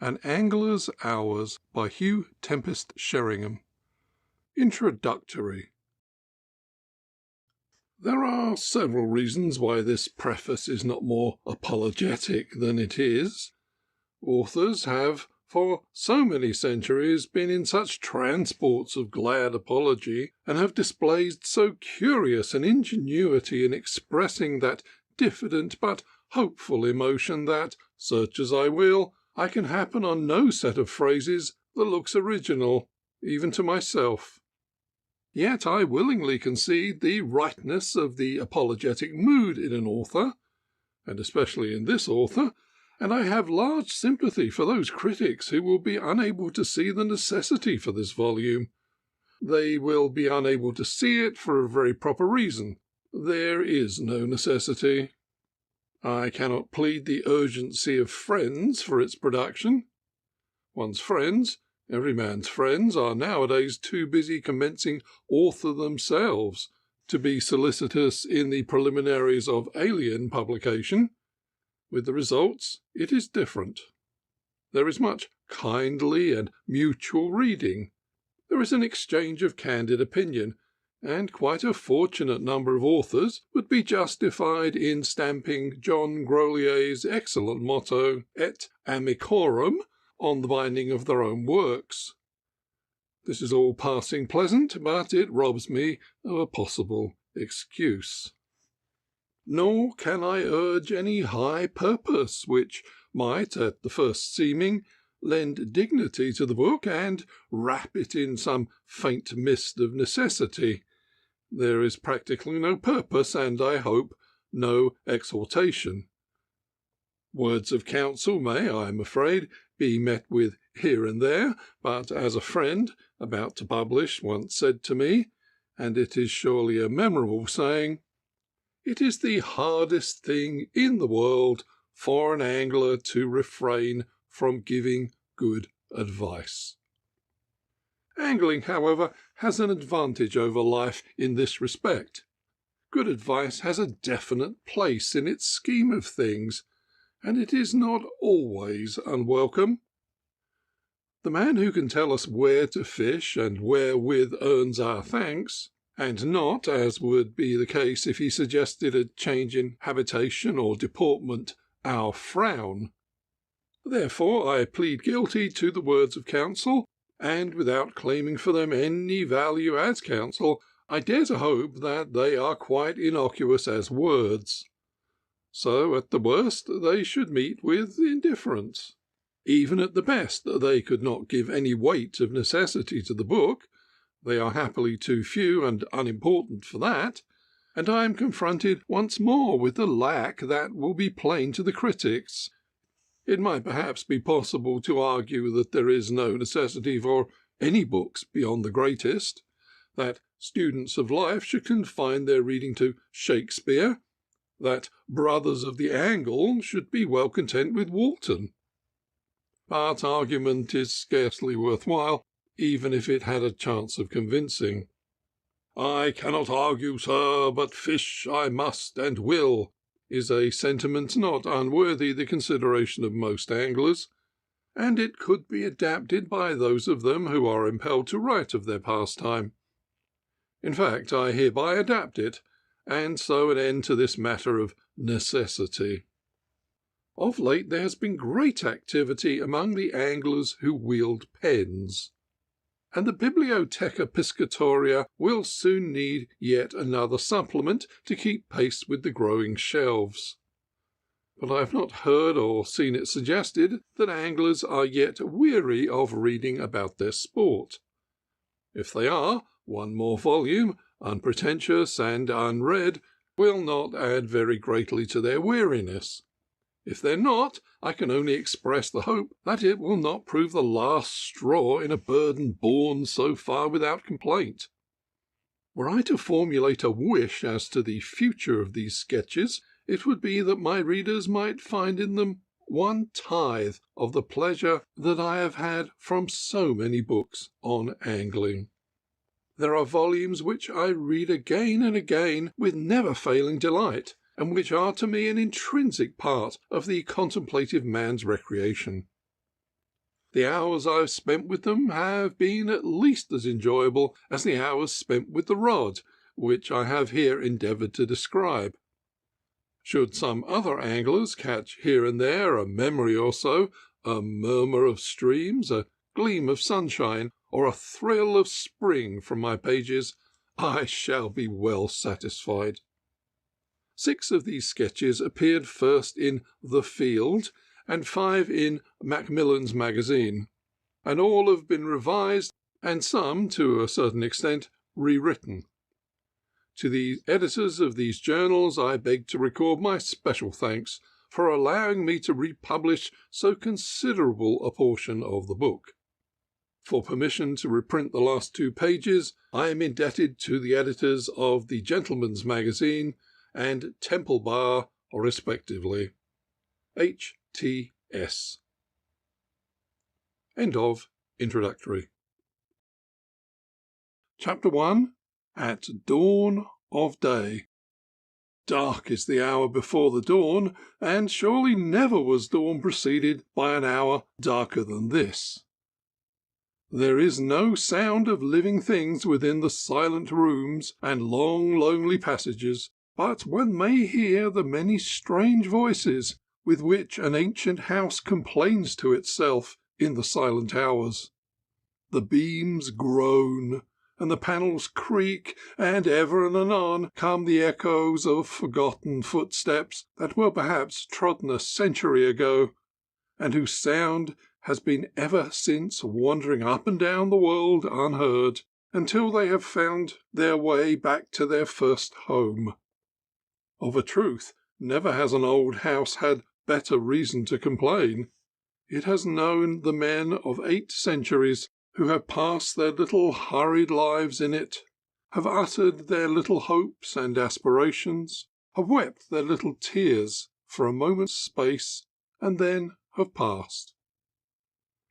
An Angler's Hours by Hugh Tempest Sheringham. Introductory. There are several reasons why this preface is not more apologetic than it is. Authors have for so many centuries been in such transports of glad apology, and have displayed so curious an ingenuity in expressing that diffident but hopeful emotion that, search as I will, I can happen on no set of phrases that looks original, even to myself. Yet I willingly concede the rightness of the apologetic mood in an author, and especially in this author, and I have large sympathy for those critics who will be unable to see the necessity for this volume. They will be unable to see it for a very proper reason. There is no necessity. I cannot plead the urgency of friends for its production. One's friends, every man's friends, are nowadays too busy commencing author themselves to be solicitous in the preliminaries of alien publication. With the results, it is different. There is much kindly and mutual reading. There is an exchange of candid opinion, and quite a fortunate number of authors would be justified in stamping John Grolier's excellent motto, Et amicorum, on the binding of their own works. This is all passing pleasant, but it robs me of a possible excuse. Nor can I urge any high purpose which might, at the first seeming, lend dignity to the book and wrap it in some faint mist of necessity. There is practically no purpose, and, I hope, no exhortation. Words of counsel may, I am afraid, be met with here and there, but as a friend about to publish once said to me, and it is surely a memorable saying, it is the hardest thing in the world for an angler to refrain from giving good advice. Angling, however, has an advantage over life in this respect. Good advice has a definite place in its scheme of things, and it is not always unwelcome. The man who can tell us where to fish and wherewith earns our thanks, and not, as would be the case if he suggested a change in habitation or deportment, our frown. Therefore I plead guilty to the words of counsel, and without claiming for them any value as counsel, I dare to hope that they are quite innocuous as words. So, at the worst, they should meet with indifference. Even at the best, they could not give any weight of necessity to the book. They are happily too few and unimportant for that, and I am confronted once more with the lack that will be plain to the critics. It might perhaps be possible to argue that there is no necessity for any books beyond the greatest, that students of life should confine their reading to Shakespeare, that brothers of the angle should be well content with Walton. But argument is scarcely worthwhile, even if it had a chance of convincing. I cannot argue, sir, but fish I must and will, is a sentiment not unworthy the consideration of most anglers, and it could be adapted by those of them who are impelled to write of their pastime. In fact, I hereby adapt it, and so an end to this matter of necessity. Of late there has been great activity among the anglers who wield pens, and the Bibliotheca Piscatoria will soon need yet another supplement to keep pace with the growing shelves. But I have not heard or seen it suggested that anglers are yet weary of reading about their sport. If they are, one more volume, unpretentious and unread, will not add very greatly to their weariness. If they're not, I can only express the hope that it will not prove the last straw in a burden borne so far without complaint. Were I to formulate a wish as to the future of these sketches, it would be that my readers might find in them one tithe of the pleasure that I have had from so many books on angling. There are volumes which I read again and again with never-failing delight, and which are to me an intrinsic part of the contemplative man's recreation. The hours I've spent with them have been at least as enjoyable as the hours spent with the rod, which I have here endeavoured to describe. Should some other anglers catch here and there a memory or so, a murmur of streams, a gleam of sunshine, or a thrill of spring from my pages, I shall be well satisfied. 6 of these sketches appeared first in The Field, and 5 in Macmillan's Magazine, and all have been revised, and some, to a certain extent, rewritten. To the editors of these journals I beg to record my special thanks for allowing me to republish so considerable a portion of the book. For permission to reprint the last 2 pages, I am indebted to the editors of the Gentleman's Magazine and Temple Bar, respectively. H.T.S. End of Introductory. Chapter 1. At Dawn of Day. Dark is the hour before the dawn, and surely never was dawn preceded by an hour darker than this. There is no sound of living things within the silent rooms and long lonely passages, but one may hear the many strange voices with which an ancient house complains to itself in the silent hours. The beams groan, and the panels creak, and ever and anon come the echoes of forgotten footsteps that were perhaps trodden a century ago, and whose sound has been ever since wandering up and down the world unheard, until they have found their way back to their first home. Of a truth, never has an old house had better reason to complain. It has known the men of 8 centuries who have passed their little hurried lives in it, have uttered their little hopes and aspirations, have wept their little tears for a moment's space, and then have passed.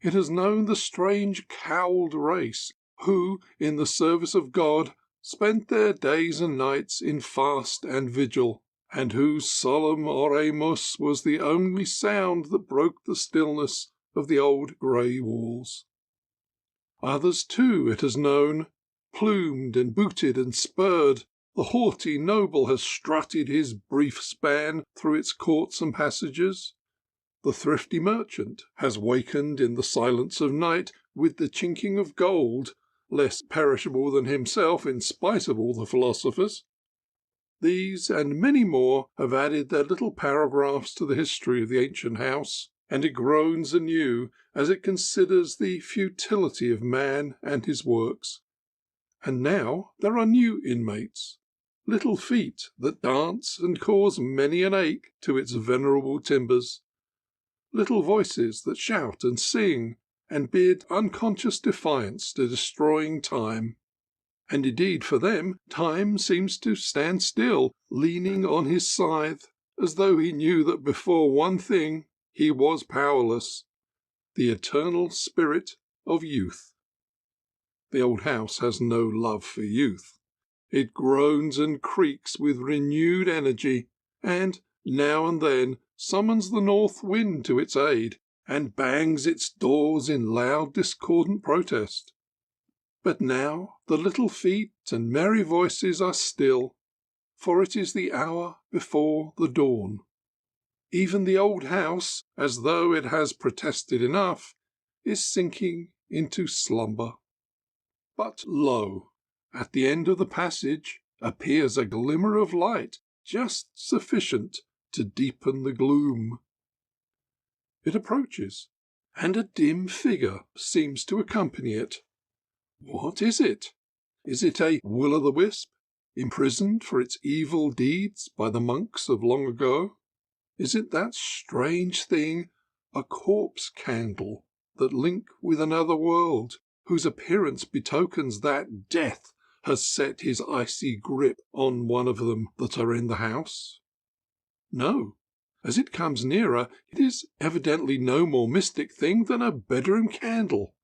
It has known the strange cowled race who, in the service of God, spent their days and nights in fast and vigil, and whose solemn oremus was the only sound that broke the stillness of the old grey walls. Others, too, it has known. Plumed and booted and spurred, the haughty noble has strutted his brief span through its courts and passages. The thrifty merchant has wakened in the silence of night with the chinking of gold, less perishable than himself in spite of all the philosophers. These and many more have added their little paragraphs to the history of the ancient house, and it groans anew as it considers the futility of man and his works. And now there are new inmates, little feet that dance and cause many an ache to its venerable timbers, little voices that shout and sing and bid unconscious defiance to destroying time. And indeed for them time seems to stand still, leaning on his scythe, as though he knew that before one thing he was powerless, the eternal spirit of youth. The old house has no love for youth. It groans and creaks with renewed energy, and now and then summons the north wind to its aid, and bangs its doors in loud discordant protest. But now the little feet and merry voices are still, for it is the hour before the dawn. Even the old house, as though it has protested enough, is sinking into slumber. But lo, at the end of the passage appears a glimmer of light, just sufficient to deepen the gloom. It approaches, and a dim figure seems to accompany it. What is it? Is it a will-o'-the-wisp, imprisoned for its evil deeds by the monks of long ago? Is it that strange thing, a corpse candle, that link with another world, whose appearance betokens that death has set his icy grip on one of them that are in the house? No. As it comes nearer, it is evidently no more mystic thing than a bedroom candle,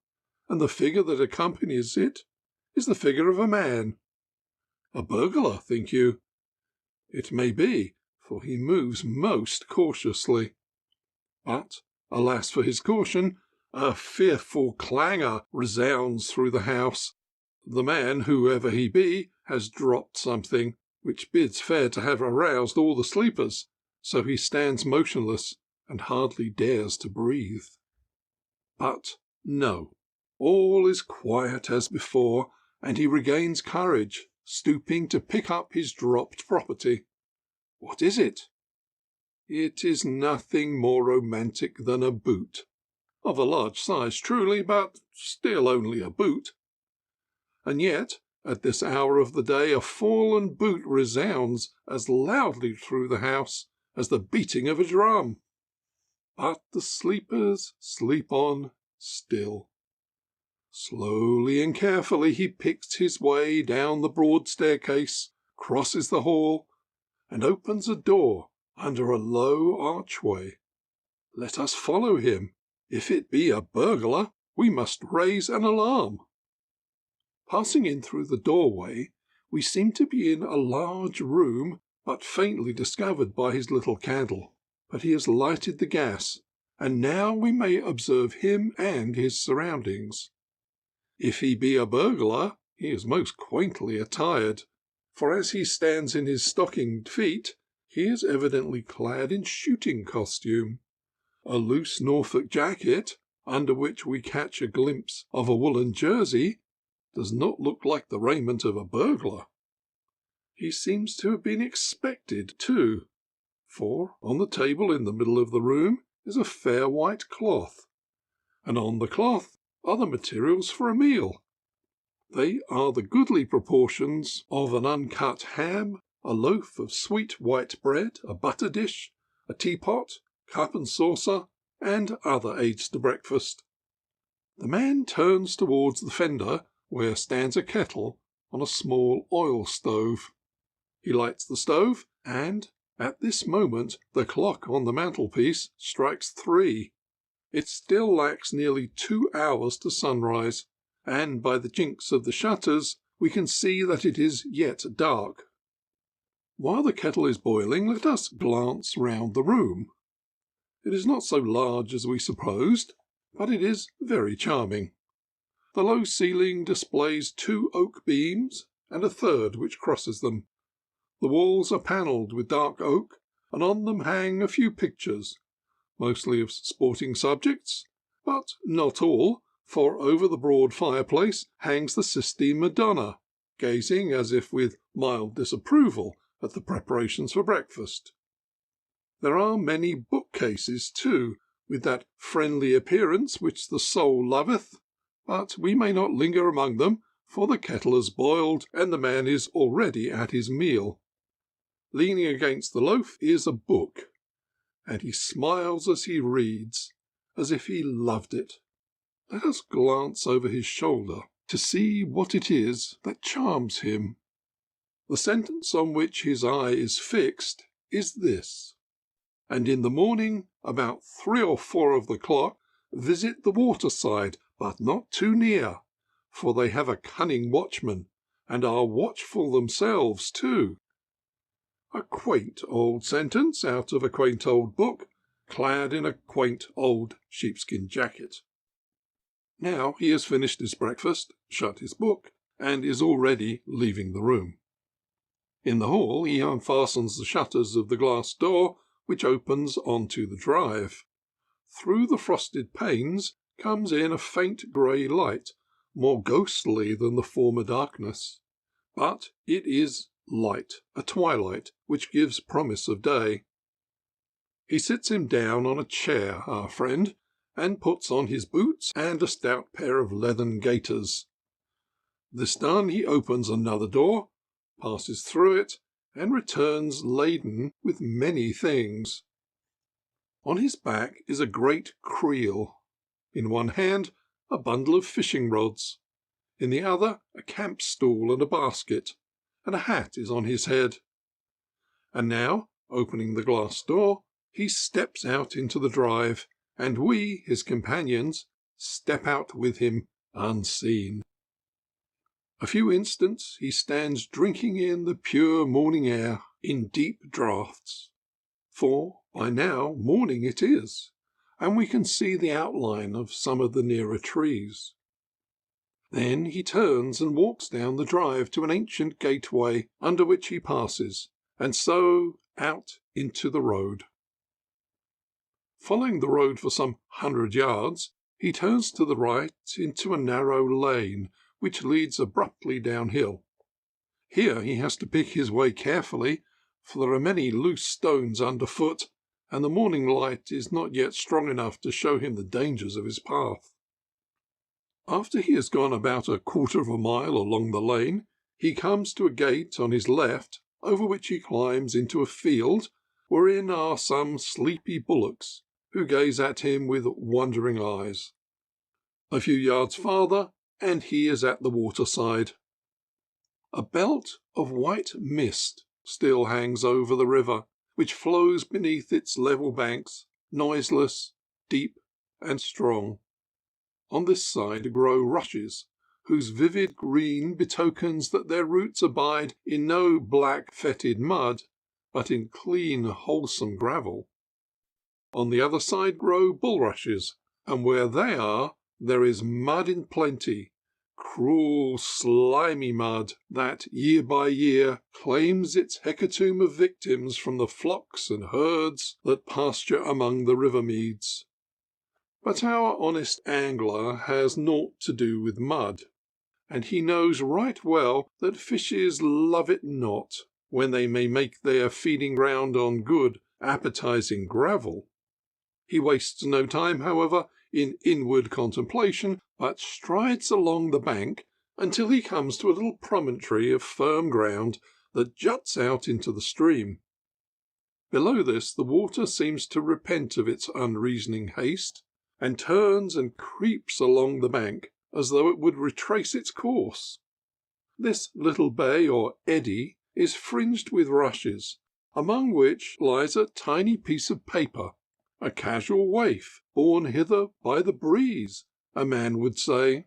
and the figure that accompanies it is the figure of a man. A burglar, think you? It may be, for he moves most cautiously. But, alas for his caution, A fearful clangour resounds through the house. The man, whoever he be, has dropped something, which bids fair to have aroused all the sleepers, so he stands motionless and hardly dares to breathe. But no, all is quiet as before, and he regains courage, stooping to pick up his dropped property. What is it? It is nothing more romantic than a boot. Of a large size, truly, but still only a boot. And yet, at this hour of the day, a fallen boot resounds as loudly through the house as the beating of a drum. But the sleepers sleep on still. Slowly and carefully he picks his way down the broad staircase, crosses the hall, and opens a door under a low archway. Let us follow him. If it be a burglar, we must raise an alarm. Passing in through the doorway, we seem to be in a large room, but faintly discovered by his little candle. But he has lighted the gas, and now we may observe him and his surroundings. If he be a burglar, he is most quaintly attired, for as he stands in his stockinged feet, he is evidently clad in shooting costume. A loose Norfolk jacket, under which we catch a glimpse of a woolen jersey, does not look like the raiment of a burglar. He seems to have been expected, too, for on the table in the middle of the room is a fair white cloth, and on the cloth are the materials for a meal. They are the goodly proportions of an uncut ham, a loaf of sweet white bread, a butter dish, a teapot, cup and saucer, and other aids to breakfast. The man turns towards the fender, where stands a kettle on a small oil stove. He lights the stove, and at this moment the clock on the mantelpiece strikes 3. It still lacks nearly 2 hours to sunrise, and by the chinks of the shutters we can see that it is yet dark. While the kettle is boiling, let us glance round the room. It is not so large as we supposed, but it is very charming. The low ceiling displays 2 oak beams, and a third which crosses them. The walls are panelled with dark oak, and on them hang a few pictures, mostly of sporting subjects, but not all, for over the broad fireplace hangs the Sistine Madonna, gazing as if with mild disapproval at the preparations for breakfast. There are many bookcases, too, with that friendly appearance which the soul loveth, but we may not linger among them, for the kettle has boiled, and the man is already at his meal. Leaning against the loaf is a book, and he smiles as he reads, as if he loved it. Let us glance over his shoulder to see what it is that charms him. The sentence on which his eye is fixed is this: "And in the morning, about 3 or 4 of the clock, visit the waterside, but not too near, for they have a cunning watchman, and are watchful themselves too." A quaint old sentence out of a quaint old book, clad in a quaint old sheepskin jacket. Now he has finished his breakfast, shut his book, and is already leaving the room. In the hall he unfastens the shutters of the glass door, which opens onto the drive. Through the frosted panes comes in a faint grey light, more ghostly than the former darkness. But it is light, a twilight, which gives promise of day. He sits him down on a chair, our friend, and puts on his boots and a stout pair of leathern gaiters. This done, he opens another door, passes through it, and returns laden with many things. On his back is a great creel. In one hand, a bundle of fishing rods. In the other, a camp stool and a basket, and a hat is on his head. And now, opening the glass door, he steps out into the drive, and we, his companions, step out with him unseen. A few instants he stands drinking in the pure morning air in deep draughts, for by now morning it is, and we can see the outline of some of the nearer trees. Then he turns and walks down the drive to an ancient gateway under which he passes, and so out into the road. Following the road for some 100 yards, he turns to the right into a narrow lane which leads abruptly downhill. Here he has to pick his way carefully, for there are many loose stones underfoot, and the morning light is not yet strong enough to show him the dangers of his path. After he has gone about a quarter of a mile along the lane, he comes to a gate on his left, over which he climbs into a field, wherein are some sleepy bullocks, who gaze at him with wondering eyes. A few yards farther, and he is at the waterside. A belt of white mist still hangs over the river, which flows beneath its level banks, noiseless, deep, and strong. On this side grow rushes, whose vivid green betokens that their roots abide in no black fetid mud, but in clean wholesome gravel. On the other side grow bulrushes, and where they are, there is mud in plenty, cruel, slimy mud that, year by year, claims its hecatomb of victims from the flocks and herds that pasture among the river meads. But our honest angler has naught to do with mud, and he knows right well that fishes love it not, when they may make their feeding ground on good, appetizing gravel. He wastes no time, however, in inward contemplation, but strides along the bank until he comes to a little promontory of firm ground that juts out into the stream. Below this the water seems to repent of its unreasoning haste, and turns and creeps along the bank as though it would retrace its course. This little bay or eddy is fringed with rushes, among which lies a tiny piece of paper, a casual waif borne hither by the breeze, a man would say.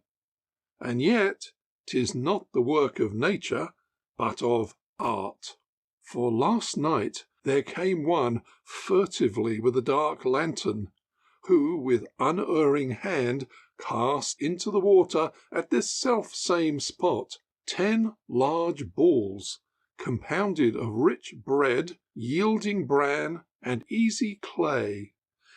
And yet 'tis not the work of nature, but of art. For last night there came one furtively with a dark lantern, who with unerring hand cast into the water at this self-same spot 10 large balls, compounded of rich bread, yielding bran, and easy clay,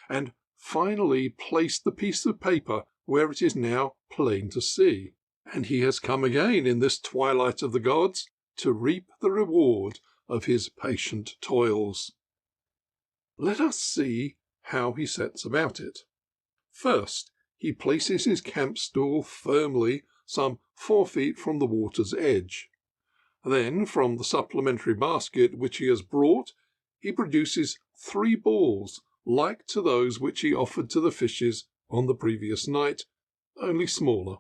and finally placed the piece of paper where it is now plain to see. And he has come again in this twilight of the gods to reap the reward of his patient toils. Let us see how he sets about it. First, he places his camp stool firmly some 4 feet from the water's edge. Then, from the supplementary basket which he has brought, he produces 3 balls like to those which he offered to the fishes on the previous night, only smaller.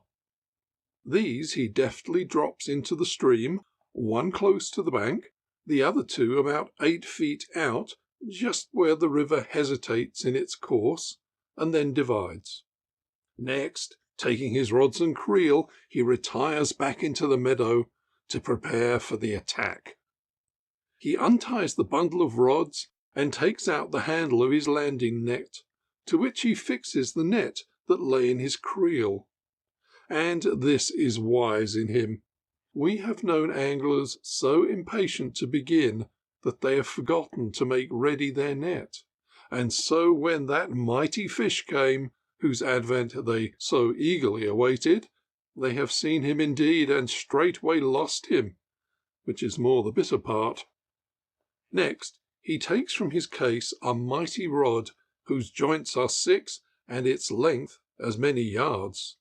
These he deftly drops into the stream, one close to the bank, the other 2 about 8 feet out, just where the river hesitates in its course, and then divides. Next, taking his rods and creel, he retires back into the meadow to prepare for the attack. He unties the bundle of rods and takes out the handle of his landing net, to which he fixes the net that lay in his creel. And this is wise in him. We have known anglers so impatient to begin that they have forgotten to make ready their net, and so when that mighty fish came, whose advent they so eagerly awaited, they have seen him indeed, and straightway lost him, which is more the bitter part. Next, he takes from his case a mighty rod, whose joints are 6, and its length as many yards.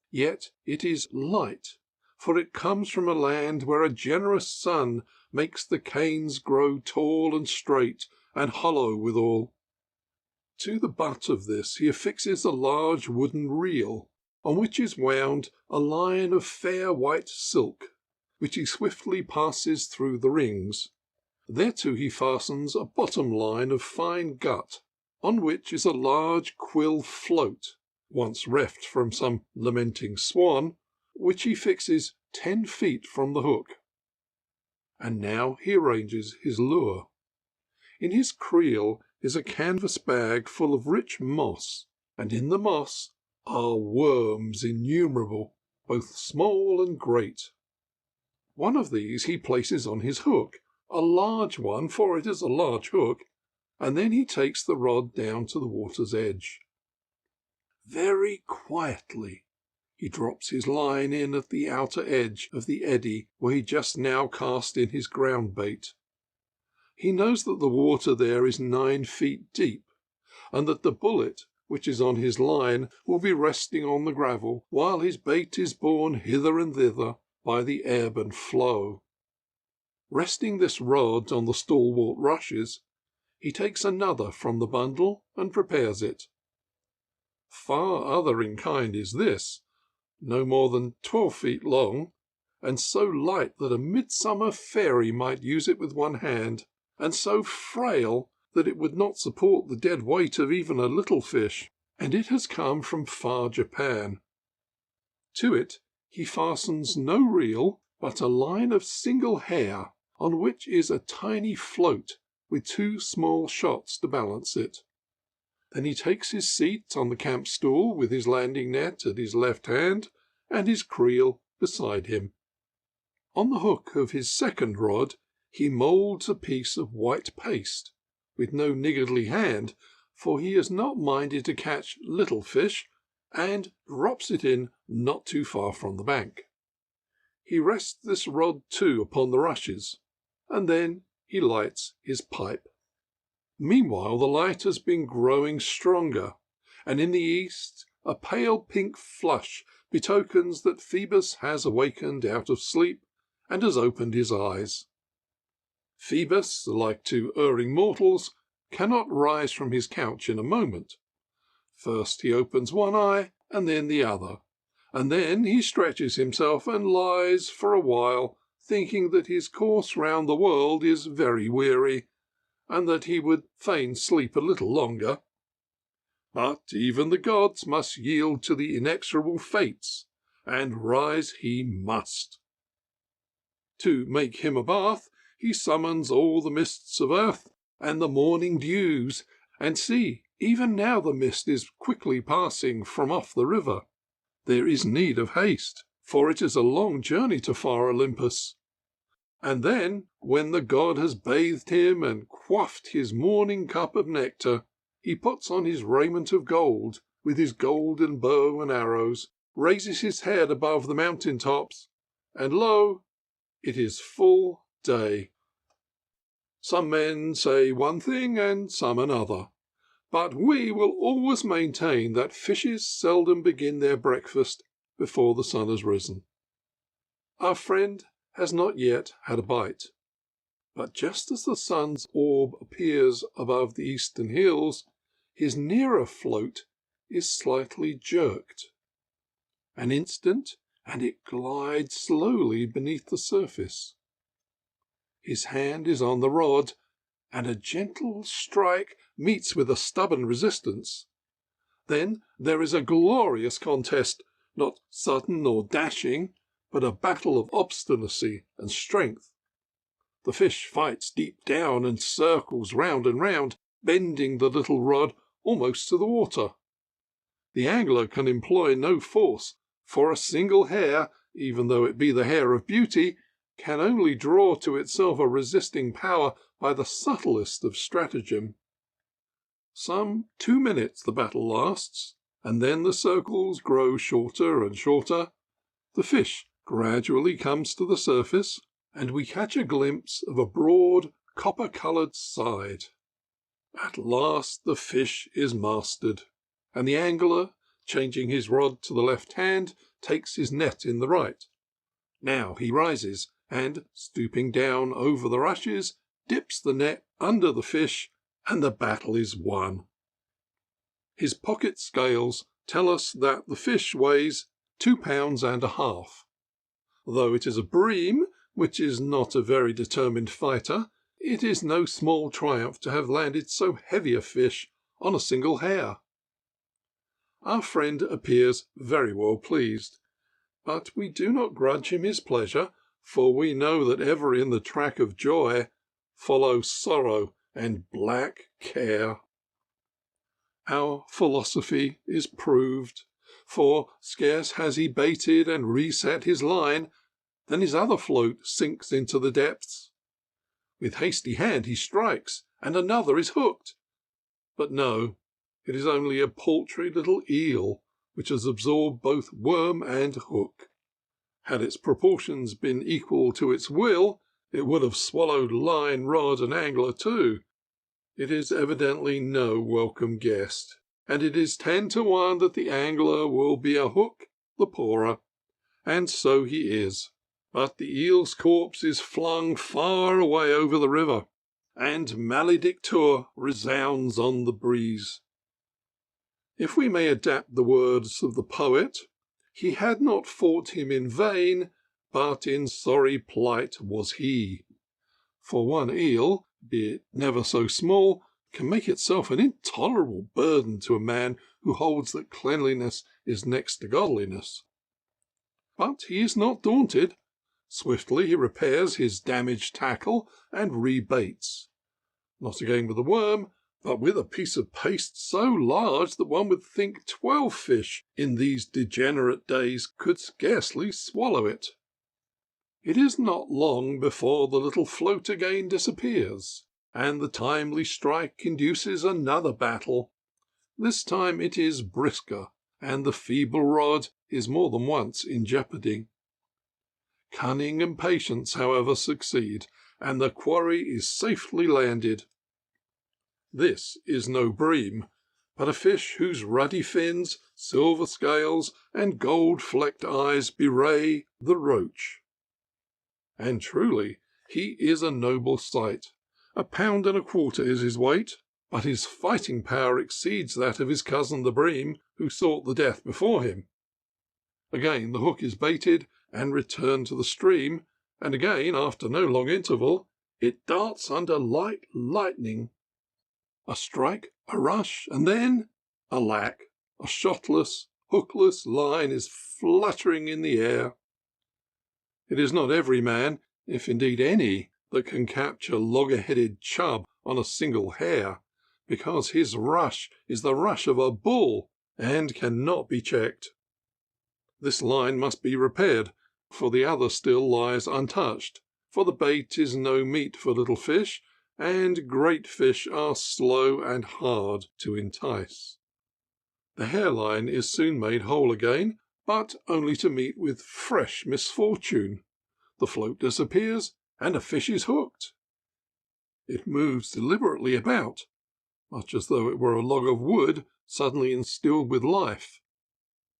Yet it is light, for it comes from a land where a generous sun makes the canes grow tall and straight, and hollow withal. To the butt of this he affixes a large wooden reel, on which is wound a line of fair white silk, which he swiftly passes through the rings. Thereto he fastens a bottom line of fine gut, on which is a large quill float, once reft from some lamenting swan, which he fixes 10 feet from the hook. And now he arranges his lure. In his creel is a canvas bag full of rich moss, and in the moss are worms innumerable, both small and great. One of these he places on his hook, a large one, for it is a large hook, and then he takes the rod down to the water's edge. Very quietly he drops his line in at the outer edge of the eddy where he just now cast in his ground bait. He knows that the water there is 9 feet deep, and that the bullet which is on his line will be resting on the gravel while his bait is borne hither and thither by the ebb and flow. Resting this rod on the stalwart rushes, he takes another from the bundle and prepares it. Far other in kind is this, no more than 12 feet long, and so light that a midsummer fairy might use it with one hand, and so frail that it would not support the dead weight of even a little fish, and it has come from far Japan. To it he fastens no reel, but a line of single hair, on which is a tiny float with 2 small shots to balance it. Then he takes his seat on the camp stool with his landing net at his left hand and his creel beside him. On the hook of his second rod he moulds a piece of white paste, with no niggardly hand, for he is not minded to catch little fish, and drops it in not too far from the bank. He rests this rod too upon the rushes, and then he lights his pipe. Meanwhile the light has been growing stronger, and in the east a pale pink flush betokens that Phoebus has awakened out of sleep and has opened his eyes. Phoebus, like to erring mortals, cannot rise from his couch in a moment. First he opens one eye and then the other, and then he stretches himself and lies for a while, thinking that his course round the world is very weary, and that he would fain sleep a little longer. But even the gods must yield to the inexorable fates, and rise he must. To make him a bath, he summons all the mists of earth and the morning dews, and see, even now the mist is quickly passing from off the river. There is need of haste, for it is a long journey to far Olympus. And then, when the god has bathed him and quaffed his morning cup of nectar, he puts on his raiment of gold, with his golden bow and arrows, raises his head above the mountain tops, and lo, it is full day. Some men say one thing and some another, but we will always maintain that fishes seldom begin their breakfast before the sun has risen. Our friend has not yet had a bite, but just as the sun's orb appears above the eastern hills, his nearer float is slightly jerked. An instant, and it glides slowly beneath the surface. His hand is on the rod, and a gentle strike meets with a stubborn resistance. Then there is a glorious contest, not sudden or dashing, but a battle of obstinacy and strength. The fish fights deep down and circles round and round, bending the little rod almost to the water. The angler can employ no force, for a single hair, even though it be the hair of beauty, can only draw to itself a resisting power by the subtlest of stratagem. Some 2 minutes the battle lasts, and then the circles grow shorter and shorter. The fish gradually comes to the surface, and we catch a glimpse of a broad, copper-coloured side. At last the fish is mastered, and the angler, changing his rod to the left hand, takes his net in the right. Now he rises, and, stooping down over the rushes, dips the net under the fish, and the battle is won. His pocket scales tell us that the fish weighs 2.5 pounds. Though it is a bream, which is not a very determined fighter, it is no small triumph to have landed so heavy a fish on a single hair. Our friend appears very well pleased, but we do not grudge him his pleasure, for we know that ever in the track of joy follows sorrow and black care. Our philosophy is proved, for scarce has he baited and reset his line, than his other float sinks into the depths. With hasty hand he strikes, and another is hooked. But no, it is only a paltry little eel, which has absorbed both worm and hook. Had its proportions been equal to its will, it would have swallowed line, rod, and angler too. It is evidently no welcome guest, and it is 10 to 1 that the angler will be a hook the poorer, and so he is. But the eel's corpse is flung far away over the river, and maledicture resounds on the breeze. If we may adapt the words of the poet, he had not fought him in vain, but in sorry plight was he. For one eel, be it never so small, can make itself an intolerable burden to a man who holds that cleanliness is next to godliness. But he is not daunted. Swiftly he repairs his damaged tackle and rebaits. Not again with a worm, but with a piece of paste so large that one would think 12 fish in these degenerate days could scarcely swallow it. It is not long before the little float again disappears, and the timely strike induces another battle. This time it is brisker, and the feeble rod is more than once in jeopardy. Cunning and patience, however, succeed, and the quarry is safely landed. This is no bream, but a fish whose ruddy fins, silver scales, and gold-flecked eyes bewray the roach. And truly, he is a noble sight. 1 1/4 pounds is his weight, but his fighting power exceeds that of his cousin the bream, who sought the death before him. Again the hook is baited and returned to the stream, and again, after no long interval, it darts under light lightning. A strike, a rush, and then, alack, a shotless, hookless line is fluttering in the air. It is not every man, if indeed any, that can capture logger-headed chub on a single hair, because his rush is the rush of a bull, and cannot be checked. This line must be repaired, for the other still lies untouched, for the bait is no meat for little fish, and great fish are slow and hard to entice. The hairline is soon made whole again, but only to meet with fresh misfortune. The float disappears, and a fish is hooked. It moves deliberately about, much as though it were a log of wood suddenly instilled with life.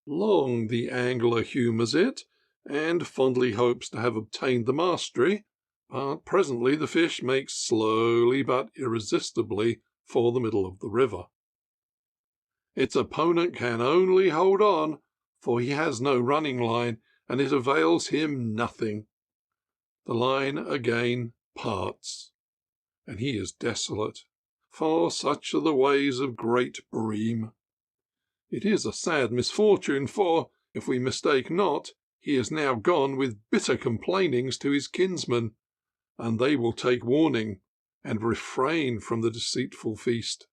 Long the angler humours it, and fondly hopes to have obtained the mastery, but presently the fish makes slowly but irresistibly for the middle of the river. Its opponent can only hold on, for he has no running line, and it avails him nothing. The line again parts, and he is desolate, for such are the ways of great bream. It is a sad misfortune, for, if we mistake not, he is now gone with bitter complainings to his kinsmen, and they will take warning, and refrain from the deceitful feast.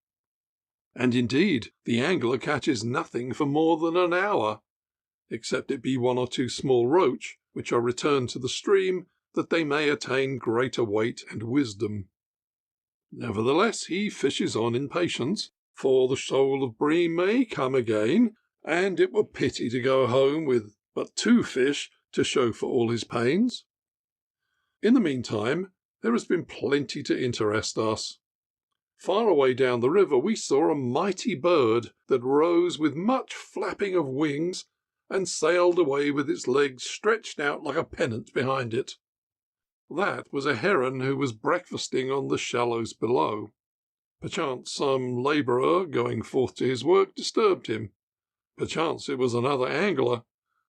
And indeed the angler catches nothing for more than an hour, except it be 1 or 2 small roach, which are returned to the stream, that they may attain greater weight and wisdom. Nevertheless he fishes on in patience, for the shoal of bream may come again, and it were pity to go home with but 2 fish to show for all his pains. In the meantime there has been plenty to interest us. Far away down the river we saw a mighty bird that rose with much flapping of wings, and sailed away with its legs stretched out like a pennant behind it. That was a heron who was breakfasting on the shallows below. Perchance some labourer going forth to his work disturbed him. Perchance it was another angler,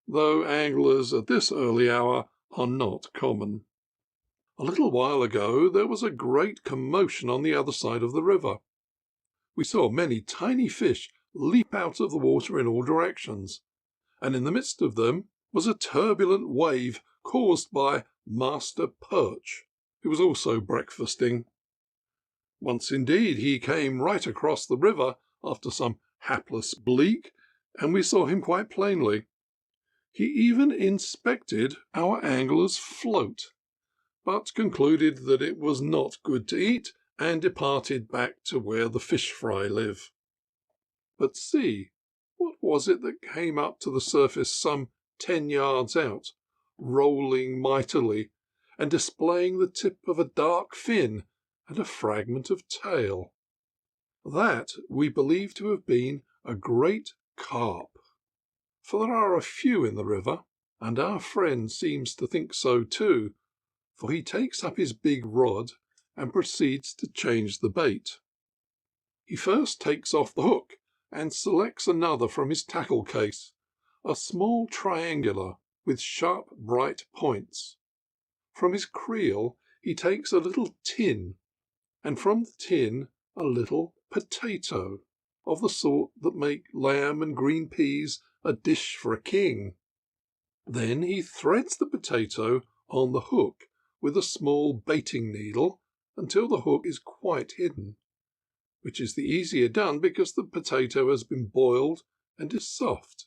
though anglers at this early hour are not common. A little while ago there was a great commotion on the other side of the river. We saw many tiny fish leap out of the water in all directions, and in the midst of them was a turbulent wave caused by Master Perch, who was also breakfasting. Once indeed he came right across the river after some hapless bleak, and we saw him quite plainly. He even inspected our angler's float, but concluded that it was not good to eat, and departed back to where the fish fry live. But see, what was it that came up to the surface some 10 yards out, rolling mightily, and displaying the tip of a dark fin and a fragment of tail? That we believe to have been a great carp, for there are a few in the river, and our friend seems to think so too, for he takes up his big rod and proceeds to change the bait. He first takes off the hook and selects another from his tackle case, a small triangular with sharp bright points. From his creel he takes a little tin, and from the tin a little potato, of the sort that make lamb and green peas a dish for a king. Then he threads the potato on the hook with a small baiting needle until the hook is quite hidden, which is the easier done because the potato has been boiled and is soft.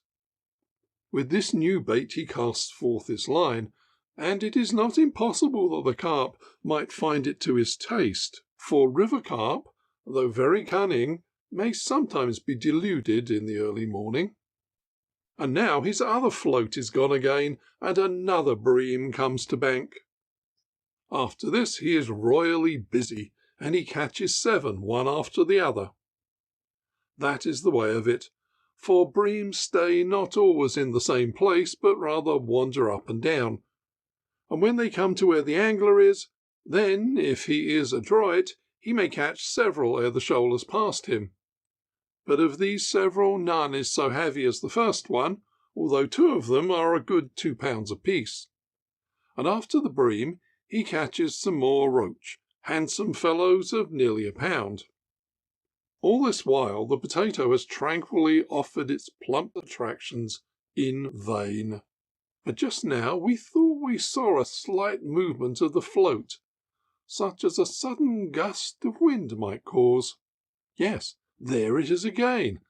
With this new bait he casts forth his line, and it is not impossible that the carp might find it to his taste, for river carp, though very cunning, may sometimes be deluded in the early morning. And now his other float is gone again, and another bream comes to bank. After this he is royally busy, and he catches 7, one after the other. That is the way of it, for breams stay not always in the same place, but rather wander up and down. And when they come to where the angler is, then, if he is adroit, he may catch several ere the shoal has passed him. But of these several none is so heavy as the first one, although 2 of them are a good 2 pounds apiece. And after the bream he catches some more roach, handsome fellows of nearly a pound. All this while the potato has tranquilly offered its plump attractions in vain. But just now we thought we saw a slight movement of the float, such as a sudden gust of wind might cause. Yes, there it is again.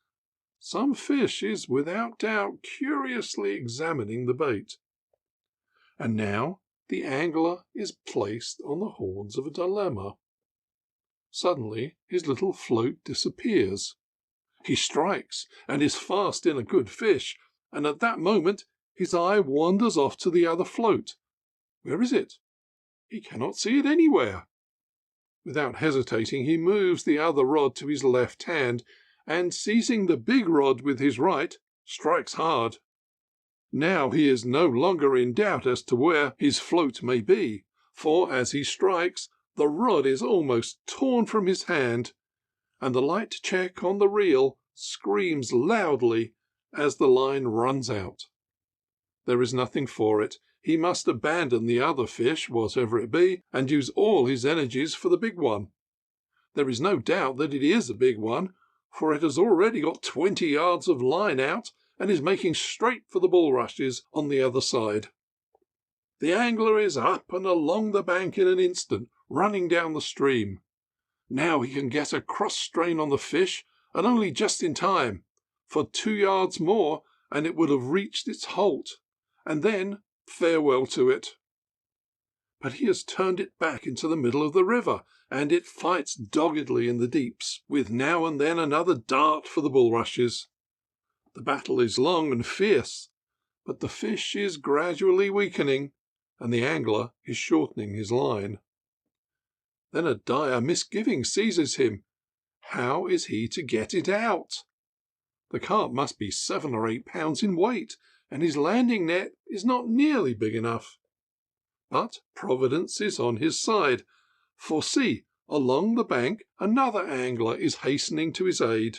Some fish is without doubt curiously examining the bait. And now the angler is placed on the horns of a dilemma. Suddenly his little float disappears. He strikes, and is fast in a good fish, and at that moment his eye wanders off to the other float. Where is it? He cannot see it anywhere. Without hesitating he moves the other rod to his left hand, and seizing the big rod with his right, strikes hard. Now he is no longer in doubt as to where his float may be, for as he strikes, the rod is almost torn from his hand, and the light check on the reel screams loudly as the line runs out. There is nothing for it. He must abandon the other fish, whatever it be, and use all his energies for the big one. There is no doubt that it is a big one, for it has already got 20 yards of line out and is making straight for the bulrushes on the other side. The angler is up and along the bank in an instant, running down the stream. Now he can get a cross strain on the fish, and only just in time, for 2 yards more and it would have reached its halt, and then farewell to it. But he has turned it back into the middle of the river, and it fights doggedly in the deeps, with now and then another dart for the bulrushes. The battle is long and fierce, but the fish is gradually weakening, and the angler is shortening his line. Then a dire misgiving seizes him. How is he to get it out? The carp must be 7 or 8 pounds in weight, and his landing net is not nearly big enough. But Providence is on his side, for see, along the bank another angler is hastening to his aid.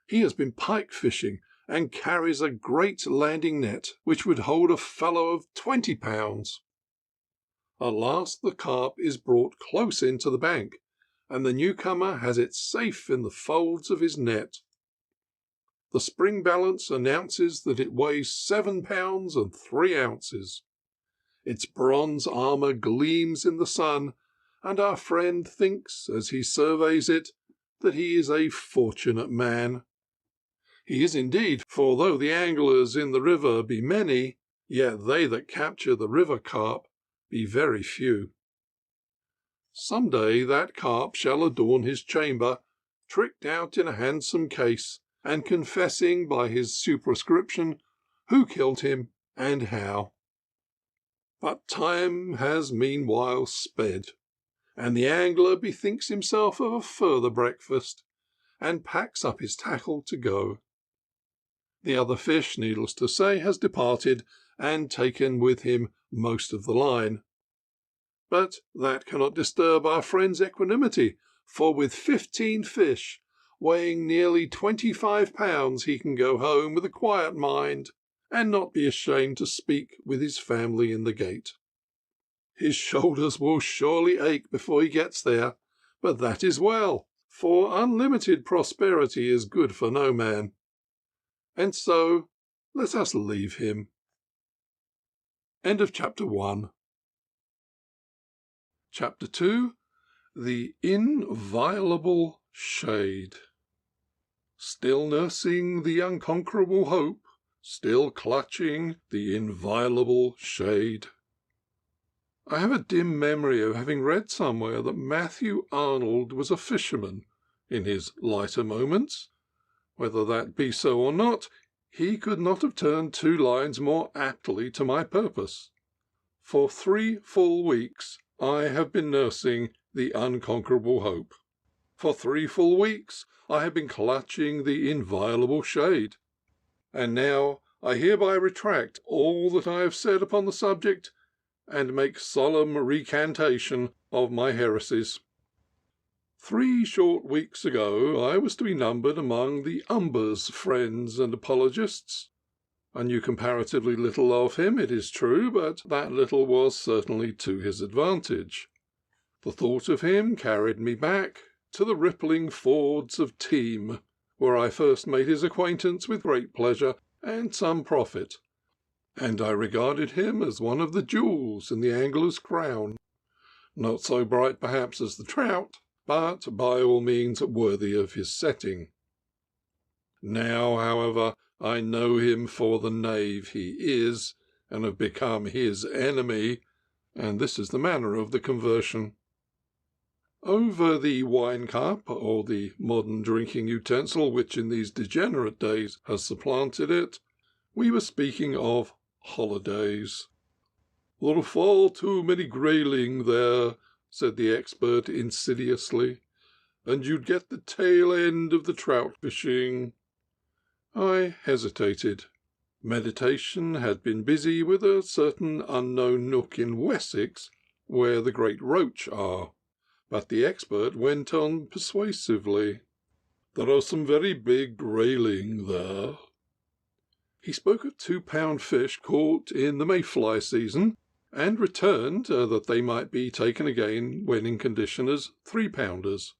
He has been pike fishing, and carries a great landing net, which would hold a fellow of 20 pounds. At last the carp is brought close in to the bank, and the newcomer has it safe in the folds of his net. The spring balance announces that it weighs 7 pounds and 3 ounces. Its bronze armour gleams in the sun, and our friend thinks, as he surveys it, that he is a fortunate man. He is indeed, for though the anglers in the river be many, yet they that capture the river carp be very few. Some day that carp shall adorn his chamber, tricked out in a handsome case, and confessing by his superscription who killed him and how. But time has meanwhile sped, and the angler bethinks himself of a further breakfast, and packs up his tackle to go. The other fish, needless to say, has departed, and taken with him most of the line. But that cannot disturb our friend's equanimity, for with 15 fish, weighing nearly 25 pounds, he can go home with a quiet mind, and not be ashamed to speak with his family in the gate. His shoulders will surely ache before he gets there, but that is well, for unlimited prosperity is good for no man. And so let us leave him. End of Chapter 1. Chapter 2. The Inviolable Shade. Still nursing the unconquerable hope, still clutching the inviolable shade. I have a dim memory of having read somewhere that Matthew Arnold was a fisherman in his lighter moments. Whether that be so or not, he could not have turned 2 lines more aptly to my purpose. For 3 full weeks I have been nursing the unconquerable hope. For 3 full weeks I have been clutching the inviolable shade. And now I hereby retract all that I have said upon the subject, and make solemn recantation of my heresies. 3 short weeks ago I was to be numbered among the Umber's friends and apologists. I knew comparatively little of him, it is true, but that little was certainly to his advantage. The thought of him carried me back to the rippling fords of Thame, where I first made his acquaintance with great pleasure and some profit, and I regarded him as one of the jewels in the angler's crown. Not so bright perhaps as the trout, but by all means worthy of his setting. Now, however, I know him for the knave he is, and have become his enemy, and this is the manner of the conversion. Over the wine-cup, or the modern drinking utensil which in these degenerate days has supplanted it, we were speaking of holidays. "There are far too many grayling there," said the expert insidiously, "and you'd get the tail end of the trout fishing." I hesitated. Meditation had been busy with a certain unknown nook in Wessex where the great roach are, but the expert went on persuasively. "There are some very big grayling there." He spoke of 2-pound fish caught in the mayfly season, and returned that they might be taken again when in condition as 3-pounders.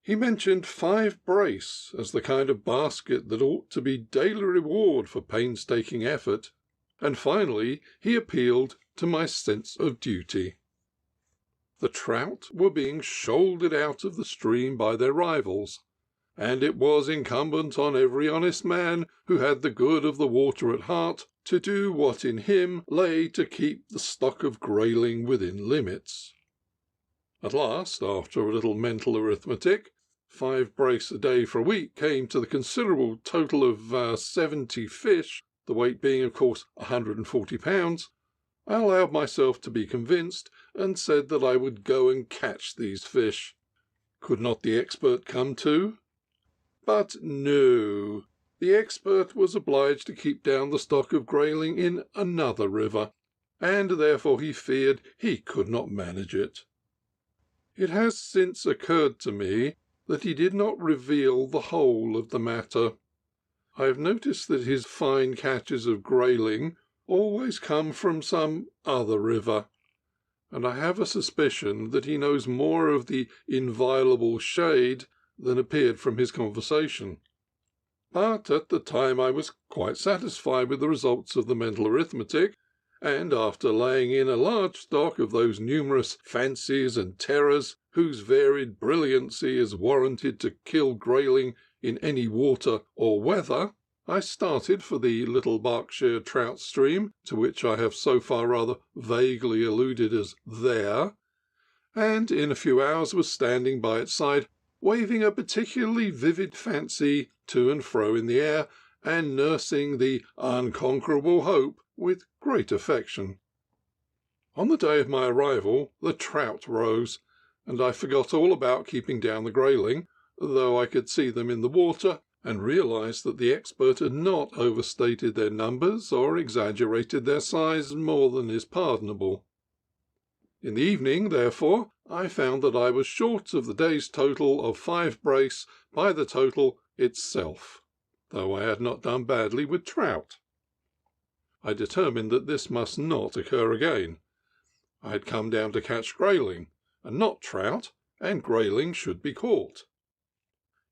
He mentioned 5 brace as the kind of basket that ought to be daily reward for painstaking effort, and finally he appealed to my sense of duty. The trout were being shouldered out of the stream by their rivals, and it was incumbent on every honest man who had the good of the water at heart to do what in him lay to keep the stock of grayling within limits. At last, after a little mental arithmetic, 5 brace a day for a week came to the considerable total of 70 fish, the weight being, of course, 140 pounds. I allowed myself to be convinced, and said that I would go and catch these fish. Could not the expert come too? But no, the expert was obliged to keep down the stock of grayling in another river, and therefore he feared he could not manage it. It has since occurred to me that he did not reveal the whole of the matter. I have noticed that his fine catches of grayling always come from some other river, and I have a suspicion that he knows more of the inviolable shade than appeared from his conversation. But at the time I was quite satisfied with the results of the mental arithmetic, and after laying in a large stock of those numerous fancies and terrors whose varied brilliancy is warranted to kill grayling in any water or weather, I started for the little Berkshire trout stream, to which I have so far rather vaguely alluded as there, and in a few hours was standing by its side, waving a particularly vivid fancy to and fro in the air, and nursing the unconquerable hope with great affection. On the day of my arrival the trout rose, and I forgot all about keeping down the grayling, though I could see them in the water, and realized that the expert had not overstated their numbers or exaggerated their size more than is pardonable. In the evening, therefore, I found that I was short of the day's total of 5 brace by the total itself, though I had not done badly with trout. I determined that this must not occur again. I had come down to catch grayling, and not trout, and grayling should be caught.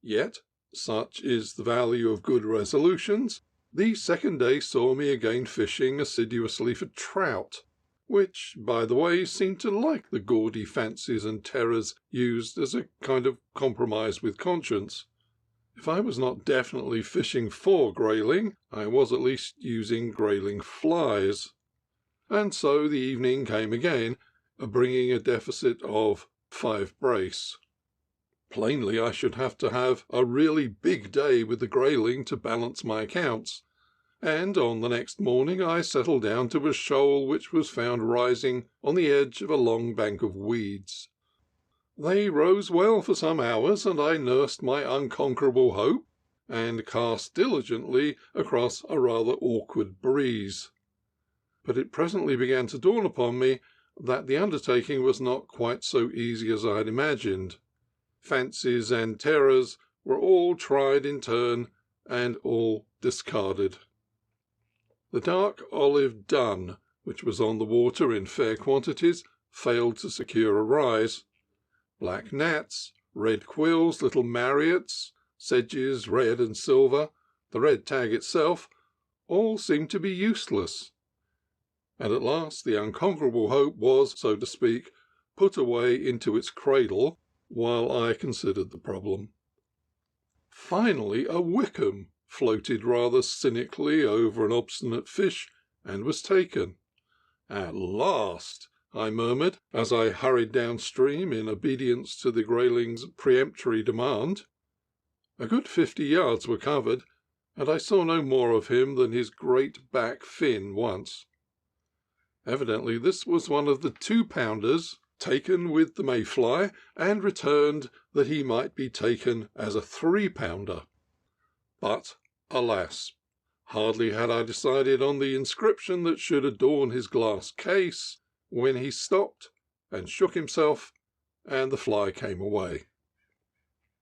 Yet, such is the value of good resolutions, the second day saw me again fishing assiduously for trout, which, by the way, seemed to like the gaudy fancies and terrors used as a kind of compromise with conscience. If I was not definitely fishing for grayling, I was at least using grayling flies. And so the evening came again, bringing a deficit of 5 brace. Plainly I should have to have a really big day with the grayling to balance my accounts, and on the next morning I settled down to a shoal which was found rising on the edge of a long bank of weeds. They rose well for some hours, and I nursed my unconquerable hope, and cast diligently across a rather awkward breeze. But it presently began to dawn upon me that the undertaking was not quite so easy as I had imagined. Fancies and terrors were all tried in turn, and all discarded. The dark olive dun, which was on the water in fair quantities, failed to secure a rise. Black gnats, red quills, little mariots, sedges red and silver, the red tag itself, all seemed to be useless. And at last the unconquerable hope was, so to speak, put away into its cradle, while I considered the problem. Finally a wickham floated rather cynically over an obstinate fish, and was taken. "At last," I murmured, as I hurried downstream in obedience to the grayling's peremptory demand. A good 50 yards were covered, and I saw no more of him than his great back fin once. Evidently this was one of the 2-pounders taken with the mayfly, and returned that he might be taken as a 3-pounder. But, alas, hardly had I decided on the inscription that should adorn his glass case, when he stopped and shook himself, and the fly came away.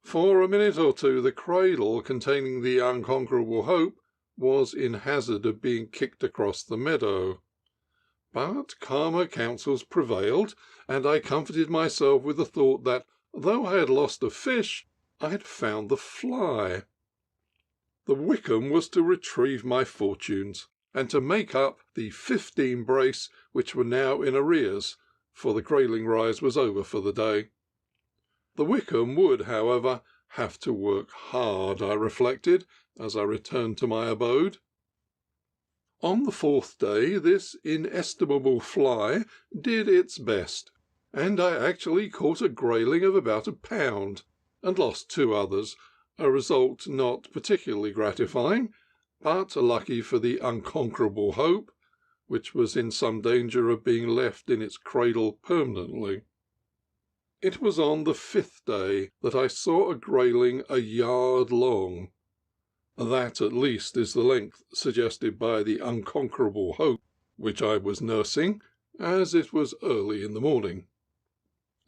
For a minute or two the cradle containing the unconquerable hope was in hazard of being kicked across the meadow. But calmer counsels prevailed, and I comforted myself with the thought that, though I had lost a fish, I had found the fly. The wickham was to retrieve my fortunes, and to make up the 15 brace which were now in arrears, for the grayling rise was over for the day. The wickham would, however, have to work hard, I reflected, as I returned to my abode. On the 4th day this inestimable fly did its best, and I actually caught a grayling of about a pound, and lost 2 others, a result not particularly gratifying, but lucky for the unconquerable hope, which was in some danger of being left in its cradle permanently. It was on the 5th day that I saw a grayling a yard long. That, at least, is the length suggested by the unconquerable hope which I was nursing, as it was early in the morning.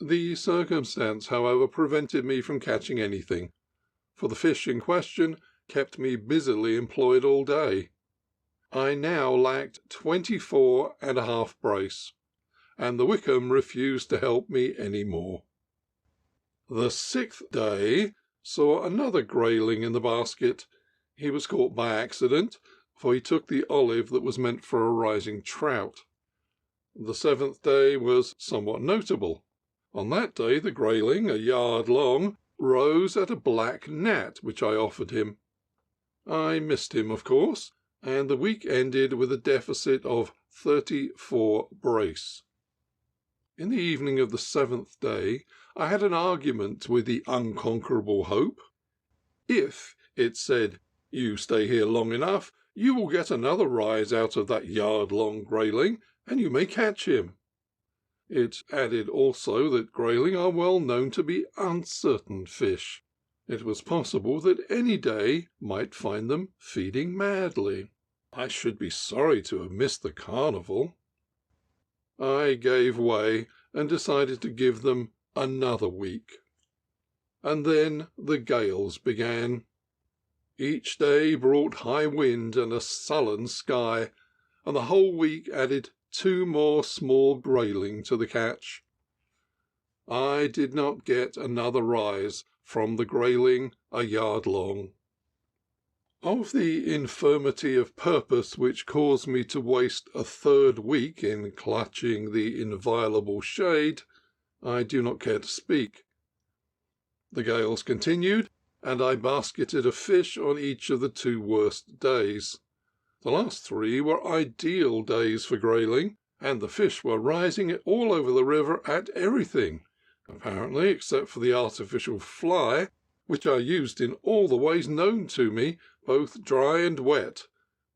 The circumstance, however, prevented me from catching anything, for the fish in question kept me busily employed all day. I now lacked 24½ brace, and the wickham refused to help me any more. The 6th day saw another grayling in the basket. He was caught by accident, for he took the olive that was meant for a rising trout. The 7th day was somewhat notable. On that day the grayling, a yard long, rose at a black gnat which I offered him. I missed him, of course, and the week ended with a deficit of 34 brace. In the evening of the 7th day I had an argument with the unconquerable hope. If, it said, you stay here long enough, you will get another rise out of that yard-long grayling, and you may catch him. It added also that grayling are well known to be uncertain fish. It was possible that any day might find them feeding madly. I should be sorry to have missed the carnival. I gave way and decided to give them another week. And then the gales began. Each day brought high wind and a sullen sky, and the whole week added 2 more small grayling to the catch. I did not get another rise from the grayling a yard long. Of the infirmity of purpose which caused me to waste a 3rd week in clutching the inviolable shade, I do not care to speak. The gales continued, and I basketed a fish on each of the 2 worst days. The last 3 were ideal days for grayling, and the fish were rising all over the river at everything, apparently except for the artificial fly, which I used in all the ways known to me, both dry and wet,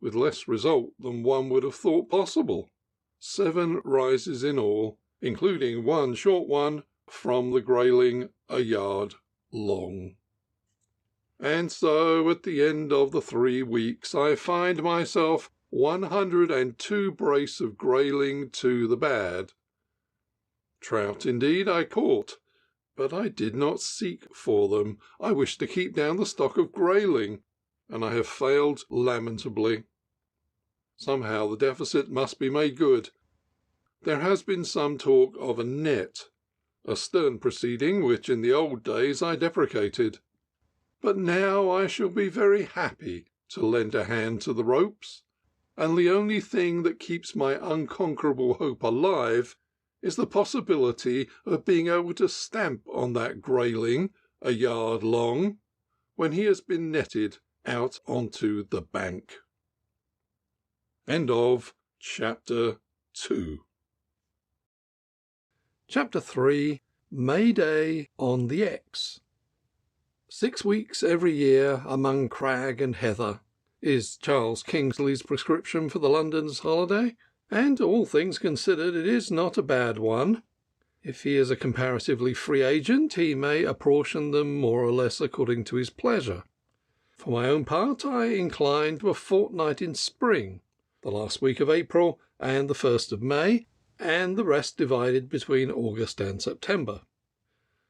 with less result than one would have thought possible. 7 rises in all, including 1 short one from the grayling a yard long. And so, at the end of the 3 weeks, I find myself 102 brace of grayling to the bad. Trout, indeed, I caught, but I did not seek for them. I wished to keep down the stock of grayling, and I have failed lamentably. Somehow the deficit must be made good. There has been some talk of a net, a stern proceeding which in the old days I deprecated. But now I shall be very happy to lend a hand to the ropes, and the only thing that keeps my unconquerable hope alive is the possibility of being able to stamp on that grayling a yard long when he has been netted out onto the bank. End of Chapter 2. Chapter 3. May Day on the Exe. 6 weeks every year among crag and heather is Charles Kingsley's prescription for the London's holiday, and, all things considered, it is not a bad one. If he is a comparatively free agent, he may apportion them more or less according to his pleasure. For my own part, I incline to a fortnight in spring, the last week of April and the 1st of May, and the rest divided between August and September.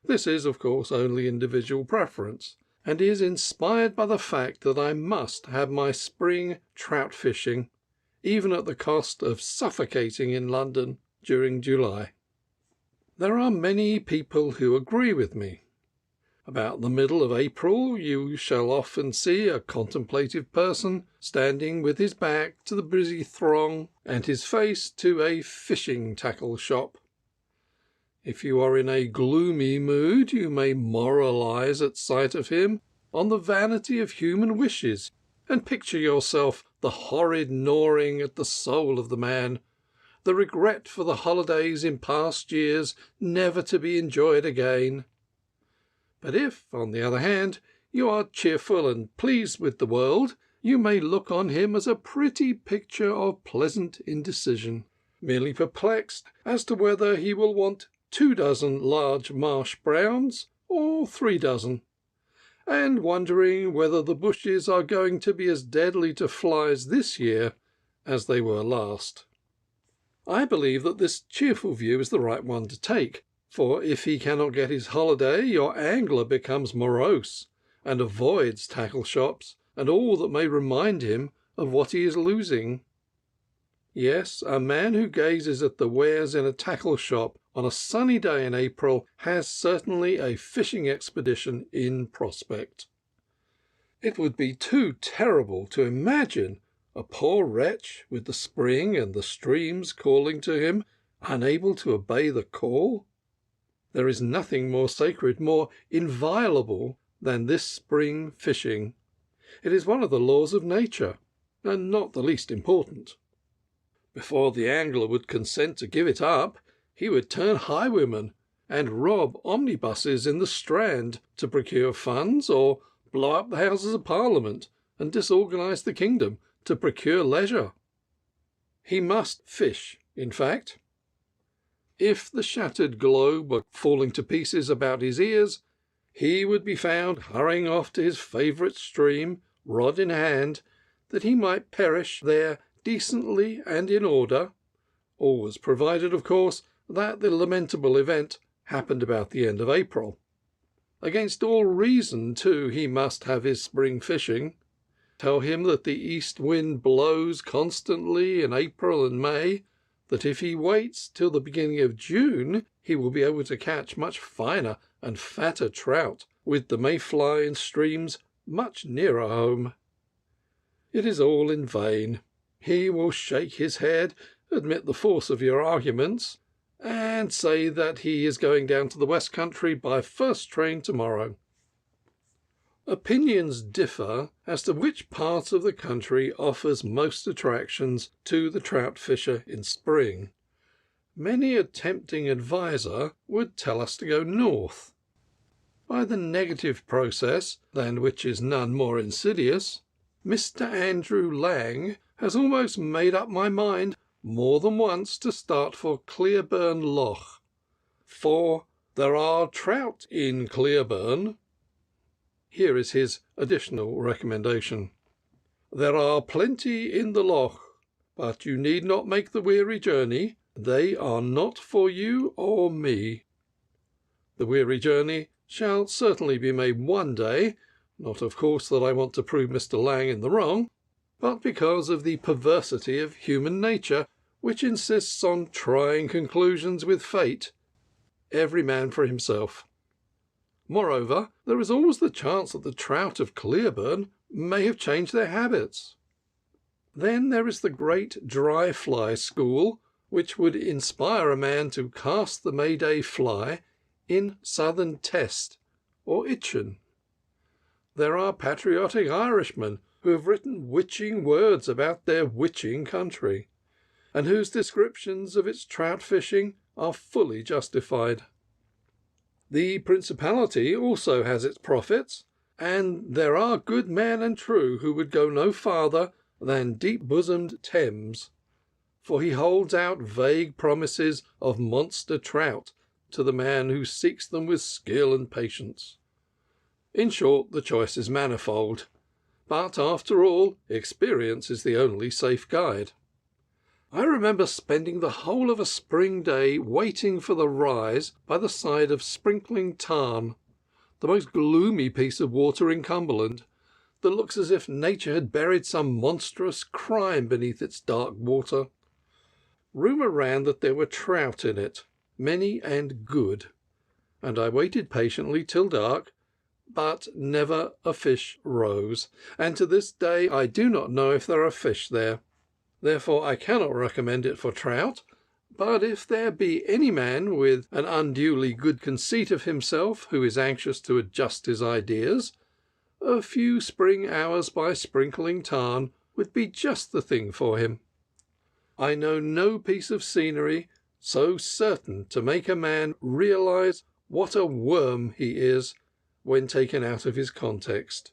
This is, of course, only individual preference, and is inspired by the fact that I must have my spring trout fishing, even at the cost of suffocating in London during July. There are many people who agree with me. About the middle of April you shall often see a contemplative person standing with his back to the busy throng and his face to a fishing tackle shop. If you are in a gloomy mood, you may moralise at sight of him on the vanity of human wishes, and picture yourself the horrid gnawing at the soul of the man, the regret for the holidays in past years never to be enjoyed again. But if, on the other hand, you are cheerful and pleased with the world, you may look on him as a pretty picture of pleasant indecision, merely perplexed as to whether he will want 24 large marsh browns or 36, and wondering whether the bushes are going to be as deadly to flies this year as they were last. I believe that this cheerful view is the right one to take, for if he cannot get his holiday, your angler becomes morose, and avoids tackle shops and all that may remind him of what he is losing. Yes, a man who gazes at the wares in a tackle shop on a sunny day in April has certainly a fishing expedition in prospect. It would be too terrible to imagine a poor wretch with the spring and the streams calling to him, unable to obey the call? There is nothing more sacred, more inviolable than this spring fishing. It is one of the laws of nature, and not the least important. Before the angler would consent to give it up, he would turn highwayman and rob omnibuses in the Strand to procure funds, or blow up the Houses of Parliament and disorganise the kingdom to procure leisure. He must fish, in fact. If the shattered globe were falling to pieces about his ears, he would be found hurrying off to his favourite stream, rod in hand, that he might perish there decently and in order, always provided, of course, that the lamentable event happened about the end of April. Against all reason, too, he must have his spring fishing. Tell him that the east wind blows constantly in April and May, that if he waits till the beginning of June, he will be able to catch much finer and fatter trout with the mayfly in streams much nearer home. It is all in vain. He will shake his head, admit the force of your arguments, and say that he is going down to the West Country by first train tomorrow. Opinions differ as to which part of the country offers most attractions to the trout fisher in spring. Many a tempting adviser would tell us to go north. By the negative process, than which is none more insidious, Mr. Andrew Lang has almost made up my mind more than once to start for Clearburn Loch, for there are trout in Clearburn. Here is his additional recommendation. There are plenty in the loch, but you need not make the weary journey. They are not for you or me. The weary journey shall certainly be made one day, not of course that I want to prove Mr. Lang in the wrong, but because of the perversity of human nature, which insists on trying conclusions with fate, every man for himself. Moreover, there is always the chance that the trout of Clearburn may have changed their habits. Then there is the great dry fly school, which would inspire a man to cast the May-day fly in Southern Test or Itchen. There are patriotic Irishmen who have written witching words about their witching country, and whose descriptions of its trout fishing are fully justified. The Principality also has its prophets, and there are good men and true who would go no farther than deep-bosomed Thames, for he holds out vague promises of monster trout to the man who seeks them with skill and patience. In short, the choice is manifold, but after all, experience is the only safe guide. I remember spending the whole of a spring day waiting for the rise by the side of Sprinkling Tarn, the most gloomy piece of water in Cumberland, that looks as if nature had buried some monstrous crime beneath its dark water. Rumour ran that there were trout in it, many and good, and I waited patiently till dark, but never a fish rose, and to this day I do not know if there are fish there. Therefore I cannot recommend it for trout, but if there be any man with an unduly good conceit of himself who is anxious to adjust his ideas, a few spring hours by Sprinkling Tarn would be just the thing for him. I know no piece of scenery so certain to make a man realise what a worm he is when taken out of his context.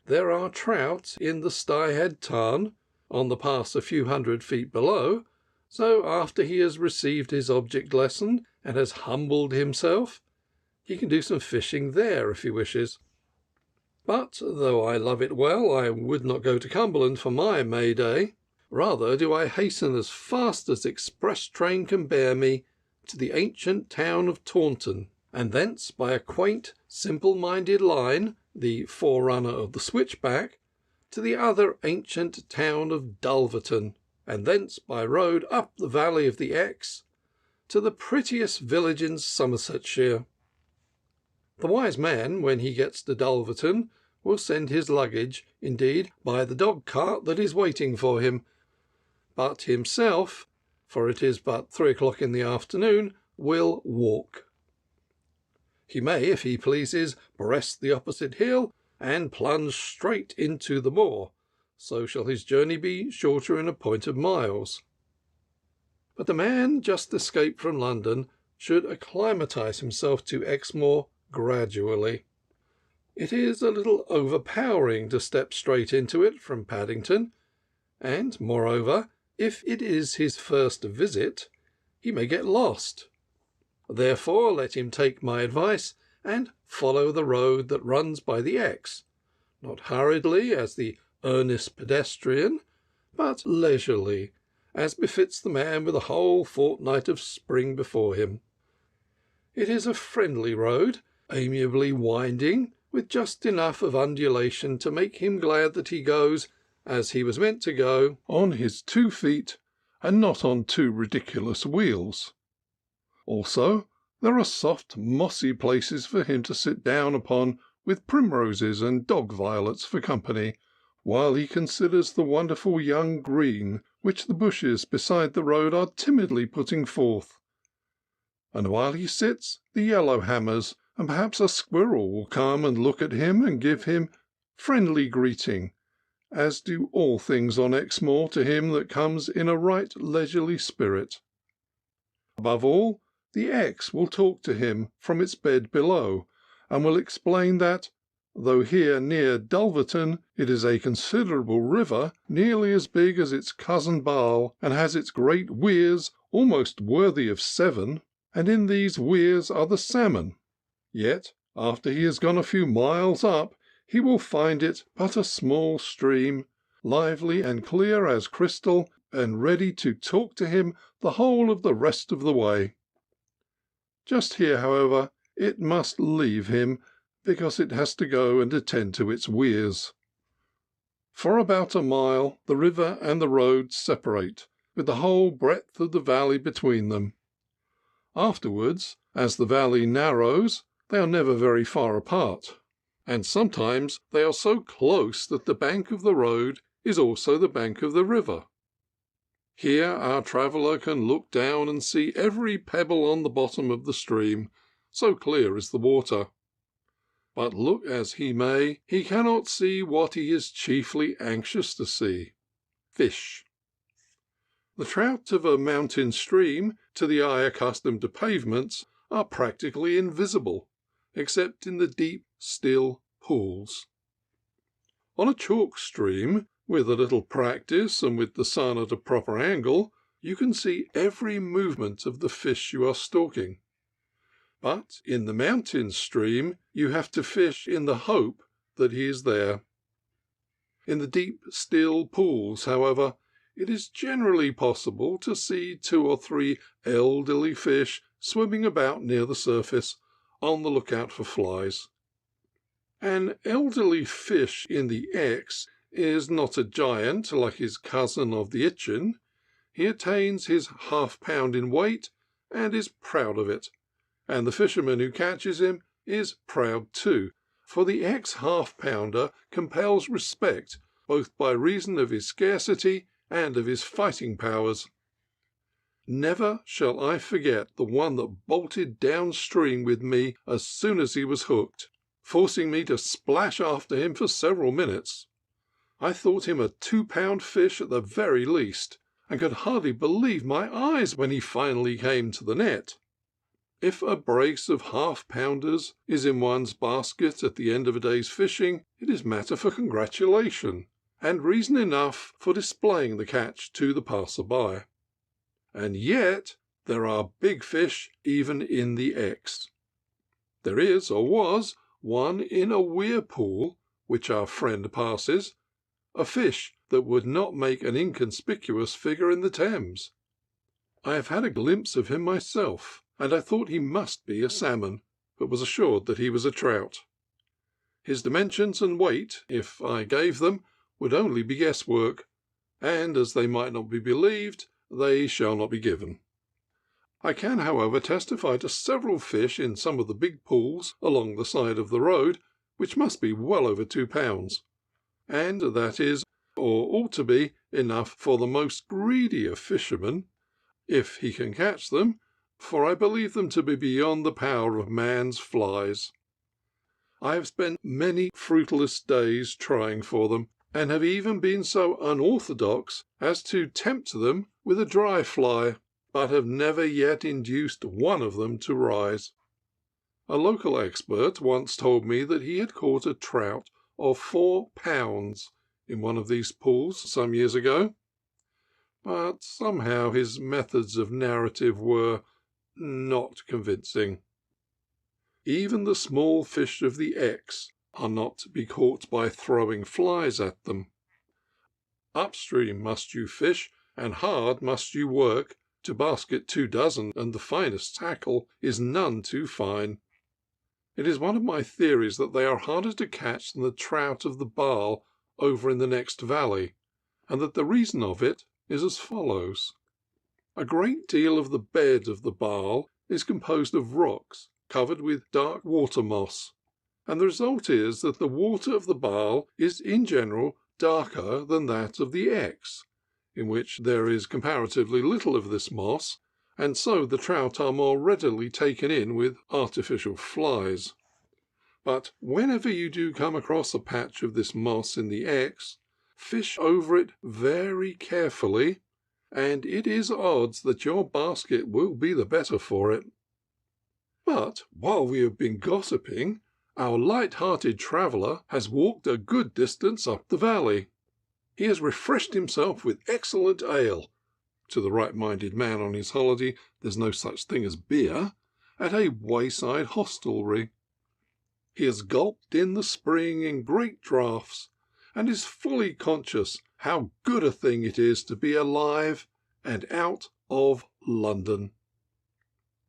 There are trout in the Styhead Tarn, on the pass a few hundred feet below, so after he has received his object lesson and has humbled himself, he can do some fishing there if he wishes. But though I love it well, I would not go to Cumberland for my May Day. Rather do I hasten as fast as express train can bear me to the ancient town of Taunton, and thence by a quaint, simple-minded line, the forerunner of the switchback, to the other ancient town of Dulverton, and thence by road up the valley of the Exe to the prettiest village in Somersetshire. The wise man, when he gets to Dulverton, will send his luggage, indeed, by the dog-cart that is waiting for him, but himself, for it is but 3 o'clock in the afternoon, will walk. He may, if he pleases, breast the opposite hill, and plunge straight into the moor, so shall his journey be shorter in a point of miles. But the man just escaped from London should acclimatise himself to Exmoor gradually. It is a little overpowering to step straight into it from Paddington, and, moreover, if it is his first visit, he may get lost. Therefore let him take my advice and follow the road that runs by the Exe, not hurriedly as the earnest pedestrian, but leisurely, as befits the man with a whole fortnight of spring before him. It is a friendly road, amiably winding, with just enough of undulation to make him glad that he goes, as he was meant to go, on his 2 feet, and not on 2 ridiculous wheels. Also, there are soft, mossy places for him to sit down upon, with primroses and dog-violets for company, while he considers the wonderful young green which the bushes beside the road are timidly putting forth. And while he sits, the yellowhammers, and perhaps a squirrel, will come and look at him and give him friendly greeting, as do all things on Exmoor to him that comes in a right leisurely spirit. Above all, the Exe will talk to him from its bed below, and will explain that, though here near Dulverton it is a considerable river, nearly as big as its cousin Barle, and has its great weirs almost worthy of Severn, and in these weirs are the salmon, yet after he has gone a few miles up he will find it but a small stream, lively and clear as crystal, and ready to talk to him the whole of the rest of the way. Just here, however, it must leave him, because it has to go and attend to its weirs. For about a mile the river and the road separate, with the whole breadth of the valley between them. Afterwards, as the valley narrows, they are never very far apart, and sometimes they are so close that the bank of the road is also the bank of the river. Here our traveller can look down and see every pebble on the bottom of the stream, so clear is the water. But look as he may, he cannot see what he is chiefly anxious to see: fish. The trout of a mountain stream, to the eye accustomed to pavements, are practically invisible, except in the deep, still pools. On a chalk stream, with a little practice and with the sun at a proper angle, you can see every movement of the fish you are stalking. But in the mountain stream you have to fish in the hope that he is there. In the deep, still pools, however, it is generally possible to see 2 or 3 elderly fish swimming about near the surface, on the lookout for flies. An elderly fish in the Exe is not a giant like his cousin of the Itchen. He attains his half-pound in weight, and is proud of it, and the fisherman who catches him is proud too, for the ex-half-pounder compels respect both by reason of his scarcity and of his fighting powers. Never shall I forget the one that bolted downstream with me as soon as he was hooked, forcing me to splash after him for several minutes. I thought him a 2-pound fish at the very least, and could hardly believe my eyes when he finally came to the net. If a brace of half-pounders is in one's basket at the end of a day's fishing, it is matter for congratulation, and reason enough for displaying the catch to the passer-by. And yet there are big fish even in the Exe. There is, or was, one in a weir pool, which our friend passes, a fish that would not make an inconspicuous figure in the Thames. I have had a glimpse of him myself, and I thought he must be a salmon, but was assured that he was a trout. His dimensions and weight, if I gave them, would only be guesswork, and as they might not be believed, they shall not be given. I can, however, testify to several fish in some of the big pools along the side of the road, which must be well over £2, and that is, or ought to be, enough for the most greedy of fishermen, if he can catch them, for I believe them to be beyond the power of man's flies. I have spent many fruitless days trying for them, and have even been so unorthodox as to tempt them with a dry fly, but have never yet induced one of them to rise. A local expert once told me that he had caught a trout of £4 in one of these pools some years ago, but somehow his methods of narrative were not convincing. Even the small fish of the Exe are not to be caught by throwing flies at them. Upstream must you fish, and hard must you work, to basket 24, and the finest tackle is none too fine. It is one of my theories that they are harder to catch than the trout of the Baal over in the next valley, and that the reason of it is as follows. A great deal of the bed of the Baal is composed of rocks covered with dark water moss, and the result is that the water of the Baal is in general darker than that of the Exe, in which there is comparatively little of this moss, and so the trout are more readily taken in with artificial flies. But whenever you do come across a patch of this moss in the Exe, fish over it very carefully, and it is odds that your basket will be the better for it. But while we have been gossiping, our light-hearted traveller has walked a good distance up the valley. He has refreshed himself with excellent ale. To the right-minded man on his holiday, there's no such thing as beer, at a wayside hostelry. He has gulped in the spring in great draughts, and is fully conscious how good a thing it is to be alive and out of London.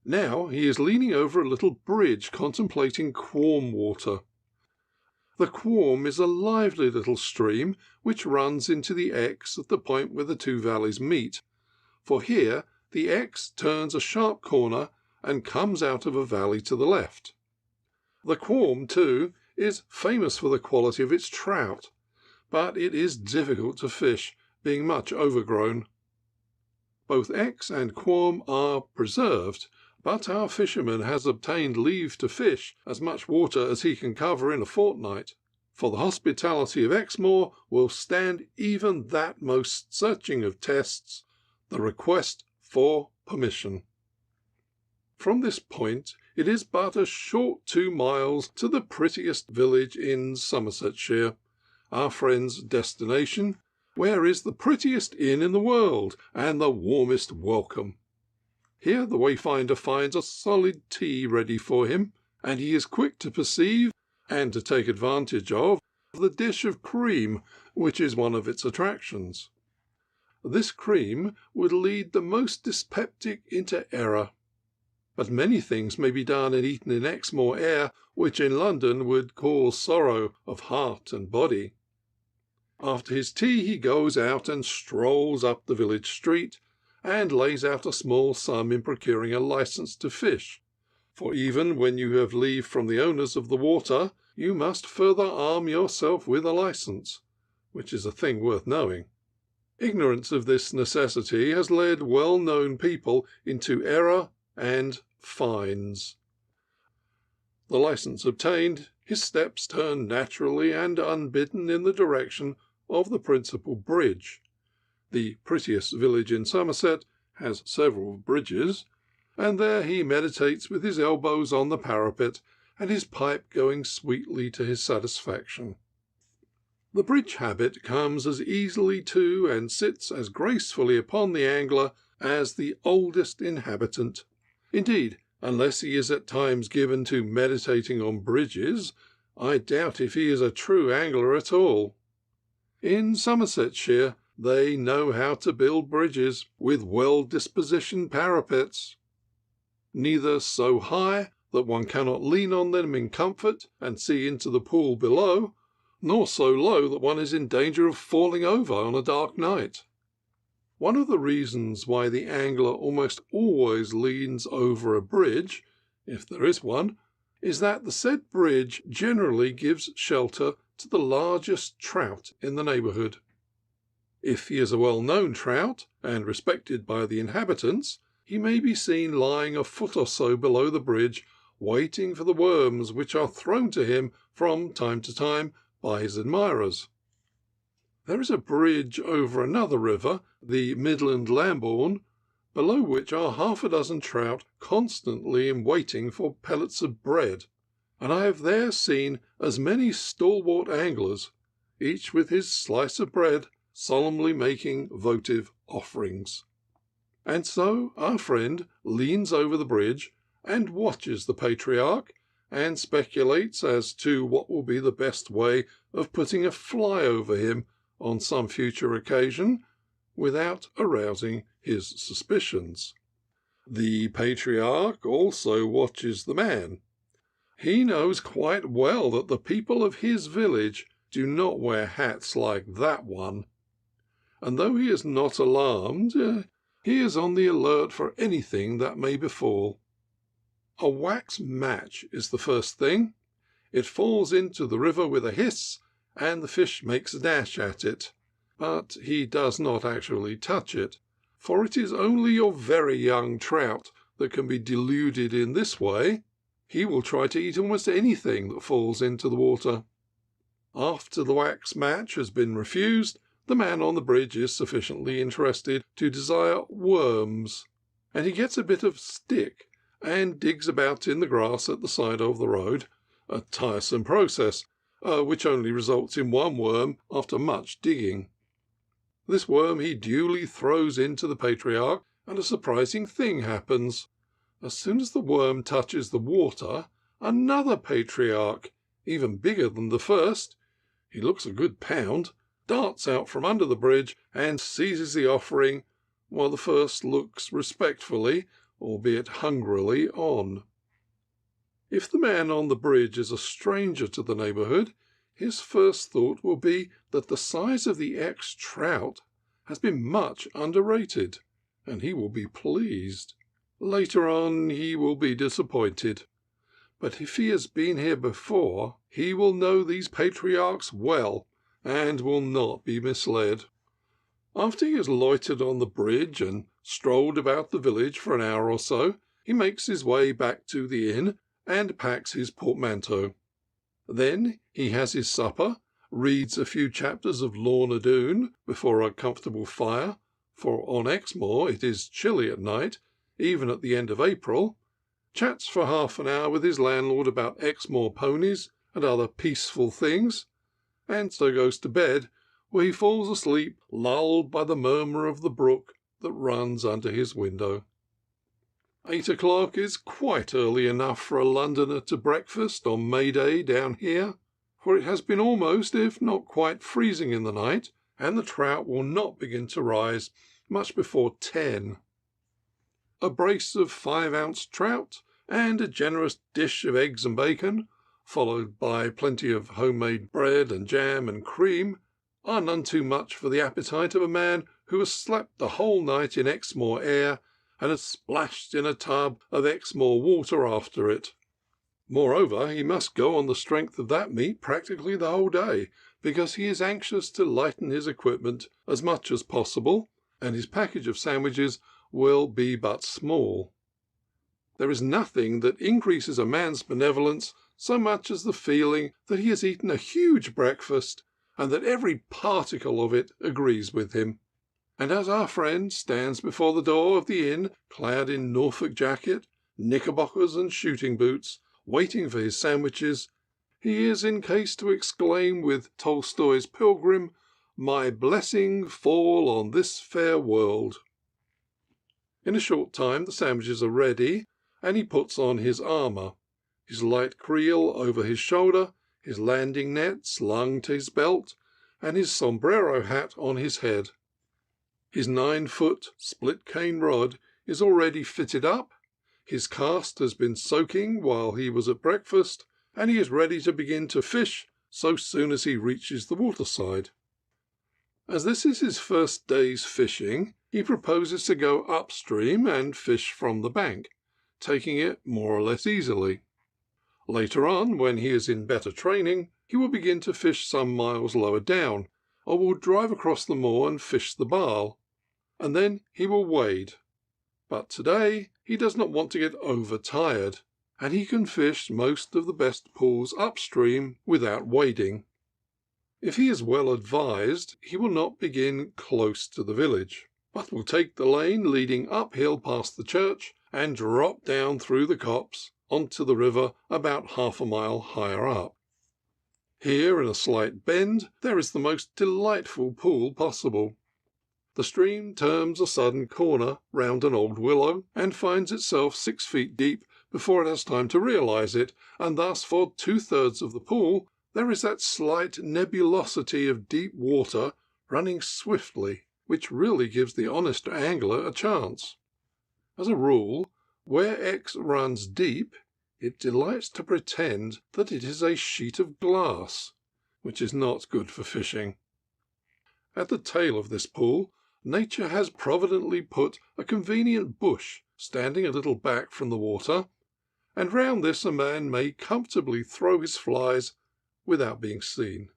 Now he is leaning over a little bridge contemplating Quorm water. The Quorm is a lively little stream which runs into the Exe at the point where the two valleys meet, for here the Exe turns a sharp corner and comes out of a valley to the left. The Quorm, too, is famous for the quality of its trout, but it is difficult to fish, being much overgrown. Both Exe and Quorm are preserved, but our fisherman has obtained leave to fish as much water as he can cover in a fortnight, for the hospitality of Exmoor will stand even that most searching of tests, the request for permission. From this point it is but a short 2 miles to the prettiest village in Somersetshire, our friend's destination, where is the prettiest inn in the world, and the warmest welcome. Here the wayfinder finds a solid tea ready for him, and he is quick to perceive, and to take advantage of, the dish of cream, which is one of its attractions. This cream would lead the most dyspeptic into error. But many things may be done and eaten in Exmoor air which in London would cause sorrow of heart and body. After his tea he goes out and strolls up the village street, and lays out a small sum in procuring a licence to fish, for even when you have leave from the owners of the water, you must further arm yourself with a licence, which is a thing worth knowing. Ignorance of this necessity has led well-known people into error and fines. The licence obtained, his steps turn naturally and unbidden in the direction of the principal bridge. The prettiest village in Somerset has several bridges, and there he meditates with his elbows on the parapet and his pipe going sweetly to his satisfaction. The bridge habit comes as easily to and sits as gracefully upon the angler as the oldest inhabitant. Indeed, unless he is at times given to meditating on bridges, I doubt if he is a true angler at all. In Somersetshire they know how to build bridges with well-dispositioned parapets, neither so high that one cannot lean on them in comfort and see into the pool below, nor so low that one is in danger of falling over on a dark night. One of the reasons why the angler almost always leans over a bridge, if there is one, is that the said bridge generally gives shelter to the largest trout in the neighbourhood. If he is a well-known trout, and respected by the inhabitants, he may be seen lying a foot or so below the bridge, waiting for the worms which are thrown to him from time to time by his admirers. There is a bridge over another river, the Midland Lambourne, below which are half a dozen trout constantly in waiting for pellets of bread, and I have there seen as many stalwart anglers, each with his slice of bread, solemnly making votive offerings. And so our friend leans over the bridge and watches the patriarch, and speculates as to what will be the best way of putting a fly over him on some future occasion, without arousing his suspicions. The patriarch also watches the man. He knows quite well that the people of his village do not wear hats like that one, and though he is not alarmed, he is on the alert for anything that may befall. A wax match is the first thing. It falls into the river with a hiss, and the fish makes a dash at it. But he does not actually touch it, for it is only your very young trout that can be deluded in this way. He will try to eat almost anything that falls into the water. After the wax match has been refused, the man on the bridge is sufficiently interested to desire worms, and he gets a bit of stick and digs about in the grass at the side of the road, a tiresome process, which only results in one worm after much digging. This worm he duly throws into the patriarch, and a surprising thing happens. As soon as the worm touches the water, another patriarch, even bigger than the first, he looks a good pound, darts out from under the bridge and seizes the offering, while the first looks respectfully, albeit hungrily, on. If the man on the bridge is a stranger to the neighbourhood, his first thought will be that the size of the ex-trout has been much underrated, and he will be pleased. Later on he will be disappointed. But if he has been here before, he will know these patriarchs well, and will not be misled. After he has loitered on the bridge and strolled about the village for an hour or so, he makes his way back to the inn and packs his portmanteau. Then he has his supper, reads a few chapters of Lorna Doone before a comfortable fire, for on Exmoor it is chilly at night, even at the end of April, chats for half an hour with his landlord about Exmoor ponies and other peaceful things, and so goes to bed, where he falls asleep, lulled by the murmur of the brook that runs under his window. 8 o'clock is quite early enough for a Londoner to breakfast on May Day down here, for it has been almost, if not quite, freezing in the night, and the trout will not begin to rise much before 10. A brace of 5-ounce trout, and a generous dish of eggs and bacon, followed by plenty of homemade bread and jam and cream, are none too much for the appetite of a man who has slept the whole night in Exmoor air and has splashed in a tub of Exmoor water after it. Moreover, he must go on the strength of that meat practically the whole day, because he is anxious to lighten his equipment as much as possible, and his package of sandwiches will be but small. There is nothing that increases a man's benevolence so much as the feeling that he has eaten a huge breakfast, and that every particle of it agrees with him. And as our friend stands before the door of the inn, clad in Norfolk jacket, knickerbockers, and shooting boots, waiting for his sandwiches, he is in case to exclaim with Tolstoy's Pilgrim, "My blessing fall on this fair world." In a short time the sandwiches are ready, and he puts on his armour, his light creel over his shoulder, his landing net slung to his belt, and his sombrero hat on his head. His 9-foot split-cane rod is already fitted up, his cast has been soaking while he was at breakfast, and he is ready to begin to fish so soon as he reaches the waterside. As this is his first day's fishing, he proposes to go upstream and fish from the bank, taking it more or less easily. Later on, when he is in better training, he will begin to fish some miles lower down, or will drive across the moor and fish the barl, and then he will wade. But today he does not want to get overtired, and he can fish most of the best pools upstream without wading. If he is well advised, he will not begin close to the village, but will take the lane leading uphill past the church and drop down through the copse onto the river about half a mile higher up. Here, in a slight bend, there is the most delightful pool possible. The stream turns a sudden corner round an old willow and finds itself 6 feet deep before it has time to realize it, and thus for 2/3 of the pool there is that slight nebulosity of deep water running swiftly, which really gives the honest angler a chance. As a rule, where X runs deep, it delights to pretend that it is a sheet of glass, which is not good for fishing. At the tail of this pool, nature has providently put a convenient bush standing a little back from the water, and round this a man may comfortably throw his flies without being seen.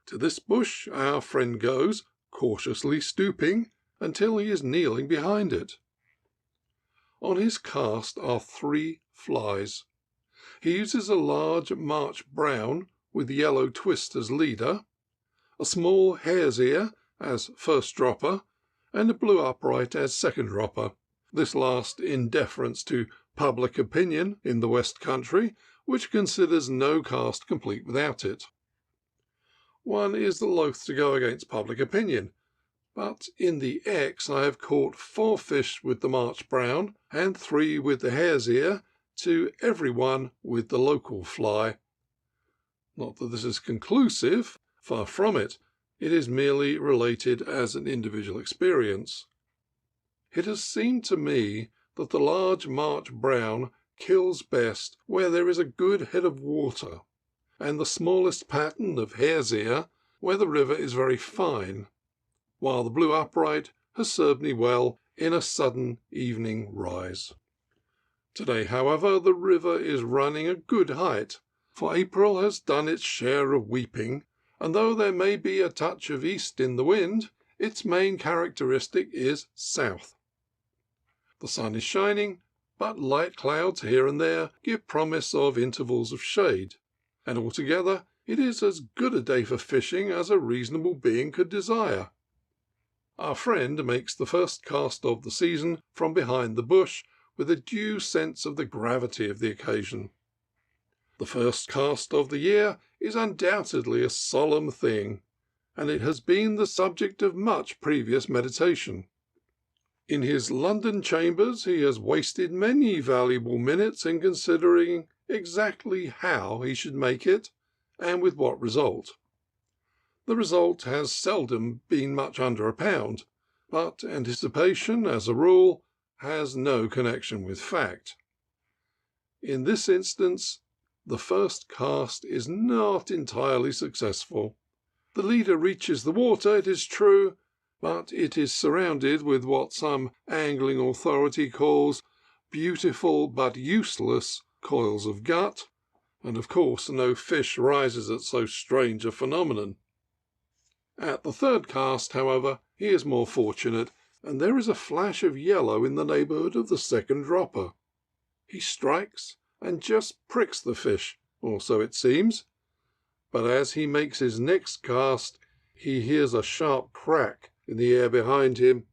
To this bush our friend goes, cautiously stooping, until he is kneeling behind it. On his cast are 3 flies. He uses a large March brown with yellow twist as leader, a small hare's ear as first dropper, and a blue upright as second dropper, this last in deference to public opinion in the West Country, which considers no cast complete without it. One is loath to go against public opinion, but in the X I have caught 4 fish with the March brown and 3 with the hare's ear, to every one with the local fly. Not that this is conclusive, far from it. It is merely related as an individual experience. It has seemed to me that the large March brown kills best where there is a good head of water, and the smallest pattern of hare's ear where the river is very fine, while the blue upright has served me well in a sudden evening rise. Today, however, the river is running a good height, for April has done its share of weeping, and though there may be a touch of east in the wind, its main characteristic is south. The sun is shining, but light clouds here and there give promise of intervals of shade, and altogether it is as good a day for fishing as a reasonable being could desire. Our friend makes the first cast of the season from behind the bush with a due sense of the gravity of the occasion. The first cast of the year is undoubtedly a solemn thing, and it has been the subject of much previous meditation. In his London chambers he has wasted many valuable minutes in considering exactly how he should make it, and with what result. The result has seldom been much under £1, but anticipation, as a rule, has no connection with fact. In this instance, the first cast is not entirely successful. The leader reaches the water, it is true, but it is surrounded with what some angling authority calls beautiful but useless coils of gut, and of course no fish rises at so strange a phenomenon. At the third cast, however, he is more fortunate, and there is a flash of yellow in the neighbourhood of the second dropper. He strikes and just pricks the fish, or so it seems, but as he makes his next cast he hears a sharp crack in the air behind him.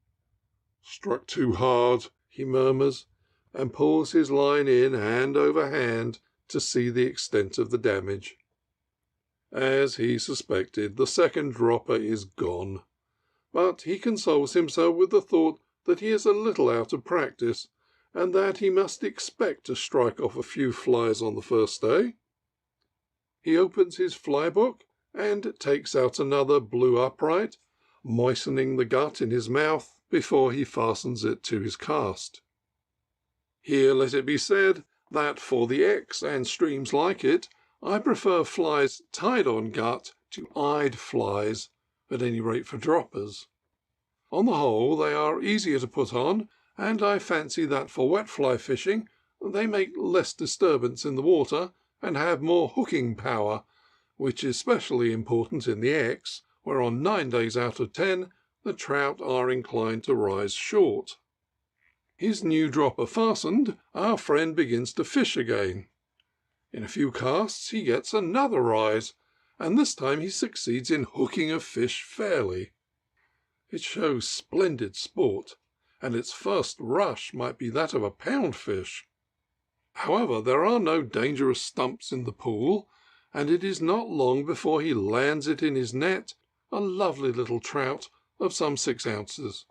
"Struck too hard," he murmurs, and pulls his line in hand over hand to see the extent of the damage. As he suspected, the second dropper is gone, but he consoles himself with the thought that he is a little out of practice, and that he must expect to strike off a few flies on the first day. He opens his fly book and takes out another blue upright, moistening the gut in his mouth before he fastens it to his cast. Here let it be said that for the X and streams like it, I prefer flies tied on gut to eyed flies, at any rate for droppers. On the whole, they are easier to put on, and I fancy that for wet fly fishing they make less disturbance in the water and have more hooking power, which is specially important in the Exe, where on 9 days out of 10 the trout are inclined to rise short. His new dropper fastened, our friend begins to fish again. In a few casts he gets another rise, and this time he succeeds in hooking a fish fairly. It shows splendid sport, and its first rush might be that of a poundfish. However, there are no dangerous stumps in the pool, and it is not long before he lands it in his net, a lovely little trout of some 6 ounces.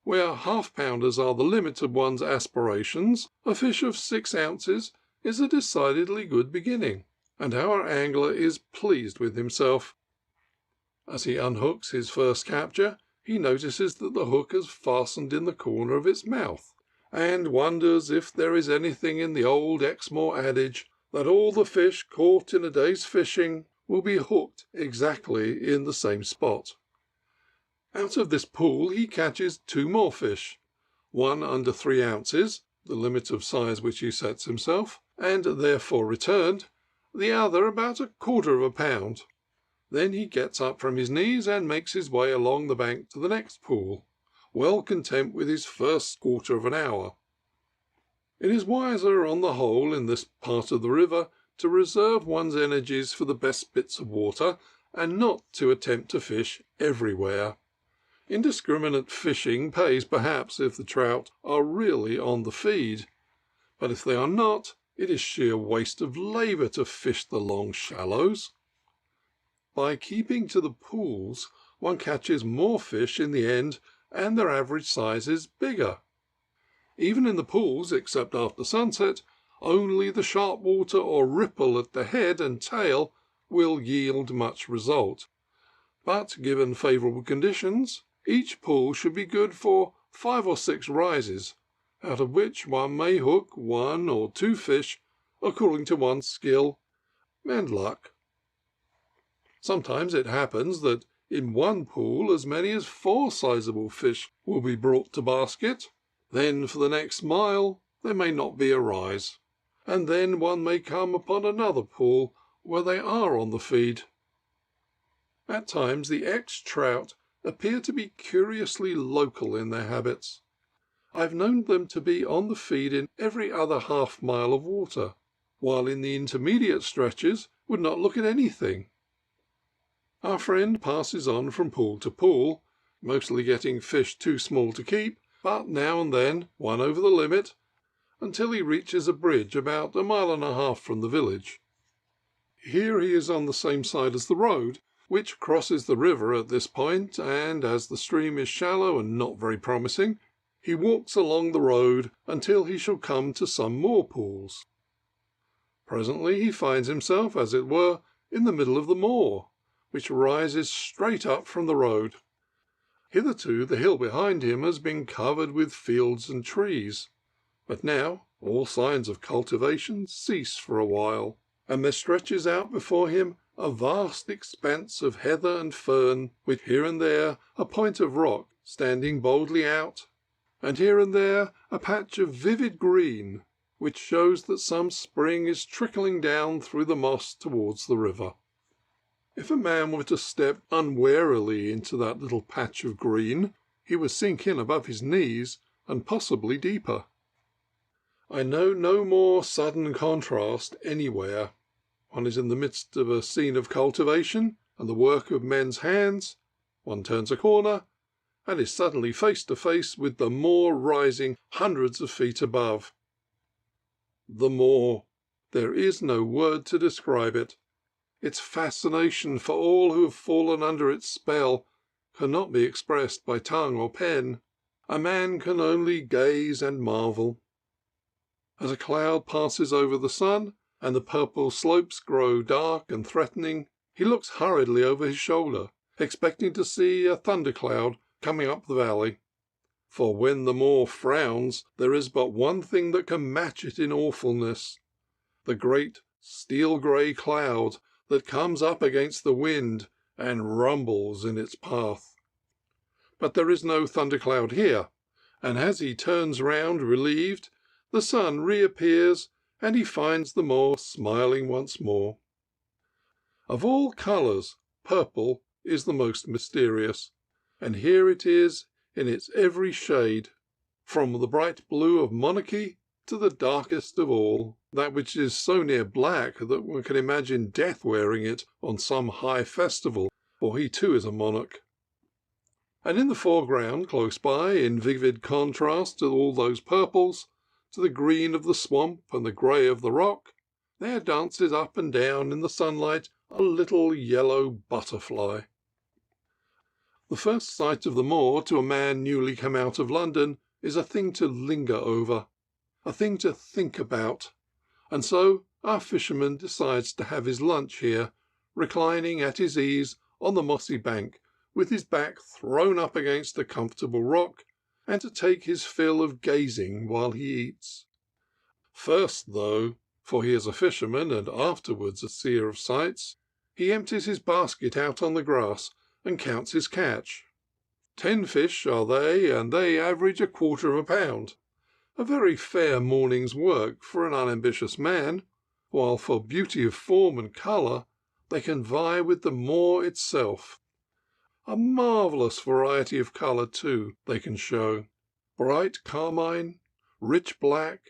Where half-pounders are the limit of one's aspirations, a fish of 6 ounces is a decidedly good beginning, and our angler is pleased with himself. As he unhooks his first capture, he notices that the hook has fastened in the corner of its mouth, and wonders if there is anything in the old Exmoor adage that all the fish caught in a day's fishing will be hooked exactly in the same spot. Out of this pool he catches 2 more fish, one under 3 ounces, the limit of size which he sets himself, and therefore returned, the other about 1/4 pound. Then he gets up from his knees and makes his way along the bank to the next pool, well content with his first 1/4 of an hour. It is wiser on the whole in this part of the river to reserve one's energies for the best bits of water, and not to attempt to fish everywhere. Indiscriminate fishing pays perhaps if the trout are really on the feed, but if they are not, it is sheer waste of labour to fish the long shallows. By keeping to the pools, one catches more fish in the end, and their average size is bigger. Even in the pools, except after sunset, only the sharp water or ripple at the head and tail will yield much result. But given favourable conditions, each pool should be good for 5 or 6 rises, out of which one may hook 1 or 2 fish according to one's skill and luck. Sometimes it happens that in one pool as many as 4 sizable fish will be brought to basket. Then for the next mile there may not be a rise, and then one may come upon another pool where they are on the feed. At times the ex-trout appear to be curiously local in their habits. I've known them to be on the feed in every other half-mile of water, while in the intermediate stretches would not look at anything. Our friend passes on from pool to pool, mostly getting fish too small to keep, but now and then one over the limit, until he reaches a bridge about 1.5 miles from the village. Here he is on the same side as the road, which crosses the river at this point, and as the stream is shallow and not very promising, he walks along the road until he shall come to some more pools. Presently he finds himself, as it were, in the middle of the moor, which rises straight up from the road. Hitherto the hill behind him has been covered with fields and trees, but now all signs of cultivation cease for a while, and there stretches out before him a vast expanse of heather and fern, with here and there a point of rock standing boldly out, and here and there a patch of vivid green, which shows that some spring is trickling down through the moss towards the river. If a man were to step unwarily into that little patch of green, he would sink in above his knees, and possibly deeper. I know no more sudden contrast anywhere. One is in the midst of a scene of cultivation and the work of men's hands, one turns a corner, and is suddenly face to face with the moor rising hundreds of feet above. The moor. There is no word to describe it. Its fascination for all who have fallen under its spell cannot be expressed by tongue or pen. A man can only gaze and marvel. As a cloud passes over the sun, and the purple slopes grow dark and threatening, he looks hurriedly over his shoulder, expecting to see a thundercloud coming up the valley. For when the moor frowns, there is but one thing that can match it in awfulness: the great steel-grey cloud that comes up against the wind and rumbles in its path. But there is no thundercloud here, and as he turns round relieved, the sun reappears, and he finds the moor smiling once more. Of all colours, purple is the most mysterious, and here it is in its every shade, from the bright blue of monarchy to the darkest of all, that which is so near black that one can imagine Death wearing it on some high festival, for he too is a monarch. And in the foreground, close by, in vivid contrast to all those purples, to the green of the swamp and the grey of the rock, there dances up and down in the sunlight a little yellow butterfly. The first sight of the moor to a man newly come out of London is a thing to linger over, a thing to think about, and so our fisherman decides to have his lunch here, reclining at his ease on the mossy bank, with his back thrown up against a comfortable rock, and to take his fill of gazing while he eats. First, though, for he is a fisherman and afterwards a seer of sights, he empties his basket out on the grass and counts his catch. 10 fish are they, and they average 1/4 pound. A very fair morning's work for an unambitious man, while for beauty of form and colour they can vie with the moor itself. A marvellous variety of colour, too, they can show: bright carmine, rich black,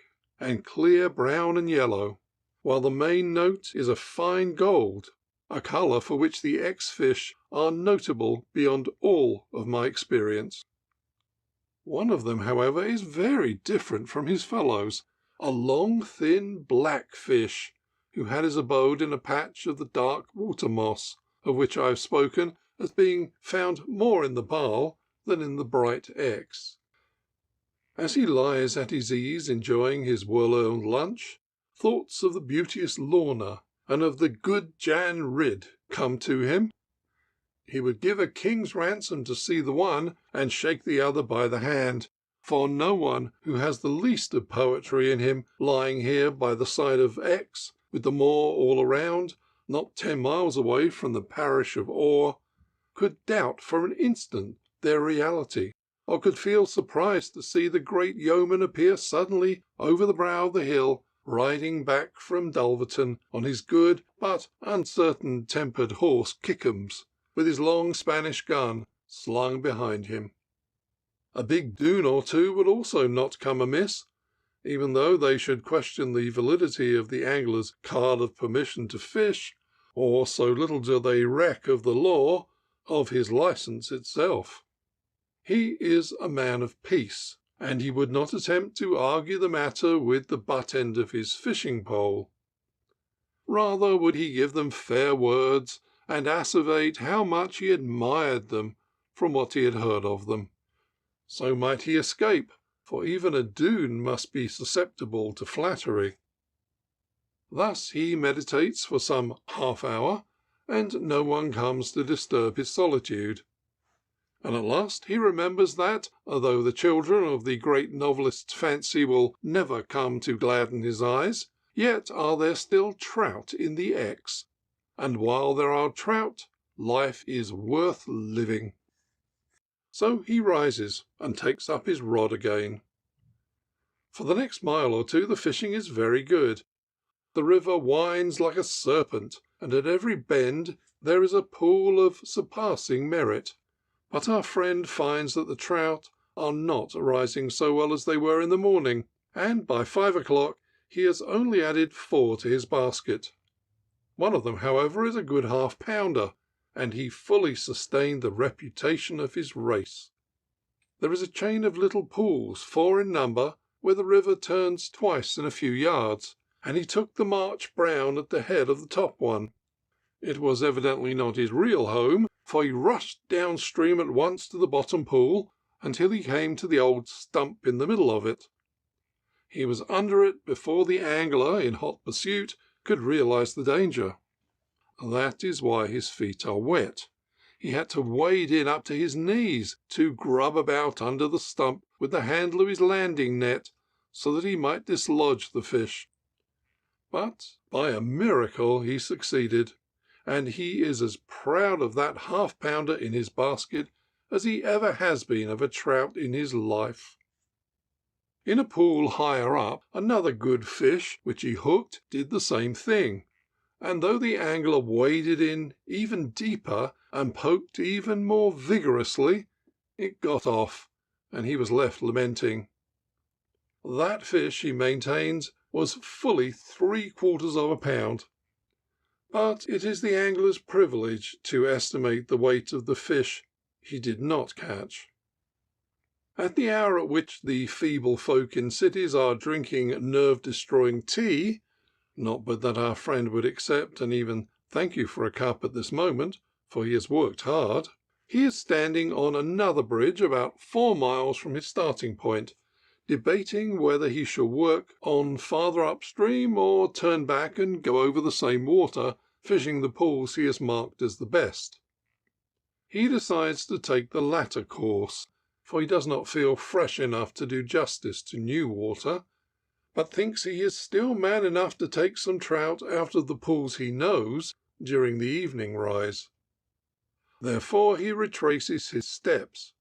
and clear brown and yellow, while the main note is a fine gold, a colour for which the X-fish are notable beyond all of my experience. One of them, however, is very different from his fellows, a long, thin, black fish, who had his abode in a patch of the dark water moss, of which I have spoken as being found more in the Baal than in the bright Exe. As he lies at his ease enjoying his well-earned lunch, thoughts of the beauteous Lorna and of the good Jan Ridd come to him. He would give a king's ransom to see the one and shake the other by the hand, for no one who has the least of poetry in him, lying here by the side of Exe, with the moor all around, not 10 miles away from the parish of Oare, could doubt for an instant their reality, or could feel surprised to see the great yeoman appear suddenly over the brow of the hill, riding back from Dulverton on his good but uncertain-tempered horse Kickums, with his long Spanish gun slung behind him. A big dune or two would also not come amiss, even though they should question the validity of the angler's card of permission to fish, or so little do they reck of the law, of his licence itself. He is a man of peace, and he would not attempt to argue the matter with the butt end of his fishing pole. Rather would he give them fair words, and asseverate how much he admired them from what he had heard of them. So might he escape, for even a dune must be susceptible to flattery. Thus he meditates for some half-hour, and no one comes to disturb his solitude. And at last he remembers that, although the children of the great novelist's fancy will never come to gladden his eyes, yet are there still trout in the Exe, and while there are trout, life is worth living. So he rises and takes up his rod again. For the next mile or two the fishing is very good. The river winds like a serpent, and at every bend there is a pool of surpassing merit. But our friend finds that the trout are not rising so well as they were in the morning, and by 5 o'clock he has only added 4 to his basket. One of them, however, is a good half-pounder, and he fully sustained the reputation of his race. There is a chain of little pools, 4 in number, where the river turns twice in a few yards, and he took the March brown at the head of the top one. It was evidently not his real home, for he rushed downstream at once to the bottom pool until he came to the old stump in the middle of it. He was under it before the angler, in hot pursuit, could realize the danger. That is why his feet are wet. He had to wade in up to his knees to grub about under the stump with the handle of his landing net, so that he might dislodge the fish. But by a miracle he succeeded, and he is as proud of that half-pounder in his basket as he ever has been of a trout in his life. In a pool higher up, another good fish which he hooked did the same thing, and though the angler waded in even deeper and poked even more vigorously, it got off, and he was left lamenting. That fish, he maintains, was fully 3/4 of a pound. But it is the angler's privilege to estimate the weight of the fish he did not catch. At the hour at which the feeble folk in cities are drinking nerve-destroying tea, not but that our friend would accept and even thank you for a cup at this moment, for he has worked hard, he is standing on another bridge about 4 miles from his starting point, debating whether he shall work on farther upstream or turn back and go over the same water, fishing the pools he has marked as the best. He decides to take the latter course, for he does not feel fresh enough to do justice to new water, but thinks he is still man enough to take some trout out of the pools he knows during the evening rise. Therefore he retraces his steps.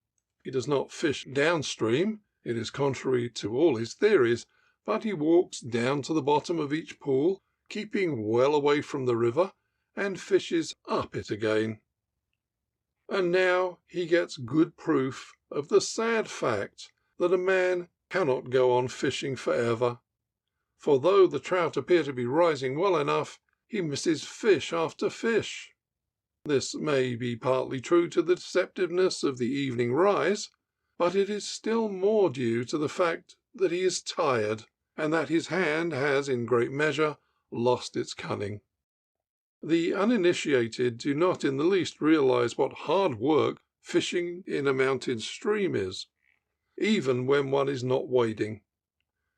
He does not fish downstream, it is contrary to all his theories, but he walks down to the bottom of each pool, keeping well away from the river, and fishes up it again. And now he gets good proof of the sad fact that a man cannot go on fishing forever, for though the trout appear to be rising well enough, he misses fish after fish. This may be partly true to the deceptiveness of the evening rise, but it is still more due to the fact that he is tired, and that his hand has in great measure lost its cunning. The uninitiated do not in the least realize what hard work fishing in a mountain stream is, even when one is not wading.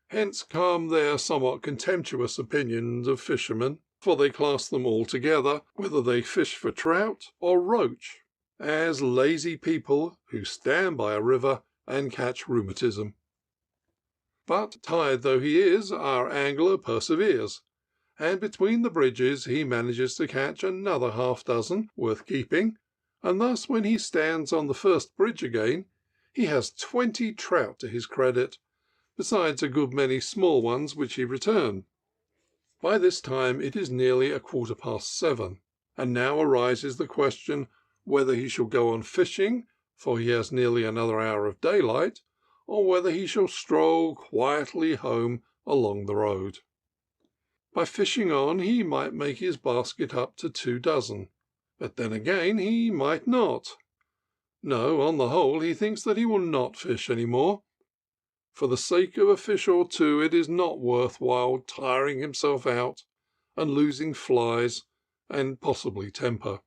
Hence come their somewhat contemptuous opinions of fishermen, for they class them all together, whether they fish for trout or roach, as lazy people who stand by a river and catch rheumatism. But tired though he is, our angler perseveres, and between the bridges he manages to catch another half-dozen worth keeping, and thus when he stands on the first bridge again, he has 20 trout to his credit, besides a good many small ones which he returned. By this time it is nearly 7:15, and now arises the question whether he shall go on fishing, for he has nearly another hour of daylight, or whether he shall stroll quietly home along the road. By fishing on he might make his basket up to 2 dozen, but then again he might not. No, on the whole he thinks that he will not fish any more. For the sake of a fish or two it is not worth while tiring himself out and losing flies and possibly temper.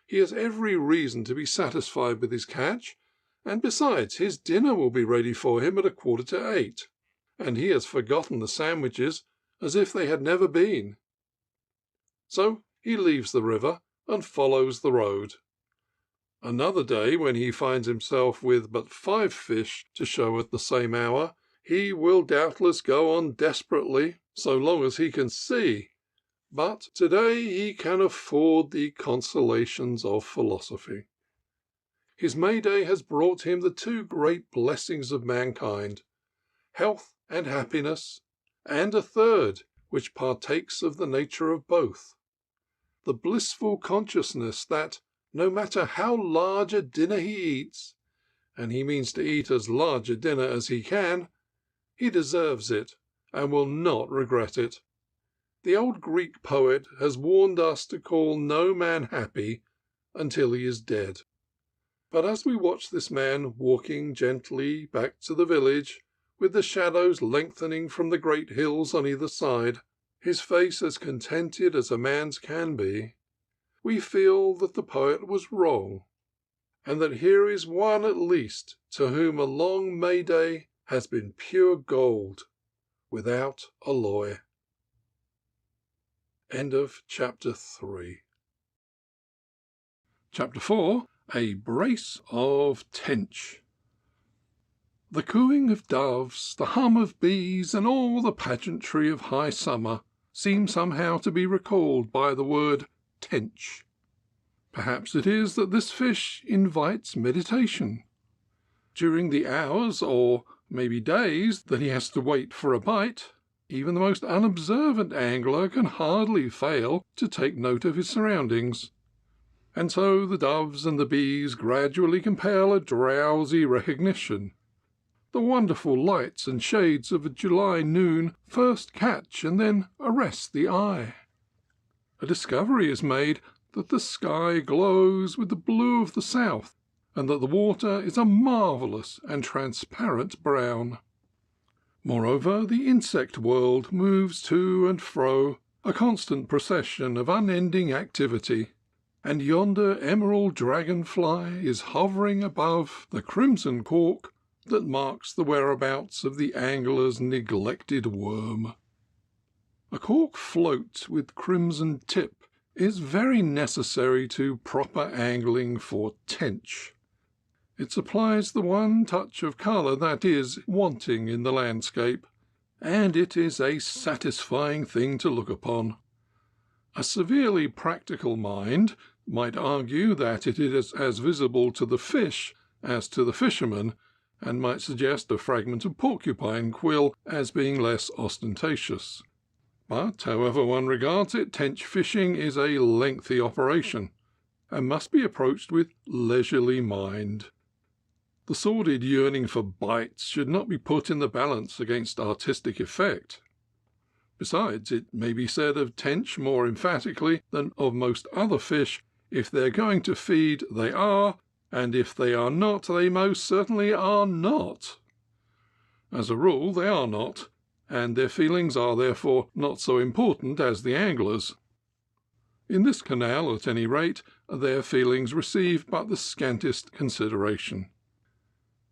He has every reason to be satisfied with his catch, and besides his dinner will be ready for him at 7:45, and he has forgotten the sandwiches as if they had never been. So he leaves the river and follows the road. Another day, when he finds himself with but 5 fish to show at the same hour, he will doubtless go on desperately so long as he can see. But today he can afford the consolations of philosophy. His May Day has brought him the 2 great blessings of mankind, health and happiness, and a third, which partakes of the nature of both, the blissful consciousness that, no matter how large a dinner he eats, and he means to eat as large a dinner as he can, he deserves it, and will not regret it. The old Greek poet has warned us to call no man happy until he is dead. But as we watch this man walking gently back to the village, with the shadows lengthening from the great hills on either side, his face as contented as a man's can be, we feel that the poet was wrong, and that here is one at least to whom a long May Day has been pure gold, without alloy. End of Chapter 3. Chapter 4. A Brace of Tench. The cooing of doves, the hum of bees, and all the pageantry of high summer seem somehow to be recalled by the word tench. Perhaps it is that this fish invites meditation. During the hours, or may be days that he has to wait for a bite, even the most unobservant angler can hardly fail to take note of his surroundings. And so the doves and the bees gradually compel a drowsy recognition. The wonderful lights and shades of a July noon first catch and then arrest the eye. A discovery is made that the sky glows with the blue of the south, and that the water is a marvellous and transparent brown. Moreover, the insect world moves to and fro, a constant procession of unending activity, and yonder emerald dragonfly is hovering above the crimson cork that marks the whereabouts of the angler's neglected worm. A cork float with crimson tip is very necessary to proper angling for tench. It supplies the one touch of colour that is wanting in the landscape, and it is a satisfying thing to look upon. A severely practical mind might argue that it is as visible to the fish as to the fisherman, and might suggest a fragment of porcupine quill as being less ostentatious. But, however one regards it, tench fishing is a lengthy operation, and must be approached with leisurely mind. The sordid yearning for bites should not be put in the balance against artistic effect. Besides, it may be said of tench more emphatically than of most other fish, if they're going to feed, they are, and if they are not, they most certainly are not. As a rule, they are not, and their feelings are therefore not so important as the angler's. In this canal, at any rate, their feelings receive but the scantest consideration.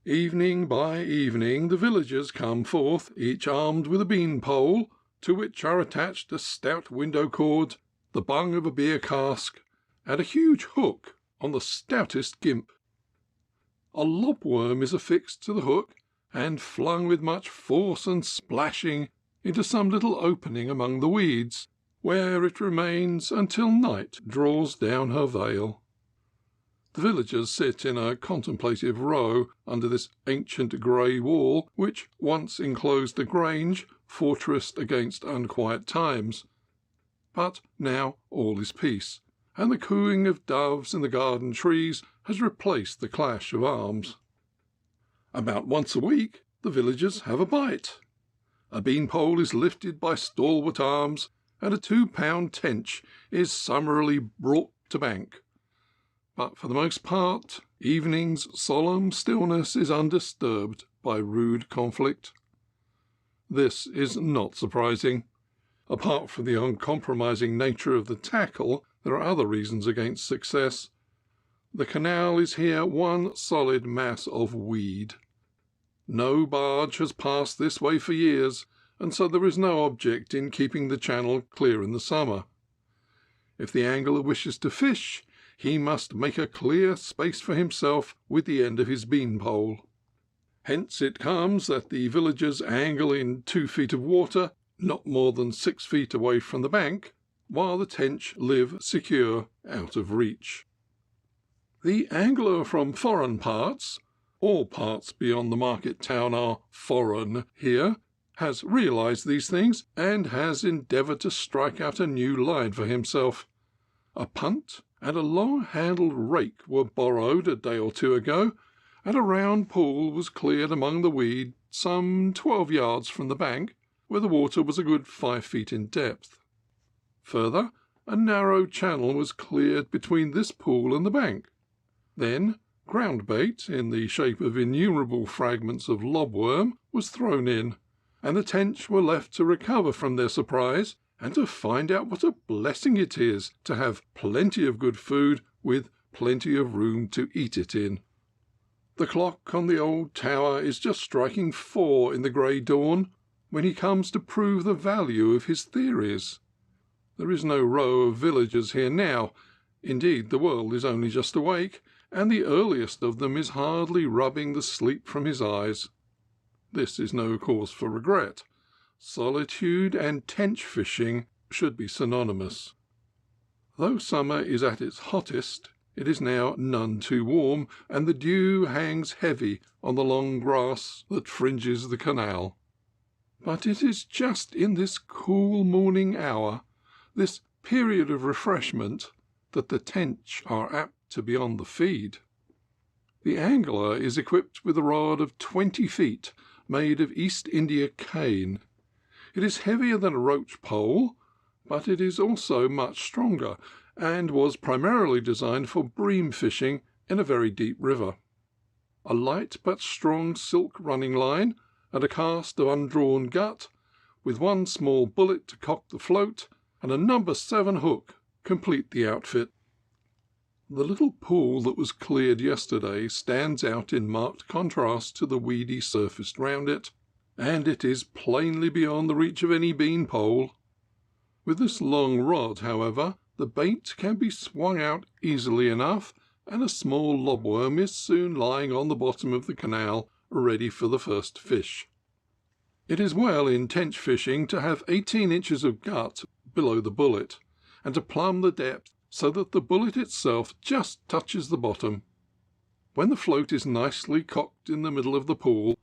Evening by evening the villagers come forth, each armed with a bean-pole, to which are attached a stout window-cord, the bung of a beer-cask, and a huge hook on the stoutest gimp. A lobworm is affixed to the hook, and flung with much force and splashing into some little opening among the weeds, where it remains until night draws down her veil. The villagers sit in a contemplative row under this ancient grey wall, which once enclosed a grange, fortressed against unquiet times. But now all is peace, and the cooing of doves in the garden trees has replaced the clash of arms. About once a week the villagers have a bite. A bean-pole is lifted by stalwart arms, and a 2-pound tench is summarily brought to bank. But for the most part, evening's solemn stillness is undisturbed by rude conflict. This is not surprising. Apart from the uncompromising nature of the tackle, there are other reasons against success. The canal is here one solid mass of weed. No barge has passed this way for years, and so there is no object in keeping the channel clear in the summer. If the angler wishes to fish, he must make a clear space for himself with the end of his bean-pole. Hence it comes that the villagers angle in 2 feet of water, not more than 6 feet away from the bank, while the tench live secure out of reach. The angler from foreign parts, all parts beyond the market town are foreign here, has realized these things, and has endeavoured to strike out a new line for himself. A punt and a long-handled rake were borrowed a day or 2 ago, and a round pool was cleared among the weed some 12 yards from the bank, where the water was a good 5 feet in depth. Further, a narrow channel was cleared between this pool and the bank. Then ground bait, in the shape of innumerable fragments of lobworm, was thrown in, and the tench were left to recover from their surprise, and to find out what a blessing it is to have plenty of good food with plenty of room to eat it in. The clock on the old tower is just striking 4 in the grey dawn, when he comes to prove the value of his theories. There is no row of villagers here now. Indeed, the world is only just awake, and the earliest of them is hardly rubbing the sleep from his eyes. This is no cause for regret. Solitude and tench fishing should be synonymous. Though summer is at its hottest, It is now none too warm, and the dew hangs heavy on the long grass that fringes the canal. But it is just in this cool morning hour, this period of refreshment, that the tench are apt to be on the feed. The angler is equipped with a rod of 20 feet, made of East India cane. It is heavier than a roach pole, but it is also much stronger, and was primarily designed for bream fishing in a very deep river. A light but strong silk running line, and a cast of undrawn gut, with one small bullet to cock the float, and a No. 7 hook, complete the outfit. The little pool that was cleared yesterday stands out in marked contrast to the weedy surface round it, and it is plainly beyond the reach of any bean-pole. With this long rod, however, the bait can be swung out easily enough, and a small lobworm is soon lying on the bottom of the canal, ready for the first fish. It is well in tench fishing to have 18 inches of gut below the bullet, and to plumb the depth so that the bullet itself just touches the bottom. When the float is nicely cocked in the middle of the pool,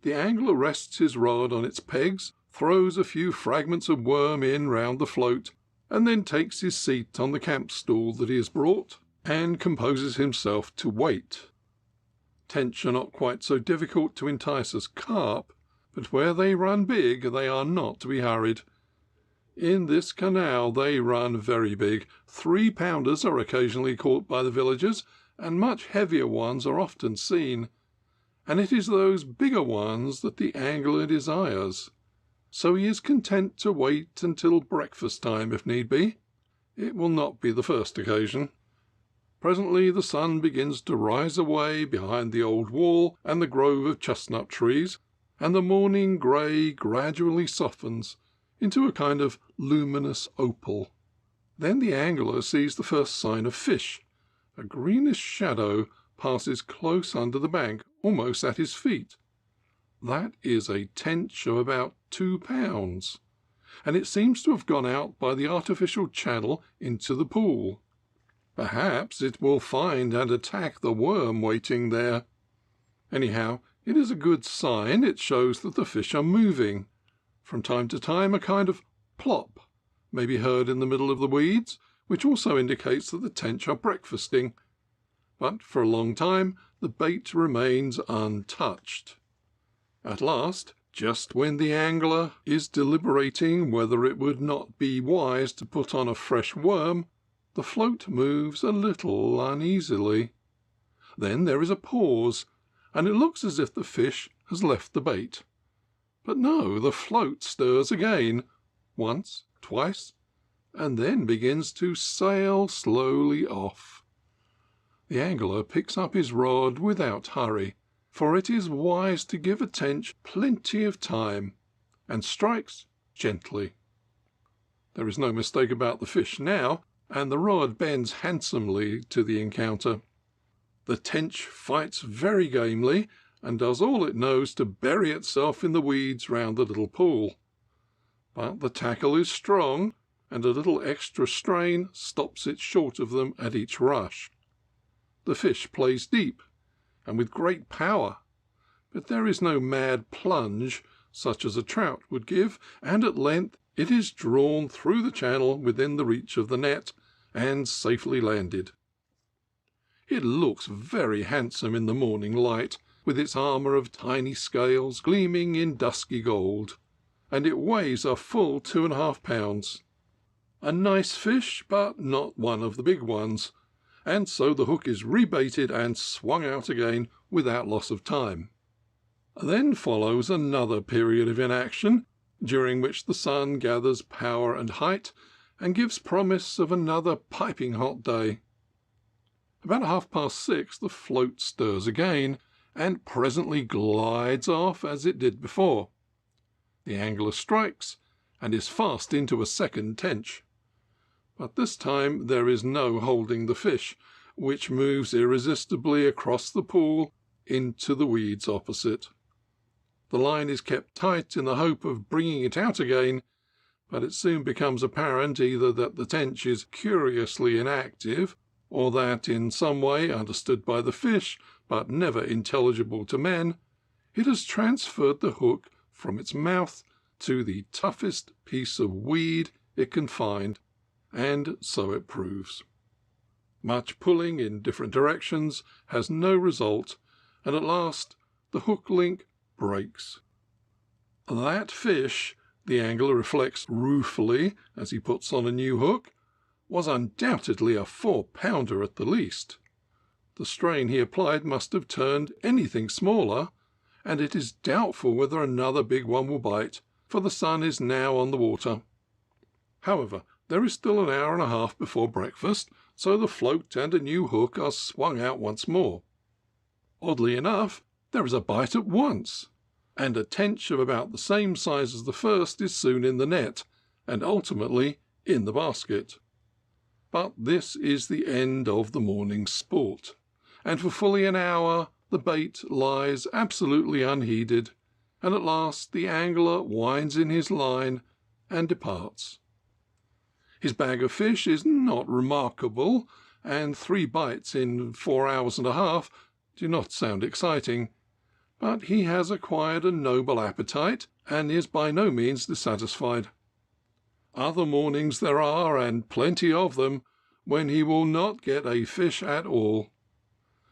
the angler rests his rod on its pegs, throws a few fragments of worm in round the float, and then takes his seat on the camp stool that he has brought, and composes himself to wait. Tench are not quite so difficult to entice as carp, but where they run big they are not to be hurried. In this canal they run very big. 3-pounders are occasionally caught by the villagers, and much heavier ones are often seen, and it is those bigger ones that the angler desires. So he is content to wait until breakfast time if need be. It will not be the first occasion. Presently the sun begins to rise away behind the old wall and the grove of chestnut trees, and the morning grey gradually softens into a kind of luminous opal. Then the angler sees the first sign of fish. A greenish shadow passes close under the bank, almost at his feet. That is a tench of about 2 pounds, and it seems to have gone out by the artificial channel into the pool. Perhaps it will find and attack the worm waiting there. Anyhow, it is a good sign. It shows that the fish are moving. From time to time a kind of plop may be heard in the middle of the weeds, which also indicates that the tench are breakfasting. But for a long time the bait remains untouched. At last, just when the angler is deliberating whether it would not be wise to put on a fresh worm, the float moves a little uneasily. Then there is a pause, and it looks as if the fish has left the bait. But no, the float stirs again, once, twice, and then begins to sail slowly off. The angler picks up his rod without hurry, for it is wise to give a tench plenty of time, and strikes gently. There is no mistake about the fish now, and the rod bends handsomely to the encounter. The tench fights very gamely, and does all it knows to bury itself in the weeds round the little pool. But the tackle is strong, and a little extra strain stops it short of them at each rush. The fish plays deep, and with great power, but there is no mad plunge such as a trout would give, and at length it is drawn through the channel within the reach of the net, and safely landed. It looks very handsome in the morning light, with its armour of tiny scales gleaming in dusky gold, and it weighs a full 2½ pounds. A nice fish, but not one of the big ones, and so the hook is rebaited and swung out again without loss of time. Then follows another period of inaction, during which the sun gathers power and height, and gives promise of another piping hot day. About 6:30 the float stirs again, and presently glides off as it did before. The angler strikes, and is fast into a second tench. But this time there is no holding the fish, which moves irresistibly across the pool into the weeds opposite. The line is kept tight in the hope of bringing it out again, but it soon becomes apparent either that the tench is curiously inactive, or that in some way understood by the fish, but never intelligible to men, it has transferred the hook from its mouth to the toughest piece of weed it can find, and so it proves. Much pulling in different directions has no result, and at last the hook link breaks. That fish, the angler reflects ruefully as he puts on a new hook, was undoubtedly a 4-pounder at the least. The strain he applied must have turned anything smaller, and it is doubtful whether another big one will bite, for the sun is now on the water. However, there is still an hour and a half before breakfast, so the float and a new hook are swung out once more. Oddly enough, there is a bite at once, and a tench of about the same size as the first is soon in the net, and ultimately in the basket. But this is the end of the morning's sport, and for fully an hour the bait lies absolutely unheeded, and at last the angler winds in his line and departs. His bag of fish is not remarkable, and 3 bites in 4 hours and a half do not sound exciting, but he has acquired a noble appetite, and is by no means dissatisfied. Other mornings there are, and plenty of them, when he will not get a fish at all.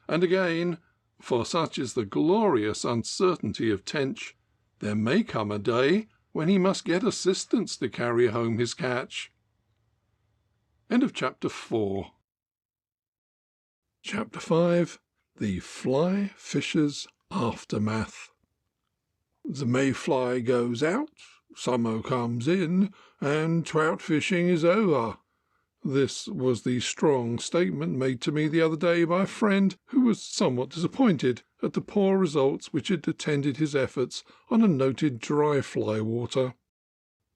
And again, for such is the glorious uncertainty of tench, there may come a day when he must get assistance to carry home his catch. End of Chapter 4. Chapter 5. The Fly Fisher's Aftermath. The mayfly goes out, summer comes in, and trout fishing is over. This was the strong statement made to me the other day by a friend who was somewhat disappointed at the poor results which had attended his efforts on a noted dry fly water.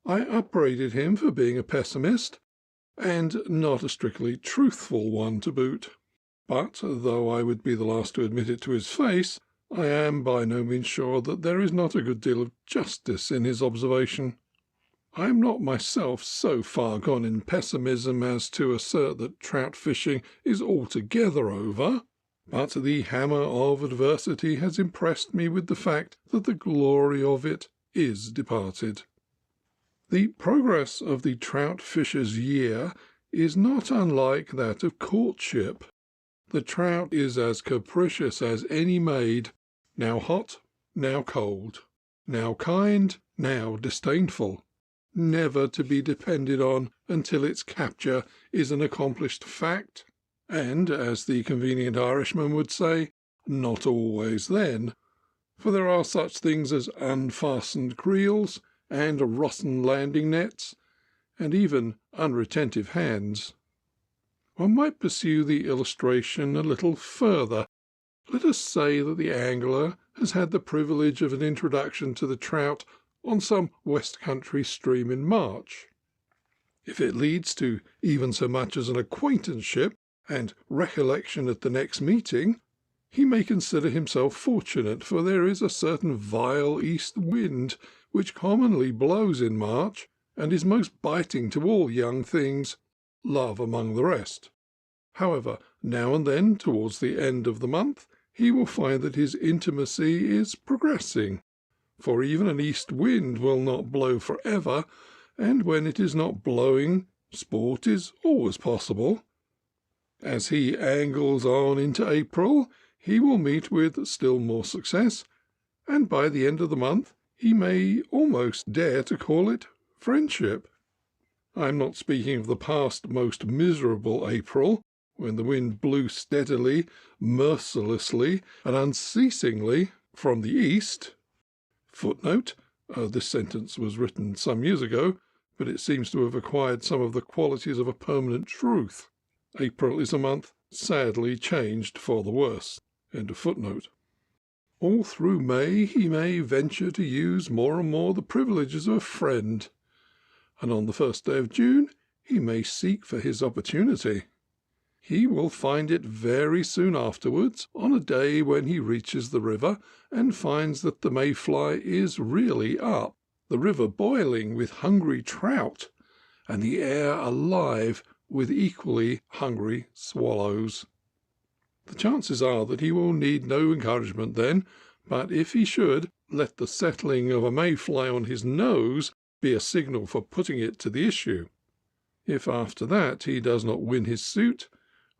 I upbraided him for being a pessimist, and not a strictly truthful one to boot. But, though I would be the last to admit it to his face, I am by no means sure that there is not a good deal of justice in his observation. I am not myself so far gone in pessimism as to assert that trout fishing is altogether over, but the hammer of adversity has impressed me with the fact that the glory of it is departed. The progress of the trout fisher's year is not unlike that of courtship. The trout is as capricious as any maid, now hot, now cold, now kind, now disdainful, never to be depended on until its capture is an accomplished fact, and, as the convenient Irishman would say, not always then, for there are such things as unfastened creels, and rotten landing nets, and even unretentive hands. One might pursue the illustration a little further. Let us say that the angler has had the privilege of an introduction to the trout on some west country stream in March. If it leads to even so much as an acquaintanceship and recollection at the next meeting, he may consider himself fortunate, for there is a certain vile east wind which commonly blows in March, and is most biting to all young things, love among the rest. However, now and then, towards the end of the month, he will find that his intimacy is progressing, for even an east wind will not blow for ever, and when it is not blowing, sport is always possible. As he angles on into April, he will meet with still more success, and by the end of the month he may almost dare to call it friendship. I am not speaking of the past most miserable April, when the wind blew steadily, mercilessly, and unceasingly from the east. Footnote: this sentence was written some years ago, but it seems to have acquired some of the qualities of a permanent truth. April is a month sadly changed for the worse. End of footnote. All through May he may venture to use more and more the privileges of a friend, and on the first day of June he may seek for his opportunity. He will find it very soon afterwards, on a day when he reaches the river and finds that the mayfly is really up, the river boiling with hungry trout, and the air alive with equally hungry swallows. The chances are that he will need no encouragement then, but if he should, let the settling of a mayfly on his nose be a signal for putting it to the issue. If after that he does not win his suit,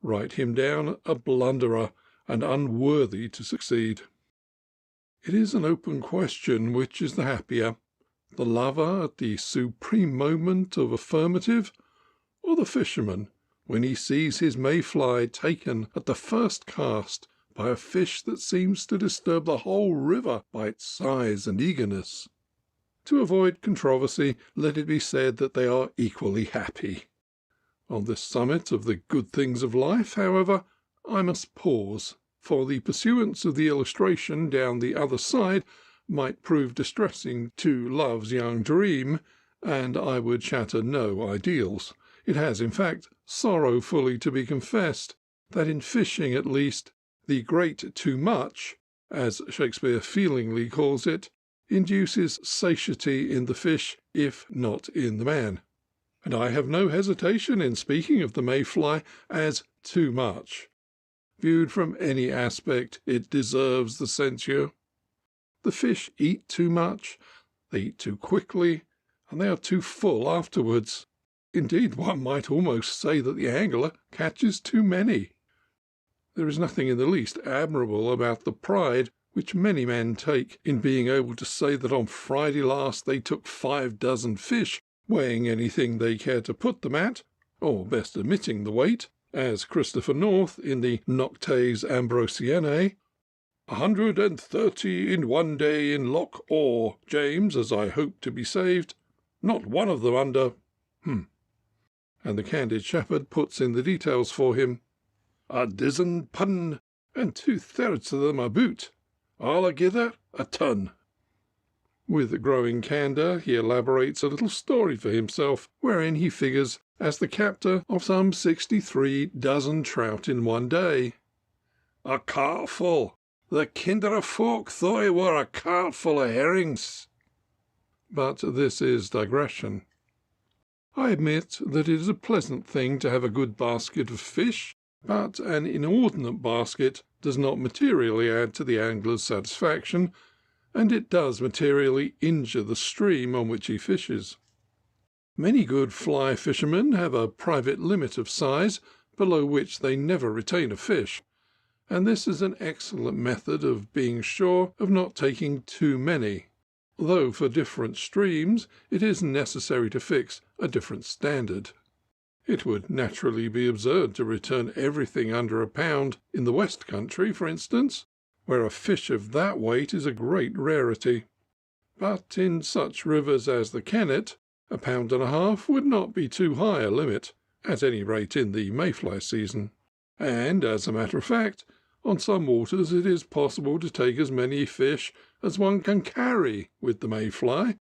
write him down a blunderer and unworthy to succeed. It is an open question which is the happier, the lover at the supreme moment of affirmative, or the fisherman when he sees his mayfly taken at the first cast by a fish that seems to disturb the whole river by its size and eagerness. To avoid controversy, let it be said that they are equally happy. On this summit of the good things of life, however, I must pause, for the pursuance of the illustration down the other side might prove distressing to love's young dream, and I would shatter no ideals. It has, in fact, sorrowfully to be confessed that in fishing at least, the great too much, as Shakespeare feelingly calls it, induces satiety in the fish, if not in the man. And I have no hesitation in speaking of the mayfly as too much. Viewed from any aspect, it deserves the censure. The fish eat too much, they eat too quickly, and they are too full afterwards. Indeed, one might almost say that the angler catches too many. There is nothing in the least admirable about the pride which many men take in being able to say that on Friday last they took 5 dozen fish, weighing anything they care to put them at, or best omitting the weight, as Christopher North in the Noctes Ambrosianae, 130 in one day in Loch Awe, James, as I hope to be saved, not one of them under... And the candid shepherd puts in the details for him. 12 pun, and 2/3 of them a boot, altogether a ton. With growing candour he elaborates a little story for himself, wherein he figures as the captor of some 63 dozen trout in one day. A cartful! The kinder of folk thought it were a cartful of herrings. But this is digression. I admit that it is a pleasant thing to have a good basket of fish, but an inordinate basket does not materially add to the angler's satisfaction, and it does materially injure the stream on which he fishes. Many good fly fishermen have a private limit of size, below which they never retain a fish, and this is an excellent method of being sure of not taking too many, though for different streams it is necessary to fix a different standard. It would naturally be absurd to return everything under £1 in the West Country, for instance, where a fish of that weight is a great rarity. But in such rivers as the Kennet, £1.50 would not be too high a limit, at any rate in the mayfly season. And, as a matter of fact, on some waters it is possible to take as many fish as one can carry with the mayfly.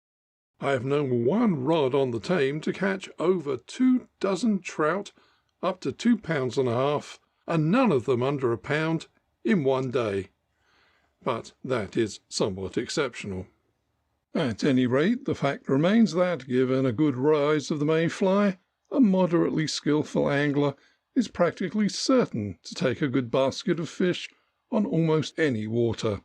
I have known one rod on the Tame to catch over 2 dozen trout, up to £2.50, and none of them under £1, in one day. But that is somewhat exceptional. At any rate, the fact remains that, given a good rise of the mayfly, a moderately skilful angler is practically certain to take a good basket of fish on almost any water.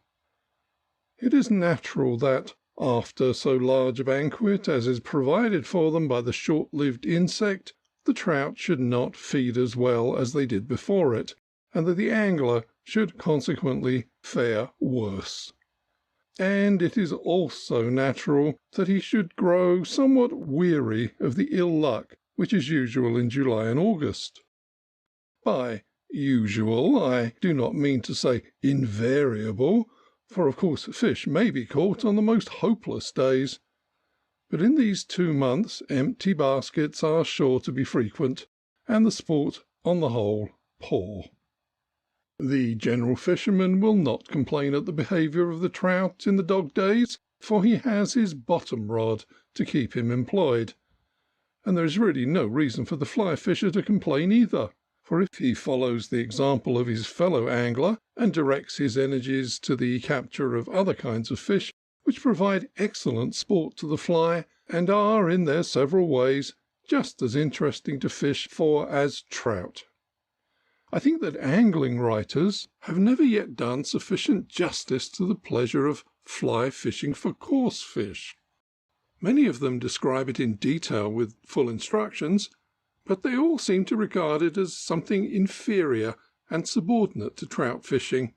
It is natural that, after so large a banquet as is provided for them by the short-lived insect, the trout should not feed as well as they did before it, and that the angler should consequently fare worse. And it is also natural that he should grow somewhat weary of the ill luck which is usual in July and August. By usual I do not mean to say invariable, for of course fish may be caught on the most hopeless days. But in these 2 months empty baskets are sure to be frequent, and the sport on the whole poor. The general fisherman will not complain at the behaviour of the trout in the dog days, for he has his bottom rod to keep him employed, and there is really no reason for the fly fisher to complain either. For if he follows the example of his fellow angler, and directs his energies to the capture of other kinds of fish, which provide excellent sport to the fly, and are, in their several ways, just as interesting to fish for as trout. I think that angling writers have never yet done sufficient justice to the pleasure of fly fishing for coarse fish. Many of them describe it in detail with full instructions, but they all seem to regard it as something inferior and subordinate to trout fishing,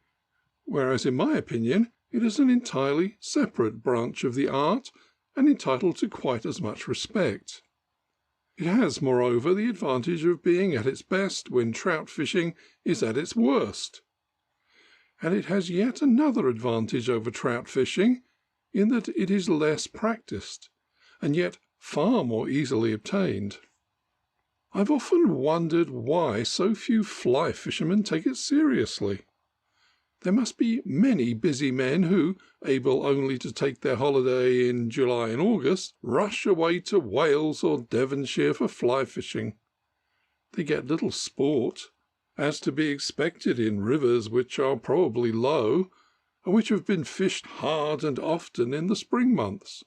whereas in my opinion it is an entirely separate branch of the art and entitled to quite as much respect. It has, moreover, the advantage of being at its best when trout fishing is at its worst. And it has yet another advantage over trout fishing, in that it is less practised, and yet far more easily obtained. I've often wondered why so few fly fishermen take it seriously. There must be many busy men who, able only to take their holiday in July and August, rush away to Wales or Devonshire for fly fishing. They get little sport, as to be expected in rivers which are probably low, and which have been fished hard and often in the spring months,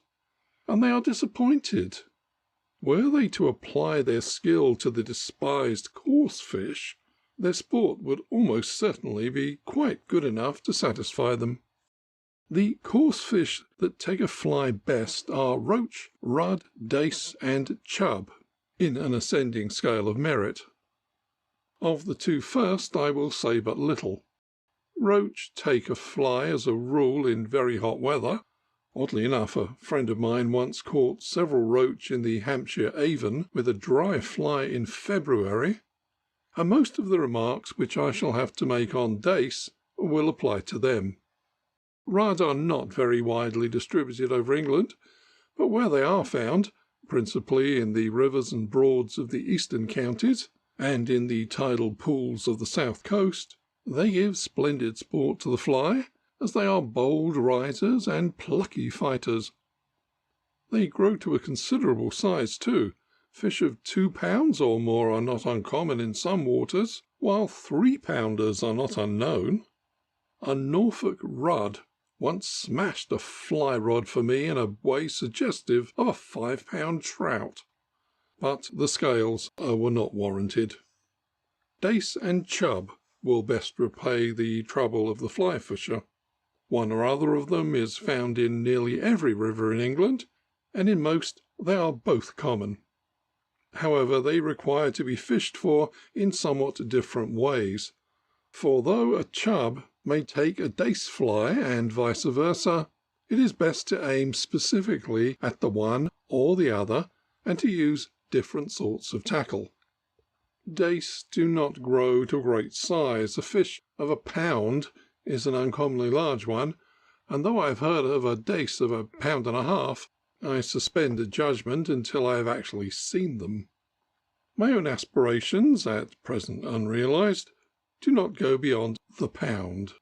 and they are disappointed. Were they to apply their skill to the despised coarse fish, their sport would almost certainly be quite good enough to satisfy them. The coarse fish that take a fly best are roach, rudd, dace, and chub, in an ascending scale of merit. Of the two first I will say but little. Roach take a fly as a rule in very hot weather. Oddly enough, a friend of mine once caught several roach in the Hampshire Avon with a dry fly in February, and most of the remarks which I shall have to make on dace will apply to them. Rudd are not very widely distributed over England, but where they are found, principally in the rivers and broads of the eastern counties, and in the tidal pools of the south coast, they give splendid sport to the fly, as they are bold risers and plucky fighters. They grow to a considerable size too. Fish of 2 pounds or more are not uncommon in some waters, while 3-pounders are not unknown. A Norfolk rudd once smashed a fly rod for me in a way suggestive of a 5-pound trout, but the scales were not warranted. Dace and chub will best repay the trouble of the fly fisher. One or other of them is found in nearly every river in England, and in most they are both common. However, they require to be fished for in somewhat different ways, for though a chub may take a dace fly and vice versa, it is best to aim specifically at the one or the other and to use different sorts of tackle. Dace do not grow to a great size. A fish of 1 pound is an uncommonly large one, and though I have heard of a dace of 1.5 pounds, I suspend judgment until I have actually seen them. My own aspirations, at present unrealized, do not go beyond the pound.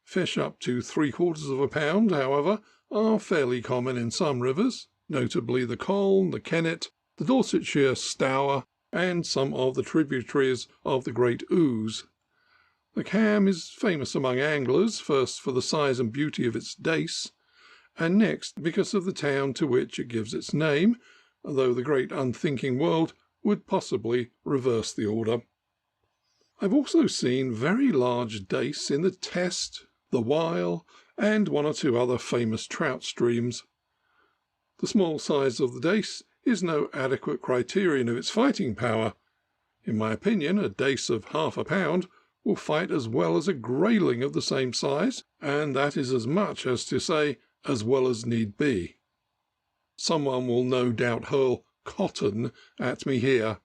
Fish up to 3/4 pound, however, are fairly common in some rivers, notably the Colne, the Kennet, the Dorsetshire Stour, and some of the tributaries of the Great Ouse. The Cam is famous among anglers, first for the size and beauty of its dace, and next because of the town to which it gives its name, though the great unthinking world would possibly reverse the order. I've also seen very large dace in the Test, the Wyle, and 1 or 2 other famous trout streams. The small size of the dace is no adequate criterion of its fighting power. In my opinion, a dace of 1/2 pound will fight as well as a grayling of the same size, and that is as much as to say as well as need be. Someone will no doubt hurl cotton at me here.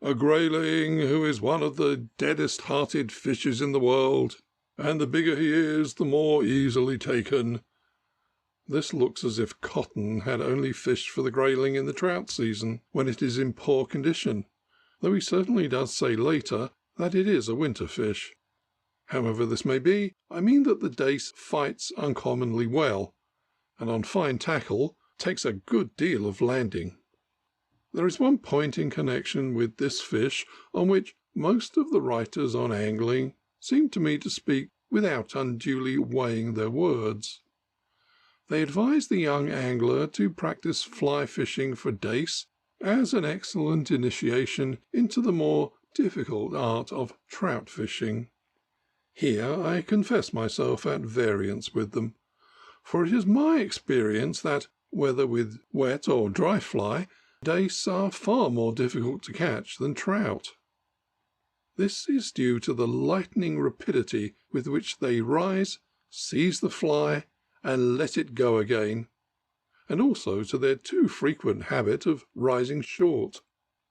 A grayling who is one of the deadest-hearted fishes in the world, and the bigger he is, the more easily taken. This looks as if Cotton had only fished for the grayling in the trout season, when it is in poor condition, though he certainly does say later that it is a winter fish. However this may be, I mean that the dace fights uncommonly well, and on fine tackle takes a good deal of landing. There is one point in connection with this fish on which most of the writers on angling seem to me to speak without unduly weighing their words. They advise the young angler to practice fly fishing for dace as an excellent initiation into the more difficult art of trout fishing. Here I confess myself at variance with them, for it is my experience that, whether with wet or dry fly, dace are far more difficult to catch than trout. This is due to the lightning rapidity with which they rise, seize the fly, and let it go again, and also to their too frequent habit of rising short.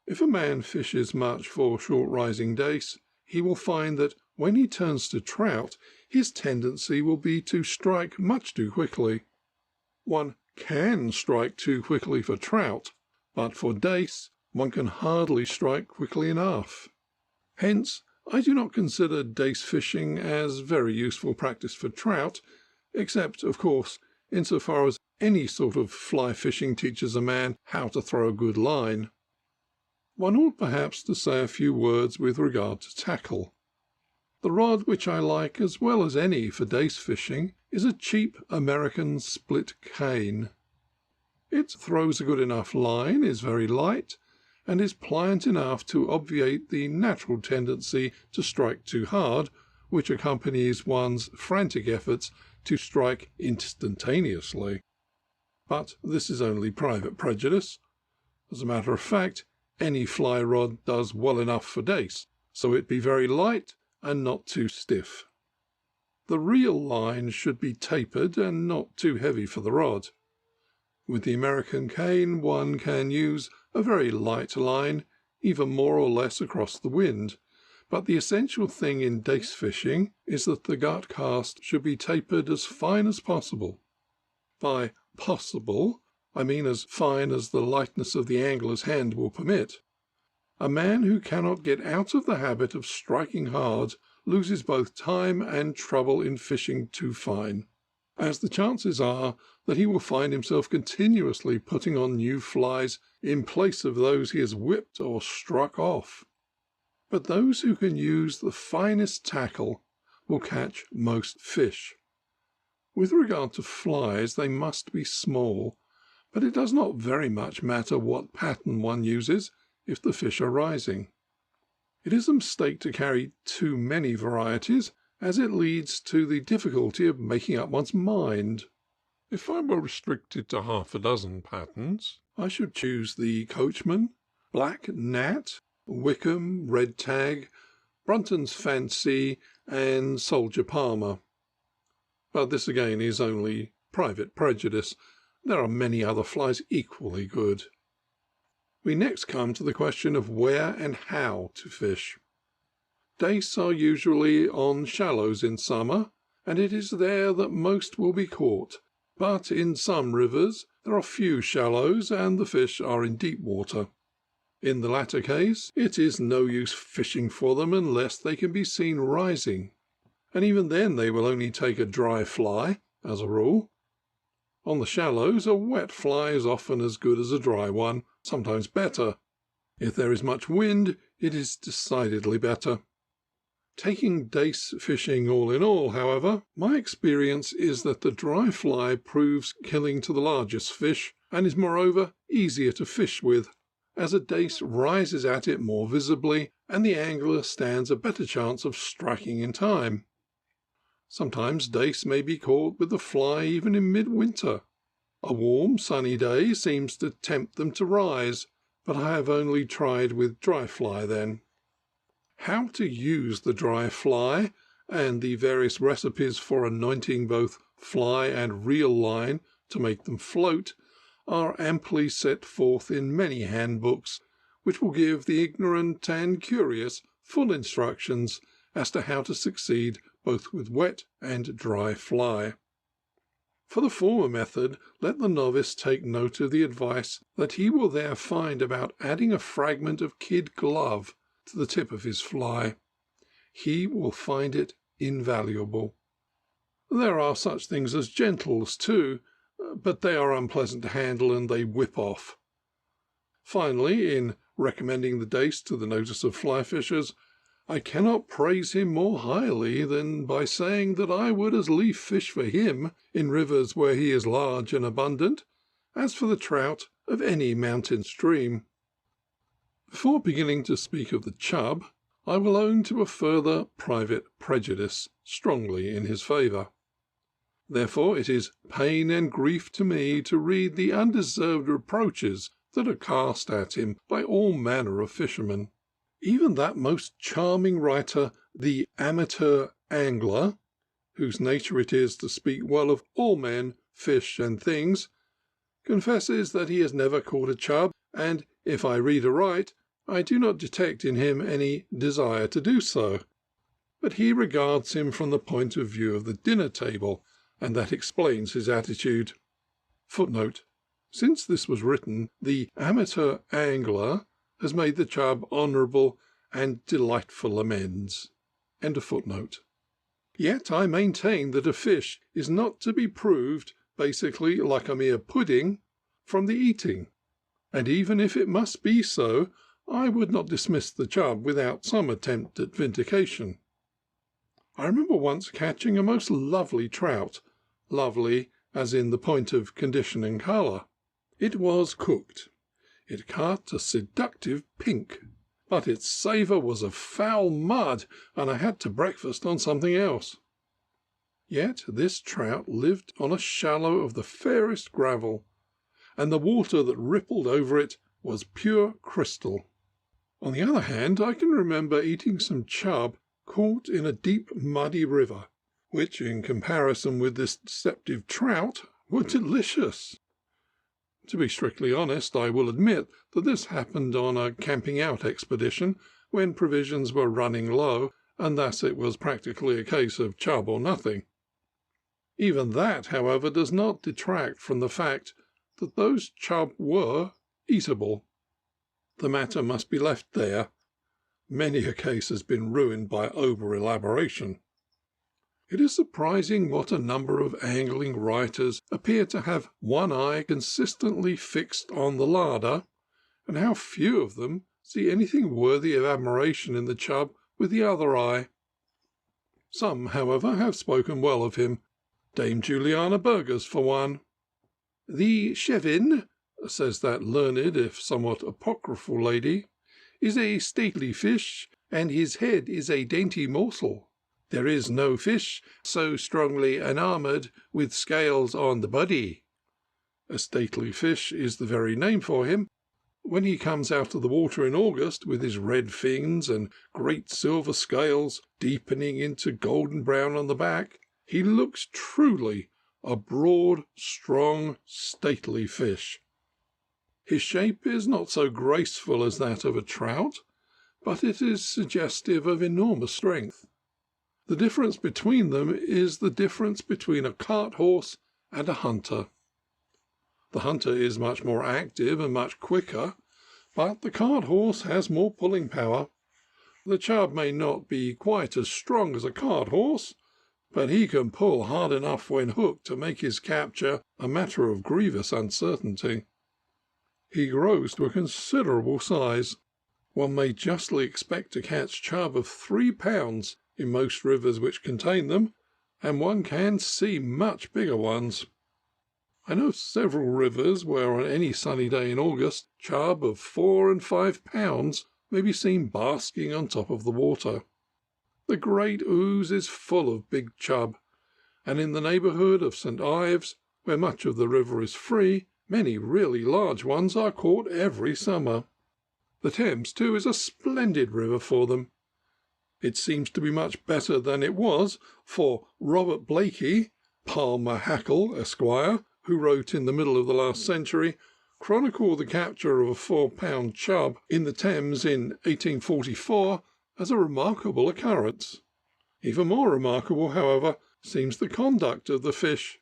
If a man fishes much for short-rising dace, he will find that when he turns to trout, his tendency will be to strike much too quickly. One can strike too quickly for trout, but for dace one can hardly strike quickly enough. Hence, I do not consider dace fishing as very useful practice for trout, except, of course, insofar as any sort of fly fishing teaches a man how to throw a good line. One ought perhaps to say a few words with regard to tackle. The rod which I like as well as any for dace fishing is a cheap American split cane. It throws a good enough line, is very light, and is pliant enough to obviate the natural tendency to strike too hard, which accompanies one's frantic efforts to strike instantaneously. But this is only private prejudice. As a matter of fact, any fly rod does well enough for dace, so it be very light and not too stiff. The reel line should be tapered and not too heavy for the rod. With the American cane one can use a very light line, either more or less across the wind, but the essential thing in dace fishing is that the gut cast should be tapered as fine as possible. By possible, I mean as fine as the lightness of the angler's hand will permit. A man who cannot get out of the habit of striking hard loses both time and trouble in fishing too fine, as the chances are that he will find himself continuously putting on new flies in place of those he has whipped or struck off. But those who can use the finest tackle will catch most fish. With regard to flies, they must be small, but it does not very much matter what pattern one uses if the fish are rising. It is a mistake to carry too many varieties, as it leads to the difficulty of making up one's mind. If I were restricted to half a dozen patterns, I should choose the Coachman, Black Gnat, Wickham, Red Tag, Brunton's Fancy, and Soldier Palmer. But this again is only private prejudice. There are many other flies equally good. We next come to the question of where and how to fish. Dace are usually on shallows in summer, and it is there that most will be caught, but in some rivers there are few shallows and the fish are in deep water. In the latter case, it is no use fishing for them unless they can be seen rising, and even then they will only take a dry fly, as a rule. On the shallows, a wet fly is often as good as a dry one, sometimes better. If there is much wind, it is decidedly better. Taking dace fishing all in all, however, my experience is that the dry fly proves killing to the largest fish, and is moreover easier to fish with, as a dace rises at it more visibly, and the angler stands a better chance of striking in time. Sometimes dace may be caught with the fly even in midwinter. A warm, sunny day seems to tempt them to rise, but I have only tried with dry fly then. How to use the dry fly, and the various recipes for anointing both fly and reel line to make them float, are amply set forth in many handbooks, which will give the ignorant and curious full instructions as to how to succeed both with wet and dry fly. For the former method, let the novice take note of the advice that he will there find about adding a fragment of kid glove to the tip of his fly. He will find it invaluable. There are such things as gentles too, but they are unpleasant to handle and they whip off. Finally, in recommending the dace to the notice of fly fishers, I cannot praise him more highly than by saying that I would as lief fish for him in rivers where he is large and abundant, as for the trout of any mountain stream. Before beginning to speak of the chub, I will own to a further private prejudice strongly in his favour. Therefore it is pain and grief to me to read the undeserved reproaches that are cast at him by all manner of fishermen. Even that most charming writer, the amateur angler, whose nature it is to speak well of all men, fish, and things, confesses that he has never caught a chub, and, if I read aright, I do not detect in him any desire to do so. But he regards him from the point of view of the dinner table, and that explains his attitude. Footnote: since this was written, the amateur angler has made the chub honourable and delightful amends. End of footnote. Yet I maintain that a fish is not to be proved, basically like a mere pudding, from the eating, and even if it must be so, I would not dismiss the chub without some attempt at vindication. I remember once catching a most lovely trout, lovely as in the point of condition and colour. It was cooked. It cut a seductive pink, but its savour was of foul mud, and I had to breakfast on something else. Yet this trout lived on a shallow of the fairest gravel, and the water that rippled over it was pure crystal. On the other hand, I can remember eating some chub caught in a deep muddy river, which, in comparison with this deceptive trout, were delicious. To be strictly honest, I will admit that this happened on a camping-out expedition when provisions were running low, and thus it was practically a case of chub or nothing. Even that, however, does not detract from the fact that those chub were eatable. The matter must be left there. Many a case has been ruined by over-elaboration. It is surprising what a number of angling writers appear to have one eye consistently fixed on the larder, and how few of them see anything worthy of admiration in the chub with the other eye. Some, however, have spoken well of him, Dame Juliana Burgers for one. "The chevin," says that learned if somewhat apocryphal lady, "is a stately fish, and his head is a dainty morsel. There is no fish so strongly enamoured with scales on the body." A stately fish is the very name for him. When he comes out of the water in August with his red fins and great silver scales deepening into golden brown on the back, he looks truly a broad, strong, stately fish. His shape is not so graceful as that of a trout, but it is suggestive of enormous strength. The difference between them is the difference between a cart horse and a hunter. The hunter is much more active and much quicker, but the cart horse has more pulling power. The chub may not be quite as strong as a cart horse, but he can pull hard enough when hooked to make his capture a matter of grievous uncertainty. He grows to a considerable size. One may justly expect to catch chub of 3 pounds in most rivers which contain them, and one can see much bigger ones. I know several rivers where on any sunny day in August chub of 4 and 5 pounds may be seen basking on top of the water. The Great Ouse is full of big chub, and in the neighbourhood of St. Ives, where much of the river is free, many really large ones are caught every summer. The Thames, too, is a splendid river for them. It seems to be much better than it was, for Robert Blakey, Palmer Hackle, Esquire, who wrote in the middle of the last century, chronicled the capture of a 4-pound chub in the Thames in 1844 as a remarkable occurrence. Even more remarkable, however, seems the conduct of the fish.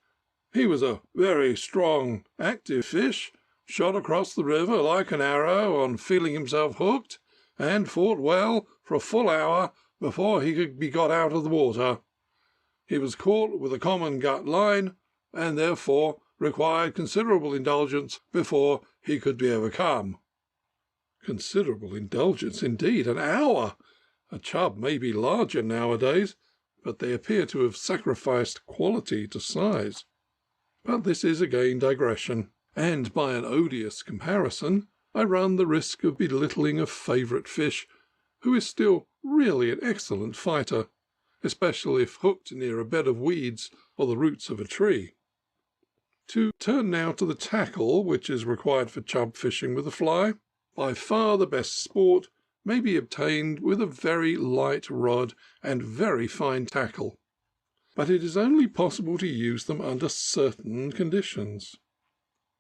He was a very strong, active fish, shot across the river like an arrow on feeling himself hooked, and fought well for a full hour before he could be got out of the water. He was caught with a common gut line, and therefore required considerable indulgence before he could be overcome. Considerable indulgence indeed, an hour! A chub may be larger nowadays, but they appear to have sacrificed quality to size. But this is again digression, and by an odious comparison, I run the risk of belittling a favourite fish who is still really an excellent fighter, especially if hooked near a bed of weeds or the roots of a tree. To turn now to the tackle which is required for chub fishing with a fly, by far the best sport may be obtained with a very light rod and very fine tackle, but it is only possible to use them under certain conditions.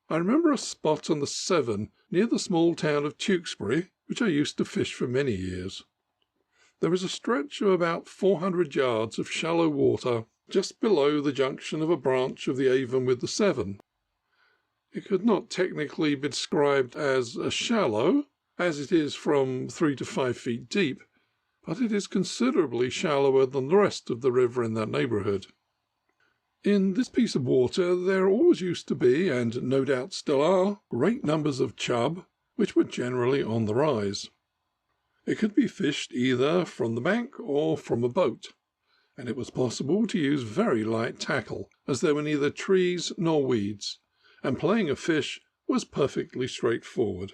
I remember a spot on the Severn near the small town of Tewkesbury, which I used to fish for many years. There is a stretch of about 400 yards of shallow water just below the junction of a branch of the Avon with the Severn. It could not technically be described as a shallow, as it is from 3 to 5 feet deep, but it is considerably shallower than the rest of the river in that neighbourhood. In this piece of water there always used to be, and no doubt still are, great numbers of chub, which were generally on the rise. It could be fished either from the bank or from a boat, and it was possible to use very light tackle, as there were neither trees nor weeds, and playing a fish was perfectly straightforward.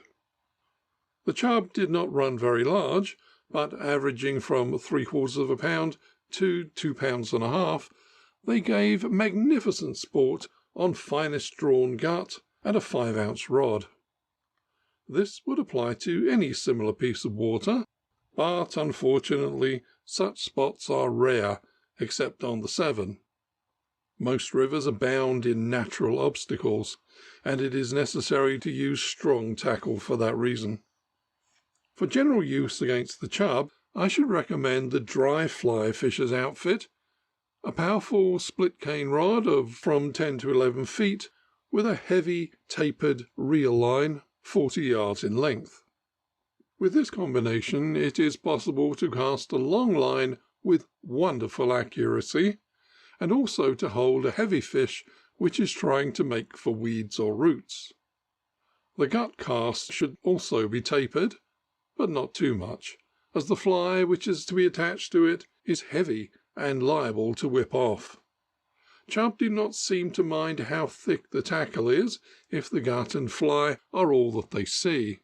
The chub did not run very large, but averaging from 3/4 pound to 2 pounds and a half, they gave magnificent sport on finest drawn gut and a 5-ounce rod. This would apply to any similar piece of water, but unfortunately such spots are rare, except on the Severn. Most rivers abound in natural obstacles, and it is necessary to use strong tackle for that reason. For general use against the chub, I should recommend the dry fly fisher's outfit, a powerful split cane rod of from 10 to 11 feet, with a heavy tapered reel line 40 yards in length. With this combination it is possible to cast a long line with wonderful accuracy, and also to hold a heavy fish which is trying to make for weeds or roots. The gut cast should also be tapered, but not too much, as the fly which is to be attached to it is heavy and liable to whip off. Chub do not seem to mind how thick the tackle is if the gut and fly are all that they see.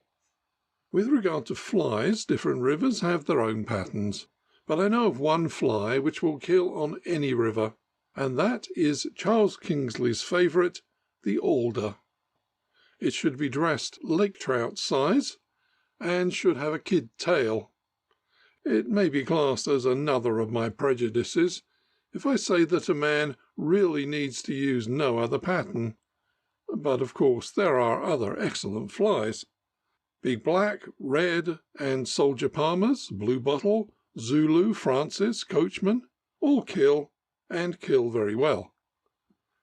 With regard to flies, different rivers have their own patterns, but I know of one fly which will kill on any river, and that is Charles Kingsley's favourite, the alder. It should be dressed lake trout size, and should have a kid tail. It may be classed as another of my prejudices if I say that a man really needs to use no other pattern, but of course there are other excellent flies. Big black, red, and soldier palmers, blue bottle, Zulu, Francis, coachman, all kill, and kill very well.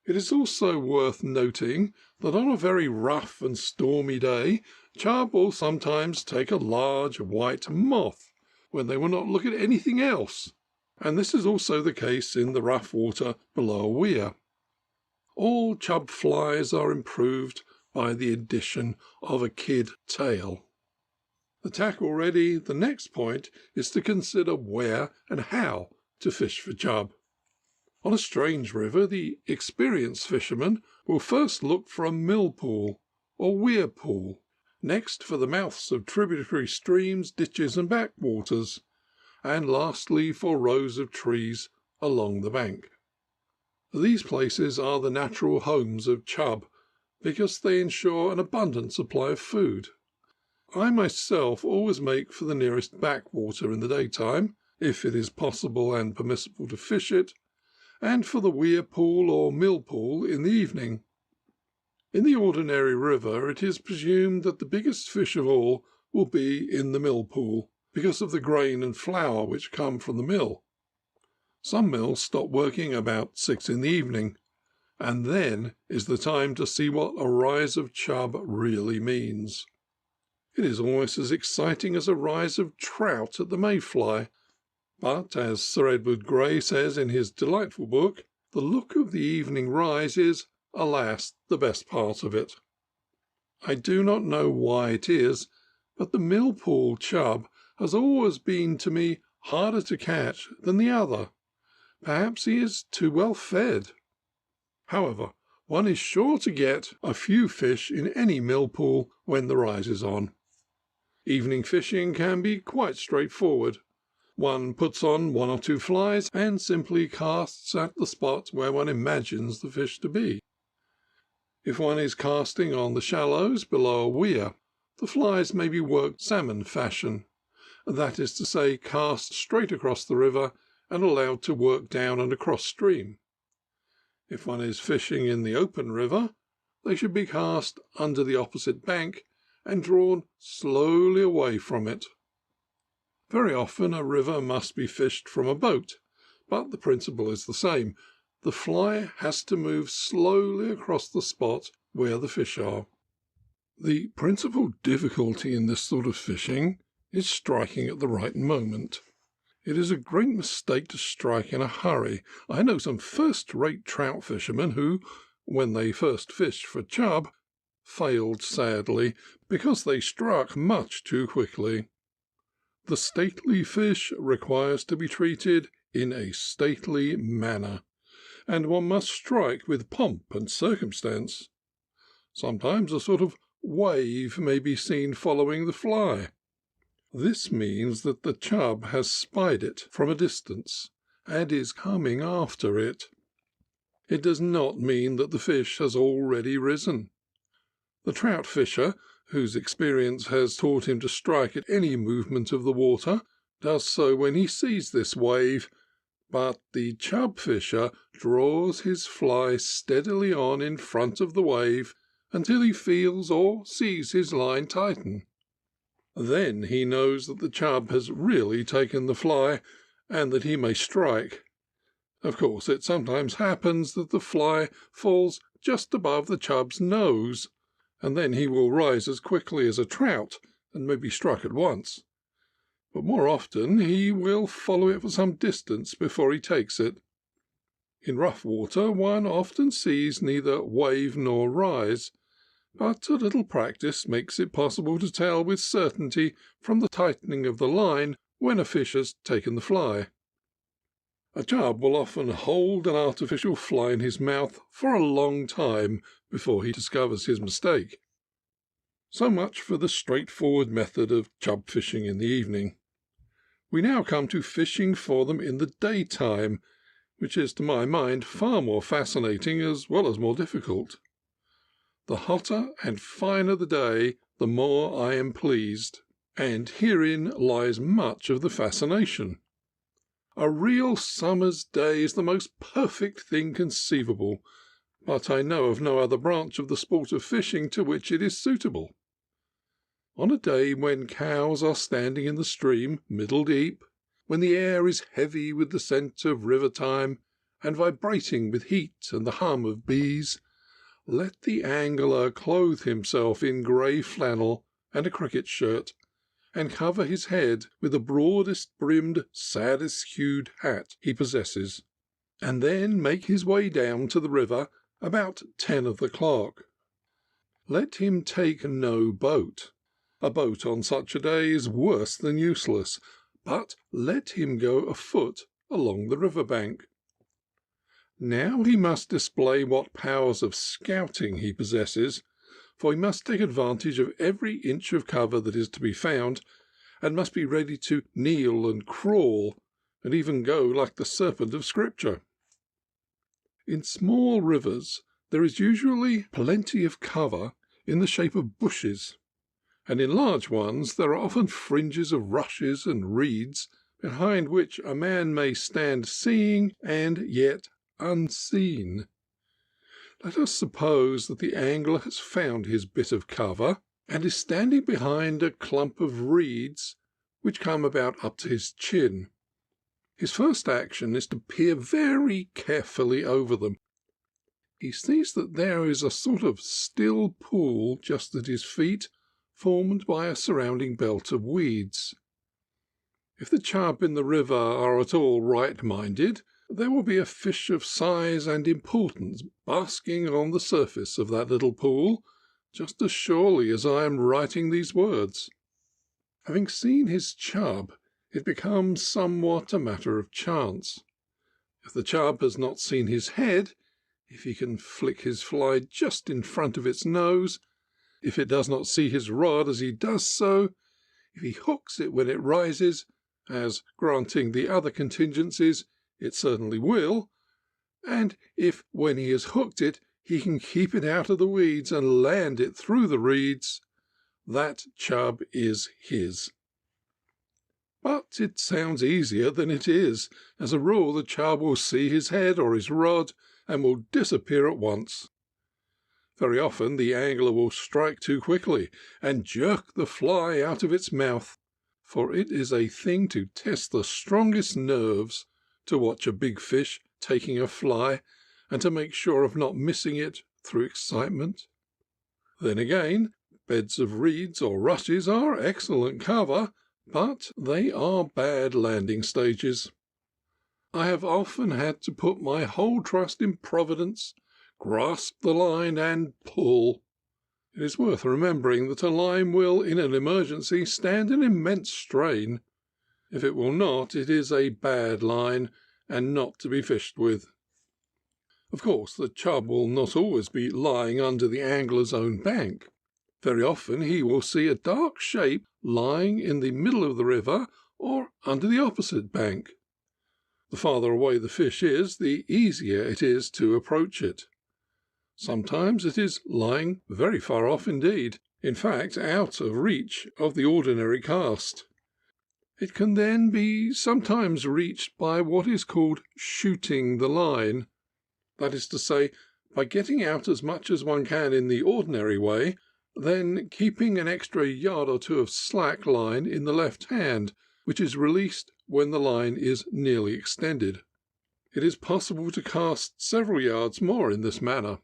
It is also worth noting that on a very rough and stormy day, chub will sometimes take a large white moth when they will not look at anything else, and this is also the case in the rough water below a weir. All chub flies are improved by the addition of a kid tail. The tackle ready, the next point is to consider where and how to fish for chub. On a strange river, the experienced fisherman will first look for a mill pool or weir pool, next for the mouths of tributary streams, ditches, and backwaters, and lastly for rows of trees along the bank. These places are the natural homes of chub, because they ensure an abundant supply of food. I myself always make for the nearest backwater in the daytime, if it is possible and permissible to fish it, and for the weir pool or mill pool in the evening. In the ordinary river it is presumed that the biggest fish of all will be in the mill pool, because of the grain and flour which come from the mill. Some mills stop working about 6 in the evening, and then is the time to see what a rise of chub really means. It is almost as exciting as a rise of trout at the Mayfly, but, as Sir Edward Grey says in his delightful book, the look of the evening rise is, alas, the best part of it. I do not know why it is, but the mill pool chub has always been to me harder to catch than the other. Perhaps he is too well fed. However, one is sure to get a few fish in any mill pool when the rise is on. Evening fishing can be quite straightforward. One puts on one or two flies and simply casts at the spot where one imagines the fish to be. If one is casting on the shallows below a weir, the flies may be worked salmon fashion, that is to say, cast straight across the river and allowed to work down and across stream. If one is fishing in the open river, they should be cast under the opposite bank and drawn slowly away from it. Very often a river must be fished from a boat, but the principle is the same. The fly has to move slowly across the spot where the fish are. The principal difficulty in this sort of fishing is striking at the right moment. It is a great mistake to strike in a hurry. I know some first-rate trout fishermen who, when they first fished for chub, failed sadly because they struck much too quickly. The stately fish requires to be treated in a stately manner, and one must strike with pomp and circumstance. Sometimes a sort of wave may be seen following the fly. This means that the chub has spied it from a distance and is coming after it. It does not mean that the fish has already risen. The trout fisher, whose experience has taught him to strike at any movement of the water, does so when he sees this wave, but the chub fisher draws his fly steadily on in front of the wave until he feels or sees his line tighten. Then he knows that the chub has really taken the fly and that he may strike. Of course, it sometimes happens that the fly falls just above the chub's nose, and then he will rise as quickly as a trout and may be struck at once. But more often he will follow it for some distance before he takes it. In rough water one often sees neither wave nor rise, but a little practice makes it possible to tell with certainty from the tightening of the line when a fish has taken the fly. A chub will often hold an artificial fly in his mouth for a long time before he discovers his mistake. So much for the straightforward method of chub fishing in the evening. We now come to fishing for them in the daytime, which is to my mind far more fascinating as well as more difficult. The hotter and finer the day, the more I am pleased, and herein lies much of the fascination. A real summer's day is the most perfect thing conceivable, but I know of no other branch of the sport of fishing to which it is suitable. On a day when cows are standing in the stream middle deep, when the air is heavy with the scent of river thyme and vibrating with heat and the hum of bees, let the angler clothe himself in grey flannel and a cricket shirt, and cover his head with the broadest-brimmed, saddest-hued hat he possesses, and then make his way down to the river about 10 of the clock. Let him take no boat. A boat on such a day is worse than useless, but let him go afoot along the river bank. Now he must display what powers of scouting he possesses, for he must take advantage of every inch of cover that is to be found, and must be ready to kneel and crawl, and even go like the serpent of Scripture. In small rivers there is usually plenty of cover in the shape of bushes, and in large ones there are often fringes of rushes and reeds, behind which a man may stand seeing and yet unseen. Let us suppose that the angler has found his bit of cover, and is standing behind a clump of reeds which come about up to his chin. His first action is to peer very carefully over them. He sees that there is a sort of still pool just at his feet, formed by a surrounding belt of weeds. If the chub in the river are at all right-minded, there will be a fish of size and importance basking on the surface of that little pool, just as surely as I am writing these words. Having seen his chub, it becomes somewhat a matter of chance. If the chub has not seen his head, if he can flick his fly just in front of its nose, if it does not see his rod as he does so, if he hooks it when it rises, as, granting the other contingencies, it certainly will, and if, when he has hooked it, he can keep it out of the weeds and land it through the reeds, that chub is his. But it sounds easier than it is. As a rule, the chub will see his head or his rod and will disappear at once. Very often the angler will strike too quickly and jerk the fly out of its mouth, for it is a thing to test the strongest nerves, to watch a big fish taking a fly and to make sure of not missing it through excitement. Then again, beds of reeds or rushes are excellent cover, but they are bad landing stages. I have often had to put my whole trust in Providence, grasp the line and pull. It is worth remembering that a line will, in an emergency, stand an immense strain. If it will not, it is a bad line and not to be fished with. Of course, the chub will not always be lying under the angler's own bank. Very often he will see a dark shape lying in the middle of the river or under the opposite bank. The farther away the fish is, the easier it is to approach it. Sometimes it is lying very far off indeed, in fact out of reach of the ordinary cast. It can then be sometimes reached by what is called shooting the line, that is to say, by getting out as much as one can in the ordinary way, then keeping an extra yard or two of slack line in the left hand, which is released when the line is nearly extended. It is possible to cast several yards more in this manner.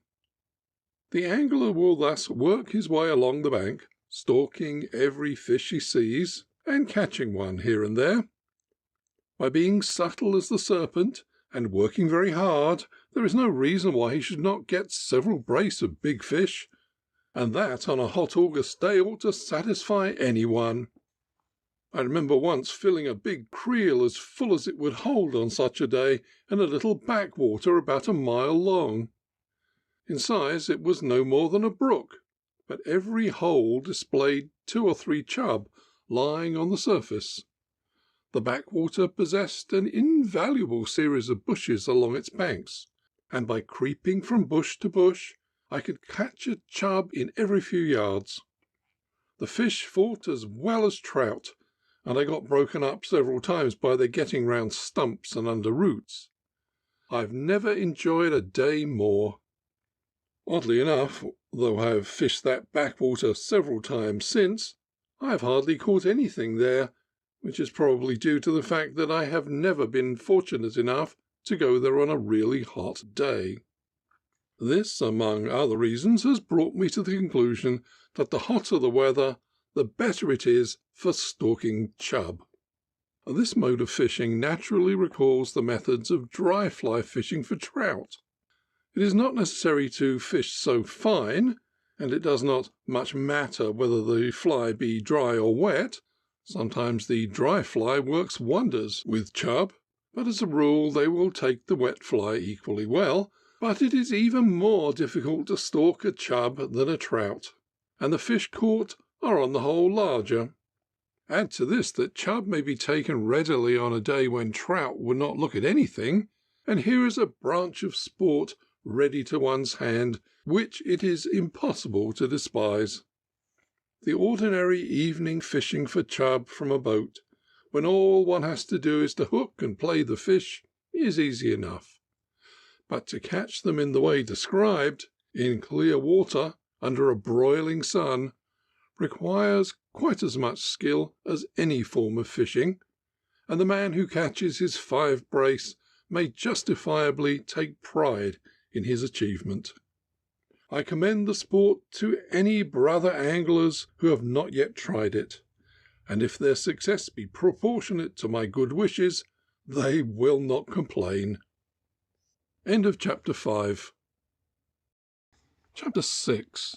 The angler will thus work his way along the bank, stalking every fish he sees, and catching one here and there. By being subtle as the serpent, and working very hard, there is no reason why he should not get several brace of big fish, and that on a hot August day ought to satisfy anyone. I remember once filling a big creel as full as it would hold on such a day in a little backwater about a mile long. In size it was no more than a brook, but every hole displayed 2 or 3 chub lying on the surface. The backwater possessed an invaluable series of bushes along its banks, and by creeping from bush to bush I could catch a chub in every few yards. The fish fought as well as trout, and I got broken up several times by their getting round stumps and under roots. I've never enjoyed a day more. Oddly enough, though I have fished that backwater several times since, I have hardly caught anything there, which is probably due to the fact that I have never been fortunate enough to go there on a really hot day. This, among other reasons, has brought me to the conclusion that the hotter the weather, the better it is for stalking chub. This mode of fishing naturally recalls the methods of dry fly fishing for trout. It is not necessary to fish so fine, and it does not much matter whether the fly be dry or wet. Sometimes the dry fly works wonders with chub, but as a rule they will take the wet fly equally well. But it is even more difficult to stalk a chub than a trout, and the fish caught are on the whole larger. Add to this that chub may be taken readily on a day when trout would not look at anything, and here is a branch of sport ready to one's hand, which it is impossible to despise. The ordinary evening fishing for chub from a boat, when all one has to do is to hook and play the fish, is easy enough. But to catch them in the way described, in clear water, under a broiling sun, requires quite as much skill as any form of fishing, and the man who catches his 5 brace may justifiably take pride in his achievement. I commend the sport to any brother anglers who have not yet tried it, and if their success be proportionate to my good wishes, they will not complain. End of Chapter 5. Chapter 6.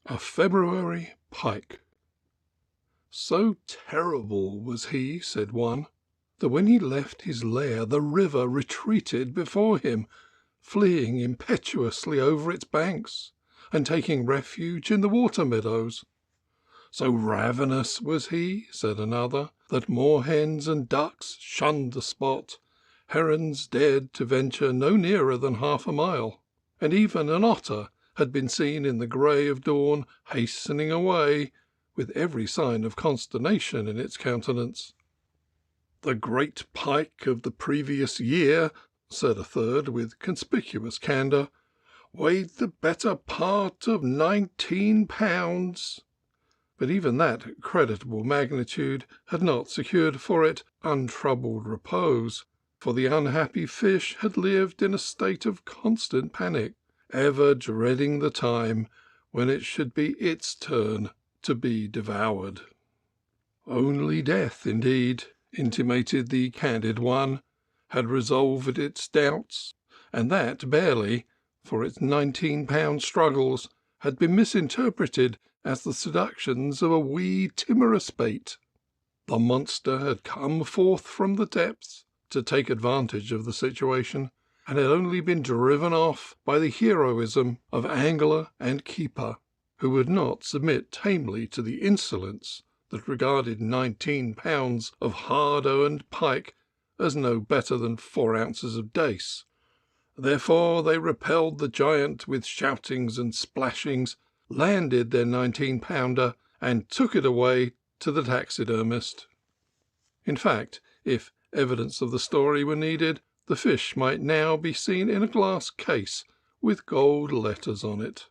A February Pike. So terrible was he, said one, that when he left his lair the river retreated before him, fleeing impetuously over its banks, and taking refuge in the water meadows. So ravenous was he, said another, that moorhens and ducks shunned the spot, herons dared to venture no nearer than 1/2 mile, and even an otter had been seen in the grey of dawn hastening away, with every sign of consternation in its countenance. The great pike of the previous year, said a third with conspicuous candour, weighed the better part of 19 pounds. But even that creditable magnitude had not secured for it untroubled repose, for the unhappy fish had lived in a state of constant panic, ever dreading the time when it should be its turn to be devoured. Only death, indeed, intimated the candid one, had resolved its doubts, and that barely, for its 19-pound struggles had been misinterpreted as the seductions of a wee timorous bait. The monster had come forth from the depths to take advantage of the situation, and had only been driven off by the heroism of angler and keeper, who would not submit tamely to the insolence that regarded 19 pounds of hard-earned pike as no better than 4 ounces of dace. Therefore they repelled the giant with shoutings and splashings, landed their 19-pounder, and took it away to the taxidermist. In fact, if evidence of the story were needed, the fish might now be seen in a glass case with gold letters on it.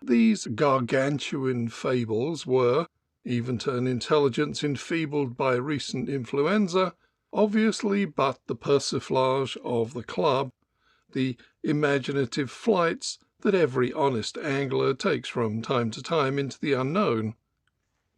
These gargantuan fables were, even to an intelligence enfeebled by recent influenza, obviously but the persiflage of the club, the imaginative flights that every honest angler takes from time to time into the unknown.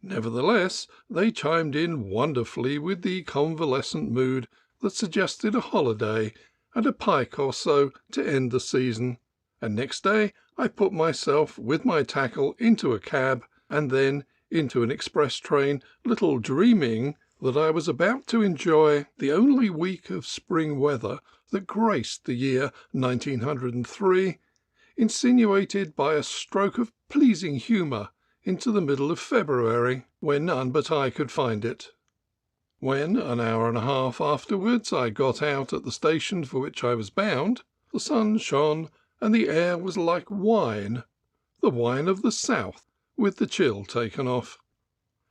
Nevertheless, they chimed in wonderfully with the convalescent mood that suggested a holiday and a pike or so to end the season, and next day I put myself with my tackle into a cab and then into an express train, little dreaming that I was about to enjoy the only week of spring weather that graced the year 1903, insinuated by a stroke of pleasing humour into the middle of February, where none but I could find it. When, an hour and a half afterwards, I got out at the station for which I was bound, the sun shone and the air was like wine, the wine of the south, with the chill taken off.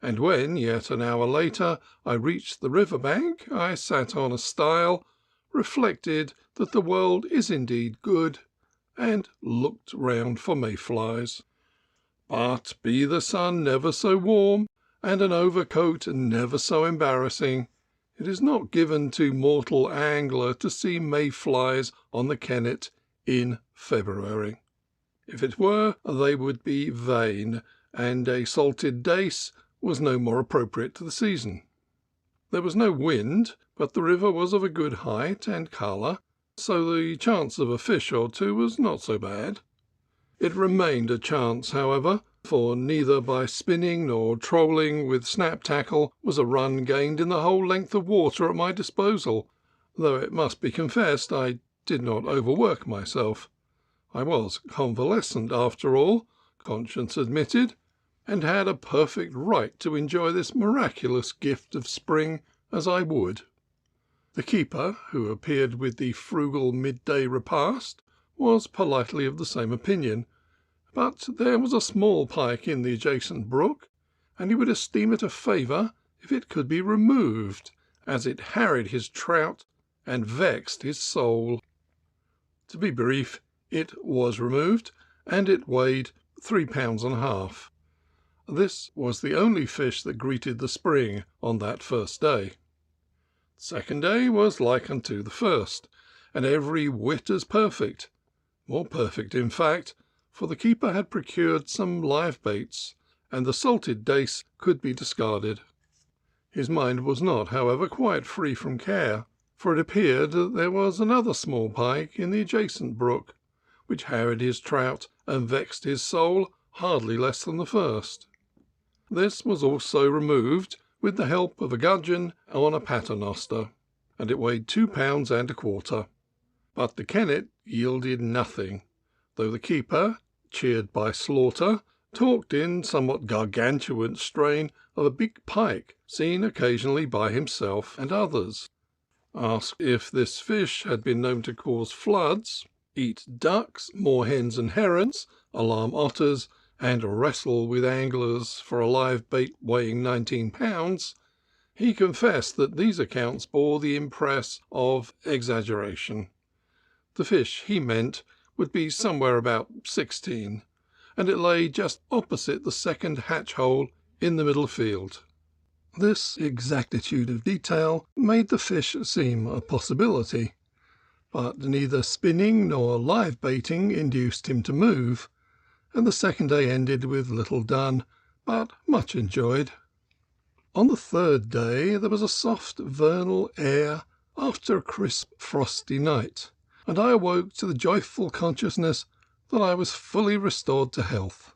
And when, yet an hour later, I reached the river bank, I sat on a stile, reflected that the world is indeed good, and looked round for mayflies. But be the sun never so warm, and an overcoat never so embarrassing, it is not given to mortal angler to see mayflies on the Kennet in February. If it were, they would be vain, and a salted dace was no more appropriate to the season. There was no wind, but the river was of a good height and colour, so the chance of a fish or two was not so bad. It remained a chance, however, for neither by spinning nor trolling with snap tackle was a run gained in the whole length of water at my disposal, though it must be confessed I did not overwork myself. I was convalescent after all, conscience admitted, and had a perfect right to enjoy this miraculous gift of spring as I would. The keeper, who appeared with the frugal midday repast, was politely of the same opinion, but there was a small pike in the adjacent brook, and he would esteem it a favour if it could be removed, as it harried his trout and vexed his soul. To be brief, it was removed, and it weighed 3 pounds and a half. This was the only fish that greeted the spring on that first day. The second day was like unto the first, and every whit as perfect, more perfect in fact, for the keeper had procured some live baits, and the salted dace could be discarded. His mind was not, however, quite free from care, for it appeared that there was another small pike in the adjacent brook, which harried his trout and vexed his soul hardly less than the first. This was also removed with the help of a gudgeon on a paternoster, and it weighed 2 pounds and a quarter. But the kennet yielded nothing, though the keeper, cheered by slaughter, talked in somewhat gargantuan strain of a big pike seen occasionally by himself and others, asked if this fish had been known to cause floods, eat ducks, moorhens and herons, alarm otters, and wrestle with anglers for a live bait weighing 19 pounds, he confessed that these accounts bore the impress of exaggeration. The fish, he meant, would be somewhere about 16, and it lay just opposite the second hatch hole in the middle field. This exactitude of detail made the fish seem a possibility, but neither spinning nor live baiting induced him to move, and the second day ended with little done, but much enjoyed. On the third day there was a soft vernal air after a crisp frosty night, and I awoke to the joyful consciousness that I was fully restored to health.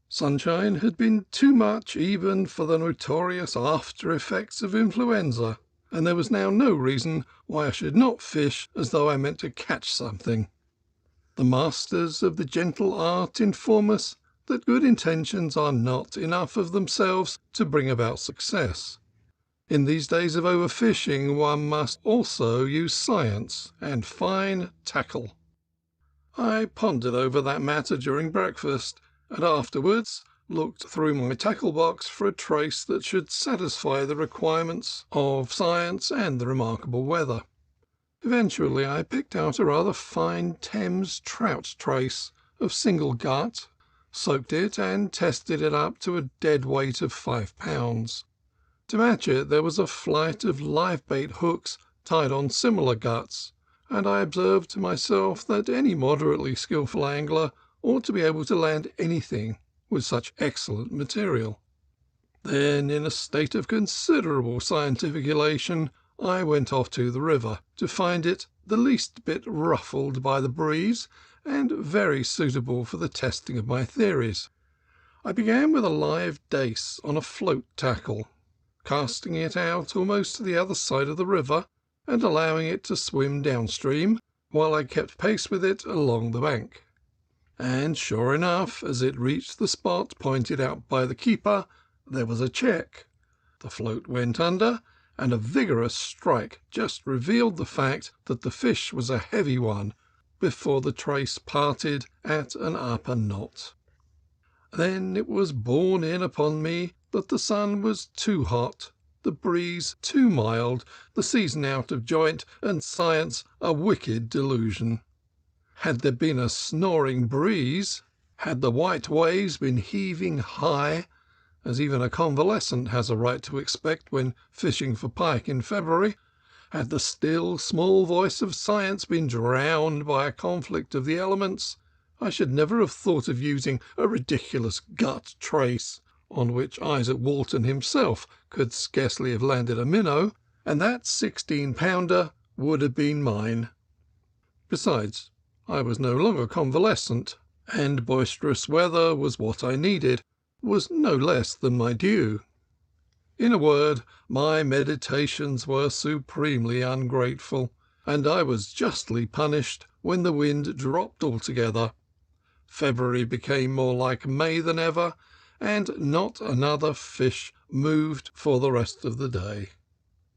Sunshine had been too much even for the notorious after-effects of influenza, and there was now no reason why I should not fish as though I meant to catch something. The masters of the gentle art inform us that good intentions are not enough of themselves to bring about success. In these days of overfishing one must also use science and fine tackle. I pondered over that matter during breakfast, and afterwards looked through my tackle box for a trace that should satisfy the requirements of science and the remarkable weather. Eventually I picked out a rather fine Thames trout trace of single gut, soaked it, and tested it up to a dead weight of 5 pounds. To match it there was a flight of live bait hooks tied on similar guts, and I observed to myself that any moderately skilful angler ought to be able to land anything with such excellent material. Then, in a state of considerable scientific elation, I went off to the river, to find it the least bit ruffled by the breeze and very suitable for the testing of my theories. I began with a live dace on a float tackle, casting it out almost to the other side of the river and allowing it to swim downstream while I kept pace with it along the bank. And sure enough, as it reached the spot pointed out by the keeper, there was a check. The float went under, and a vigorous strike just revealed the fact that the fish was a heavy one before the trace parted at an upper knot. Then it was borne in upon me that the sun was too hot, the breeze too mild, the season out of joint, and science a wicked delusion. Had there been a snoring breeze, had the white waves been heaving high, as even a convalescent has a right to expect when fishing for pike in February, had the still small voice of science been drowned by a conflict of the elements, I should never have thought of using a ridiculous gut trace, on which Isaac Walton himself could scarcely have landed a minnow, and that 16-pounder would have been mine. Besides, I was no longer convalescent, and boisterous weather was what I needed, was no less than my due. In a word, my meditations were supremely ungrateful, and I was justly punished when the wind dropped altogether. February became more like May than ever, and not another fish moved for the rest of the day.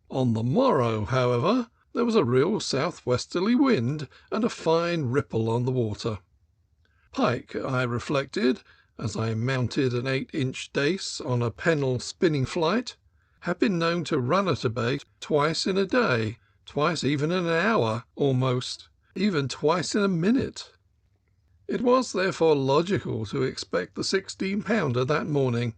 On the morrow, however, there was a real south-westerly wind and a fine ripple on the water. Pike, I reflected, as I mounted an 8-inch dace on a pennel spinning flight, had been known to run at a bait twice in a day, twice even in an hour almost, even twice in a minute. It was therefore logical to expect the 16-pounder that morning.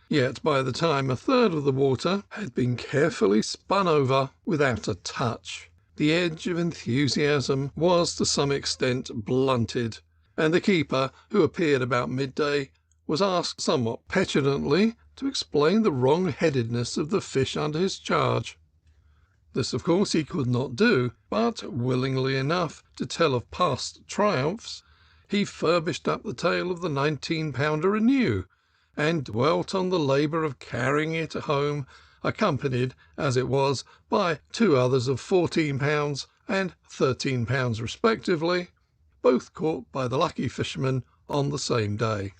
Yet by the time a third of the water had been carefully spun over without a touch, the edge of enthusiasm was to some extent blunted, and the keeper, who appeared about midday, was asked somewhat petulantly to explain the wrong-headedness of the fish under his charge. This, of course, he could not do, but willingly enough to tell of past triumphs, he furbished up the tale of the 19-pounder anew, and dwelt on the labour of carrying it home, accompanied, as it was, by 2 others of 14 pounds and £13 respectively, both caught by the lucky fisherman on the same day.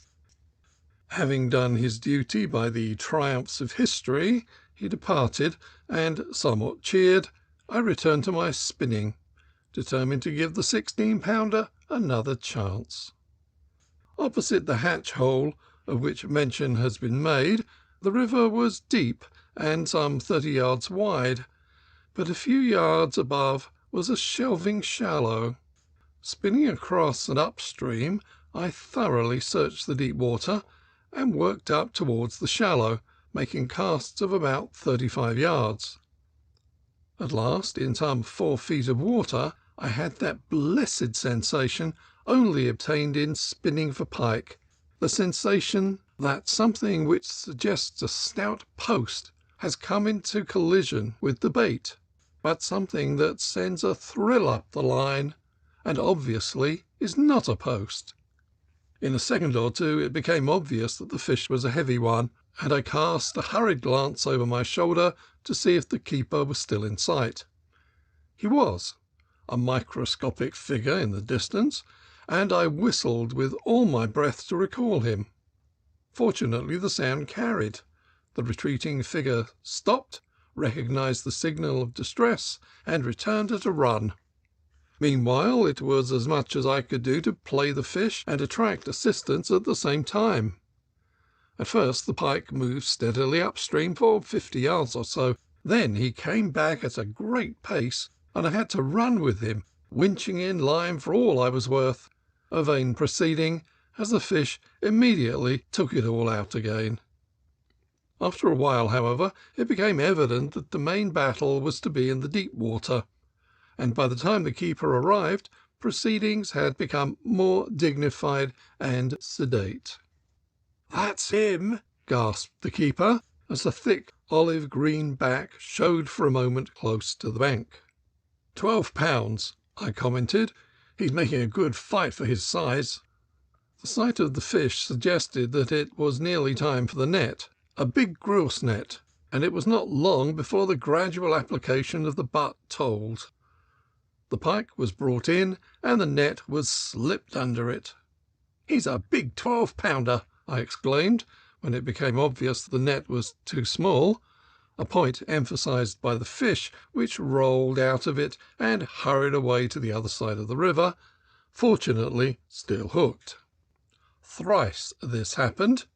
Having done his duty by the triumphs of history, he departed, and, somewhat cheered, I returned to my spinning, determined to give the 16-pounder another chance. Opposite the hatch hole, of which mention has been made, the river was deep and some 30 yards wide, but a few yards above was a shelving shallow. Spinning across and upstream, I thoroughly searched the deep water and worked up towards the shallow, making casts of about 35 yards. At last, in some 4 feet of water, I had that blessed sensation only obtained in spinning for pike, the sensation that something which suggests a stout post has come into collision with the bait, but something that sends a thrill up the line, and obviously is not a post. In a second or two it became obvious that the fish was a heavy one, and I cast a hurried glance over my shoulder to see if the keeper was still in sight. He was, a microscopic figure in the distance, and I whistled with all my breath to recall him. Fortunately the sound carried. The retreating figure stopped, recognized the signal of distress, and returned at a run. Meanwhile, it was as much as I could do to play the fish and attract assistance at the same time. At first the pike moved steadily upstream for 50 yards or so. Then he came back at a great pace, and I had to run with him, winching in line for all I was worth, a vain proceeding, as the fish immediately took it all out again. After a while, however, it became evident that the main battle was to be in the deep water, and by the time the keeper arrived, proceedings had become more dignified and sedate. "That's him," gasped the keeper, as the thick olive-green back showed for a moment close to the bank. £12, I commented. "He's making a good fight for his size." The sight of the fish suggested that it was nearly time for the net, a big grouse net, and it was not long before the gradual application of the butt told. The pike was brought in, and the net was slipped under it. "He's a big 12-pounder," I exclaimed, when it became obvious that the net was too small, a point emphasized by the fish, which rolled out of it and hurried away to the other side of the river, fortunately still hooked. Thrice this happened,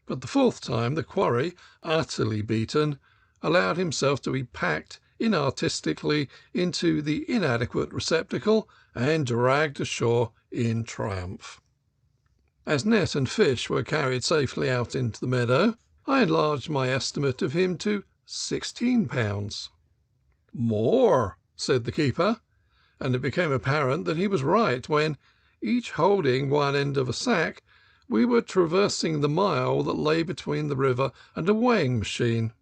but the 4th time the quarry, utterly beaten, allowed himself to be packed inartistically into the inadequate receptacle and dragged ashore in triumph. As net and fish were carried safely out into the meadow, I enlarged my estimate of him to £16. "More," said the keeper, and it became apparent that he was right when, each holding one end of a sack, we were traversing the mile that lay between the river and a weighing machine.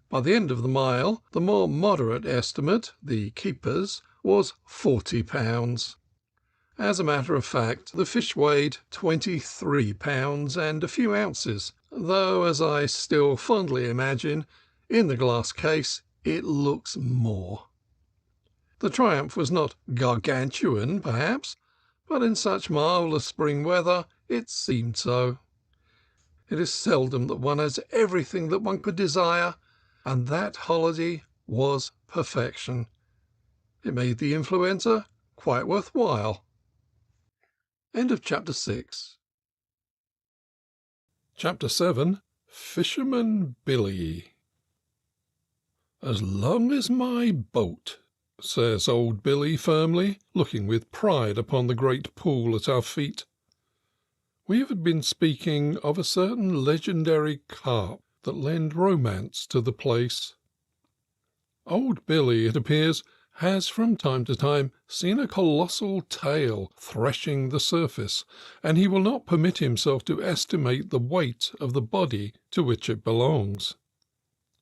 By the end of the mile, the more moderate estimate, the keeper's, was £40. As a matter of fact, the fish weighed 23 pounds and a few ounces, though, as I still fondly imagine, in the glass case it looks more. The triumph was not gargantuan, perhaps, but in such marvellous spring weather it seemed so. It is seldom that one has everything that one could desire, and that holiday was perfection. It made the influenza quite worth while. End of Chapter 6. Chapter 7. Fisherman Billy. "As long as my boat," says old Billy firmly, looking with pride upon the great pool at our feet. We have been speaking of a certain legendary carp that lend romance to the place. Old Billy, it appears, has from time to time seen a colossal tail threshing the surface, and he will not permit himself to estimate the weight of the body to which it belongs.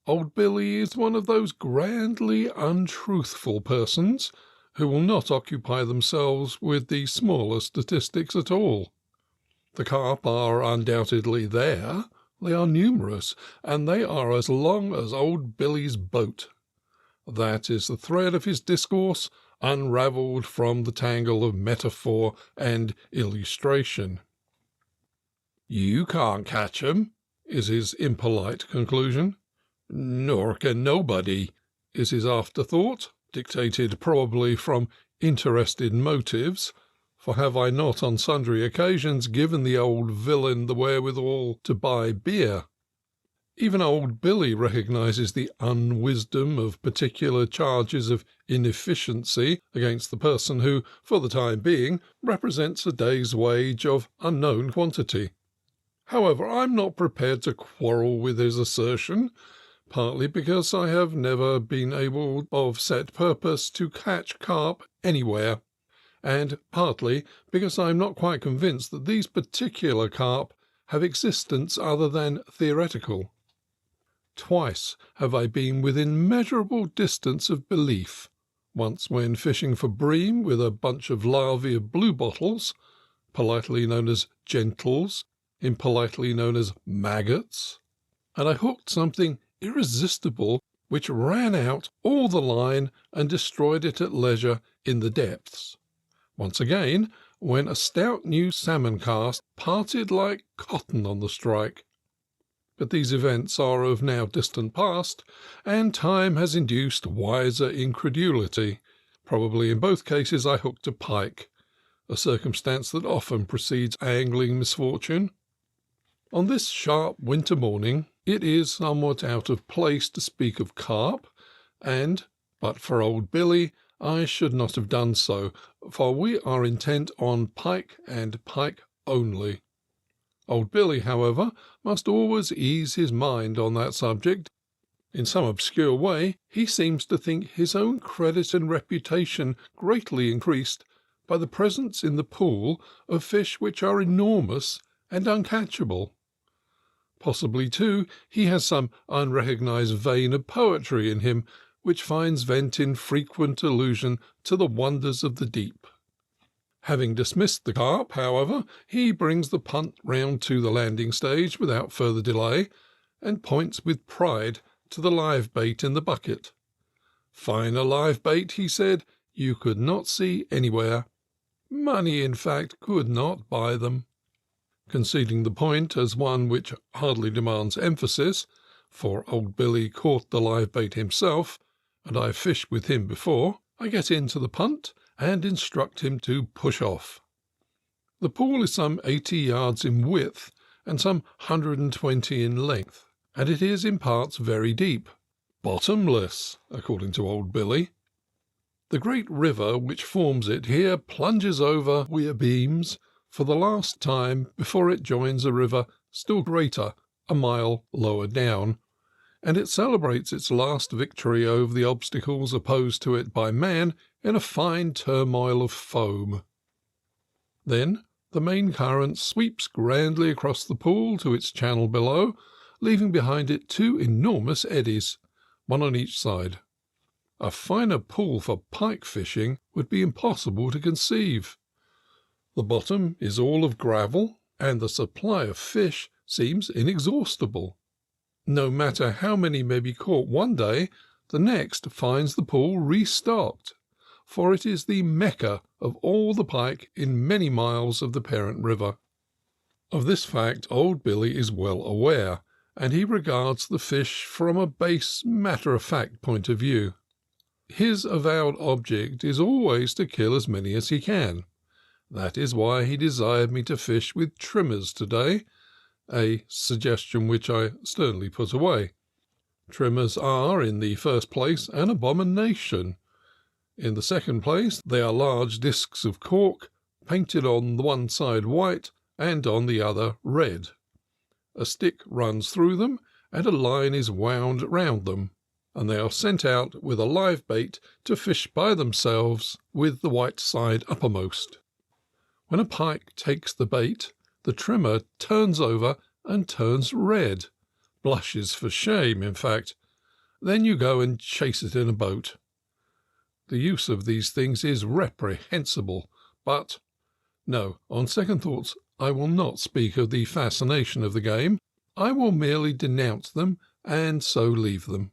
Old Billy is one of those grandly untruthful persons who will not occupy themselves with the smaller statistics at all. The carp are undoubtedly there, they are numerous, and they are as long as old Billy's boat. That is the thread of his discourse, unravelled from the tangle of metaphor and illustration. "You can't catch 'em," is his impolite conclusion. "Nor can nobody," is his afterthought, dictated probably from interested motives, for have I not on sundry occasions given the old villain the wherewithal to buy beer? Even old Billy recognises the unwisdom of particular charges of inefficiency against the person who, for the time being, represents a day's wage of unknown quantity. However, I'm not prepared to quarrel with his assertion, partly because I have never been able of set purpose to catch carp anywhere, and partly because I am not quite convinced that these particular carp have existence other than theoretical. Twice have I been within measurable distance of belief, once when fishing for bream with a bunch of larvae of bluebottles, politely known as gentles, impolitely known as maggots, and I hooked something irresistible which ran out all the line and destroyed it at leisure in the depths. Once again, when a stout new salmon cast parted like cotton on the strike. But these events are of now distant past, and time has induced wiser incredulity. Probably in both cases I hooked a pike, a circumstance that often precedes angling misfortune. On this sharp winter morning it is somewhat out of place to speak of carp, and, but for old Billy, I should not have done so, for we are intent on pike and pike only. Old Billy, however, must always ease his mind on that subject. In some obscure way he seems to think his own credit and reputation greatly increased by the presence in the pool of fish which are enormous and uncatchable. Possibly, too, he has some unrecognised vein of poetry in him which finds vent in frequent allusion to the wonders of the deep. Having dismissed the carp, however, he brings the punt round to the landing stage without further delay, and points with pride to the live bait in the bucket. Finer live bait, he said, you could not see anywhere. Money, in fact, could not buy them. Conceding the point as one which hardly demands emphasis, for old Billy caught the live bait himself, and I fished with him before, I get into the punt and instruct him to push off. The pool is some 80 yards in width and some 120 in length, and it is in parts very deep, bottomless, according to old Billy. The great river which forms it here plunges over weir beams for the last time before it joins a river still greater a mile lower down, and it celebrates its last victory over the obstacles opposed to it by man in a fine turmoil of foam. Then the main current sweeps grandly across the pool to its channel below, leaving behind it two enormous eddies, one on each side. A finer pool for pike fishing would be impossible to conceive. The bottom is all of gravel, and the supply of fish seems inexhaustible. No matter how many may be caught one day, the next finds the pool restocked, for it is the Mecca of all the pike in many miles of the parent river. Of this fact old Billy is well aware, and he regards the fish from a base, matter-of-fact point of view. His avowed object is always to kill as many as he can. That is why he desired me to fish with trimmers today, a suggestion which I sternly put away. Trimmers are, in the first place, an abomination. In the second place, they are large discs of cork, painted on the one side white and on the other red. A stick runs through them, and a line is wound round them, and they are sent out with a live bait to fish by themselves with the white side uppermost. When a pike takes the bait, the trimmer turns over and turns red, blushes for shame, in fact. Then you go and chase it in a boat. The use of these things is reprehensible, but no, on second thoughts, I will not speak of the fascination of the game. I will merely denounce them, and so leave them.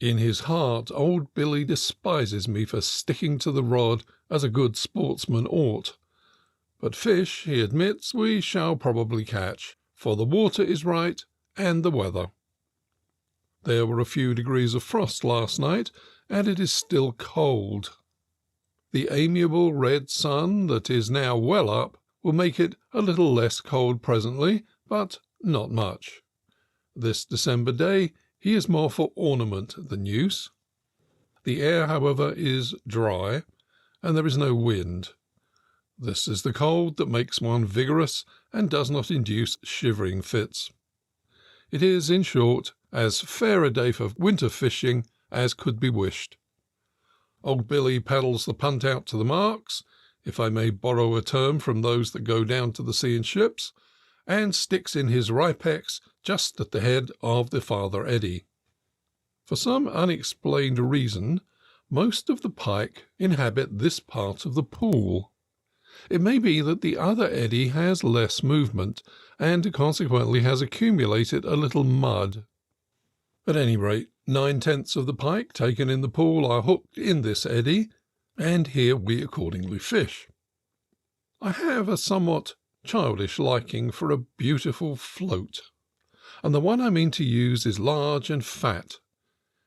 In his heart, old Billy despises me for sticking to the rod as a good sportsman ought. But fish, he admits, we shall probably catch, for the water is right and the weather. There were a few degrees of frost last night, and it is still cold. The amiable red sun that is now well up will make it a little less cold presently, but not much. This December day he is more for ornament than use. The air, however, is dry, and there is no wind. This is the cold that makes one vigorous and does not induce shivering fits. It is, in short, as fair a day for winter fishing as could be wished. Old Billy paddles the punt out to the marks, if I may borrow a term from those that go down to the sea in ships, and sticks in his ripex just at the head of the farther eddy. For some unexplained reason, most of the pike inhabit this part of the pool. It may be that the other eddy has less movement, and consequently has accumulated a little mud. At any rate, 9/10 of the pike taken in the pool are hooked in this eddy, and here we accordingly fish. I have a somewhat childish liking for a beautiful float, and the one I mean to use is large and fat,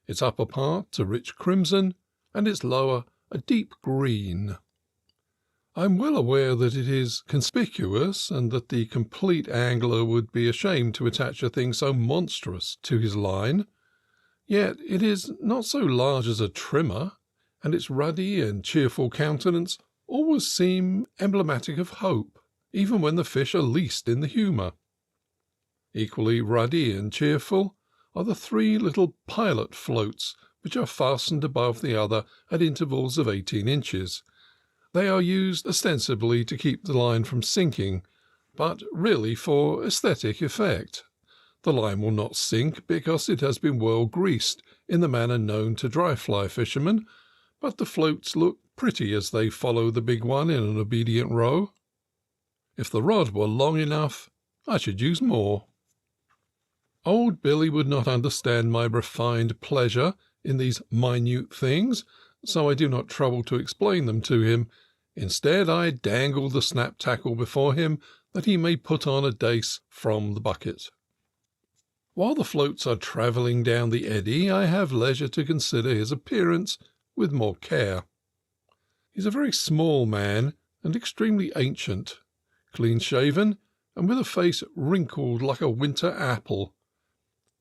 its upper part a rich crimson, and its lower a deep green. I am well aware that it is conspicuous, and that the complete angler would be ashamed to attach a thing so monstrous to his line, yet it is not so large as a trimmer, and its ruddy and cheerful countenance always seem emblematic of hope, even when the fish are least in the humour. Equally ruddy and cheerful are the 3 little pilot floats which are fastened above the other at intervals of 18 inches. They are used ostensibly to keep the line from sinking, but really for aesthetic effect. The line will not sink because it has been well greased in the manner known to dry-fly fishermen, but the floats look pretty as they follow the big one in an obedient row. If the rod were long enough, I should use more. Old Billy would not understand my refined pleasure in these minute things, so I do not trouble to explain them to him. Instead, I dangle the snap tackle before him that he may put on a dace from the bucket. While the floats are travelling down the eddy, I have leisure to consider his appearance with more care. He is a very small man and extremely ancient, clean-shaven, and with a face wrinkled like a winter apple.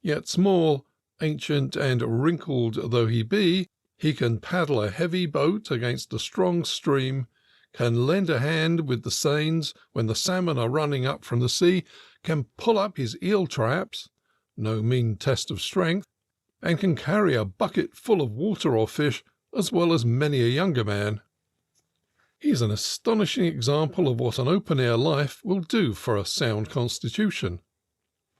Yet small, ancient, and wrinkled though he be, he can paddle a heavy boat against a strong stream, can lend a hand with the seines when the salmon are running up from the sea, can pull up his eel traps, no mean test of strength, and can carry a bucket full of water or fish as well as many a younger man. He is an astonishing example of what an open-air life will do for a sound constitution.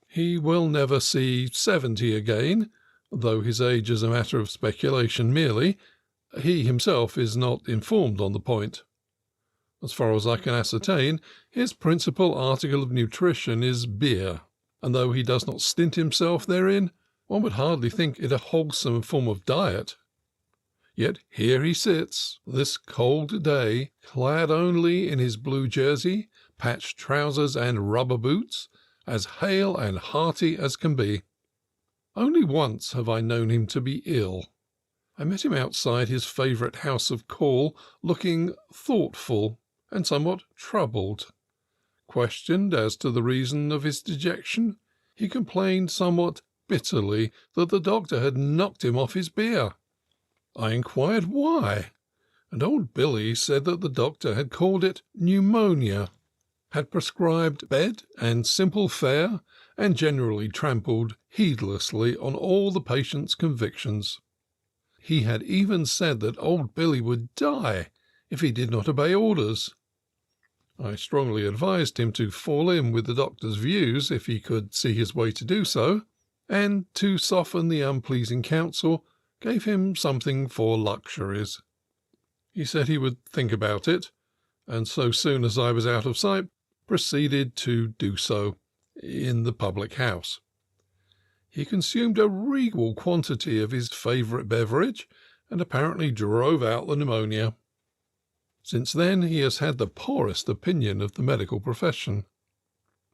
He will never see 70 again, though his age is a matter of speculation merely. He himself is not informed on the point. As far as I can ascertain, his principal article of nutrition is beer, and though he does not stint himself therein, one would hardly think it a wholesome form of diet. Yet here he sits, this cold day, clad only in his blue jersey, patched trousers, and rubber boots, as hale and hearty as can be. Only once have I known him to be ill. I met him outside his favourite house of call, looking thoughtful and somewhat troubled. Questioned as to the reason of his dejection, he complained somewhat bitterly that the doctor had knocked him off his beer. I inquired why, and old Billy said that the doctor had called it pneumonia, had prescribed bed and simple fare, and generally trampled heedlessly on all the patient's convictions. He had even said that old Billy would die if he did not obey orders. I strongly advised him to fall in with the doctor's views if he could see his way to do so, and to soften the unpleasing counsel, gave him something for luxuries. He said he would think about it, and so soon as I was out of sight, proceeded to do so in the public house. he consumed a regal quantity of his favourite beverage and apparently drove out the pneumonia. Since then he has had the poorest opinion of the medical profession.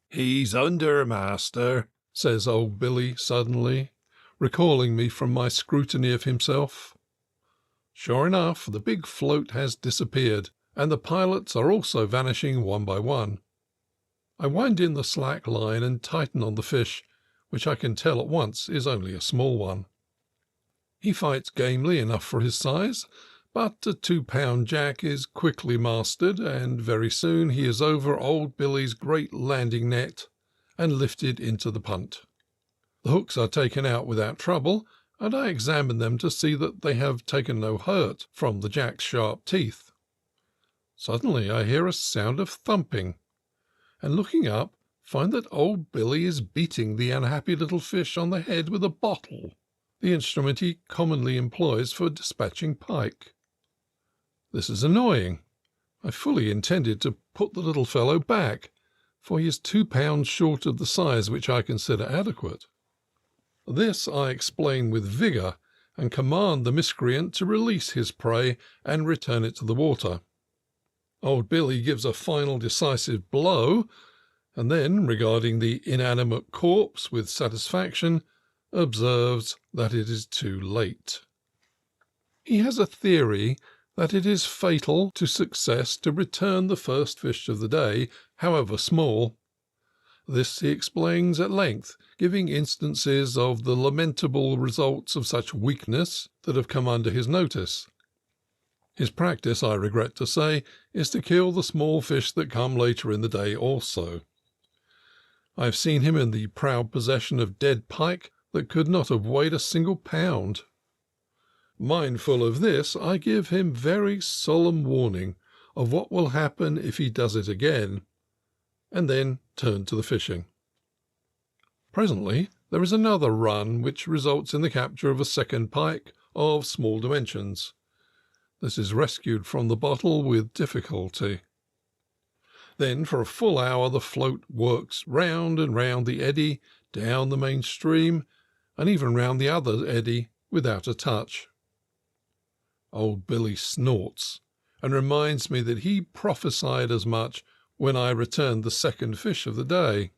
"He's under, master," says old Billy suddenly, recalling me from my scrutiny of himself. Sure enough, the big float has disappeared, and the pilots are also vanishing one by one. I wind in the slack line and tighten on the fish, which I can tell at once is only a small one. He fights gamely enough for his size, but a 2-pound jack is quickly mastered, and very soon he is over old Billy's great landing net and lifted into the punt. The hooks are taken out without trouble, and I examine them to see that they have taken no hurt from the jack's sharp teeth. Suddenly I hear a sound of thumping, and looking up, find that old Billy is beating the unhappy little fish on the head with a bottle, the instrument he commonly employs for dispatching pike. This is annoying. I fully intended to put the little fellow back, for he is 2 pounds short of the size which I consider adequate. This I explain with vigour, and command the miscreant to release his prey and return it to the water. Old Billy gives a final decisive blow, and then, regarding the inanimate corpse with satisfaction, observes that it is too late. He has a theory that it is fatal to success to return the first fish of the day, however small. This he explains at length, giving instances of the lamentable results of such weakness that have come under his notice. His practice, I regret to say, is to kill the small fish that come later in the day also. I have seen him in the proud possession of dead pike that could not have weighed a single pound. Mindful of this, I give him very solemn warning of what will happen if he does it again, and then turn to the fishing. Presently there is another run, which results in the capture of a second pike of small dimensions. This is rescued from the bottle with difficulty. Then for a full hour the float works round and round the eddy, down the main stream, and even round the other eddy without a touch. Old Billy snorts, and reminds me that he prophesied as much when I returned the second fish of the day.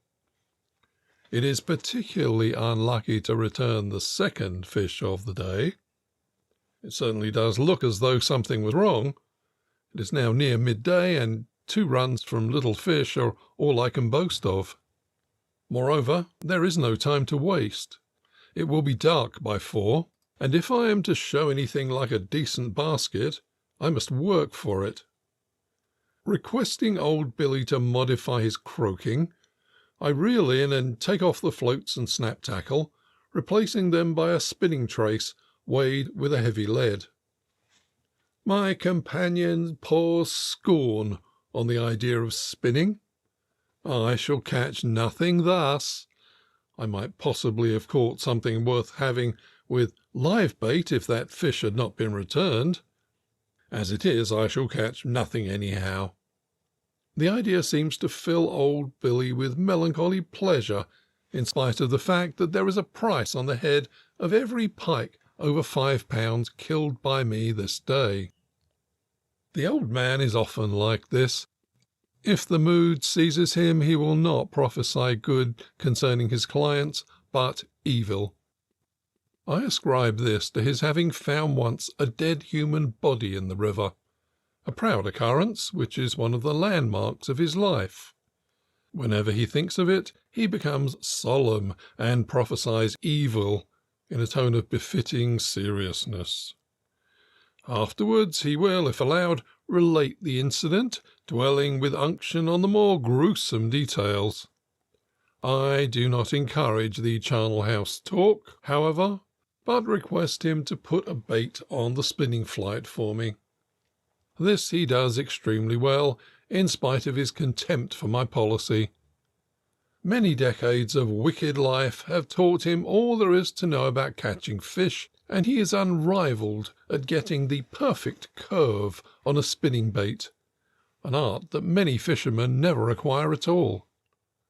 It is particularly unlucky to return the second fish of the day. It certainly does look as though something was wrong. It is now near midday, and 2 runs from little fish are all I can boast of. Moreover, there is no time to waste. It will be dark by 4, and if I am to show anything like a decent basket, I must work for it. Requesting old Billy to modify his croaking, I reel in and take off the floats and snap tackle, replacing them by a spinning trace weighed with a heavy lead. My companion pours scorn on the idea of spinning. I shall catch nothing thus. I might possibly have caught something worth having with live bait if that fish had not been returned. As it is, I shall catch nothing anyhow. The idea seems to fill old Billy with melancholy pleasure, in spite of the fact that there is a price on the head of every pike over 5 pounds killed by me this day. The old man is often like this. If the mood seizes him, he will not prophesy good concerning his clients, but evil. I ascribe this to his having found once a dead human body in the river, a proud occurrence which is one of the landmarks of his life. Whenever he thinks of it, he becomes solemn and prophesies evil in a tone of befitting seriousness. Afterwards he will, if allowed, relate the incident, dwelling with unction on the more gruesome details. I do not encourage the charnel house talk, however, but request him to put a bait on the spinning flight for me. This he does extremely well, in spite of his contempt for my policy. Many decades of wicked life have taught him all there is to know about catching fish, and he is unrivalled at getting the perfect curve on a spinning bait, an art that many fishermen never acquire at all.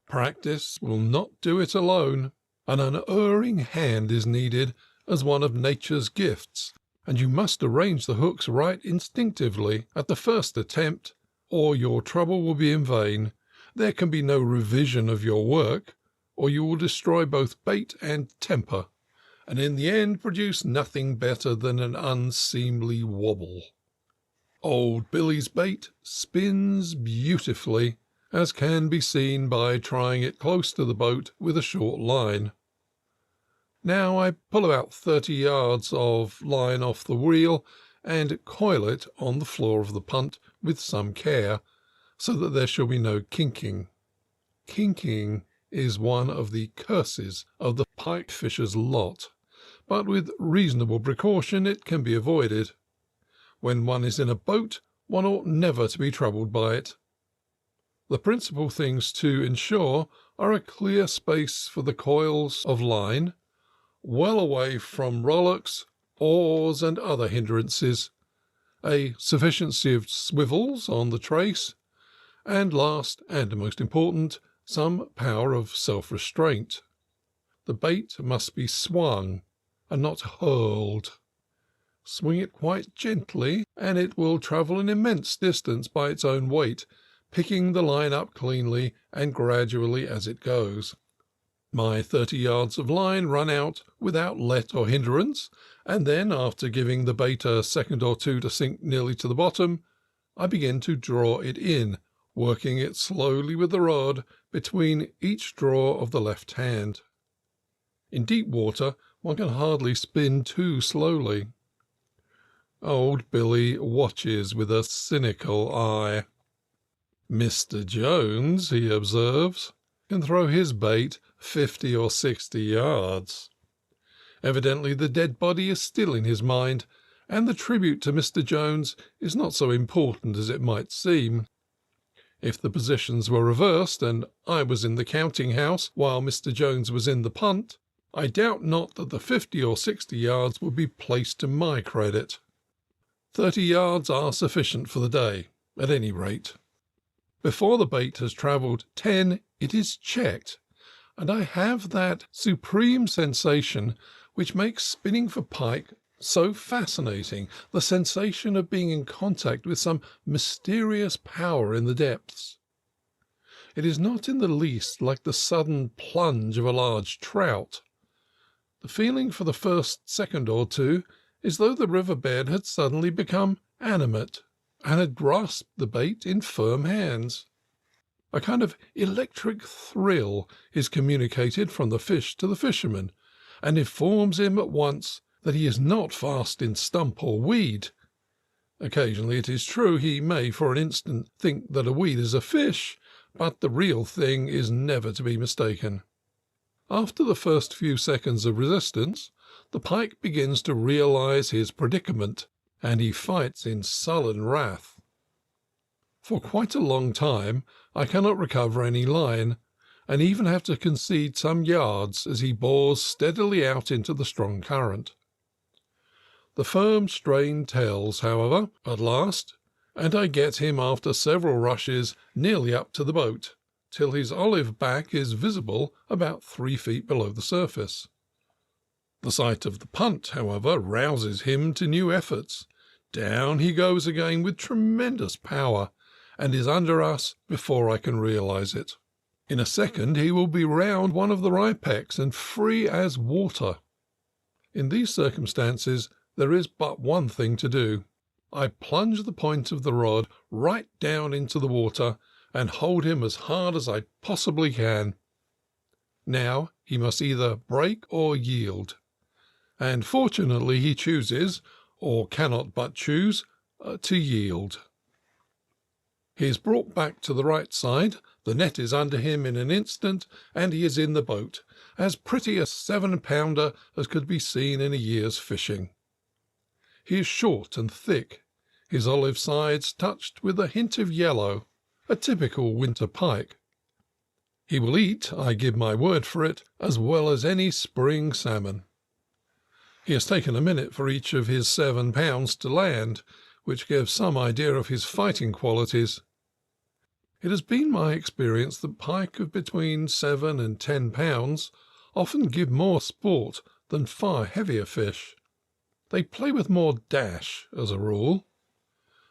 Practice will not do it alone. An unerring hand is needed as one of nature's gifts, and you must arrange the hooks right instinctively at the first attempt, or your trouble will be in vain. There can be no revision of your work, or you will destroy both bait and temper, and in the end produce nothing better than an unseemly wobble. Old Billy's bait spins beautifully, as can be seen by trying it close to the boat with a short line. Now I pull about 30 yards of line off the reel and coil it on the floor of the punt with some care, so that there shall be no kinking. Kinking is one of the curses of the pike fisher's lot, but with reasonable precaution it can be avoided. When one is in a boat, one ought never to be troubled by it. The principal things to ensure are a clear space for the coils of line, well away from rowlocks, oars, and other hindrances, a sufficiency of swivels on the trace, and last and most important, some power of self-restraint. The bait must be swung and not hurled. Swing it quite gently, and it will travel an immense distance by its own weight, picking the line up cleanly and gradually as it goes. My 30 yards of line run out without let or hindrance, and then, after giving the bait a second or two to sink nearly to the bottom, I begin to draw it in, working it slowly with the rod between each draw of the left hand. In deep water one can hardly spin too slowly. Old Billy watches with a cynical eye. Mr. Jones, he observes, can throw his bait 50 or 60 yards. Evidently the dead body is still in his mind, and the tribute to Mr. Jones is not so important as it might seem. If the positions were reversed, and I was in the counting-house while Mr. Jones was in the punt, I doubt not that the 50 or 60 yards would be placed to my credit. 30 yards are sufficient for the day, at any rate. Before the bait has travelled 10, it is checked, and I have that supreme sensation which makes spinning for pike so fascinating, the sensation of being in contact with some mysterious power in the depths. It is not in the least like the sudden plunge of a large trout. The feeling for the first second or two is though the river bed had suddenly become animate and had grasped the bait in firm hands. A kind of electric thrill is communicated from the fish to the fisherman, and informs him at once that he is not fast in stump or weed. Occasionally, it is true, he may for an instant think that a weed is a fish, but the real thing is never to be mistaken. After the first few seconds of resistance, the pike begins to realize his predicament, and he fights in sullen wrath. For quite a long time I cannot recover any line, and even have to concede some yards as he bores steadily out into the strong current. The firm strain tells, however, at last, and I get him after several rushes nearly up to the boat, till his olive back is visible about 3 feet below the surface. The sight of the punt, however, rouses him to new efforts. Down he goes again with tremendous power, and is under us before I can realize it. In a second he will be round one of the ripecks and free as water. In these circumstances there is but one thing to do. I plunge the point of the rod right down into the water and hold him as hard as I possibly can. Now he must either break or yield, and fortunately he chooses, or cannot but choose, to yield. He is brought back to the right side, the net is under him in an instant, and he is in the boat, as pretty a 7-pounder as could be seen in a year's fishing. He is short and thick, his olive sides touched with a hint of yellow, a typical winter pike. He will eat, I give my word for it, as well as any spring salmon. He has taken a minute for each of his 7 pounds to land, which gives some idea of his fighting qualities. It has been my experience that pike of between 7 and 10 pounds often give more sport than far heavier fish. They play with more dash, as a rule.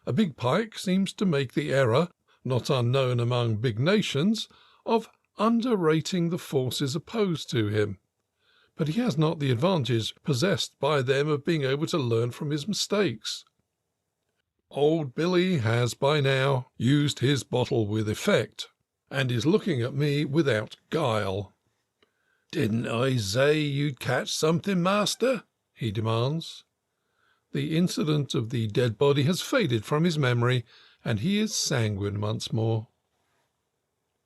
A big pike seems to make the error, not unknown among big nations, of underrating the forces opposed to him, but he has not the advantage possessed by them of being able to learn from his mistakes. Old Billy has by now used his bottle with effect, and is looking at me without guile. "Didn't I say you'd catch something, master?" he demands. The incident of the dead body has faded from his memory, and he is sanguine once more.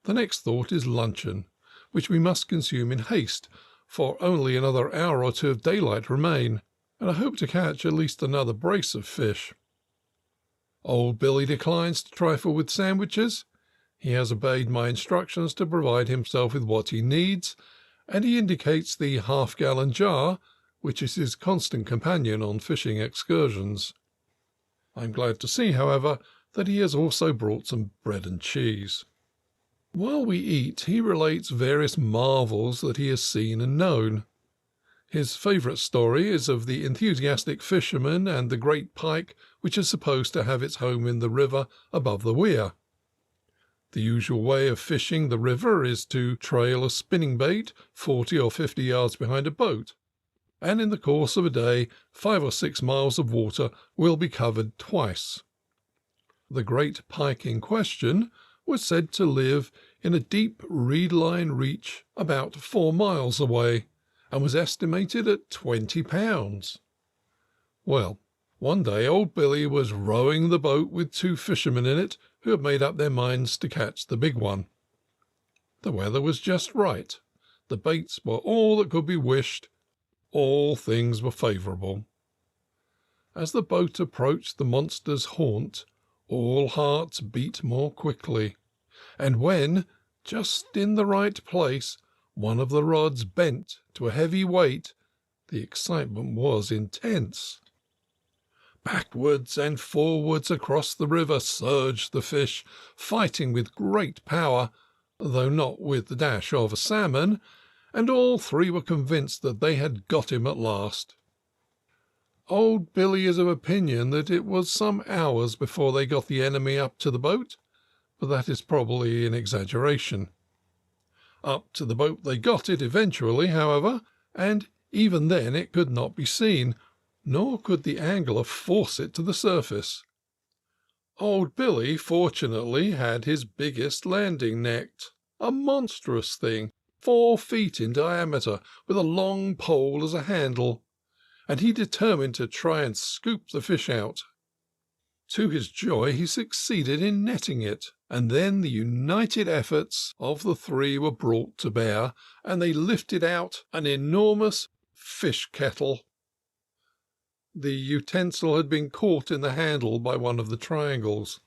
The next thought is luncheon, which we must consume in haste, for only another hour or two of daylight remain, and I hope to catch at least another brace of fish. Old Billy declines to trifle with sandwiches. He has obeyed my instructions to provide himself with what he needs, and he indicates the half-gallon jar, which is his constant companion on fishing excursions. I am glad to see, however, that he has also brought some bread and cheese. While we eat, he relates various marvels that he has seen and known. His favourite story is of the enthusiastic fisherman and the great pike which is supposed to have its home in the river above the weir. The usual way of fishing the river is to trail a spinning bait 40 or 50 yards behind a boat, and in the course of a day 5 or 6 miles of water will be covered twice. The great pike in question was said to live in a deep reed-line reach about 4 miles away, and was estimated at £20. Well, one day old Billy was rowing the boat with 2 fishermen in it who had made up their minds to catch the big one. The weather was just right. The baits were all that could be wished. All things were favourable. As the boat approached the monster's haunt, all hearts beat more quickly, and when, just in the right place, one of the rods bent to a heavy weight, the excitement was intense. Backwards and forwards across the river surged the fish, fighting with great power, though not with the dash of a salmon, and all 3 were convinced that they had got him at last. Old Billy is of opinion that it was some hours before they got the enemy up to the boat, but that is probably an exaggeration. Up to the boat they got it eventually, however, and even then it could not be seen, nor could the angler force it to the surface. Old Billy fortunately had his biggest landing net, a monstrous thing, 4 feet in diameter, with a long pole as a handle, and he determined to try and scoop the fish out. To his joy he succeeded in netting it, and then the united efforts of the 3 were brought to bear, and they lifted out an enormous fish kettle. The utensil had been caught in the handle by one of the triangles,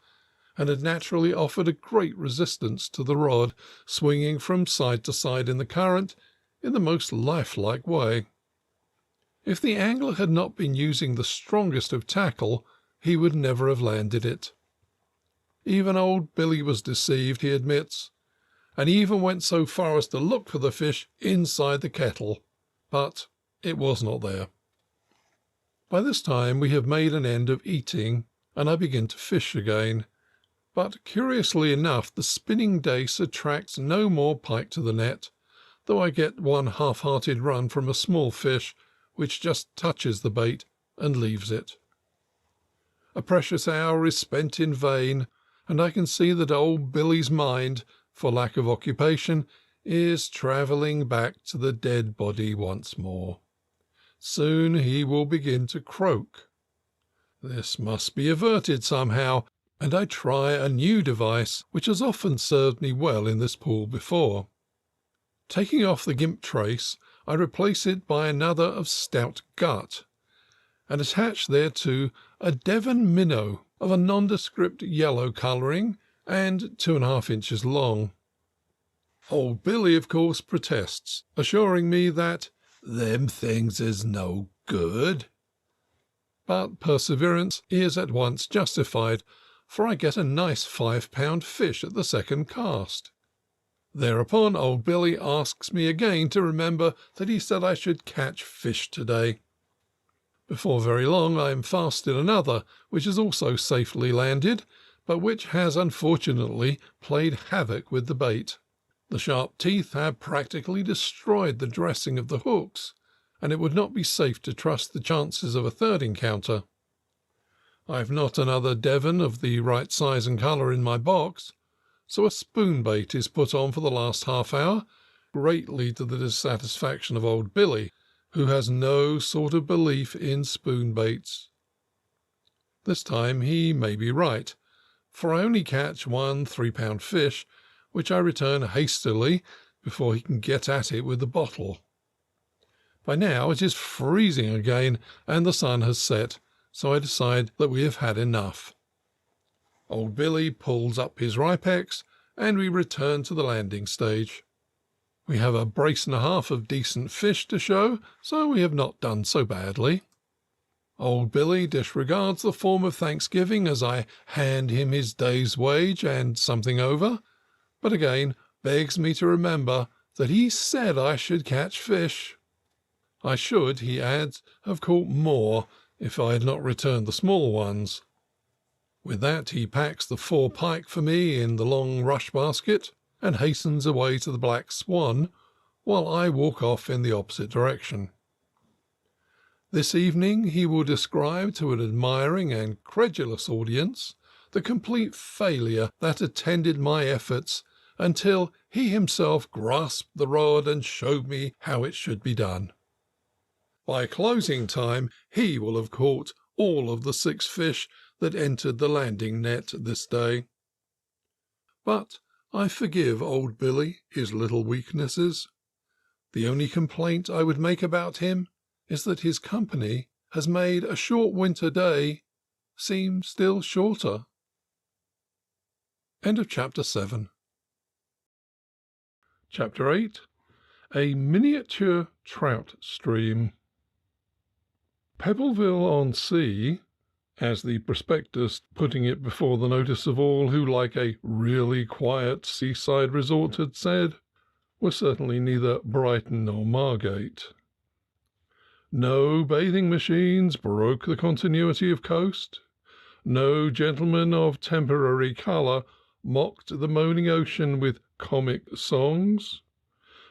and had naturally offered a great resistance to the rod, swinging from side to side in the current in the most lifelike way. If the angler had not been using the strongest of tackle, he would never have landed it. Even old Billy was deceived, he admits, and he even went so far as to look for the fish inside the kettle, but it was not there. By this time we have made an end of eating, and I begin to fish again, but curiously enough the spinning dace attracts no more pike to the net, though I get one half-hearted run from a small fish which just touches the bait and leaves it. A precious hour is spent in vain, and I can see that old Billy's mind, for lack of occupation, is travelling back to the dead body once more. Soon he will begin to croak. This must be averted somehow, and I try a new device which has often served me well in this pool before. Taking off the gimp trace, I replace it by another of stout gut, and attach thereto a Devon minnow of a nondescript yellow colouring and 2½ inches long. Old Billy, of course, protests, assuring me that "them things is no good." But perseverance is at once justified, for I get a nice £5 fish at the second cast. Thereupon old Billy asks me again to remember that he said I should catch fish today. Before very long I am fast in another, which is also safely landed, but which has unfortunately played havoc with the bait. The sharp teeth have practically destroyed the dressing of the hooks, and it would not be safe to trust the chances of a third encounter. I have not another Devon of the right size and colour in my box, so a spoon bait is put on for the last half hour, greatly to the dissatisfaction of old Billy, who has no sort of belief in spoon baits. This time he may be right, for I only catch 1 3-pound fish, which I return hastily before he can get at it with the bottle. By now it is freezing again, and the sun has set, so I decide that we have had enough. Old Billy pulls up his rypex, and we return to the landing stage. We have a brace and a half of decent fish to show, so we have not done so badly. Old Billy disregards the form of thanksgiving as I hand him his day's wage and something over, but again begs me to remember that he said I should catch fish. I should, he adds, have caught more if I had not returned the small ones. With that he packs the 4 pike for me in the long rush basket and hastens away to the Black Swan, while I walk off in the opposite direction. This evening he will describe to an admiring and credulous audience the complete failure that attended my efforts until he himself grasped the rod and showed me how it should be done. By closing time he will have caught all of the 6 fish that entered the landing net this day. But I forgive old Billy his little weaknesses. The only complaint I would make about him is that his company has made a short winter day seem still shorter. End of Chapter 7. Chapter 8. A Miniature Trout Stream. Pebbleville-on-Sea, as the prospectus putting it before the notice of all who like a really quiet seaside resort had said, was certainly neither Brighton nor Margate. No bathing machines broke the continuity of coast. No gentleman of temporary colour mocked the moaning ocean with comic songs.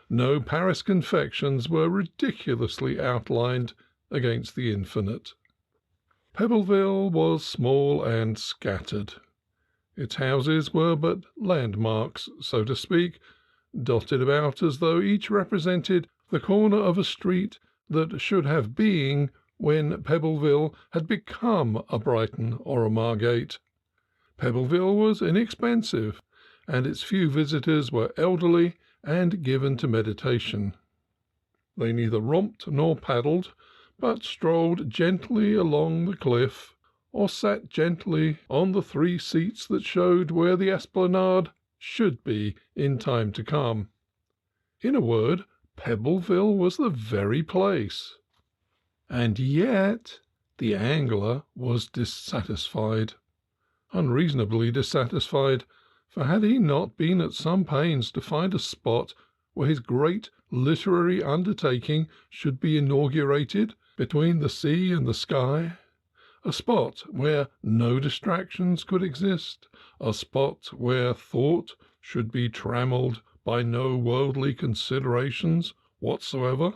No Paris confections were ridiculously outlined against the infinite. Pebbleville was small and scattered. Its houses were but landmarks, so to speak, dotted about as though each represented the corner of a street that should have being when Pebbleville had become a Brighton or a Margate. Pebbleville was inexpensive, and its few visitors were elderly and given to meditation. They neither romped nor paddled, but strolled gently along the cliff, or sat gently on the 3 seats that showed where the esplanade should be in time to come. In a word, Pebbleville was the very place. And yet the angler was dissatisfied, unreasonably dissatisfied, for had he not been at some pains to find a spot where his great literary undertaking should be inaugurated between the sea and the sky, a spot where no distractions could exist, a spot where thought should be trammelled by no worldly considerations whatsoever?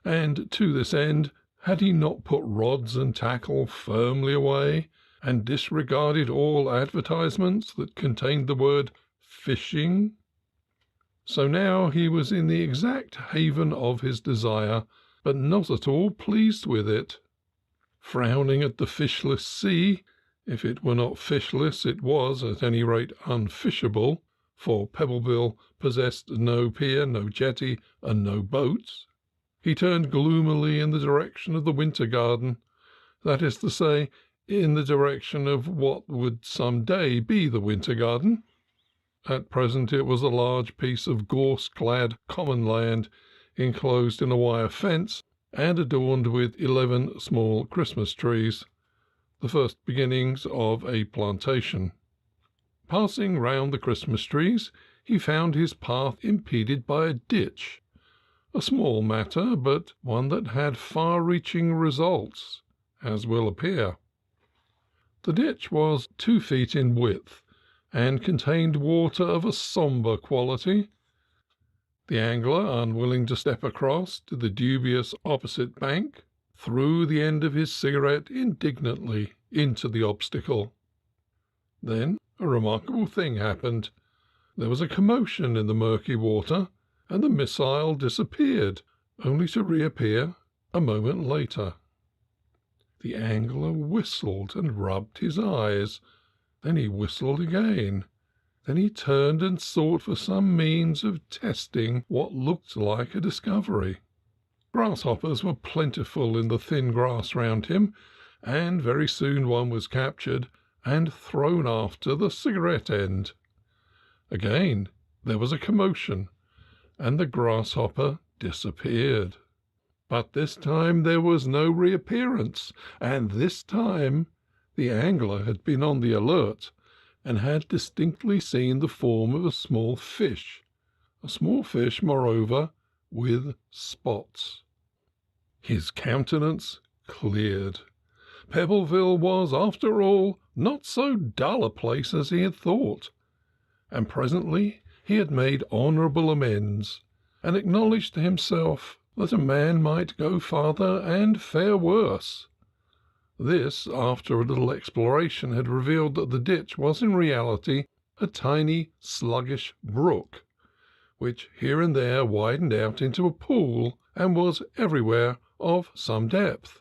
And to this end, had he not put rods and tackle firmly away, and disregarded all advertisements that contained the word fishing? So now he was in the exact haven of his desire, but not at all pleased with it. Frowning at the fishless sea, if it were not fishless it was at any rate unfishable, for Pebbleville possessed no pier, no jetty, and no boats, he turned gloomily in the direction of the Winter Garden, that is to say, in the direction of what would some day be the Winter Garden. At present it was a large piece of gorse-clad common land, enclosed in a wire fence, and adorned with 11 small Christmas trees, the first beginnings of a plantation. Passing round the Christmas trees, he found his path impeded by a ditch, a small matter, but one that had far-reaching results, as will appear. The ditch was 2 feet in width, and contained water of a sombre quality. The angler, unwilling to step across to the dubious opposite bank, threw the end of his cigarette indignantly into the obstacle. Then a remarkable thing happened. There was a commotion in the murky water, and the missile disappeared, only to reappear a moment later. The angler whistled and rubbed his eyes. Then he whistled again. Then he turned and sought for some means of testing what looked like a discovery. Grasshoppers were plentiful in the thin grass round him, and very soon one was captured and thrown after the cigarette end. Again there was a commotion, and the grasshopper disappeared. But this time there was no reappearance, and this time the angler had been on the alert, and had distinctly seen the form of a small fish, moreover, with spots. His countenance cleared. Pebbleville was, after all, not so dull a place as he had thought, and presently he had made honourable amends, and acknowledged to himself that a man might go farther and fare worse. This, after a little exploration, had revealed that the ditch was in reality a tiny, sluggish brook, which here and there widened out into a pool, and was everywhere of some depth.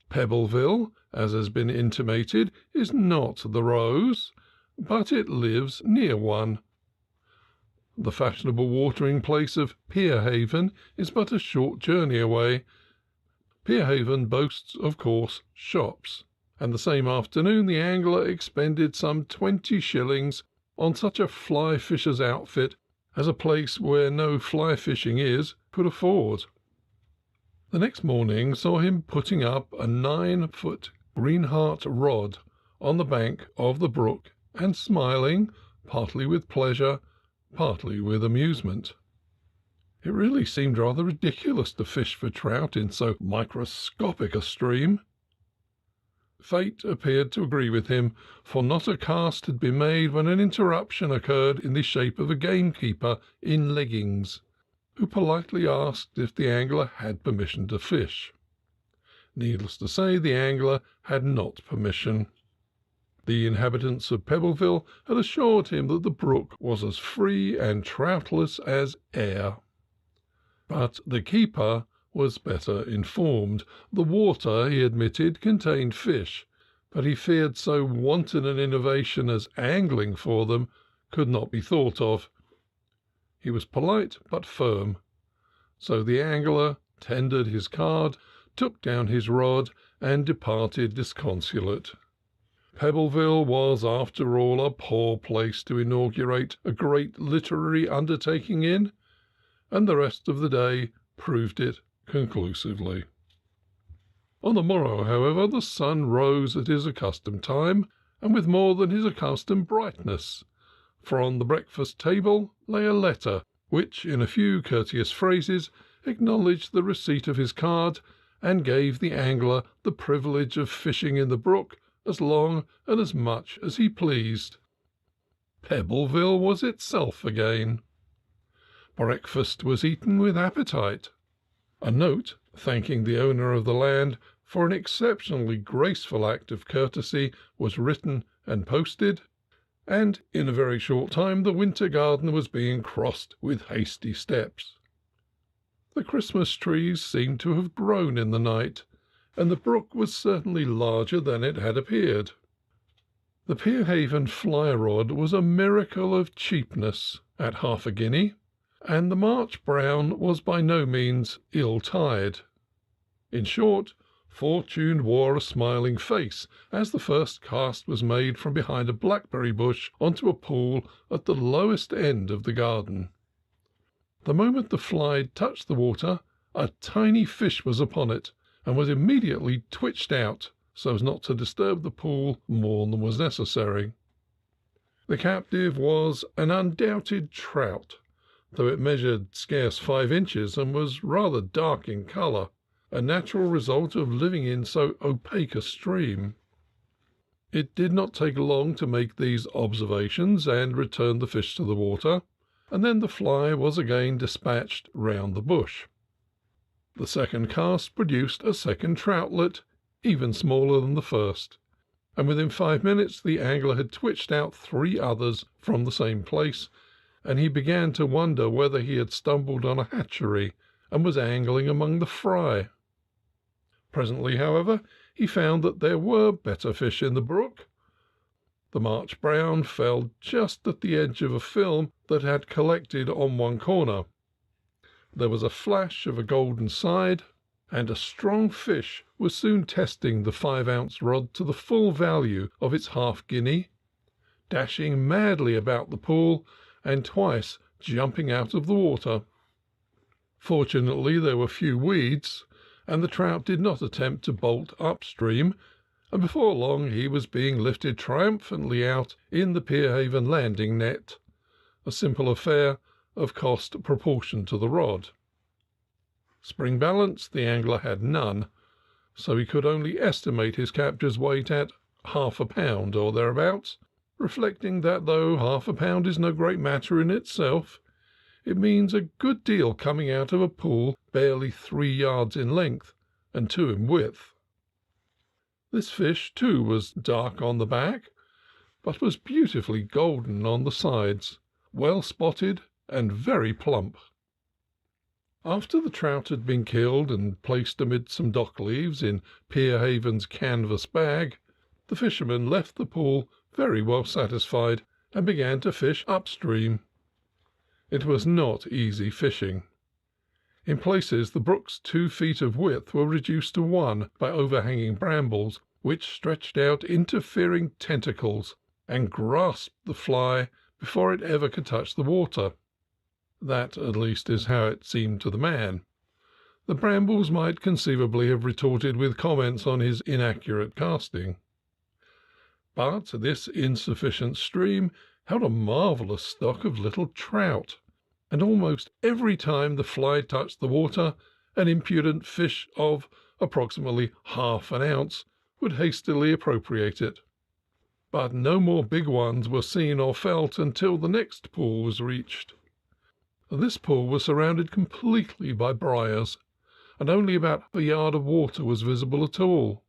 Pebbleville, as has been intimated, is not the Rose, but it lives near one. The fashionable watering place of Pierhaven is but a short journey away. Pierhaven boasts, of course, shops, and the same afternoon the angler expended some 20 shillings on such a fly-fisher's outfit as a place where no fly-fishing is could afford. The next morning saw him putting up a 9-foot greenheart rod on the bank of the brook, and smiling, partly with pleasure, partly with amusement. It really seemed rather ridiculous to fish for trout in so microscopic a stream. Fate appeared to agree with him, for not a cast had been made when an interruption occurred in the shape of a gamekeeper in leggings, who politely asked if the angler had permission to fish. Needless to say, the angler had not permission. The inhabitants of Pebbleville had assured him that the brook was as free and troutless as air. But the keeper was better informed. The water, he admitted, contained fish, but he feared so wanton an innovation as angling for them could not be thought of. He was polite but firm, so the angler tendered his card, took down his rod, and departed disconsolate. Pebbleville was, after all, a poor place to inaugurate a great literary undertaking in, and the rest of the day proved it conclusively. On the morrow, however, the sun rose at his accustomed time, and with more than his accustomed brightness, for on the breakfast table lay a letter, which, in a few courteous phrases, acknowledged the receipt of his card, and gave the angler the privilege of fishing in the brook as long and as much as he pleased. Pebbleville was itself again. Breakfast was eaten with appetite. A note, thanking the owner of the land for an exceptionally graceful act of courtesy, was written and posted, and in a very short time the winter garden was being crossed with hasty steps. The Christmas trees seemed to have grown in the night, and the brook was certainly larger than it had appeared. The Pierhaven fly-rod was a miracle of cheapness at half a guinea, and the March brown was by no means ill-tied. In short, Fortune wore a smiling face as the first cast was made from behind a blackberry bush onto a pool at the lowest end of the garden. The moment the fly touched the water, a tiny fish was upon it, and was immediately twitched out so as not to disturb the pool more than was necessary. The captive was an undoubted trout, though it measured scarce 5 inches and was rather dark in colour, a natural result of living in so opaque a stream. It did not take long to make these observations and return the fish to the water, and then the fly was again dispatched round the bush. The second cast produced a second troutlet, even smaller than the first, and within 5 minutes the angler had twitched out 3 others from the same place, and he began to wonder whether he had stumbled on a hatchery and was angling among the fry. Presently, however, he found that there were better fish in the brook. The March brown fell just at the edge of a film that had collected on one corner. There was a flash of a golden side, and a strong fish was soon testing the 5-ounce rod to the full value of its half-guinea, dashing madly about the pool and twice jumping out of the water. Fortunately, there were few weeds, and the trout did not attempt to bolt upstream, and before long he was being lifted triumphantly out in the Pierhaven landing net, a simple affair of cost proportioned to the rod. Spring balance the angler had none, so he could only estimate his capture's weight at half a pound or thereabouts, reflecting that though half a pound is no great matter in itself, it means a good deal coming out of a pool barely 3 yards in length and 2 in width. This fish, too, was dark on the back, but was beautifully golden on the sides, well spotted and very plump. After the trout had been killed and placed amid some dock leaves in Pierhaven's canvas bag, the fisherman left the pool very well satisfied and began to fish upstream. It was not easy fishing. In places the brook's 2 feet of width were reduced to 1 by overhanging brambles, which stretched out interfering tentacles and grasped the fly before it ever could touch the water. That, at least, is how it seemed to the man. The brambles might conceivably have retorted with comments on his inaccurate casting. But this insufficient stream held a marvellous stock of little trout, and almost every time the fly touched the water, an impudent fish of approximately half an ounce would hastily appropriate it. But no more big ones were seen or felt until the next pool was reached. This pool was surrounded completely by briars, and only about a yard of water was visible at all.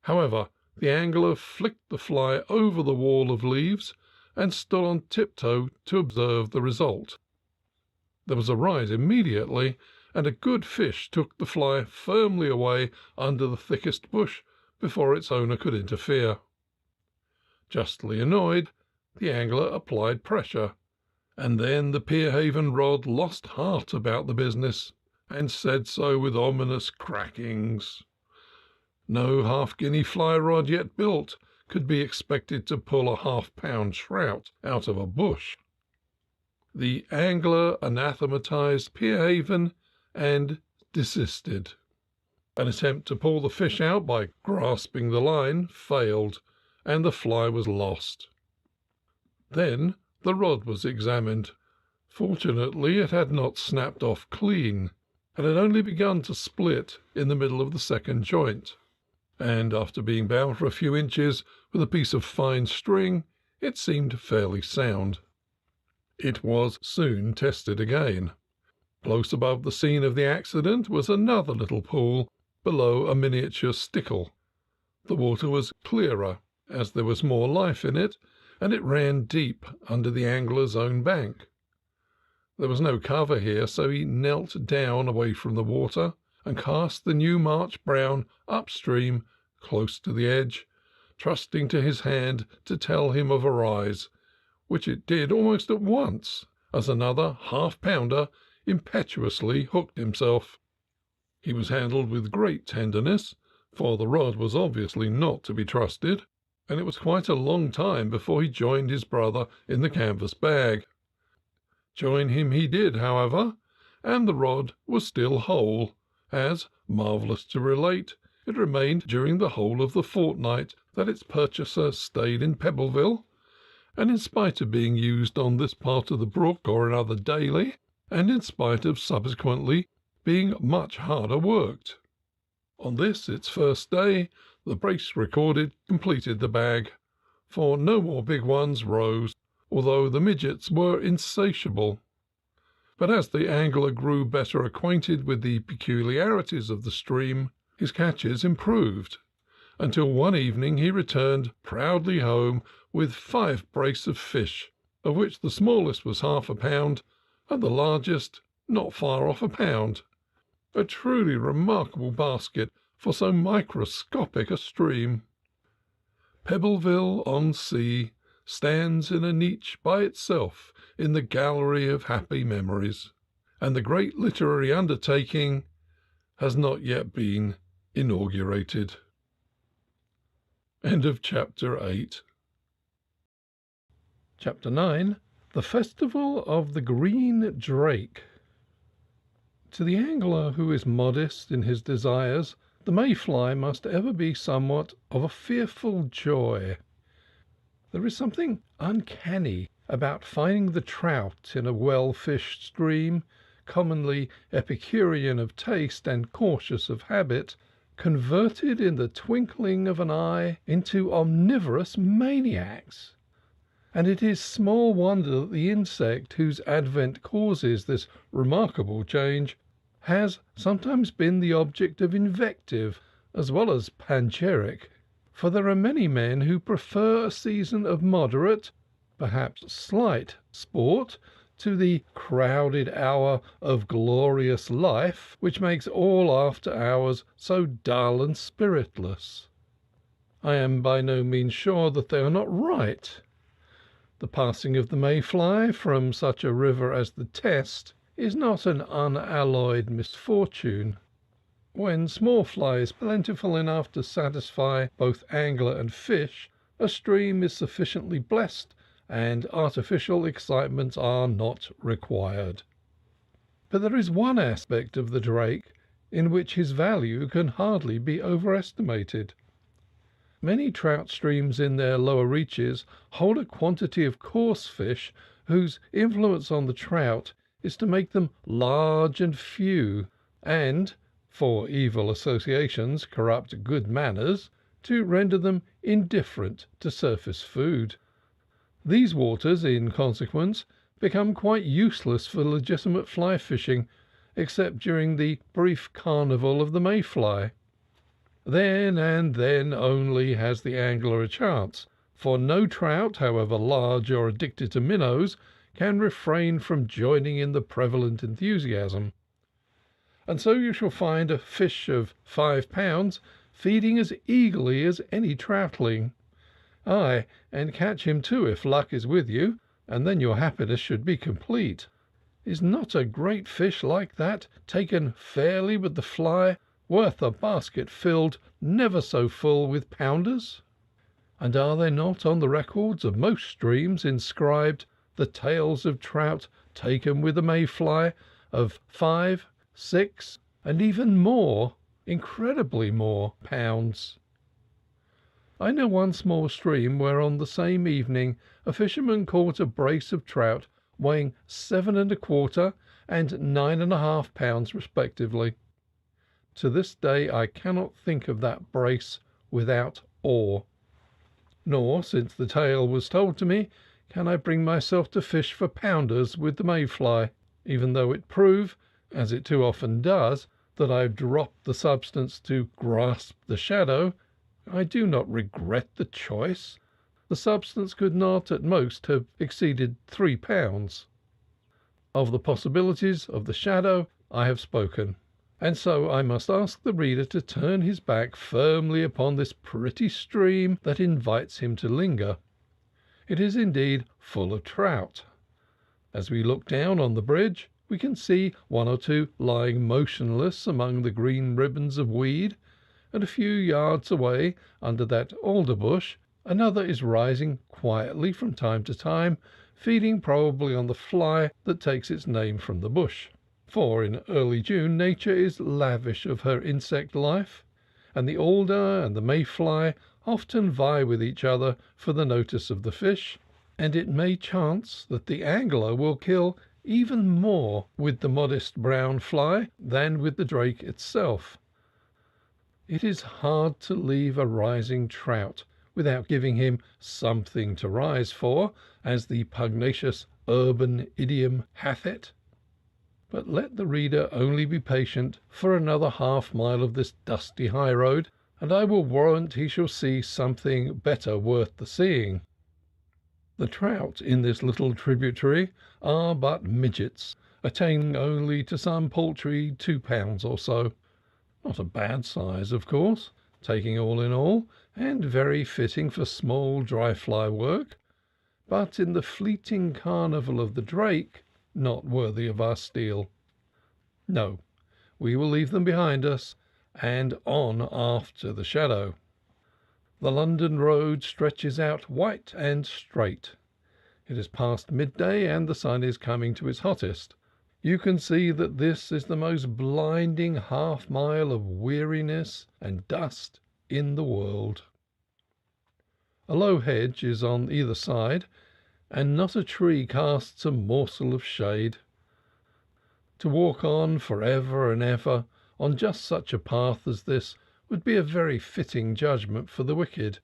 However, the angler flicked the fly over the wall of leaves and stood on tiptoe to observe the result. There was a rise immediately, and a good fish took the fly firmly away under the thickest bush before its owner could interfere. Justly annoyed, the angler applied pressure, and then the Pierhaven rod lost heart about the business, and said so with ominous crackings. No half-guinea fly rod yet built could be expected to pull a half-pound trout out of a bush. The angler anathematized Pierhaven and desisted. An attempt to pull the fish out by grasping the line failed, and the fly was lost. Then the rod was examined. Fortunately, it had not snapped off clean, and had only begun to split in the middle of the second joint, and after being bound for a few inches with a piece of fine string, it seemed fairly sound. It was soon tested again. Close above the scene of the accident was another little pool, below a miniature stickle. The water was clearer, as there was more life in it, and it ran deep under the angler's own bank. There was no cover here, so he knelt down away from the water and cast the new March brown upstream close to the edge, trusting to his hand to tell him of a rise, which it did almost at once, as another half-pounder impetuously hooked himself. He was handled with great tenderness, for the rod was obviously not to be trusted, and it was quite a long time before he joined his brother in the canvas bag. Join him he did, however, and the rod was still whole, as, marvellous to relate, it remained during the whole of the fortnight that its purchaser stayed in Pebbleville, and in spite of being used on this part of the brook or another daily, and in spite of subsequently being much harder worked. On this, its first day, the brace recorded completed the bag, for no more big ones rose, although the midgets were insatiable. But as the angler grew better acquainted with the peculiarities of the stream, his catches improved, until one evening he returned proudly home with 5 brace of fish, of which the smallest was half a pound, and the largest not far off a pound. A truly remarkable basket for so microscopic a stream. Pebbleville-on-Sea stands in a niche by itself in the gallery of happy memories, and the great literary undertaking has not yet been inaugurated. End of Chapter 8. Chapter 9. The Festival of the Green Drake. To the angler who is modest in his desires, the mayfly must ever be somewhat of a fearful joy. There is something uncanny about finding the trout in a well-fished stream, commonly epicurean of taste and cautious of habit, converted in the twinkling of an eye into omnivorous maniacs. And it is small wonder that the insect whose advent causes this remarkable change has sometimes been the object of invective as well as panegyric, for there are many men who prefer a season of moderate, perhaps slight, sport to the crowded hour of glorious life which makes all after hours so dull and spiritless. I am by no means sure that they are not right. The passing of the mayfly from such a river as the Test is not an unalloyed misfortune. When small fly is plentiful enough to satisfy both angler and fish, a stream is sufficiently blessed, and artificial excitements are not required. But there is one aspect of the drake in which his value can hardly be overestimated. Many trout streams in their lower reaches hold a quantity of coarse fish whose influence on the trout is to make them large and few, and, for evil associations corrupt good manners, to render them indifferent to surface food. These waters, in consequence, become quite useless for legitimate fly fishing, except during the brief carnival of the mayfly. Then and then only has the angler a chance, for no trout, however large or addicted to minnows, can refrain from joining in the prevalent enthusiasm. And so you shall find a fish of 5 pounds feeding as eagerly as any troutling. Ay, and catch him too if luck is with you, and then your happiness should be complete. Is not a great fish like that, taken fairly with the fly, worth a basket filled never so full with pounders? And are there not on the records of most streams inscribed the tales of trout taken with a mayfly of 5, 6, and even more, incredibly more, pounds? I know one small stream where on the same evening a fisherman caught a brace of trout weighing 7 1/4 and 9 1/2 pounds respectively. To this day I cannot think of that brace without awe. Nor, since the tale was told to me, can I bring myself to fish for pounders with the mayfly, even though it prove, as it too often does, that I have dropped the substance to grasp the shadow. I do not regret the choice. The substance could not at most have exceeded 3 pounds. Of the possibilities of the shadow I have spoken, and so I must ask the reader to turn his back firmly upon this pretty stream that invites him to linger. It is indeed full of trout. As we look down on the bridge, we can see 1 or 2 lying motionless among the green ribbons of weed, and a few yards away, under that alder bush, another is rising quietly from time to time, feeding probably on the fly that takes its name from the bush. For in early June nature is lavish of her insect life, and the alder and the mayfly often vie with each other for the notice of the fish, and it may chance that the angler will kill even more with the modest brown fly than with the drake itself. It is hard to leave a rising trout without giving him something to rise for, as the pugnacious urban idiom hath it. But let the reader only be patient for another half-mile of this dusty high-road, and I will warrant he shall see something better worth the seeing. The trout in this little tributary are but midgets, attaining only to some paltry 2 pounds or so. Not a bad size, of course, taking all in all, and very fitting for small dry-fly work, but in the fleeting carnival of the drake, not worthy of our steel. No, we will leave them behind us, and on after the shadow. The London road stretches out white and straight. It is past midday, and the sun is coming to its hottest. You can see that this is the most blinding half-mile of weariness and dust in the world. A low hedge is on either side, and not a tree casts a morsel of shade. To walk on for ever and ever on just such a path as this would be a very fitting judgment for the wicked.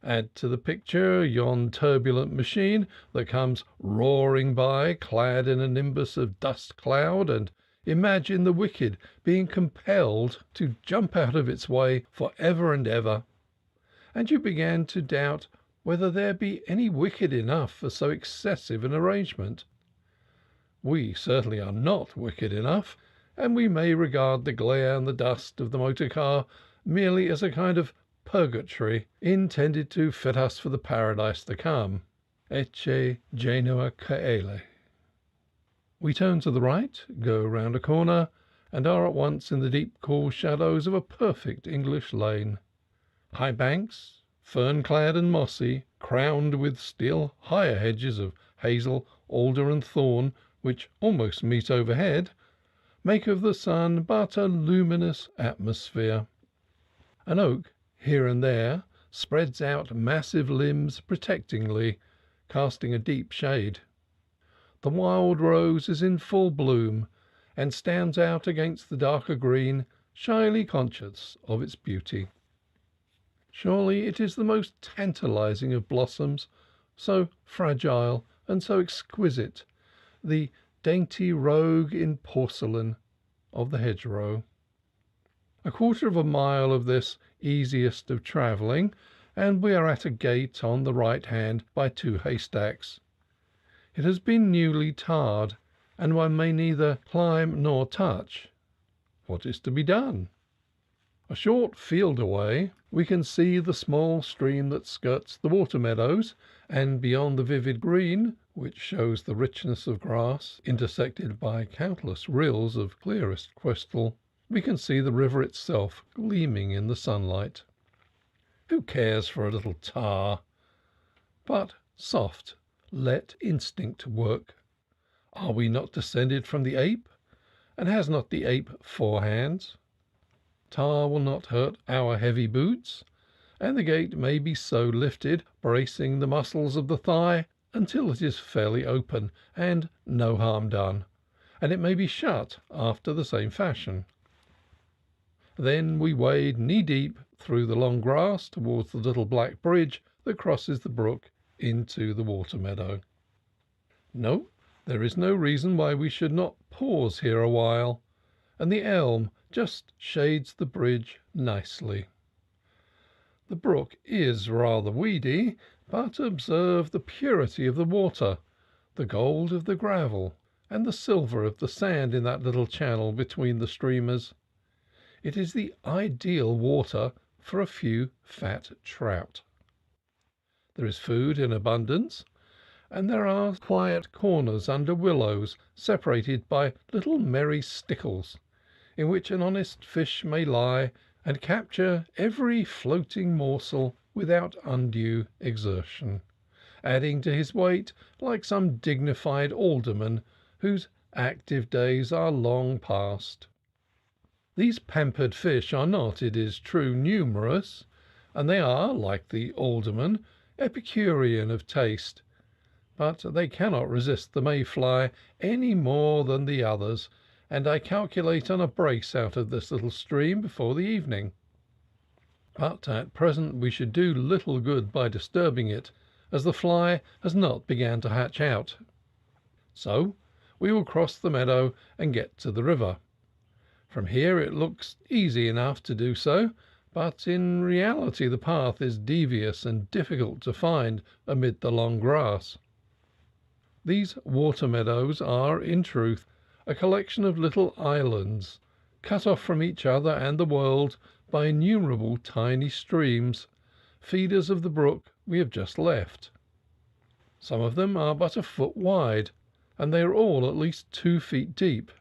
Add to the picture yon turbulent machine that comes roaring by, clad in a nimbus of dust cloud, and imagine the wicked being compelled to jump out of its way for ever and ever, and you begin to doubt whether there be any wicked enough for so excessive an arrangement. We certainly are not wicked enough, and we may regard the glare and the dust of the motor car merely as a kind of purgatory intended to fit us for the paradise to come. Ecce genua caeli. We turn to the right, go round a corner, and are at once in the deep cool shadows of a perfect English lane. High banks, fern-clad and mossy, crowned with still higher hedges of hazel, alder, and thorn, which almost meet overhead, make of the sun but a luminous atmosphere. An oak here and there spreads out massive limbs protectingly, casting a deep shade. The wild rose is in full bloom, and stands out against the darker green, shyly conscious of its beauty. Surely it is the most tantalizing of blossoms, so fragile and so exquisite, the dainty rogue in porcelain of the hedgerow. A quarter of a mile of this easiest of travelling, and we are at a gate on the right hand by 2 haystacks. It has been newly tarred, and one may neither climb nor touch. What is to be done? A short field away we can see the small stream that skirts the water meadows, and beyond the vivid green, which shows the richness of grass intersected by countless rills of clearest crystal, we can see the river itself gleaming in the sunlight. Who cares for a little tar? But soft, let instinct work. Are we not descended from the ape? And has not the ape 4 hands? Tar will not hurt our heavy boots, and the gate may be so lifted, bracing the muscles of the thigh, until it is fairly open and no harm done, and it may be shut after the same fashion. Then we wade knee-deep through the long grass towards the little black bridge that crosses the brook into the water meadow. No, there is no reason why we should not pause here a while, and the elm just shades the bridge nicely. The brook is rather weedy, but observe the purity of the water, the gold of the gravel, and the silver of the sand in that little channel between the streamers. It is the ideal water for a few fat trout. There is food in abundance, and there are quiet corners under willows separated by little merry stickles, in which an honest fish may lie and capture every floating morsel without undue exertion, adding to his weight like some dignified alderman whose active days are long past. These pampered fish are not, it is true, numerous, and they are, like the alderman, epicurean of taste, but they cannot resist the mayfly any more than the others, and I calculate on a brace out of this little stream before the evening. But at present we should do little good by disturbing it, as the fly has not begun to hatch out. So we will cross the meadow and get to the river. From here it looks easy enough to do so, but in reality the path is devious and difficult to find amid the long grass. These water meadows are, in truth, a collection of little islands, cut off from each other and the world by innumerable tiny streams, feeders of the brook we have just left. Some of them are but a foot wide, and they are all at least 2 feet deep,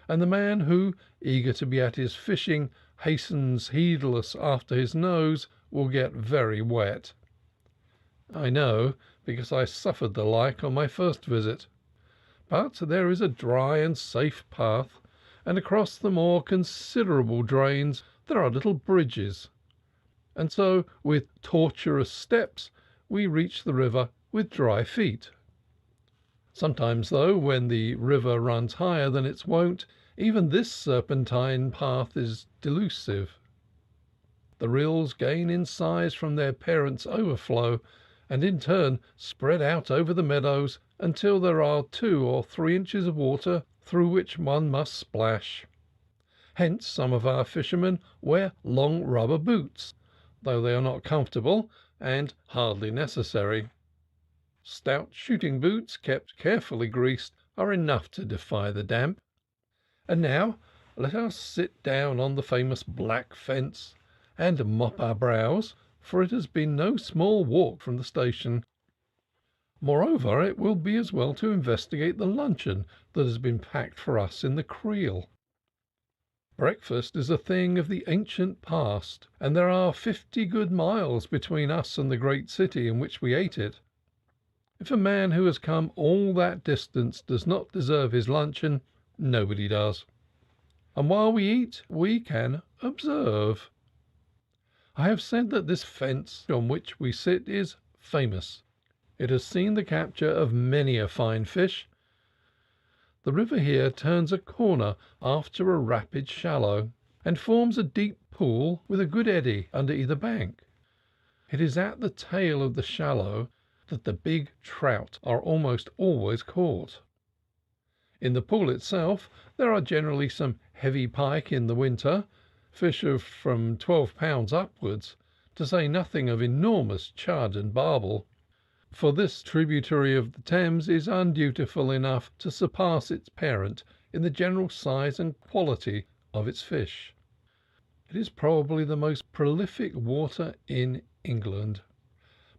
and the man who, eager to be at his fishing, hastens heedless after his nose, will get very wet. I know, because I suffered the like on my first visit. But there is a dry and safe path, and across the more considerable drains there are little bridges, and so with tortuous steps we reach the river with dry feet. Sometimes, though, when the river runs higher than its wont, even this serpentine path is delusive. The rills gain in size from their parents' overflow, and in turn spread out over the meadows until there are 2 or 3 inches of water through which one must splash. Hence some of our fishermen wear long rubber boots, though they are not comfortable and hardly necessary. Stout shooting boots, kept carefully greased, are enough to defy the damp. And now let us sit down on the famous black fence and mop our brows, for it has been no small walk from the station. Moreover, it will be as well to investigate the luncheon that has been packed for us in the creel. Breakfast is a thing of the ancient past, and there are 50 good miles between us and the great city in which we ate it. If a man who has come all that distance does not deserve his luncheon, nobody does. And while we eat, we can observe. I have said that this fence on which we sit is famous. It has seen the capture of many a fine fish. The river here turns a corner after a rapid shallow, and forms a deep pool with a good eddy under either bank. It is at the tail of the shallow that the big trout are almost always caught. In the pool itself there are generally some heavy pike in the winter, fish of from 12 pounds upwards, to say nothing of enormous chud and barbel, for this tributary of the Thames is undutiful enough to surpass its parent in the general size and quality of its fish. It is probably the most prolific water in England.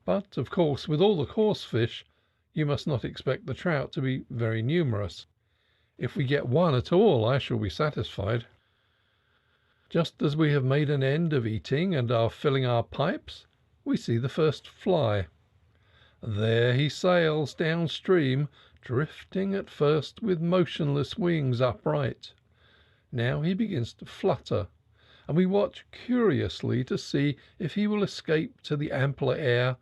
But, of course, with all the coarse fish, you must not expect the trout to be very numerous. If we get one at all, I shall be satisfied. Just as we have made an end of eating and are filling our pipes, we see the first fly. There he sails downstream, drifting at first with motionless wings upright. Now he begins to flutter, and we watch curiously to see if he will escape to the ampler air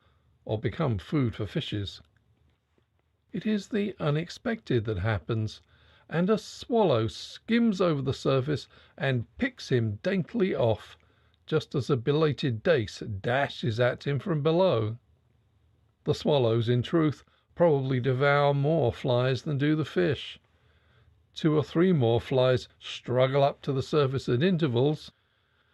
or become food for fishes. It is the unexpected that happens, and a swallow skims over the surface and picks him daintily off, just as a belated dace dashes at him from below. The swallows, in truth, probably devour more flies than do the fish. 2 or 3 more flies struggle up to the surface at intervals.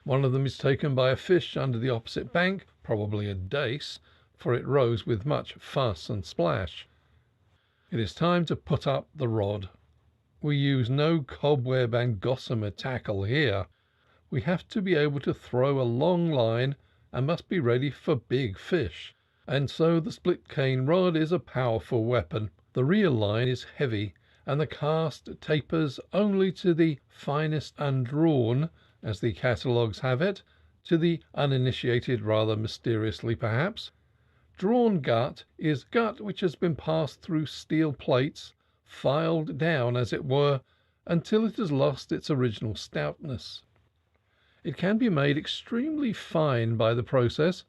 One of them is taken by a fish under the opposite bank, probably a dace, for it rose with much fuss and splash. It is time to put up the rod. We use no cobweb and gossamer tackle here. We have to be able to throw a long line, and must be ready for big fish. And so the split cane rod is a powerful weapon. The reel line is heavy, and the cast tapers only to the finest undrawn, as the catalogues have it, to the uninitiated rather mysteriously perhaps. Drawn gut is gut which has been passed through steel plates, filed down as it were, until it has lost its original stoutness. It can be made extremely fine by the process,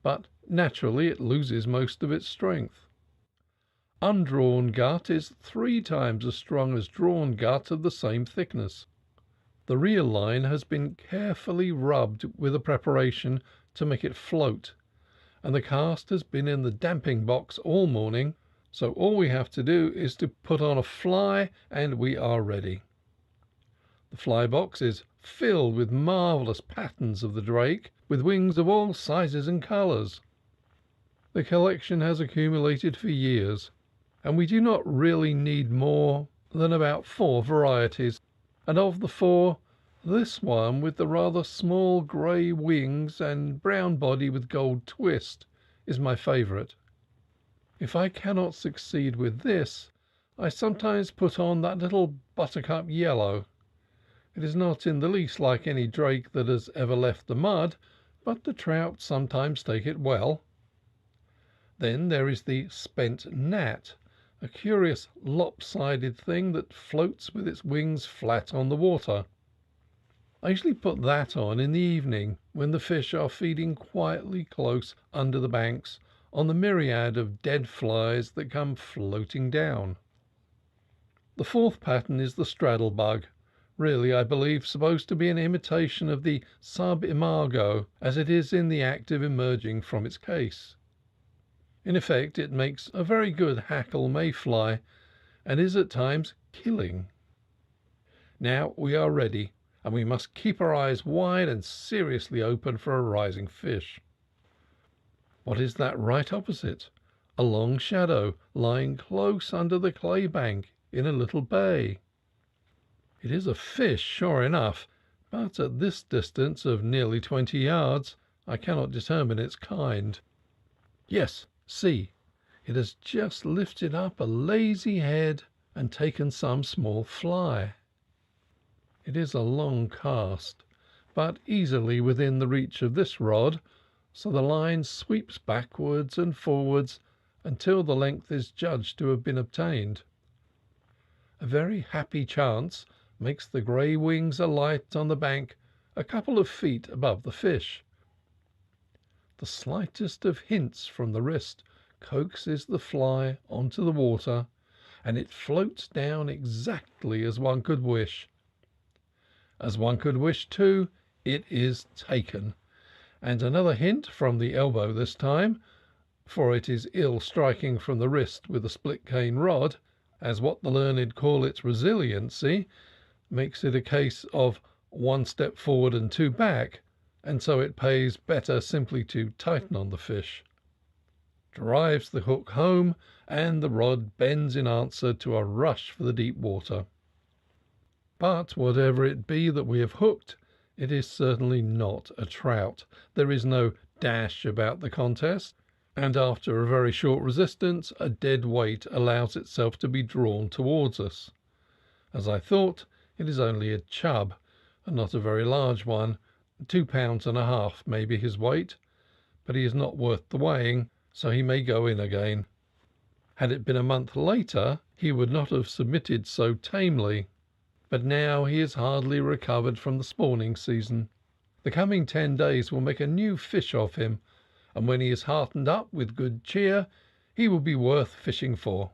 but naturally it loses most of its strength. undrawn gut is 3 times as strong as drawn gut of the same thickness. The reel line has been carefully rubbed with a preparation to make it float, and the cast has been in the damping box all morning, so all we have to do is to put on a fly and we are ready. The fly box is filled with marvellous patterns of the drake, with wings of all sizes and colours. The collection has accumulated for years, and we do not really need more than about 4 varieties, and of the 4, this one with the rather small grey wings and brown body with gold twist is my favourite. If I cannot succeed with this, I sometimes put on that little buttercup yellow. It is not in the least like any drake that has ever left the mud, but the trout sometimes take it well. Then there is the spent gnat, a curious lopsided thing that floats with its wings flat on the water. I usually put that on in the evening when the fish are feeding quietly close under the banks on the myriad of dead flies that come floating down. The 4th pattern is the straddle bug, really, I believe, supposed to be an imitation of the sub-imago as it is in the act of emerging from its case. In effect, it makes a very good hackle mayfly, and is at times killing. Now we are ready, and we must keep our eyes wide and seriously open for a rising fish. What is that right opposite? A long shadow lying close under the clay bank in a little bay. It is a fish, sure enough, but at this distance of nearly 20 yards I cannot determine its kind. Yes, see, it has just lifted up a lazy head and taken some small fly. It is a long cast, but easily within the reach of this rod, so the line sweeps backwards and forwards until the length is judged to have been obtained. A very happy chance makes the grey wings alight on the bank a couple of feet above the fish. The slightest of hints from the wrist coaxes the fly onto the water, and it floats down exactly as one could wish. As one could wish, too, it is taken, and another hint from the elbow this time, for it is ill striking from the wrist with a split cane rod, as what the learned call its resiliency, makes it a case of 1 step forward and 2 back, and so it pays better simply to tighten on the fish. Drives the hook home, and the rod bends in answer to a rush for the deep water. But whatever it be that we have hooked, it is certainly not a trout. There is no dash about the contest, and after a very short resistance a dead weight allows itself to be drawn towards us. As I thought, it is only a chub, and not a very large one. 2.5 pounds may be his weight, but he is not worth the weighing, so he may go in again. Had it been a month later, he would not have submitted so tamely, but now he is hardly recovered from the spawning season. The coming 10 days will make a new fish of him, and when he is heartened up with good cheer, he will be worth fishing for,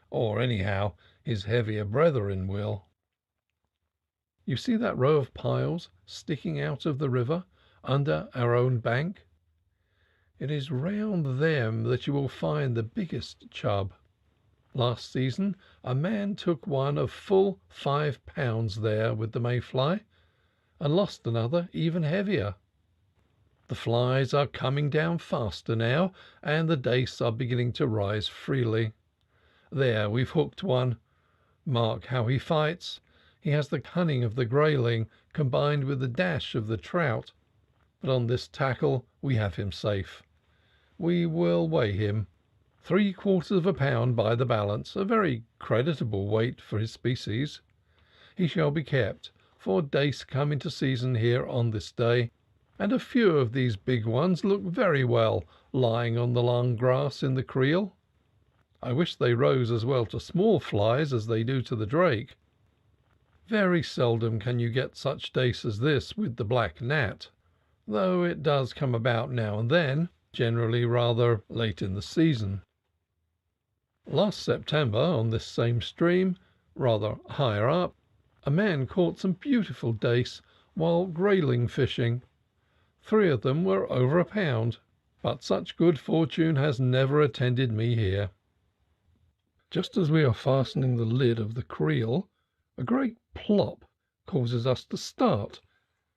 or anyhow his heavier brethren will. You see that row of piles sticking out of the river under our own bank? It is round them that you will find the biggest chub. Last season a man took one of full 5 pounds there with the mayfly, and lost another even heavier. The flies are coming down faster now, and the dace are beginning to rise freely. There, we've hooked one. Mark how he fights. He has the cunning of the grayling combined with the dash of the trout, but on this tackle we have him safe. We will weigh him. 3/4 pound by the balance, a very creditable weight for his species. He shall be kept, for dace come into season here on this day, and a few of these big ones look very well lying on the long grass in the creel. I wish they rose as well to small flies as they do to the drake. Very seldom can you get such dace as this with the black gnat, though it does come about now and then, generally rather late in the season. Last September, on this same stream, rather higher up, a man caught some beautiful dace while grayling fishing. 3 of them were over £1, but such good fortune has never attended me here. Just as we are fastening the lid of the creel, a great plop causes us to start,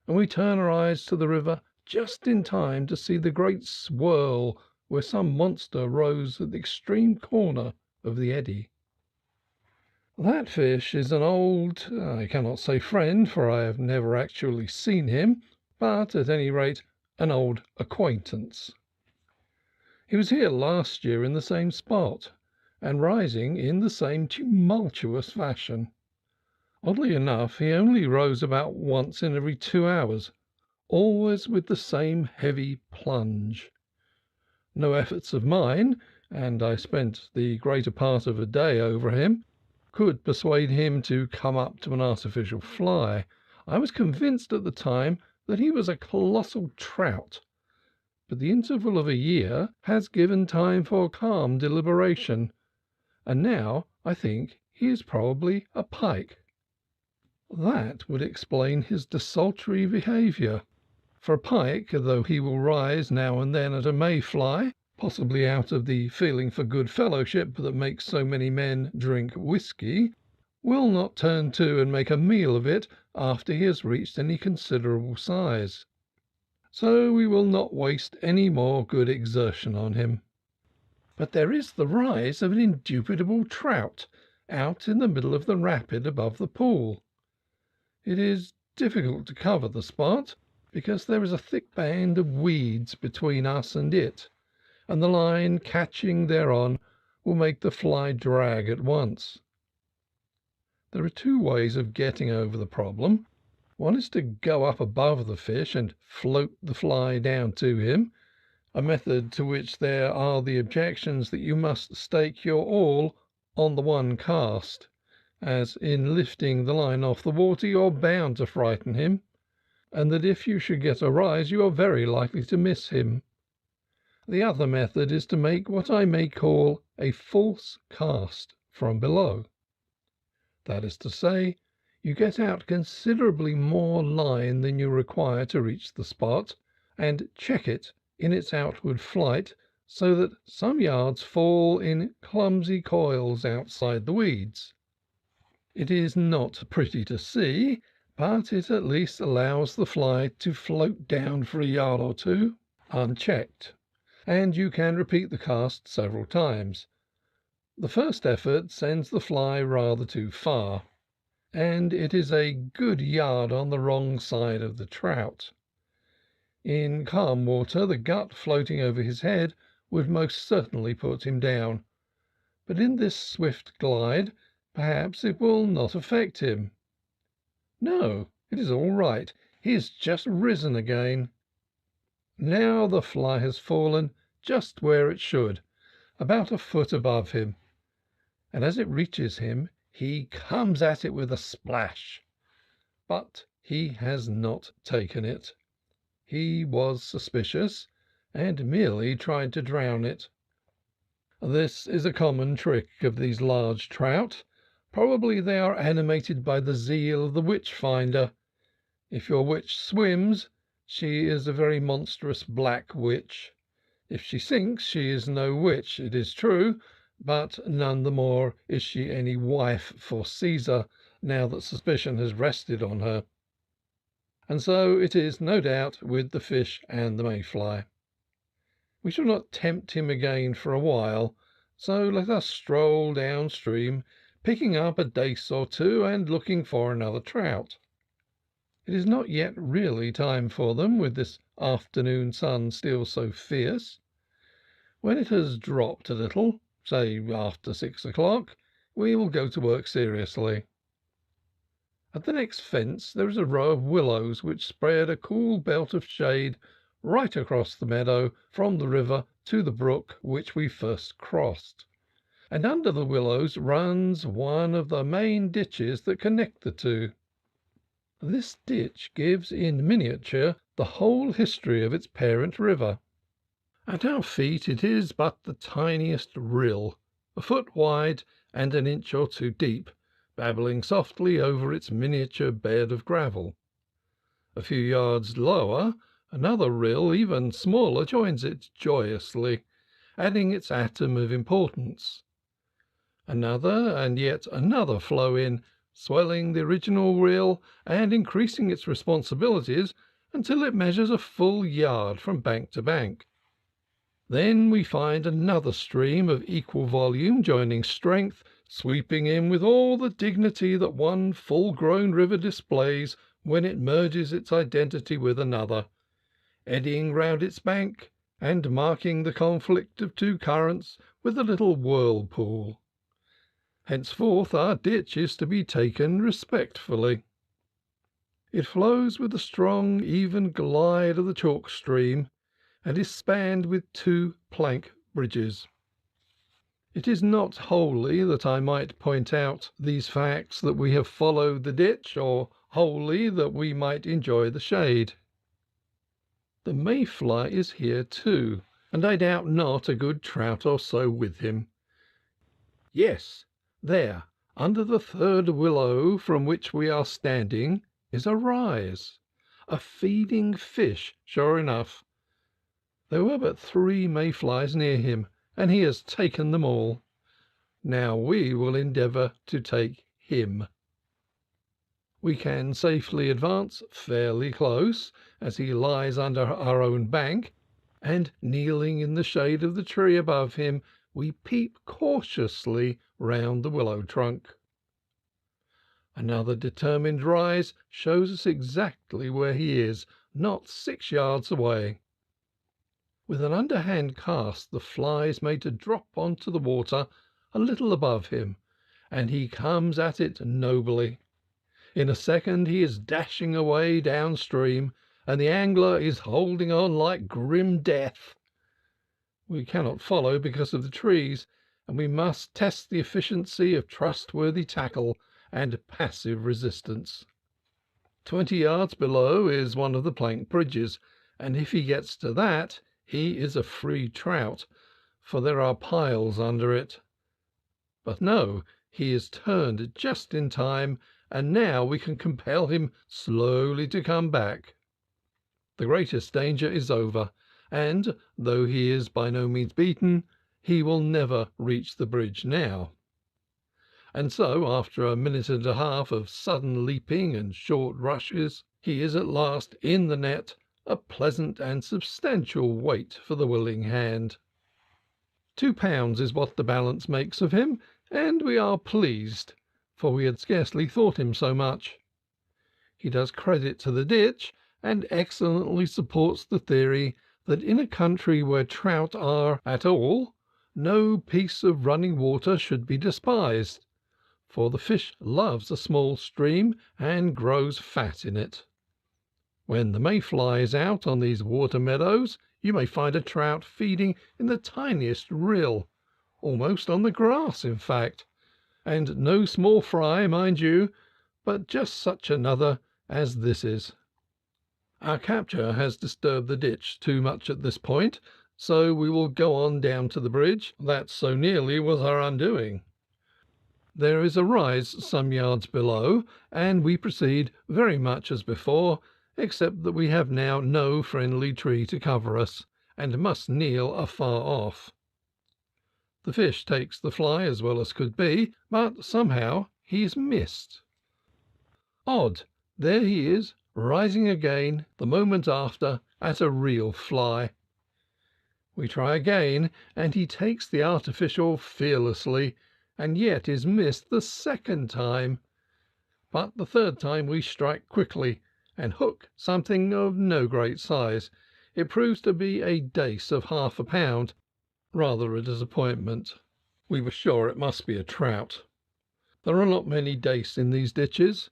and we turn our eyes to the river just in time to see the great swirl where some monster rose at the extreme corner of the eddy. That fish is an old, I cannot say friend, for I have never actually seen him, but at any rate an old acquaintance. He was here last year in the same spot, and rising in the same tumultuous fashion. Oddly enough, he only rose about once in every 2 hours, always with the same heavy plunge. No efforts of mine, and I spent the greater part of a day over him, could persuade him to come up to an artificial fly. I was convinced at the time that he was a colossal trout, but the interval of a year has given time for calm deliberation, and now I think he is probably a pike. That would explain his desultory behavior. For a pike, though he will rise now and then at a mayfly, possibly out of the feeling for good fellowship that makes so many men drink whiskey, will not turn to and make a meal of it after he has reached any considerable size. So we will not waste any more good exertion on him. But there is the rise of an indubitable trout out in the middle of the rapid above the pool. It is difficult to cover the spot, because there is a thick band of weeds between us and it, and the line catching thereon will make the fly drag at once. There are 2 ways of getting over the problem. One is to go up above the fish and float the fly down to him, a method to which there are the objections that you must stake your all on the one cast, as in lifting the line off the water you are bound to frighten him, and that if you should get a rise you are very likely to miss him. The other method is to make what I may call a false cast from below. That is to say, you get out considerably more line than you require to reach the spot, and check it in its outward flight, so that some yards fall in clumsy coils outside the weeds. It is not pretty to see, but it at least allows the fly to float down for a yard or 2 unchecked, and you can repeat the cast several times. The first effort sends the fly rather too far, and it is a good yard on the wrong side of the trout. In calm water the gut floating over his head would most certainly put him down, but in this swift glide perhaps it will not affect him. No, it is all right. He has just risen again. Now the fly has fallen just where it should, about a foot above him, and as it reaches him he comes at it with a splash. But he has not taken it. He was suspicious, and merely tried to drown it. This is a common trick of these large trout. Probably they are animated by the zeal of the witch-finder. If your witch swims, she is a very monstrous black witch. If she sinks, she is no witch, it is true, but none the more is she any wife for Caesar, now that suspicion has rested on her. And so it is, no doubt, with the fish and the mayfly. We shall not tempt him again for a while, so let us stroll downstream, picking up a dace or 2 and looking for another trout. It is not yet really time for them, with this afternoon sun still so fierce. When it has dropped a little, say after 6 o'clock, we will go to work seriously. At the next fence there is a row of willows which spread a cool belt of shade right across the meadow from the river to the brook which we first crossed, and under the willows runs one of the main ditches that connect the 2. This ditch gives in miniature the whole history of its parent river. At our feet it is but the tiniest rill, a foot wide and an inch or two deep, babbling softly over its miniature bed of gravel. A few yards lower, another rill, even smaller, joins it joyously, adding its atom of importance. Another and yet another flow in, swelling the original rill and increasing its responsibilities until it measures a full yard from bank to bank. Then we find another stream of equal volume joining strength, sweeping in with all the dignity that one full-grown river displays when it merges its identity with another, eddying round its bank and marking the conflict of two currents with a little whirlpool. Henceforth our ditch is to be taken respectfully. It flows with the strong, even glide of the chalk stream, and is spanned with two plank bridges. It is not wholly that I might point out these facts that we have followed the ditch, or wholly that we might enjoy the shade. The mayfly is here too, and I doubt not a good trout or so with him. Yes, there, under the third willow from which we are standing, is a rise, a feeding fish, sure enough. There were but 3 mayflies near him, and he has taken them all. Now we will endeavour to take him. We can safely advance fairly close, as he lies under our own bank, and kneeling in the shade of the tree above him, we peep cautiously round the willow trunk. Another determined rise shows us exactly where he is, not 6 yards away. With an underhand cast the fly is made to drop on to the water a little above him, and he comes at it nobly. In a second he is dashing away downstream, and the angler is holding on like grim death. We cannot follow because of the trees, and we must test the efficiency of trustworthy tackle and passive resistance. 20 yards below is one of the plank bridges, and if he gets to that, he is a free trout, for there are piles under it. But no, he is turned just in time, and now we can compel him slowly to come back. The greatest danger is over, and, though he is by no means beaten, he will never reach the bridge now. And so, after a minute and a half of sudden leaping and short rushes, he is at last in the net, a pleasant and substantial weight for the willing hand. 2 pounds is what the balance makes of him, and we are pleased, for we had scarcely thought him so much. He does credit to the ditch, and excellently supports the theory that in a country where trout are at all, no piece of running water should be despised, for the fish loves a small stream and grows fat in it. When the mayfly is out on these water meadows, you may find a trout feeding in the tiniest rill, almost on the grass, in fact, and no small fry, mind you, but just such another as this is. Our capture has disturbed the ditch too much at this point, so we will go on down to the bridge that so nearly was our undoing. There is a rise some yards below, and we proceed very much as before, except that we have now no friendly tree to cover us, and must kneel afar off. The fish takes the fly as well as could be, but somehow he is missed. Odd, there he is, rising again the moment after at a real fly. We try again, and he takes the artificial fearlessly, and yet is missed the 2nd time. But the 3rd time we strike quickly, and hook something of no great size. It proves to be a dace of half a pound, rather a disappointment. We were sure it must be a trout. There are not many dace in these ditches,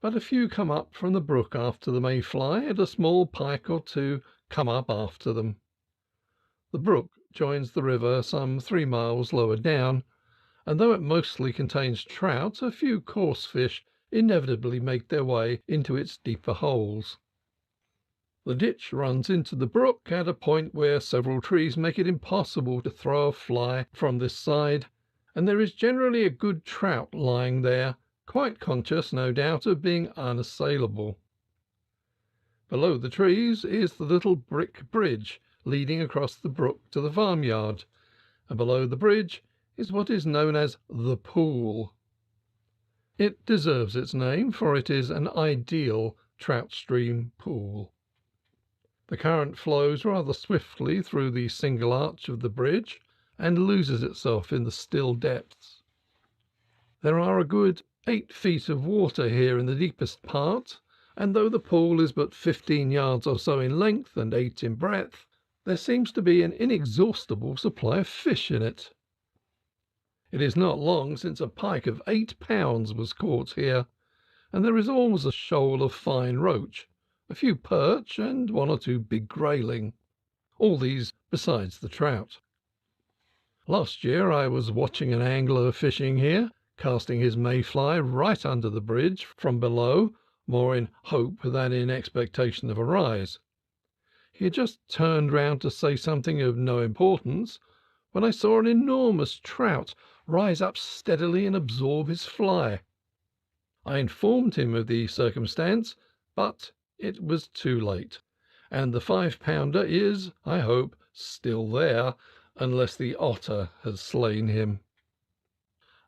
but a few come up from the brook after the mayfly, and a small pike or 2 come up after them. The brook joins the river some 3 miles lower down, and though it mostly contains trout, a few coarse fish inevitably make their way into its deeper holes. The ditch runs into the brook at a point where several trees make it impossible to throw a fly from this side, and there is generally a good trout lying there, quite conscious, no doubt, of being unassailable. Below the trees is the little brick bridge leading across the brook to the farmyard, and below the bridge is what is known as the pool. It deserves its name, for it is an ideal trout stream pool. The current flows rather swiftly through the single arch of the bridge and loses itself in the still depths. There are a good 8 feet of water here in the deepest part, and though the pool is but 15 yards or so in length and 8 in breadth, there seems to be an inexhaustible supply of fish in it. It is not long since a pike of 8 pounds was caught here, and there is always a shoal of fine roach, a few perch, and 1 or 2 big grayling, all these besides the trout. Last year I was watching an angler fishing here, casting his mayfly right under the bridge from below, more in hope than in expectation of a rise. He had just turned round to say something of no importance, when I saw an enormous trout rise up steadily and absorb his fly. I informed him of the circumstance, but it was too late, and the 5-pounder is, I hope, still there, unless the otter has slain him.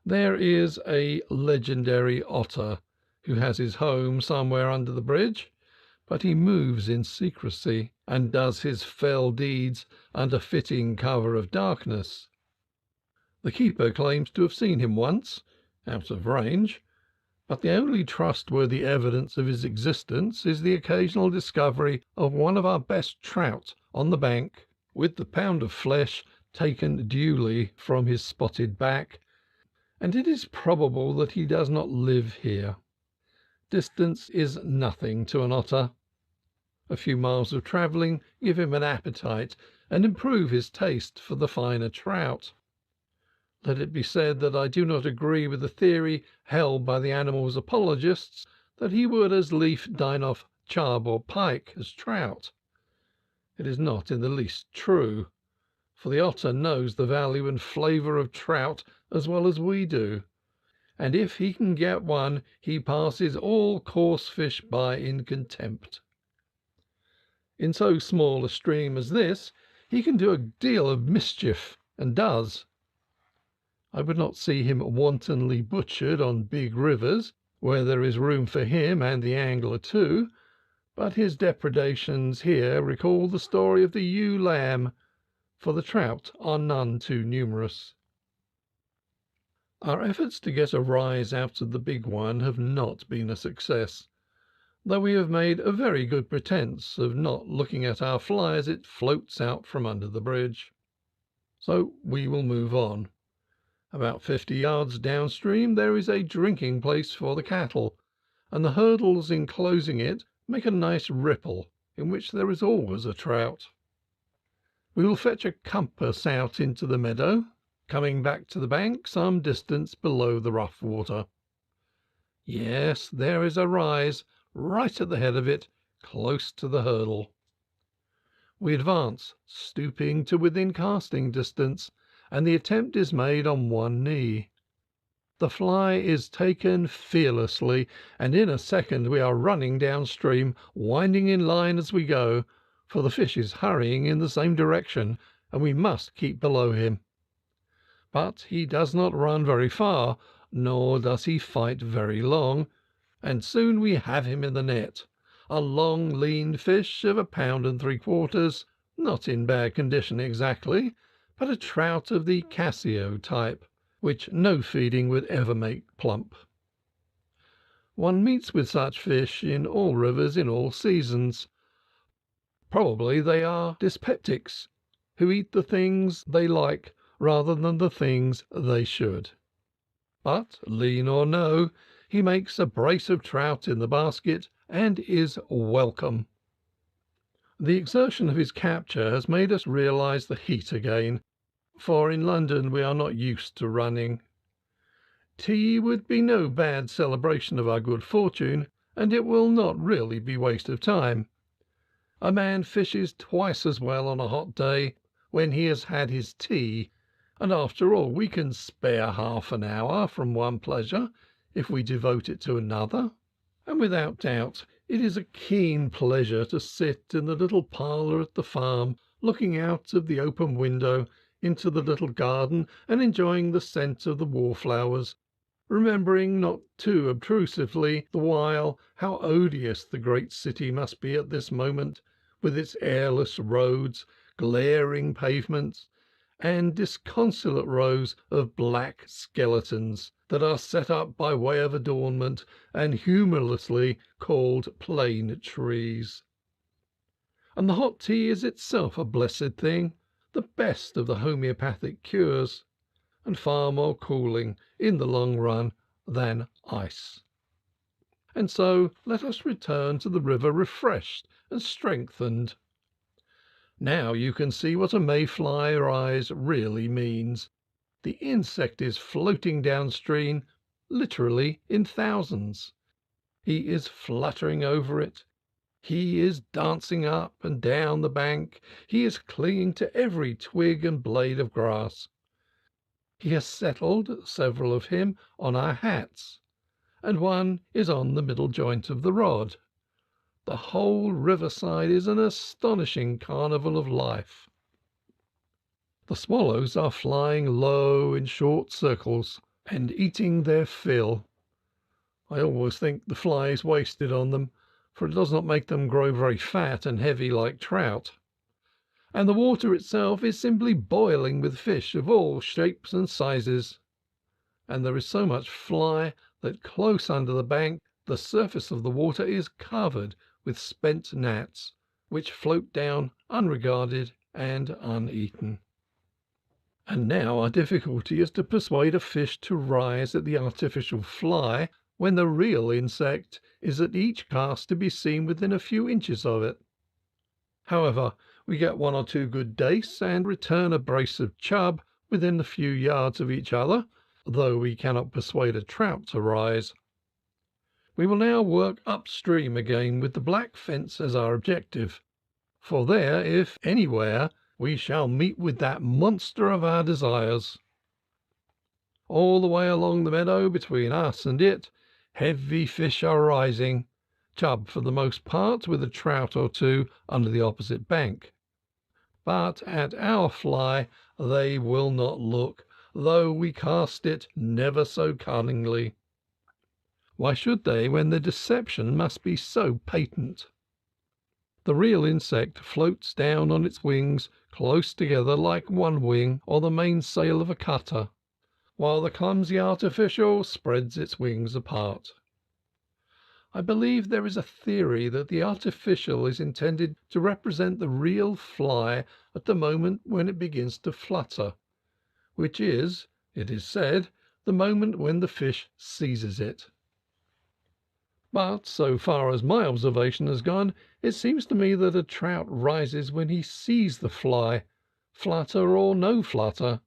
There is a legendary otter who has his home somewhere under the bridge, but he moves in secrecy and does his fell deeds under fitting cover of darkness. The keeper claims to have seen him once, out of range, but the only trustworthy evidence of his existence is the occasional discovery of one of our best trout on the bank, with the pound of flesh taken duly from his spotted back, and it is probable that he does not live here. Distance is nothing to an otter. A few miles of travelling give him an appetite and improve his taste for the finer trout. Let it be said that I do not agree with the theory held by the animal's apologists that he would as lief dine off chub or pike as trout. It is not in the least true, for the otter knows the value and flavour of trout as well as we do, and if he can get one he passes all coarse fish by in contempt. In so small a stream as this he can do a deal of mischief, and does. I would not see him wantonly butchered on big rivers, where there is room for him and the angler too, but his depredations here recall the story of the ewe lamb, for the trout are none too numerous. Our efforts to get a rise out of the big one have not been a success, though we have made a very good pretence of not looking at our fly as it floats out from under the bridge. So we will move on. About 50 yards downstream there is a drinking place for the cattle, and the hurdles enclosing it make a nice ripple in which there is always a trout. We will fetch a compass out into the meadow, coming back to the bank some distance below the rough water. Yes, there is a rise right at the head of it, close to the hurdle. We advance, stooping to within casting distance, and the attempt is made on one knee. The fly is taken fearlessly, and in a second we are running downstream, winding in line as we go, for the fish is hurrying in the same direction, and we must keep below him. But he does not run very far, nor does he fight very long, and soon we have him in the net, a long lean fish of 1 3/4 pounds, not in bad condition exactly, but a trout of the Cassio type, which no feeding would ever make plump. One meets with such fish in all rivers in all seasons. Probably they are dyspeptics, who eat the things they like rather than the things they should. But, lean or no, he makes a brace of trout in the basket and is welcome. The exertion of his capture has made us realize the heat again, for in London we are not used to running. Tea would be no bad celebration of our good fortune, and it will not really be waste of time. A man fishes twice as well on a hot day when he has had his tea, And after all, we can spare half an hour from one pleasure if we devote it to another. And without doubt it is a keen pleasure to sit in the little parlour at the farm, looking out of the open window into the little garden and enjoying the scent of the wallflowers, remembering not too obtrusively the while how odious the great city must be at this moment, with its airless roads, glaring pavements, and disconsolate rows of black skeletons that are set up by way of adornment and humorously called plane trees. And the hot tea is itself a blessed thing, the best of the homeopathic cures, and far more cooling in the long run than ice. And so let us return to the river refreshed and strengthened. Now you can see what a mayfly rise really means. The insect is floating downstream, literally in thousands. He is fluttering over it. He is dancing up and down the bank. He is clinging to every twig and blade of grass. He has settled, several of him, on our hats, and one is on the middle joint of the rod. The whole riverside is an astonishing carnival of life. The swallows are flying low in short circles and eating their fill. I always think the fly is wasted on them, for it does not make them grow very fat and heavy like trout. And the water itself is simply boiling with fish of all shapes and sizes. And there is so much fly that close under the bank the surface of the water is covered with spent gnats, which float down unregarded and uneaten. And now our difficulty is to persuade a fish to rise at the artificial fly when the real insect is at each cast to be seen within a few inches of it. However, we get one or two good dace and return a brace of chub within a few yards of each other, though we cannot persuade a trout to rise. We will now work upstream again with the black fence as our objective, for there, if anywhere, we shall meet with that monster of our desires. All the way along the meadow between us and it, heavy fish are rising, chub for the most part, with a trout or two under the opposite bank. But at our fly they will not look, though we cast it never so cunningly. Why should they, when the deception must be so patent? The real insect floats down on its wings close together like one wing or the mainsail of a cutter, while the clumsy artificial spreads its wings apart. I believe there is a theory that the artificial is intended to represent the real fly at the moment when it begins to flutter, which is, it is said, the moment when the fish seizes it. But so far as my observation has gone, it seems to me that a trout rises when he sees the fly, flutter or no flutter.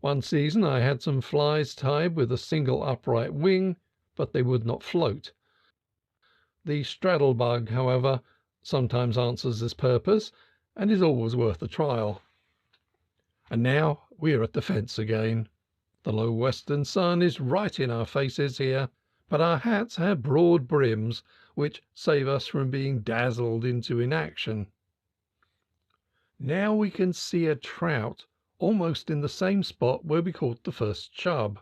One season I had some flies tied with a single upright wing, but they would not float. The straddle bug, however, sometimes answers this purpose, and is always worth a trial. And now we are at the fence again. The low western sun is right in our faces here, but our hats have broad brims which save us from being dazzled into inaction. Now we can see a trout almost in the same spot where we caught the first chub.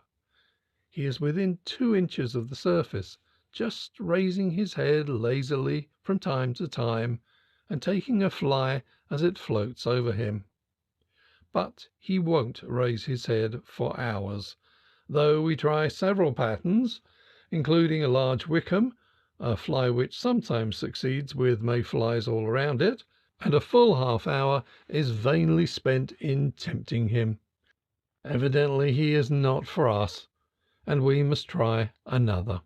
He is within 2 inches of the surface, just raising his head lazily from time to time and taking a fly as it floats over him. But he won't raise his head for hours, though we try several patterns, including a large wickham, a fly which sometimes succeeds with mayflies all around it, and a full half hour is vainly spent in tempting him. Evidently he is not for us, and we must try another.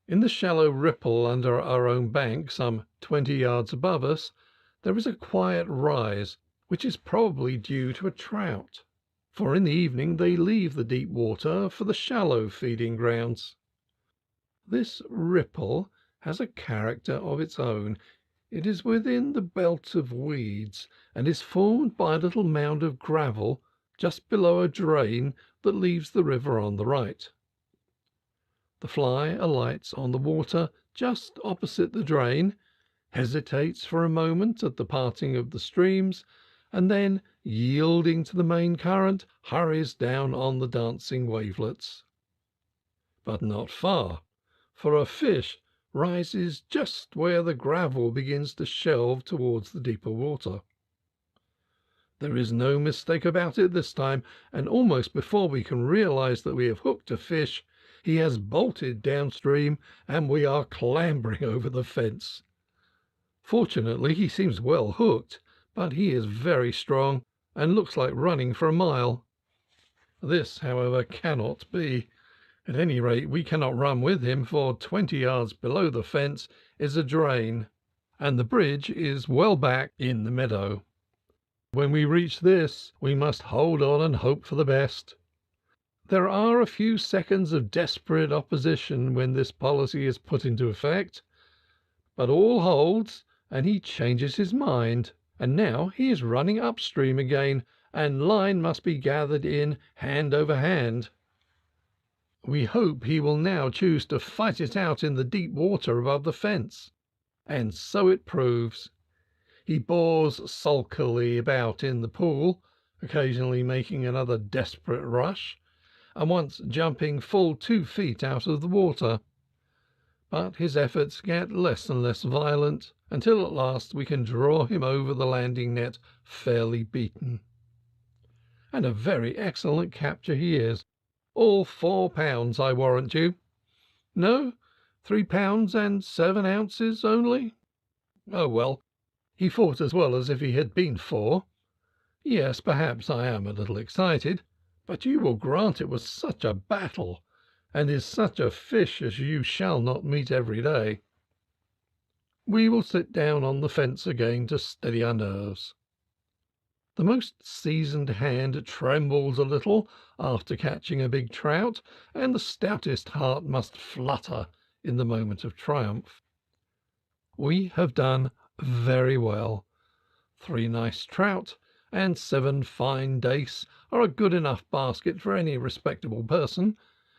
In the shallow ripple under our own bank, some 20 yards above us, there is a quiet rise, which is probably due to a trout, for in the evening they leave the deep water for the shallow feeding grounds. This ripple has a character of its own. It is within the belt of weeds, and is formed by a little mound of gravel just below a drain that leaves the river on the right. The fly alights on the water just opposite the drain, hesitates for a moment at the parting of the streams, and then, yielding to the main current, hurries down on the dancing wavelets. But not far, for a fish rises just where the gravel begins to shelve towards the deeper water. There is no mistake about it this time, and almost before we can realize that we have hooked a fish, he has bolted downstream, and we are clambering over the fence. Fortunately, he seems well hooked, but he is very strong, and looks like running for a mile. This, however, cannot be. At any rate, we cannot run with him, for 20 yards below the fence is a drain, and the bridge is well back in the meadow. When we reach this, we must hold on and hope for the best. There are a few seconds of desperate opposition when this policy is put into effect, but all holds, and he changes his mind, and now he is running upstream again, and line must be gathered in hand over hand. We hope he will now choose to fight it out in the deep water above the fence, and so it proves. He bores sulkily about in the pool, occasionally making another desperate rush, and once jumping full 2 feet out of the water. But his efforts get less and less violent, until at last we can draw him over the landing net fairly beaten. And a very excellent capture he is. All 4 pounds, I warrant you. No, 3 pounds and 7 ounces only. Oh, well, he fought as well as if he had been 4. Yes, perhaps I am a little excited, but you will grant it was such a battle, and is such a fish as you shall not meet every day. We will sit down on the fence again to steady our nerves. The most seasoned hand trembles a little after catching a big trout, and the stoutest heart must flutter in the moment of triumph. We have done very well. 3 nice trout and 7 fine dace are a good enough basket for any respectable person,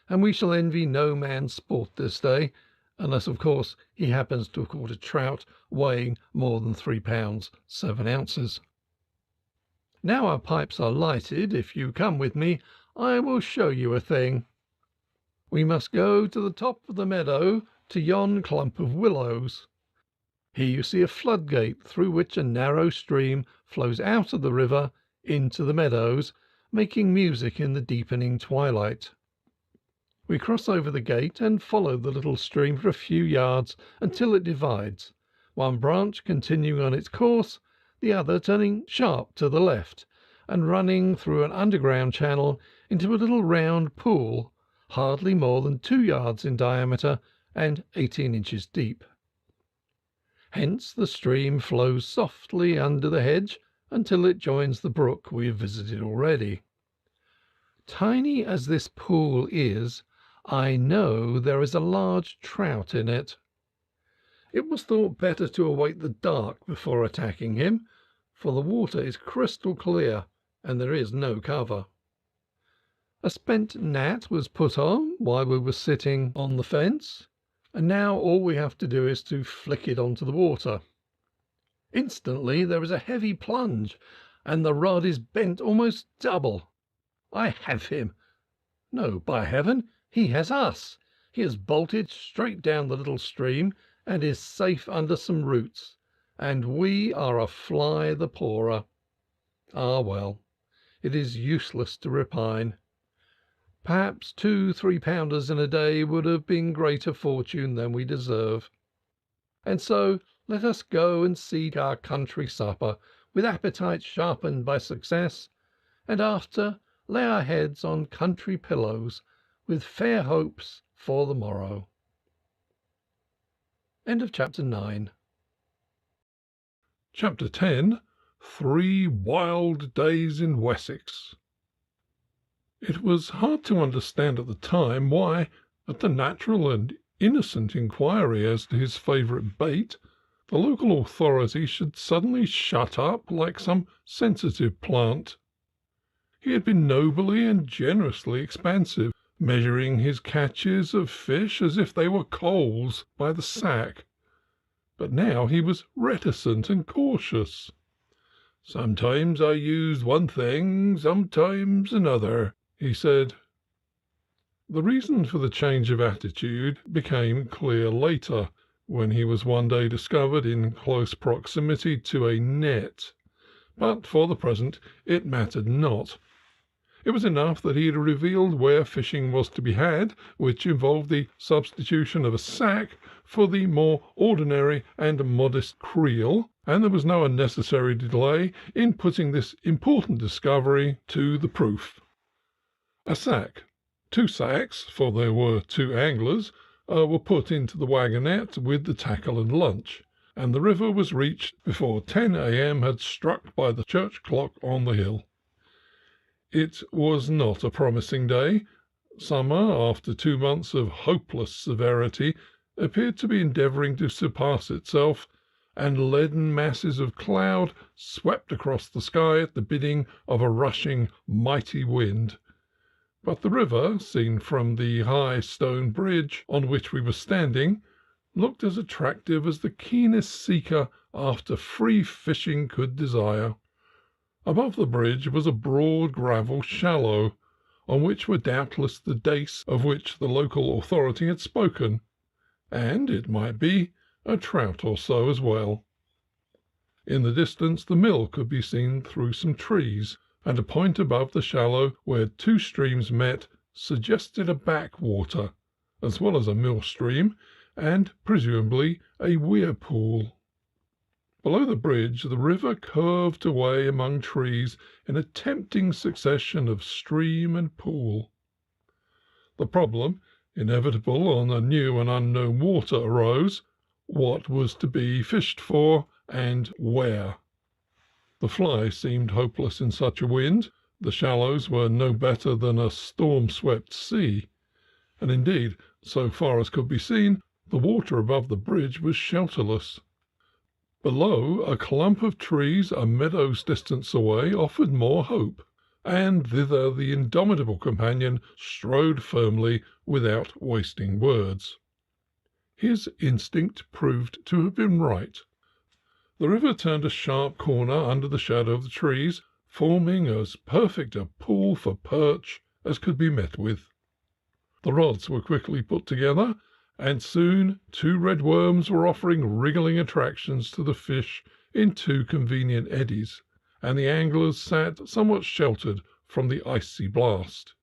and we shall envy no man's sport this day, unless, of course, he happens to have caught a trout weighing more than 3 pounds 7 ounces. Now our pipes are lighted, if you come with me, I will show you a thing. We must go to the top of the meadow to yon clump of willows. Here you see a floodgate through which a narrow stream flows out of the river into the meadows, making music in the deepening twilight. We cross over the gate and follow the little stream for a few yards until it divides, one branch continuing on its course, the other turning sharp to the left and running through an underground channel into a little round pool, hardly more than 2 yards in diameter and 18 inches deep. Hence the stream flows softly under the hedge until it joins the brook we have visited already. Tiny as this pool is, I know there is a large trout in it. It was thought better to await the dark before attacking him, for the water is crystal clear and there is no cover. A spent gnat was put on while we were sitting on the fence, and now all we have to do is to flick it onto the water. Instantly there is a heavy plunge, and the rod is bent almost double. I have him. No, by heaven, he has us. He has bolted straight down the little stream and is safe under some roots, and we are a fly the poorer. Ah, well, it is useless to repine. Perhaps 2 3-pounders in a day would have been greater fortune than we deserve. And so let us go and seek our country supper, with appetites sharpened by success, and after lay our heads on country pillows, with fair hopes for the morrow. End of chapter 9. Chapter 10. 3 Wild Days in Wessex. It was hard to understand at the time why, at the natural and innocent inquiry as to his favourite bait, the local authority should suddenly shut up like some sensitive plant. He had been nobly and generously expansive, measuring his catches of fish as if they were coals by the sack. But now he was reticent and cautious. "Sometimes I use one thing, sometimes another," he said. The reason for the change of attitude became clear later, when he was one day discovered in close proximity to a net. But for the present it mattered not. It was enough that he had revealed where fishing was to be had, which involved the substitution of a sack for the more ordinary and modest creel, and there was no unnecessary delay in putting this important discovery to the proof. A sack, 2 sacks, for there were 2 anglers, were put into the waggonette with the tackle and lunch, and the river was reached before 10 a.m. had struck by the church clock on the hill. It was not a promising day. Summer, after 2 months of hopeless severity, appeared to be endeavouring to surpass itself, and leaden masses of cloud swept across the sky at the bidding of a rushing, mighty wind. But the river, seen from the high stone bridge on which we were standing, looked as attractive as the keenest seeker after free fishing could desire. Above the bridge was a broad gravel shallow, on which were doubtless the dace of which the local authority had spoken, and, it might be, a trout or so as well. In the distance the mill could be seen through some trees, and a point above the shallow where 2 streams met suggested a backwater, as well as a mill stream, and presumably a weir pool. Below the bridge the river curved away among trees in a tempting succession of stream and pool. The problem, inevitable on a new and unknown water, arose: what was to be fished for, and where? The fly seemed hopeless in such a wind. The shallows were no better than a storm-swept sea, and indeed, so far as could be seen, the water above the bridge was shelterless. Below, a clump of trees a meadow's distance away offered more hope, and thither the indomitable companion strode firmly without wasting words. His instinct proved to have been right. The river turned a sharp corner under the shadow of the trees, forming as perfect a pool for perch as could be met with. The rods were quickly put together, and soon 2 red worms were offering wriggling attractions to the fish in 2 convenient eddies, and the anglers sat somewhat sheltered from the icy blast.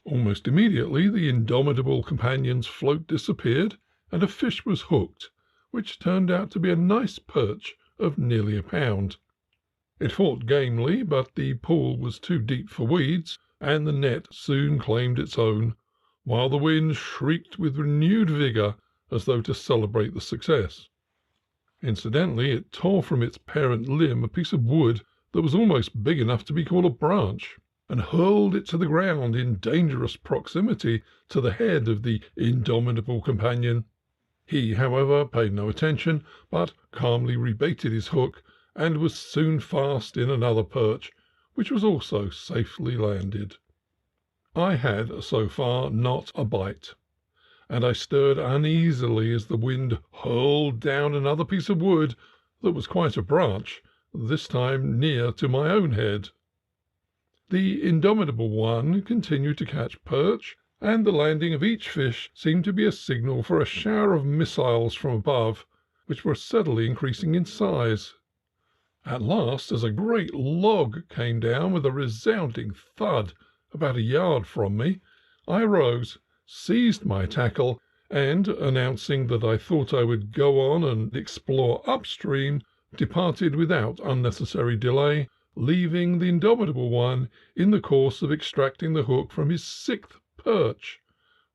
Almost immediately the indomitable companion's float disappeared, and a fish was hooked, which turned out to be a nice perch of nearly a pound. It fought gamely, but the pool was too deep for weeds, and the net soon claimed its own, while the wind shrieked with renewed vigour as though to celebrate the success. Incidentally, it tore from its parent limb a piece of wood that was almost big enough to be called a branch, and hurled it to the ground in dangerous proximity to the head of the indomitable companion. He, however, paid no attention, but calmly rebaited his hook, and was soon fast in another perch, which was also safely landed. I had, so far, not a bite, and I stirred uneasily as the wind hurled down another piece of wood that was quite a branch, this time near to my own head. The indomitable one continued to catch perch, and the landing of each fish seemed to be a signal for a shower of missiles from above, which were steadily increasing in size. At last, as a great log came down with a resounding thud about a yard from me, I arose, seized my tackle, and, announcing that I thought I would go on and explore upstream, departed without unnecessary delay, leaving the indomitable one in the course of extracting the hook from his 6th perch,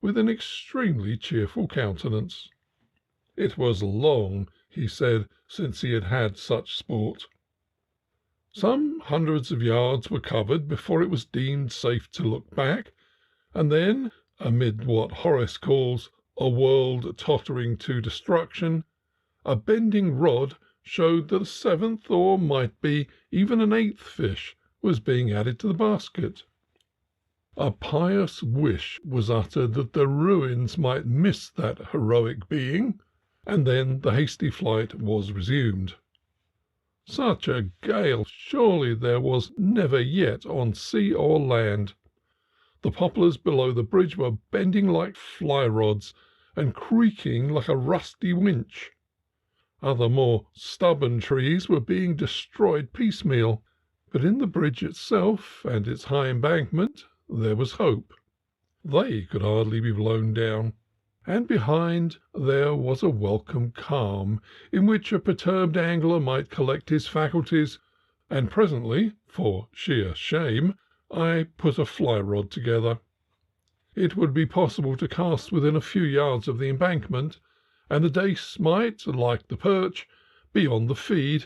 with an extremely cheerful countenance. It was long, he said, since he had had such sport. Some hundreds of yards were covered before it was deemed safe to look back, and then, amid what Horace calls a world tottering to destruction, a bending rod showed that a seventh, or might be even an eighth fish, was being added to the basket. A pious wish was uttered that the ruins might miss that heroic being, and then the hasty flight was resumed. Such a gale surely there was never yet on sea or land. The poplars below the bridge were bending like fly rods and creaking like a rusty winch. Other more stubborn trees were being destroyed piecemeal, but in the bridge itself and its high embankment there was hope. They could hardly be blown down. And behind there was a welcome calm, in which a perturbed angler might collect his faculties, and presently, for sheer shame, I put a fly rod together. It would be possible to cast within a few yards of the embankment, and the dace might, like the perch, be on the feed,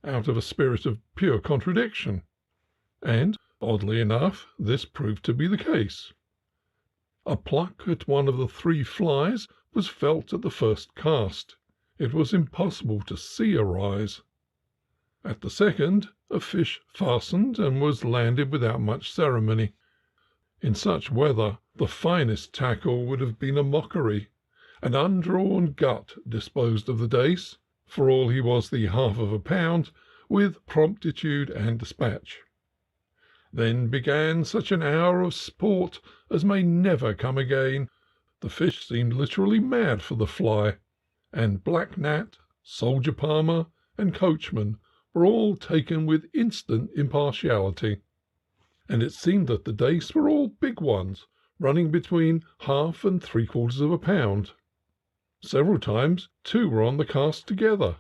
out of a spirit of pure contradiction. And, oddly enough, this proved to be the case. A pluck at one of the three flies was felt at the first cast. It was impossible to see a rise. At the second, a fish fastened and was landed without much ceremony. In such weather, the finest tackle would have been a mockery. An undrawn gut disposed of the dace, for all he was the half of a pound, with promptitude and dispatch. Then began such an hour of sport as may never come again. The fish seemed literally mad for the fly, and black gnat, soldier palmer, and coachman were all taken with instant impartiality. And it seemed that the dace were all big ones, running between half and three-quarters of a pound. Several times two were on the cast together,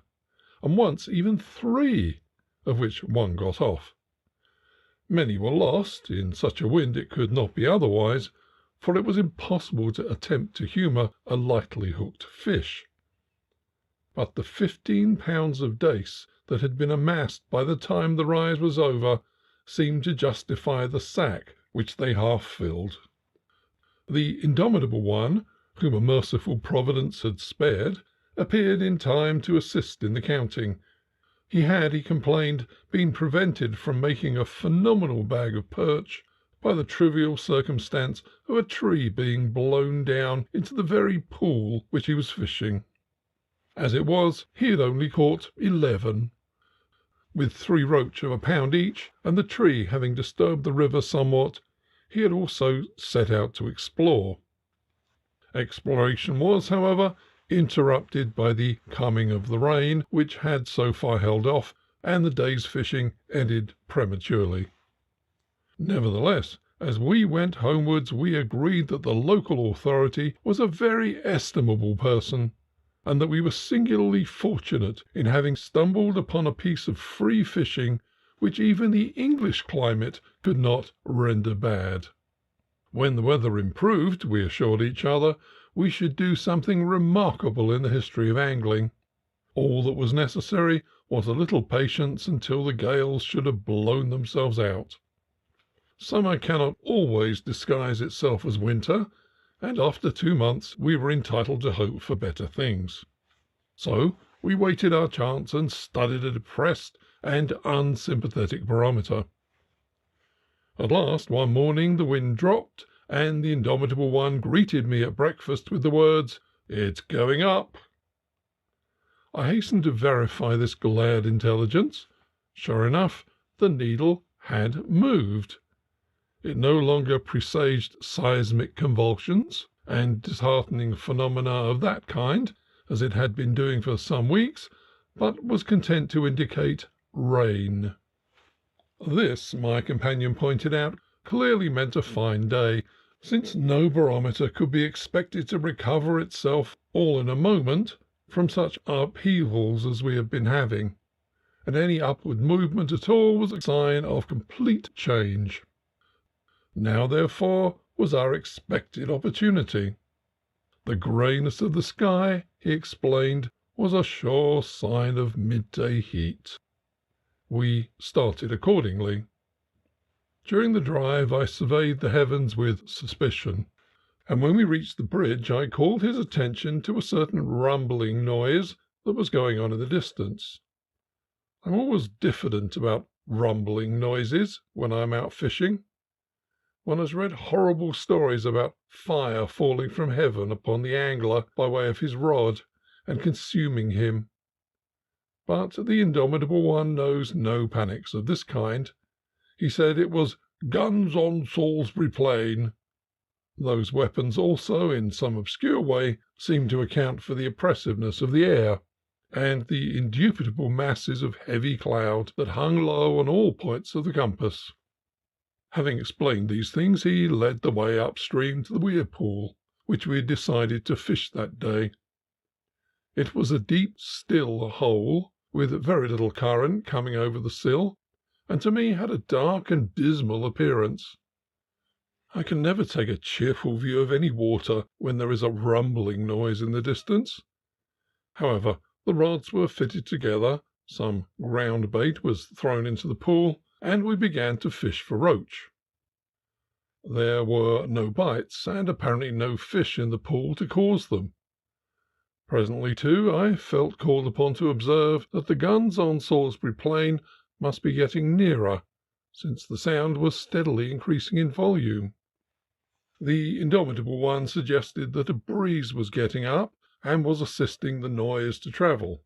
and once even three, of which one got off. Many were lost. In such a wind it could not be otherwise, for it was impossible to attempt to humour a lightly hooked fish. But the 15 pounds of dace that had been amassed by the time the rise was over seemed to justify the sack which they half filled. The indomitable one, whom a merciful Providence had spared, appeared in time to assist in the counting. He had, he complained, been prevented from making a phenomenal bag of perch by the trivial circumstance of a tree being blown down into the very pool which he was fishing. As it was, he had only caught 11. With 3 roach of a pound each, and the tree having disturbed the river somewhat, he had also set out to explore. Exploration was, however, interrupted by the coming of the rain, which had so far held off, and the day's fishing ended prematurely. Nevertheless, as we went homewards, we agreed that the local authority was a very estimable person, and that we were singularly fortunate in having stumbled upon a piece of free fishing which even the English climate could not render bad. When the weather improved, we assured each other, we should do something remarkable in the history of angling. All that was necessary was a little patience until the gales should have blown themselves out. Summer cannot always disguise itself as winter, and after 2 months we were entitled to hope for better things. So we waited our chance and studied a depressed and unsympathetic barometer. At last, one morning, the wind dropped, and the indomitable one greeted me at breakfast with the words, "It's going up." I hastened to verify this glad intelligence. Sure enough, the needle had moved. It no longer presaged seismic convulsions and disheartening phenomena of that kind, as it had been doing for some weeks, but was content to indicate rain. This, my companion pointed out, clearly meant a fine day, since no barometer could be expected to recover itself all in a moment from such upheavals as we had been having, and any upward movement at all was a sign of complete change. Now, therefore, was our expected opportunity. The greyness of the sky, he explained, was a sure sign of midday heat. We started accordingly. During the drive I surveyed the heavens with suspicion, and when we reached the bridge I called his attention to a certain rumbling noise that was going on in the distance. I'm always diffident about rumbling noises when I'm out fishing. One has read horrible stories about fire falling from heaven upon the angler by way of his rod and consuming him. But the indomitable one knows no panics of this kind. He said it was guns on Salisbury Plain. Those weapons also, in some obscure way, seemed to account for the oppressiveness of the air, and the indubitable masses of heavy cloud that hung low on all points of the compass. Having explained these things, he led the way upstream to the weir pool, which we had decided to fish that day. It was a deep, still hole, with very little current coming over the sill, and to me had a dark and dismal appearance. I can never take a cheerful view of any water when there is a rumbling noise in the distance. However, the rods were fitted together, some ground bait was thrown into the pool, and we began to fish for roach. There were no bites, and apparently no fish in the pool to cause them. Presently, too, I felt called upon to observe that the guns on Salisbury Plain must be getting nearer, since the sound was steadily increasing in volume. The indomitable one suggested that a breeze was getting up and was assisting the noise to travel.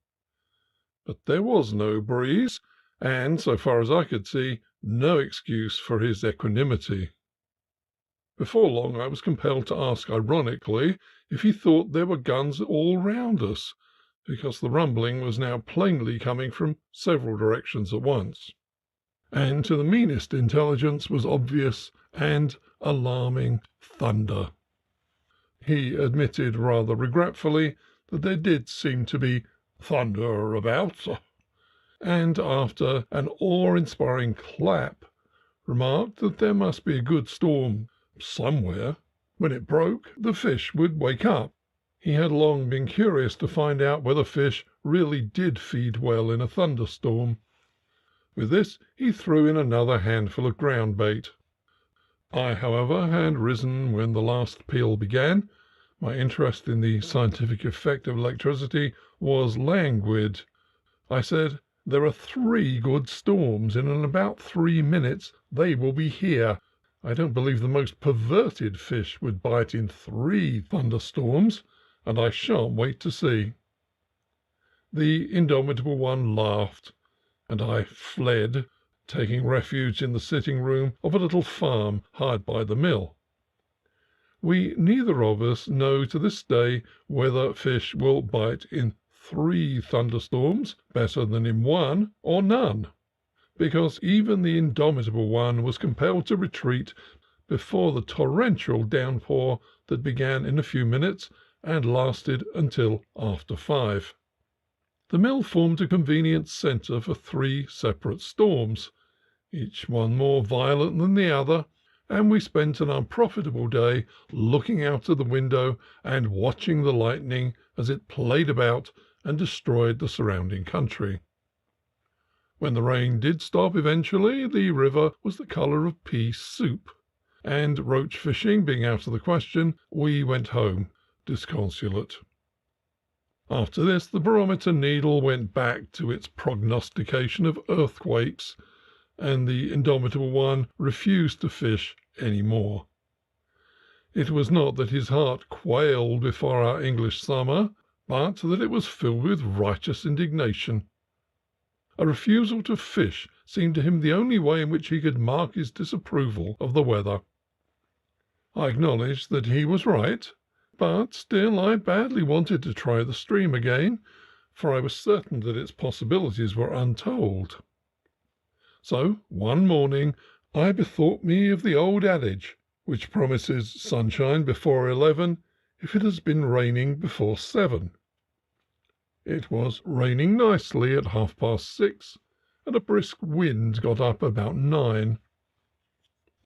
But there was no breeze, and, so far as I could see, no excuse for his equanimity. Before long I was compelled to ask ironically if he thought there were guns all round us, because the rumbling was now plainly coming from several directions at once, and to the meanest intelligence was obvious and alarming thunder. He admitted rather regretfully that there did seem to be thunder about, and after an awe-inspiring clap, remarked that there must be a good storm somewhere. When it broke, the fish would wake up. He had long been curious to find out whether fish really did feed well in a thunderstorm. With this, he threw in another handful of ground bait. I, however, had risen when the last peal began. My interest in the scientific effect of electricity was languid. I said, "There are 3 good storms, and in about 3 minutes they will be here. I don't believe the most perverted fish would bite in 3 thunderstorms, and I shan't wait to see." The indomitable one laughed, and I fled, taking refuge in the sitting-room of a little farm hard by the mill. We neither of us know to this day whether fish will bite in 3 thunderstorms better than in 1 or none, because even the indomitable one was compelled to retreat before the torrential downpour that began in a few minutes and lasted until after 5. The mill formed a convenient centre for 3 separate storms, each one more violent than the other, and we spent an unprofitable day looking out of the window and watching the lightning as it played about and destroyed the surrounding country. When the rain did stop eventually, the river was the colour of pea soup, and roach fishing being out of the question, we went home disconsolate. After this, the barometer needle went back to its prognostication of earthquakes, and the indomitable one refused to fish any more. It was not that his heart quailed before our English summer, but that it was filled with righteous indignation. A refusal to fish seemed to him the only way in which he could mark his disapproval of the weather. I acknowledged that he was right, but still I badly wanted to try the stream again, for I was certain that its possibilities were untold. So one morning I bethought me of the old adage, which promises sunshine before 11 if it has been raining before 7. It was raining nicely at 6:30, and a brisk wind got up about 9.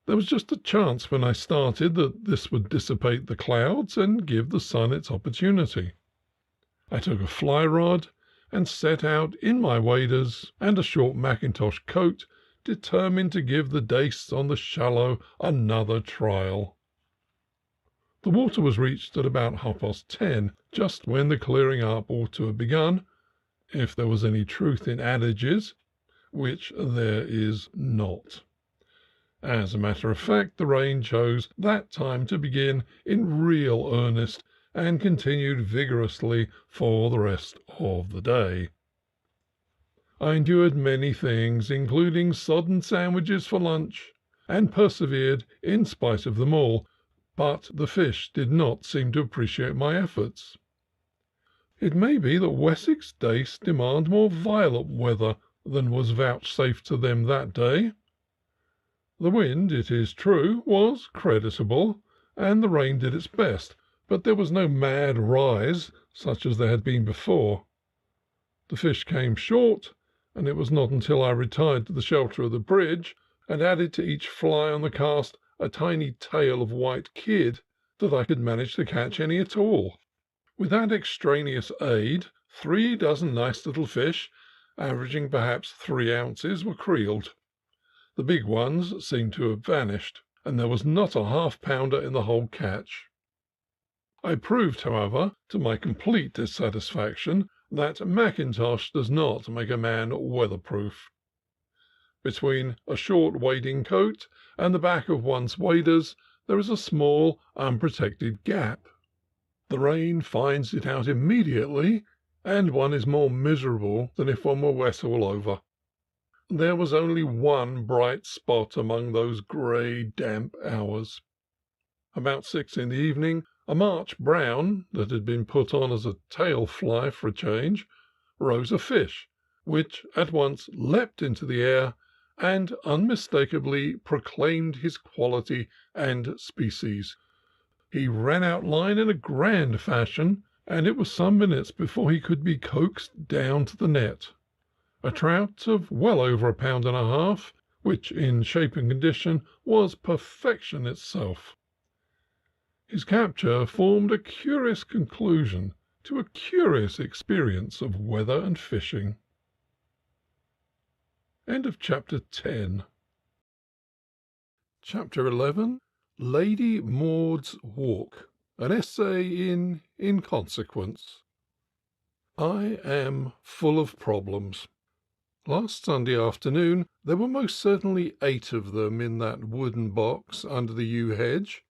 There was just a chance when I started that this would dissipate the clouds and give the sun its opportunity. I took a fly rod and set out in my waders and a short mackintosh coat, determined to give the dace on the shallow another trial. The water was reached at about 10:30, just when the clearing up ought to have begun, if there was any truth in adages, which there is not. As a matter of fact, the rain chose that time to begin in real earnest and continued vigorously for the rest of the day. I endured many things, including sodden sandwiches for lunch, and persevered in spite of them all, but the fish did not seem to appreciate my efforts. It may be that Wessex dace demand more violent weather than was vouchsafed to them that day. The wind, it is true, was creditable, and the rain did its best, but there was no mad rise such as there had been before. The fish came short, and it was not until I retired to the shelter of the bridge and added to each fly on the cast a tiny tail of white kid that I could manage to catch any at all. With that extraneous aid, 3 dozen nice little fish, averaging perhaps 3 ounces, were creeled. The big ones seemed to have vanished, and there was not a half-pounder in the whole catch. I proved, however, to my complete dissatisfaction, that Mackintosh does not make a man weatherproof. Between a short wading coat and the back of one's waders there is a small, unprotected gap. The rain finds it out immediately, and one is more miserable than if one were wet all over. There was only one bright spot among those grey, damp hours. About 6 in the evening, a March brown, that had been put on as a tail fly for a change, rose a fish, which at once leapt into the air and unmistakably proclaimed his quality and species. He ran out line in a grand fashion, and it was some minutes before he could be coaxed down to the net. A trout of well over 1.5 pounds, which in shape and condition was perfection itself. His capture formed a curious conclusion to a curious experience of weather and fishing. End of chapter 10. Chapter 11. Lady Maud's Walk, an essay in inconsequence. I am full of problems. Last Sunday afternoon there were most certainly 8 of them in that wooden box under the yew hedge,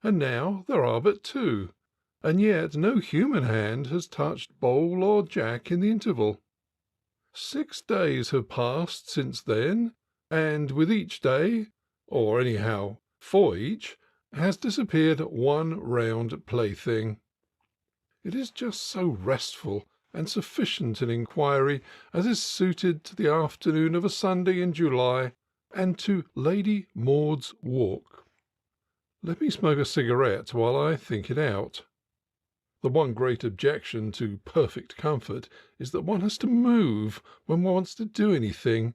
and now there are but 2, and yet no human hand has touched bowl or jack in the interval. 6 days have passed since then, and with each day, or anyhow for each, has disappeared one round plaything. It is just so restful and sufficient an inquiry as is suited to the afternoon of a Sunday in July and to Lady Maud's Walk. Let me smoke a cigarette while I think it out. The one great objection to perfect comfort is that one has to move when one wants to do anything,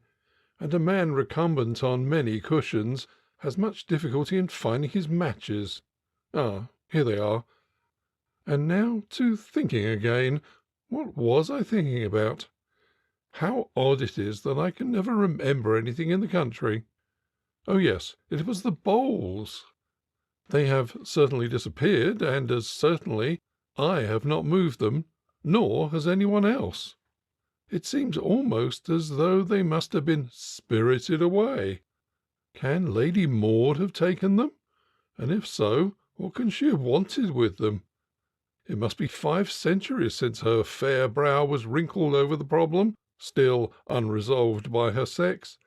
and a man recumbent on many cushions has much difficulty in finding his matches. Ah, here they are. And now to thinking again. What was I thinking about? How odd it is that I can never remember anything in the country. Oh yes, it was the bowls. They have certainly disappeared, and as certainly I have not moved them, nor has anyone else. It seems almost as though they must have been spirited away. Can Lady Maud have taken them? And if so, what can she have wanted with them? It must be 5 centuries since her fair brow was wrinkled over the problem, still unresolved by her sex,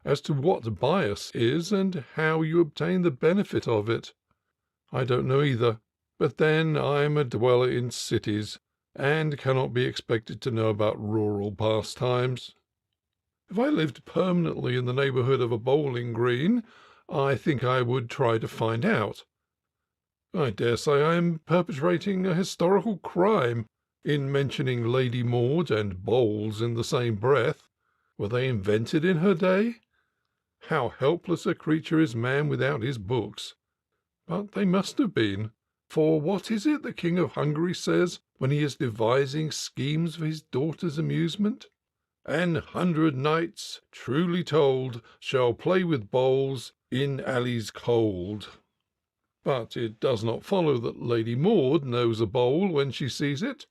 as to what bias is and how you obtain the benefit of it. I don't know either, but then I am a dweller in cities, and cannot be expected to know about rural pastimes. If I lived permanently in the neighbourhood of a bowling green, I think I would try to find out. I dare say I am perpetrating a historical crime in mentioning Lady Maud and bowls in the same breath. Were they invented in her day? How helpless a creature is man without his books! But they must have been, for what is it the King of Hungary says when he is devising schemes for his daughter's amusement? 100 knights, truly told, shall play with bowls in alleys cold. But it does not follow that Lady Maud knows a bowl when she sees it.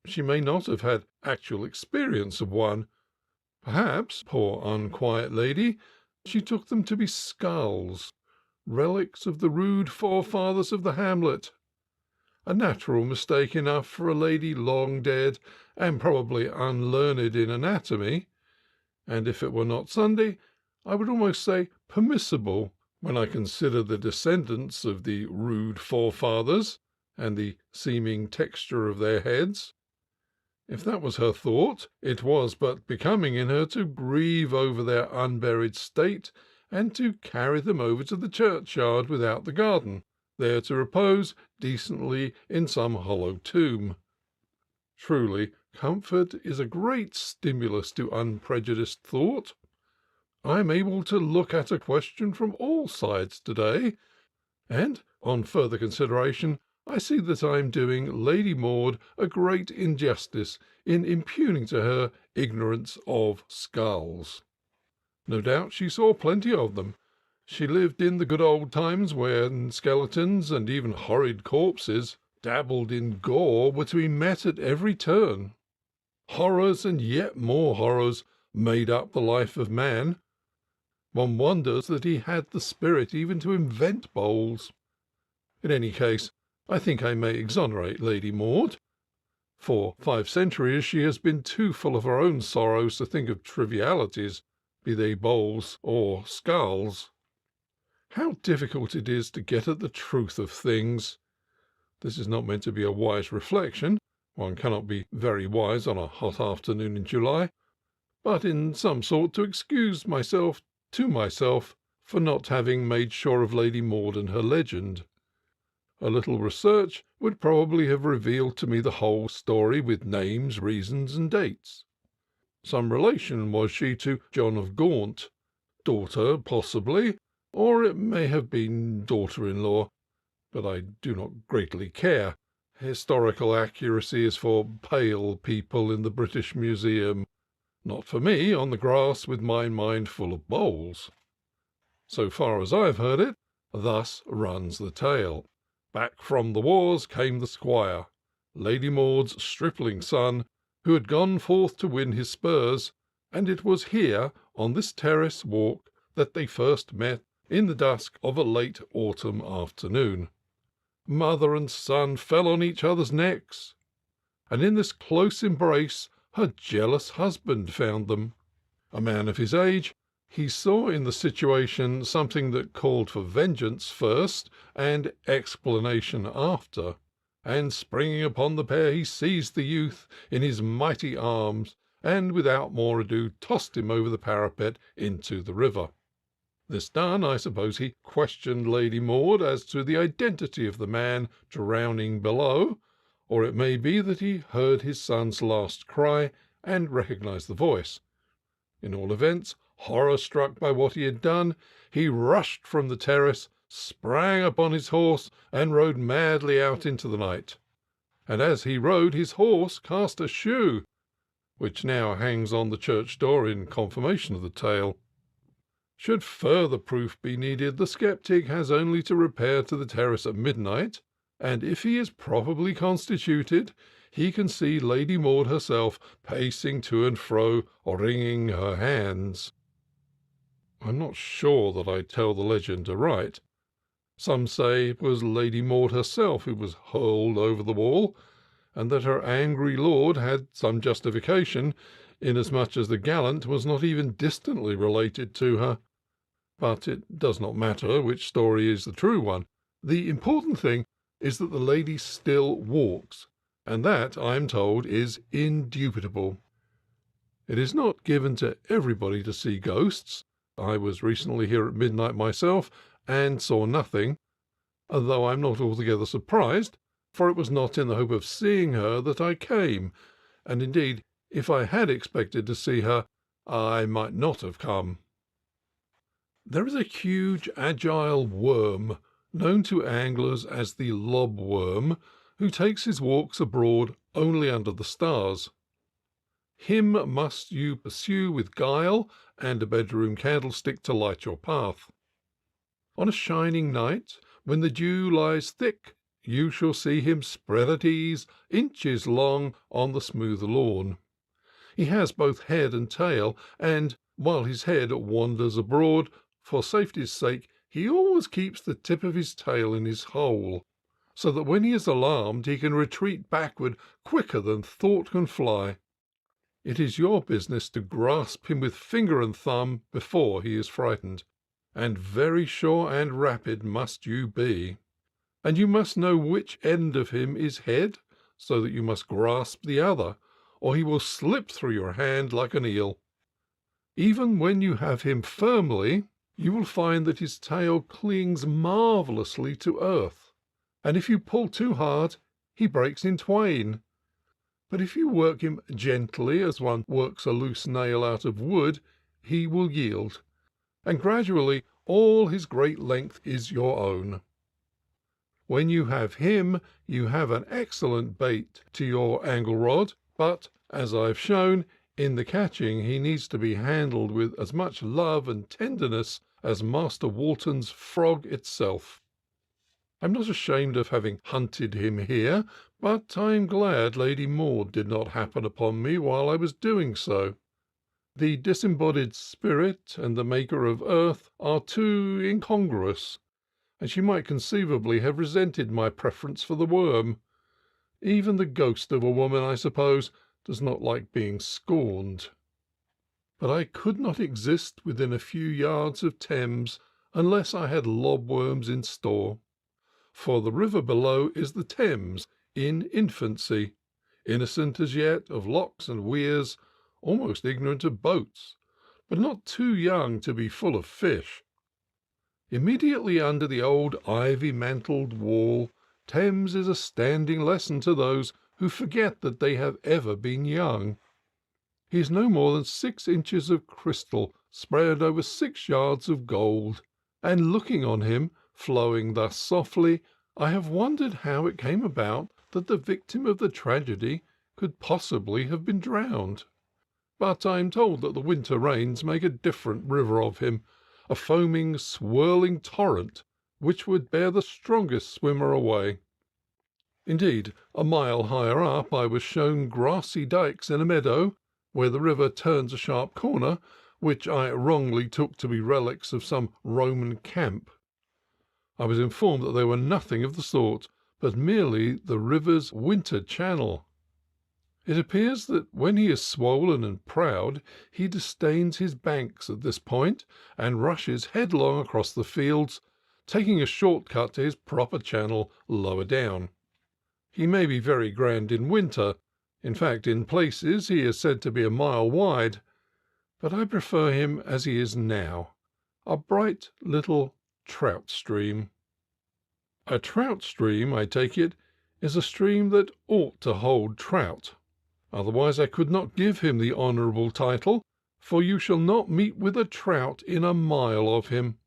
she may not have had actual experience of one. Perhaps, poor unquiet lady, she took them to be skulls, relics of the rude forefathers of the hamlet. A natural mistake enough for a lady long dead and probably unlearned in anatomy, and if it were not Sunday, I would almost say permissible, when I consider the descendants of the rude forefathers and the seeming texture of their heads. If that was her thought, it was but becoming in her to grieve over their unburied state, and to carry them over to the churchyard without the garden, there to repose decently in some hollow tomb. Truly, comfort is a great stimulus to unprejudiced thought. I am able to look at a question from all sides to-day, and, on further consideration, I see that I am doing Lady Maud a great injustice in impugning to her ignorance of skulls. No doubt she saw plenty of them. She lived in the good old times when skeletons and even horrid corpses, dabbled in gore, were to be met at every turn. Horrors and yet more horrors made up the life of man. One wonders that he had the spirit even to invent bowls. In any case, I think I may exonerate Lady Maud. For 5 centuries she has been too full of her own sorrows to think of trivialities, be they bowls or skulls. How difficult it is to get at the truth of things! This is not meant to be a wise reflection. One cannot be very wise on a hot afternoon in July, but in some sort to excuse myself to myself for not having made sure of Lady Maud and her legend. A little research would probably have revealed to me the whole story, with names, reasons, and dates. Some relation was she to John of Gaunt, daughter possibly, or it may have been daughter-in-law, but I do not greatly care. Historical accuracy is for pale people in the British Museum, not for me on the grass with my mind full of bowls. So far as I have heard it, thus runs the tale. Back from the wars came the squire, Lady Maud's stripling son, who had gone forth to win his spurs, and it was here, on this terrace walk, that they first met in the dusk of a late autumn afternoon. Mother and son fell on each other's necks, and in this close embrace her jealous husband found them. A man of his age, he saw in the situation something that called for vengeance first and explanation after, and springing upon the pair, he seized the youth in his mighty arms, and without more ado tossed him over the parapet into the river. This done, I suppose he questioned Lady Maud as to the identity of the man drowning below, or it may be that he heard his son's last cry and recognized the voice. In all events, horror-struck by what he had done, he rushed from the terrace, sprang upon his horse, and rode madly out into the night. And as he rode, his horse cast a shoe, which now hangs on the church door in confirmation of the tale. Should further proof be needed, the sceptic has only to repair to the terrace at midnight, and if he is properly constituted, he can see Lady Maud herself pacing to and fro, or wringing her hands. I am not sure that I tell the legend aright. Some say it was Lady Maud herself who was hurled over the wall, and that her angry lord had some justification, inasmuch as the gallant was not even distantly related to her. But it does not matter which story is the true one. The important thing is that the lady still walks, and that, I am told, is indubitable. It is not given to everybody to see ghosts. I was recently here at midnight myself, and saw nothing, though I am not altogether surprised, for it was not in the hope of seeing her that I came, and indeed, if I had expected to see her, I might not have come. There is a huge agile worm, known to anglers as the lobworm, who takes his walks abroad only under the stars. Him must you pursue with guile and a bedroom candlestick to light your path. On a shining night, when the dew lies thick, you shall see him spread at ease, inches long, on the smooth lawn. He has both head and tail, and, while his head wanders abroad, for safety's sake he always keeps the tip of his tail in his hole, so that when he is alarmed he can retreat backward quicker than thought can fly. It is your business to grasp him with finger and thumb before he is frightened, and very sure and rapid must you be. And you must know which end of him is head, so that you must grasp the other, or he will slip through your hand like an eel. Even when you have him firmly, you will find that his tail clings marvellously to earth, and if you pull too hard, he breaks in twain. But if you work him gently, as one works a loose nail out of wood, he will yield, and gradually all his great length is your own. When you have him, you have an excellent bait to your angle rod, but, as I have shown, in the catching he needs to be handled with as much love and tenderness as Master Walton's frog itself. I am not ashamed of having hunted him here, but I am glad Lady Maud did not happen upon me while I was doing so. The disembodied spirit and the maker of earth are too incongruous, and she might conceivably have resented my preference for the worm. Even the ghost of a woman, I suppose, does not like being scorned. But I could not exist within a few yards of Thames unless I had lobworms in store. For the river below is the Thames in infancy, innocent as yet of locks and weirs, almost ignorant of boats, but not too young to be full of fish. Immediately under the old ivy-mantled wall, Thames is a standing lesson to those who forget that they have ever been young. He is no more than 6 inches of crystal spread over 6 yards of gold, and looking on him, flowing thus softly, I have wondered how it came about that the victim of the tragedy could possibly have been drowned. But I am told that the winter rains make a different river of him, a foaming, swirling torrent, which would bear the strongest swimmer away. Indeed, a mile higher up I was shown grassy dykes in a meadow, where the river turns a sharp corner, which I wrongly took to be relics of some Roman camp. I was informed that they were nothing of the sort, but merely the river's winter channel. It appears that when he is swollen and proud, he disdains his banks at this point, and rushes headlong across the fields, taking a short cut to his proper channel lower down. He may be very grand in winter. In fact, in places he is said to be a mile wide, but I prefer him as he is now, a bright little trout stream. A trout stream, I take it, is a stream that ought to hold trout. Otherwise I could not give him the honourable title, for you shall not meet with a trout in a mile of him.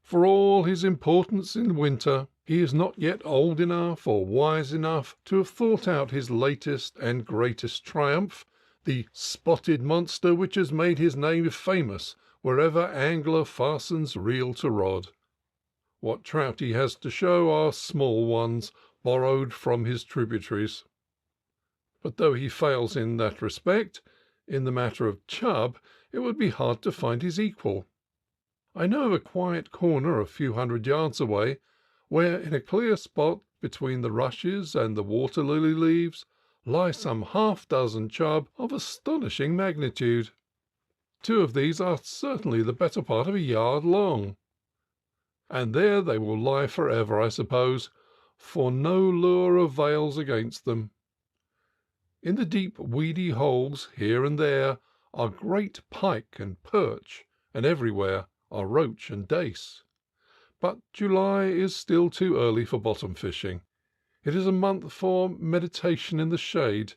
For all his importance in winter, he is not yet old enough or wise enough to have thought out his latest and greatest triumph, the spotted monster which has made his name famous wherever angler fastens reel to rod. What trout he has to show are small ones, borrowed from his tributaries. But though he fails in that respect, in the matter of chub it would be hard to find his equal. I know of a quiet corner a few hundred yards away, where in a clear spot between the rushes and the water-lily leaves lie some half-dozen chub of astonishing magnitude. 2 of these are certainly the better part of a yard long. And there they will lie forever, I suppose, for no lure avails against them. In the deep weedy holes here and there are great pike and perch, and everywhere are roach and dace. But July is still too early for bottom fishing. It is a month for meditation in the shade,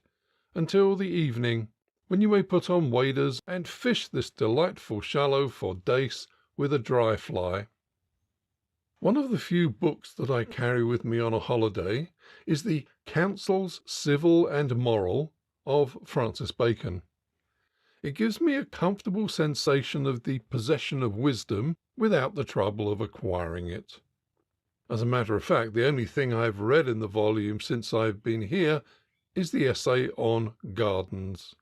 until the evening, when you may put on waders and fish this delightful shallow for dace with a dry fly. One of the few books that I carry with me on a holiday is the Counsels Civil and Moral of Francis Bacon. It gives me a comfortable sensation of the possession of wisdom without the trouble of acquiring it. As a matter of fact, the only thing I've read in the volume since I've been here is the essay on gardens.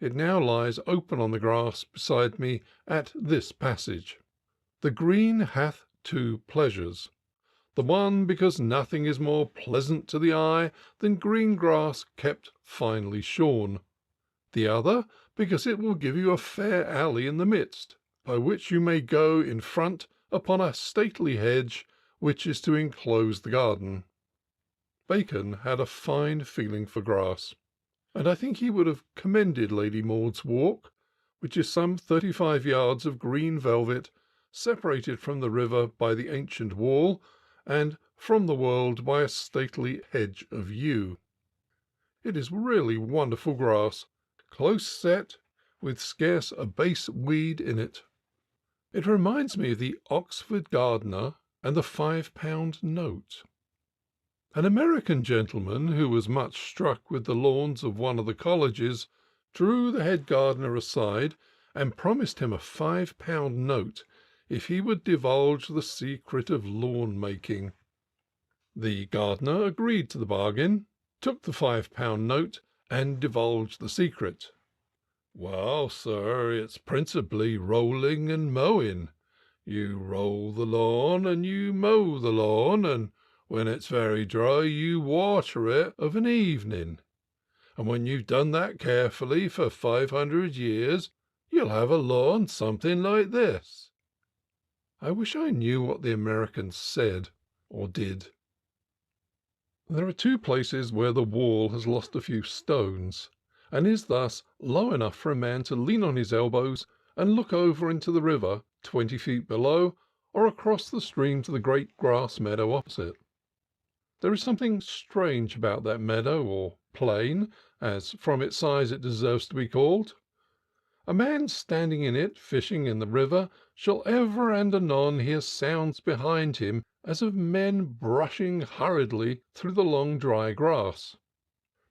It now lies open on the grass beside me at this passage: "The green hath two pleasures. The one because nothing is more pleasant to the eye than green grass kept finely shorn. The other because it will give you a fair alley in the midst, by which you may go in front upon a stately hedge which is to enclose the garden." Bacon had a fine feeling for grass, and I think he would have commended Lady Maud's walk, which is some 35 yards of green velvet, separated from the river by the ancient wall, and from the world by a stately hedge of yew. It is really wonderful grass, close set, with scarce a base weed in it. It reminds me of the Oxford gardener and the £5 note. An American gentleman, who was much struck with the lawns of one of the colleges, drew the head gardener aside and promised him a £5 note if he would divulge the secret of lawn making. The gardener agreed to the bargain, took the £5 note, and divulged the secret. "Well, sir, it's principally rolling and mowing. You roll the lawn and you mow the lawn, and when it's very dry you water it of an evening. And when you've done that carefully for 500 years, you'll have a lawn something like this." I wish I knew what the Americans said or did. There are two places where the wall has lost a few stones, and is thus low enough for a man to lean on his elbows and look over into the river 20 feet below, or across the stream to the great grass meadow opposite. There is something strange about that meadow, or plain, as from its size it deserves to be called. A man standing in it, fishing in the river, shall ever and anon hear sounds behind him as of men brushing hurriedly through the long dry grass.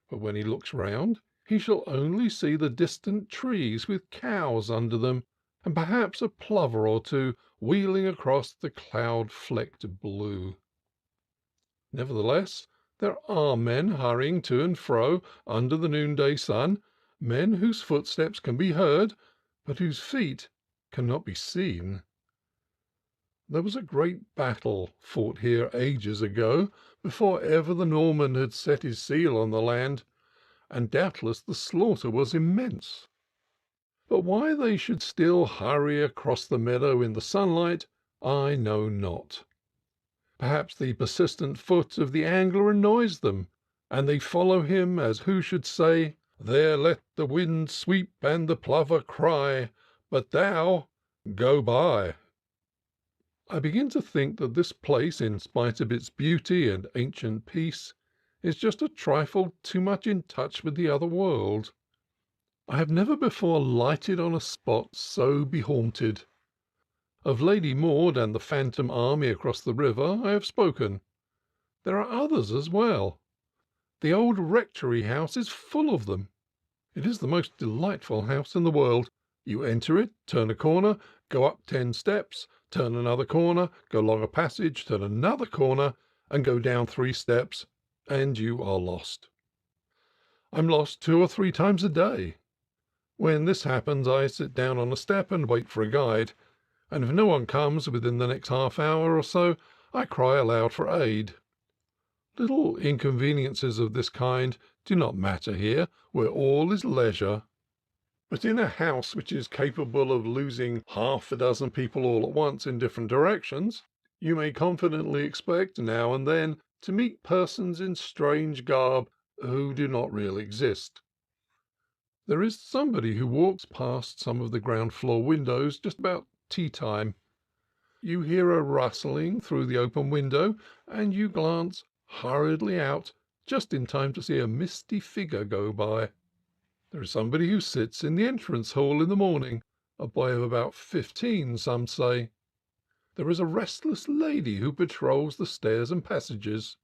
But when he looks round, he shall only see the distant trees with cows under them, and perhaps a plover or two wheeling across the cloud-flecked blue. Nevertheless, there are men hurrying to and fro under the noonday sun, men whose footsteps can be heard, but whose feet cannot be seen. There was a great battle fought here ages ago, before ever the Norman had set his seal on the land, and doubtless the slaughter was immense. But why they should still hurry across the meadow in the sunlight, I know not. Perhaps the persistent foot of the angler annoys them, and they follow him as who should say, "There let the wind sweep and the plover cry, but thou go by." I begin to think that this place, in spite of its beauty and ancient peace, is just a trifle too much in touch with the other world. I have never before lighted on a spot so behaunted. Of Lady Maud and the phantom army across the river I have spoken. There are others as well. The old rectory house is full of them. It is the most delightful house in the world. You enter it, turn a corner, go up 10 steps, turn another corner, go along a passage, turn another corner, and go down 3 steps, and you are lost. I'm lost 2 or 3 times a day. When this happens, I sit down on a step and wait for a guide, and if no one comes within the next half hour or so, I cry aloud for aid. Little inconveniences of this kind do not matter here, where all is leisure. But in a house which is capable of losing half a dozen people all at once in different directions, you may confidently expect now and then to meet persons in strange garb who do not really exist. There is somebody who walks past some of the ground floor windows just about tea time. You hear a rustling through the open window, and you glance hurriedly out just in time to see a misty figure go by. There is somebody who sits in the entrance hall in the morning, a boy of about 15, some say. There is a restless lady who patrols the stairs and passages.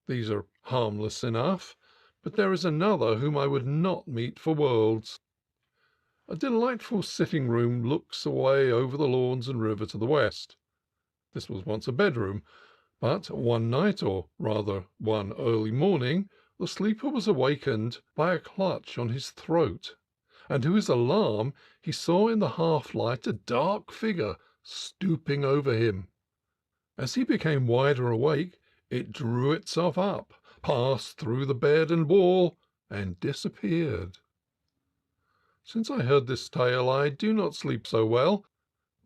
These are harmless enough, but there is another whom I would not meet for worlds. A delightful sitting-room looks away over the lawns and river to the west. This was once a bedroom, but one night, or rather one early morning, the sleeper was awakened by a clutch on his throat, and to his alarm he saw in the half-light a dark figure stooping over him. As he became wider awake, it drew itself up, passed through the bed and wall, and disappeared. Since I heard this tale, I do not sleep so well,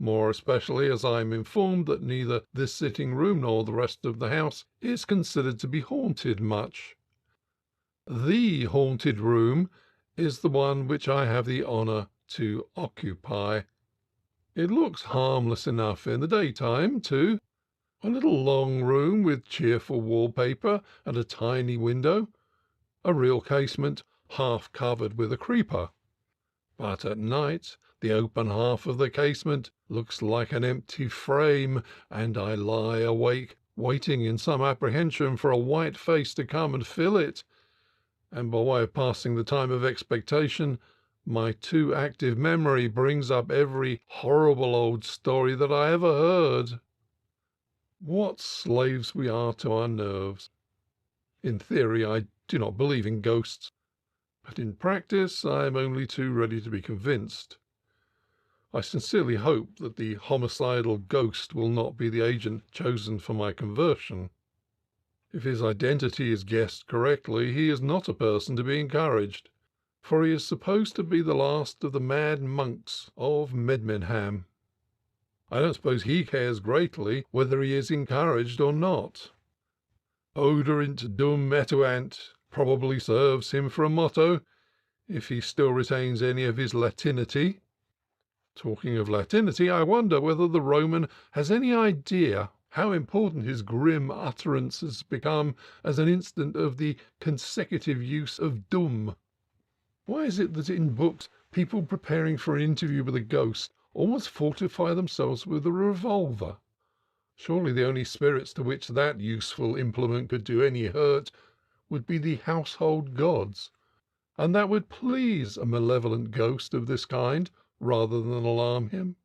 more especially as I am informed that neither this sitting room nor the rest of the house is considered to be haunted much. The haunted room is the one which I have the honour to occupy. It looks harmless enough in the daytime, too. A little long room with cheerful wallpaper and a tiny window, a real casement half covered with a creeper. But at night the open half of the casement looks like an empty frame, and I lie awake, waiting in some apprehension for a white face to come and fill it, and by way of passing the time of expectation, my too active memory brings up every horrible old story that I ever heard. What slaves we are to our nerves! In theory, I do not believe in ghosts, but in practice I am only too ready to be convinced. I sincerely hope that the homicidal ghost will not be the agent chosen for my conversion. If his identity is guessed correctly, he is not a person to be encouraged, for he is supposed to be the last of the mad monks of Medmenham. I don't suppose he cares greatly whether he is encouraged or not. Oderint dum metuant probably serves him for a motto, if he still retains any of his Latinity. Talking of Latinity, I wonder whether the Roman has any idea how important his grim utterance has become as an instance of the consecutive use of dum. Why is it that in books people preparing for an interview with a ghost almost fortify themselves with a revolver? Surely the only spirits to which that useful implement could do any hurt would be the household gods, and that would please a malevolent ghost of this kind rather than alarm him.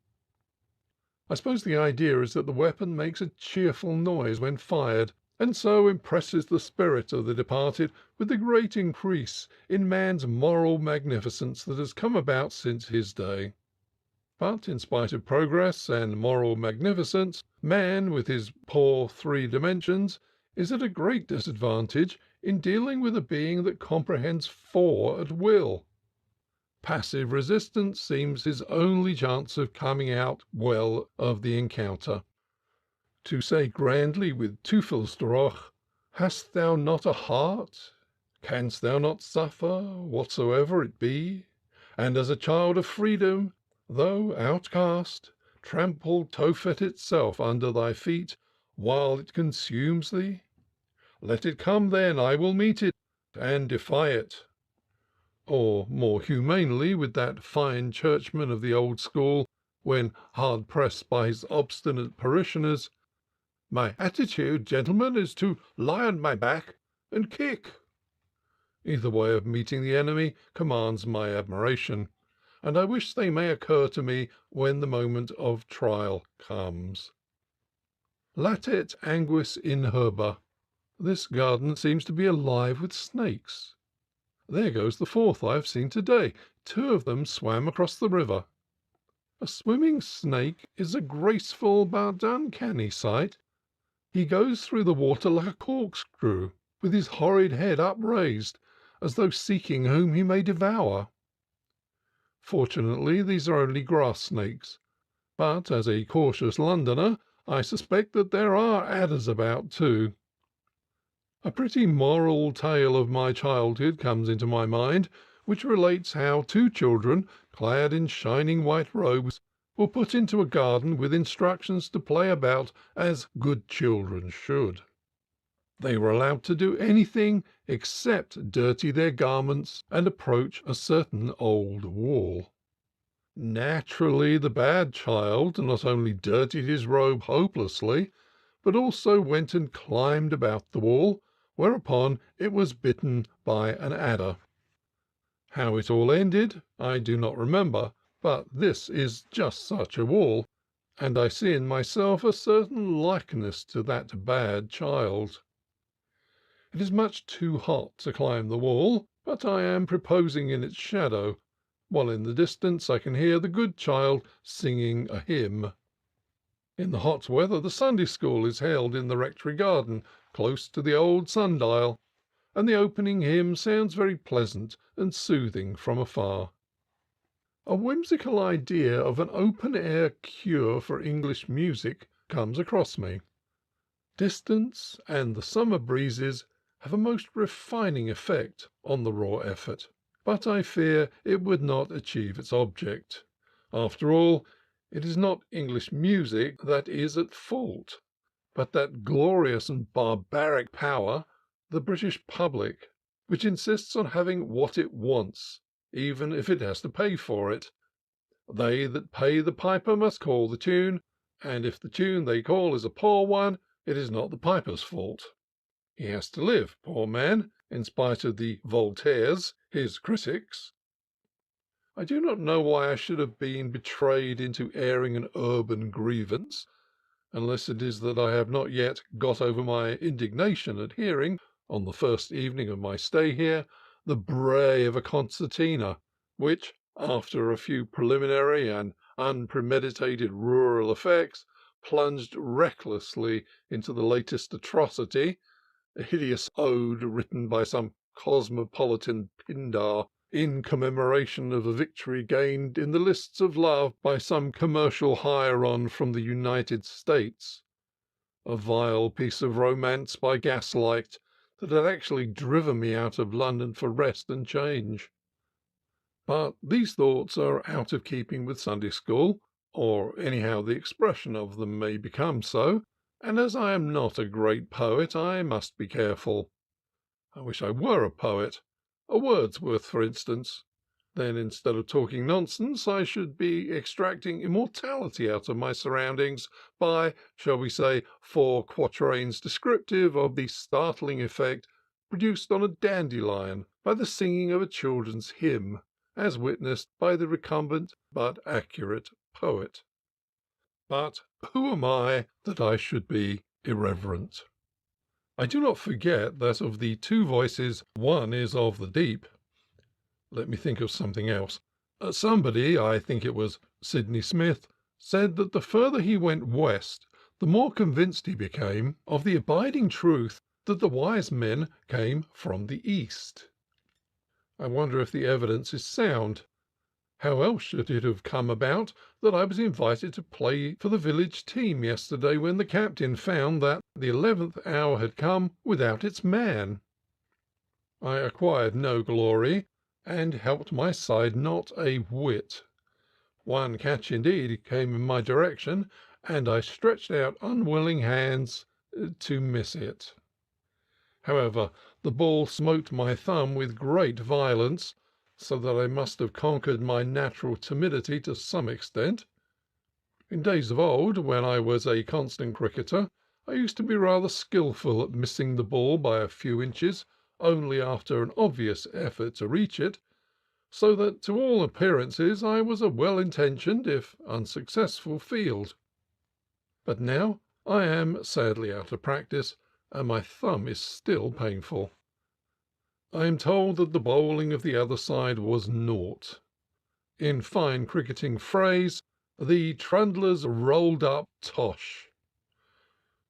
I suppose the idea is that the weapon makes a cheerful noise when fired, and so impresses the spirit of the departed with the great increase in man's moral magnificence that has come about since his day. But in spite of progress and moral magnificence, man, with his poor 3 dimensions, is at a great disadvantage in dealing with a being that comprehends 4 at will. Passive resistance seems his only chance of coming out well of the encounter. To say grandly with Teufelsdroch, "Hast thou not a heart? Canst thou not suffer, whatsoever it be? And as a child of freedom, though outcast, trample Tophet itself under thy feet while it consumes thee? Let it come then, I will meet it and defy it." Or more humanely with that fine churchman of the old school, when hard pressed by his obstinate parishioners, "My attitude, gentlemen, is to lie on my back and kick." Either way of meeting the enemy commands my admiration, and I wish they may occur to me when the moment of trial comes. Latet anguis in herba. This garden seems to be alive with snakes. There goes the 4th I have seen today. 2 of them swam across the river. A swimming snake is a graceful but uncanny sight. He goes through the water like a corkscrew, with his horrid head upraised, as though seeking whom he may devour. Fortunately, these are only grass snakes, but as a cautious Londoner, I suspect that there are adders about too. A pretty moral tale of my childhood comes into my mind, which relates how 2 children, clad in shining white robes, were put into a garden with instructions to play about as good children should. They were allowed to do anything except dirty their garments and approach a certain old wall. Naturally, the bad child not only dirtied his robe hopelessly, but also went and climbed about the wall, whereupon it was bitten by an adder. How it all ended I do not remember, but this is just such a wall, and I see in myself a certain likeness to that bad child. It is much too hot to climb the wall, but I am reposing in its shadow, while in the distance I can hear the good child singing a hymn. In the hot weather the Sunday school is held in the rectory garden, close to the old sundial, and the opening hymn sounds very pleasant and soothing from afar. A whimsical idea of an open-air cure for English music comes across me. Distance and the summer breezes have a most refining effect on the raw effort, but I fear it would not achieve its object. After all, it is not English music that is at fault, but that glorious and barbaric power, the British public, which insists on having what it wants, even if it has to pay for it. They that pay the piper must call the tune, and if the tune they call is a poor one, it is not the piper's fault. He has to live, poor man, in spite of the Voltaires, his critics. I do not know why I should have been betrayed into airing an urban grievance, unless it is that I have not yet got over my indignation at hearing, on the first evening of my stay here, the bray of a concertina, which, after a few preliminary and unpremeditated rural effects, plunged recklessly into the latest atrocity, a hideous ode written by some cosmopolitan Pindar in commemoration of a victory gained in the lists of love by some commercial hieron from the United States, a vile piece of romance by gaslight that had actually driven me out of London for rest and change. But these thoughts are out of keeping with Sunday school, or anyhow the expression of them may become so, and as I am not a great poet, I must be careful. I wish I were a poet, a Wordsworth, for instance. Then, instead of talking nonsense, I should be extracting immortality out of my surroundings by, shall we say, 4 quatrains descriptive of the startling effect produced on a dandelion by the singing of a children's hymn, as witnessed by the recumbent but accurate poet. But who am I that I should be irreverent? I do not forget that of the 2 voices, one is of the deep. Let me think of something else. Somebody, I think it was Sydney Smith, said that the further he went west, the more convinced he became of the abiding truth that the wise men came from the east. I wonder if the evidence is sound. How else should it have come about that I was invited to play for the village team yesterday when the captain found that the 11th hour had come without its man? I acquired no glory, and helped my side not a whit. One catch indeed came in my direction, and I stretched out unwilling hands to miss it. However, the ball smote my thumb with great violence, so that I must have conquered my natural timidity to some extent. In days of old, when I was a constant cricketer, I used to be rather skilful at missing the ball by a few inches only after an obvious effort to reach it, so that to all appearances I was a well-intentioned, if unsuccessful, field. But now I am sadly out of practice, and my thumb is still painful. I am told that the bowling of the other side was naught. In fine cricketing phrase, the trundlers rolled up tosh.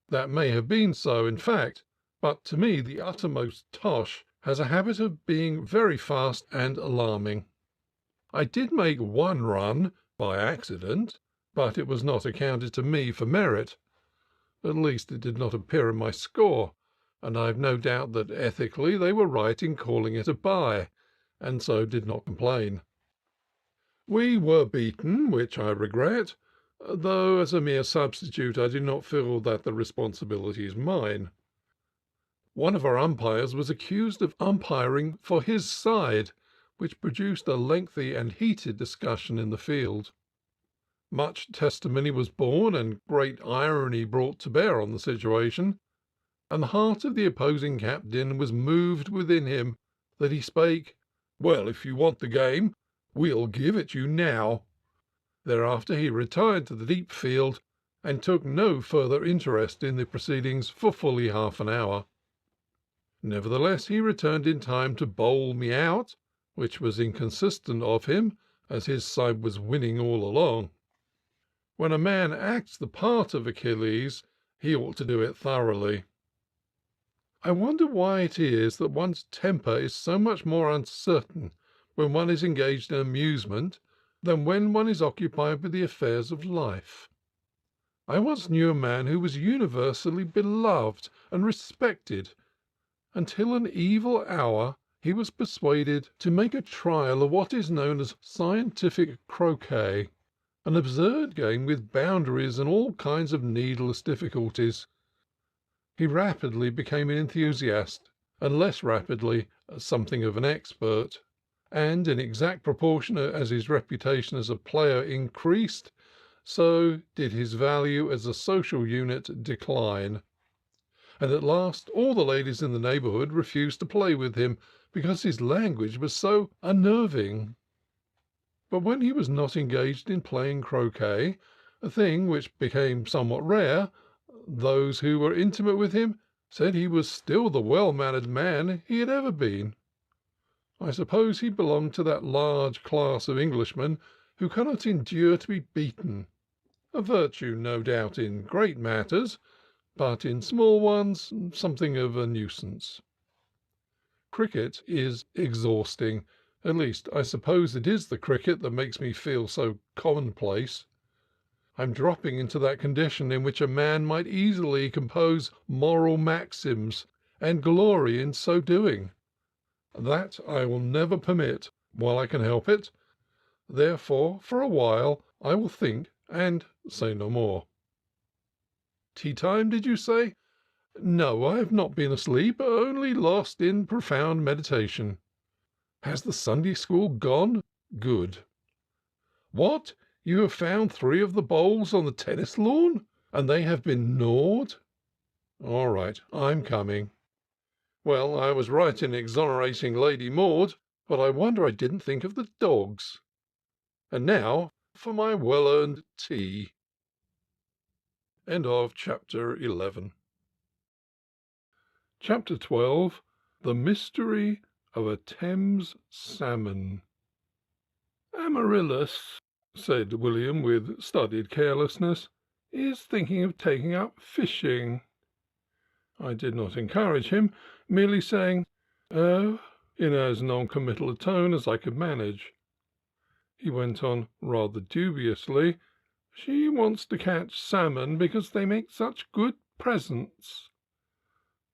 That may have been so, in fact, but to me the uttermost tosh has a habit of being very fast and alarming. I did make 1 run by accident, but it was not accounted to me for merit. At least it did not appear in my score, and I have no doubt that ethically they were right in calling it a bye, and so did not complain. We were beaten, which I regret, though as a mere substitute I do not feel that the responsibility is mine. One of our umpires was accused of umpiring for his side, which produced a lengthy and heated discussion in the field. Much testimony was borne and great irony brought to bear on the situation, and the heart of the opposing captain was moved within him that he spake, "Well, if you want the game, we'll give it you now." Thereafter he retired to the deep field, and took no further interest in the proceedings for fully half an hour. Nevertheless, he returned in time to bowl me out, which was inconsistent of him, as his side was winning all along. When a man acts the part of Achilles, he ought to do it thoroughly. I wonder why it is that one's temper is so much more uncertain when one is engaged in amusement than when one is occupied with the affairs of life. I once knew a man who was universally beloved and respected, until an evil hour he was persuaded to make a trial of what is known as scientific croquet, an absurd game with boundaries and all kinds of needless difficulties. He rapidly became an enthusiast, and less rapidly something of an expert, and in exact proportion as his reputation as a player increased, so did his value as a social unit decline, and at last all the ladies in the neighbourhood refused to play with him because his language was so unnerving. But when he was not engaged in playing croquet, a thing which became somewhat rare, those who were intimate with him said he was still the well-mannered man he had ever been. I suppose he belonged to that large class of Englishmen who cannot endure to be beaten, a virtue, no doubt, in great matters, but in small ones something of a nuisance. Cricket is exhausting. At least, I suppose it is the cricket that makes me feel so commonplace. I'm dropping into that condition in which a man might easily compose moral maxims and glory in so doing. That I will never permit while I can help it. Therefore, for a while, I will think and say no more. Tea time, did you say? No, I have not been asleep, only lost in profound meditation. Has the Sunday school gone? Good. What? You have found 3 of the bowls on the tennis lawn, and they have been gnawed? All right, I'm coming. Well, I was right in exonerating Lady Maud, but I wonder I didn't think of the dogs. And now for my well-earned tea. End of chapter 11. Chapter 12. The Mystery of a Thames Salmon. Amaryllis, said William with studied carelessness, is thinking of taking up fishing. I did not encourage him, merely saying, "Oh," in as non-committal a tone as I could manage. He went on rather dubiously, "She wants to catch salmon because they make such good presents."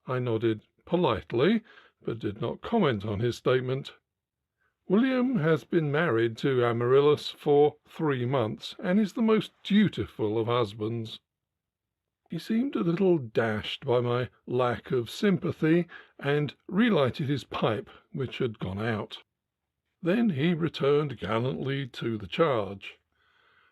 I nodded politely, but did not comment on his statement. William has been married to Amaryllis for 3 months, and is the most dutiful of husbands. He seemed a little dashed by my lack of sympathy, and relighted his pipe, which had gone out. Then he returned gallantly to the charge.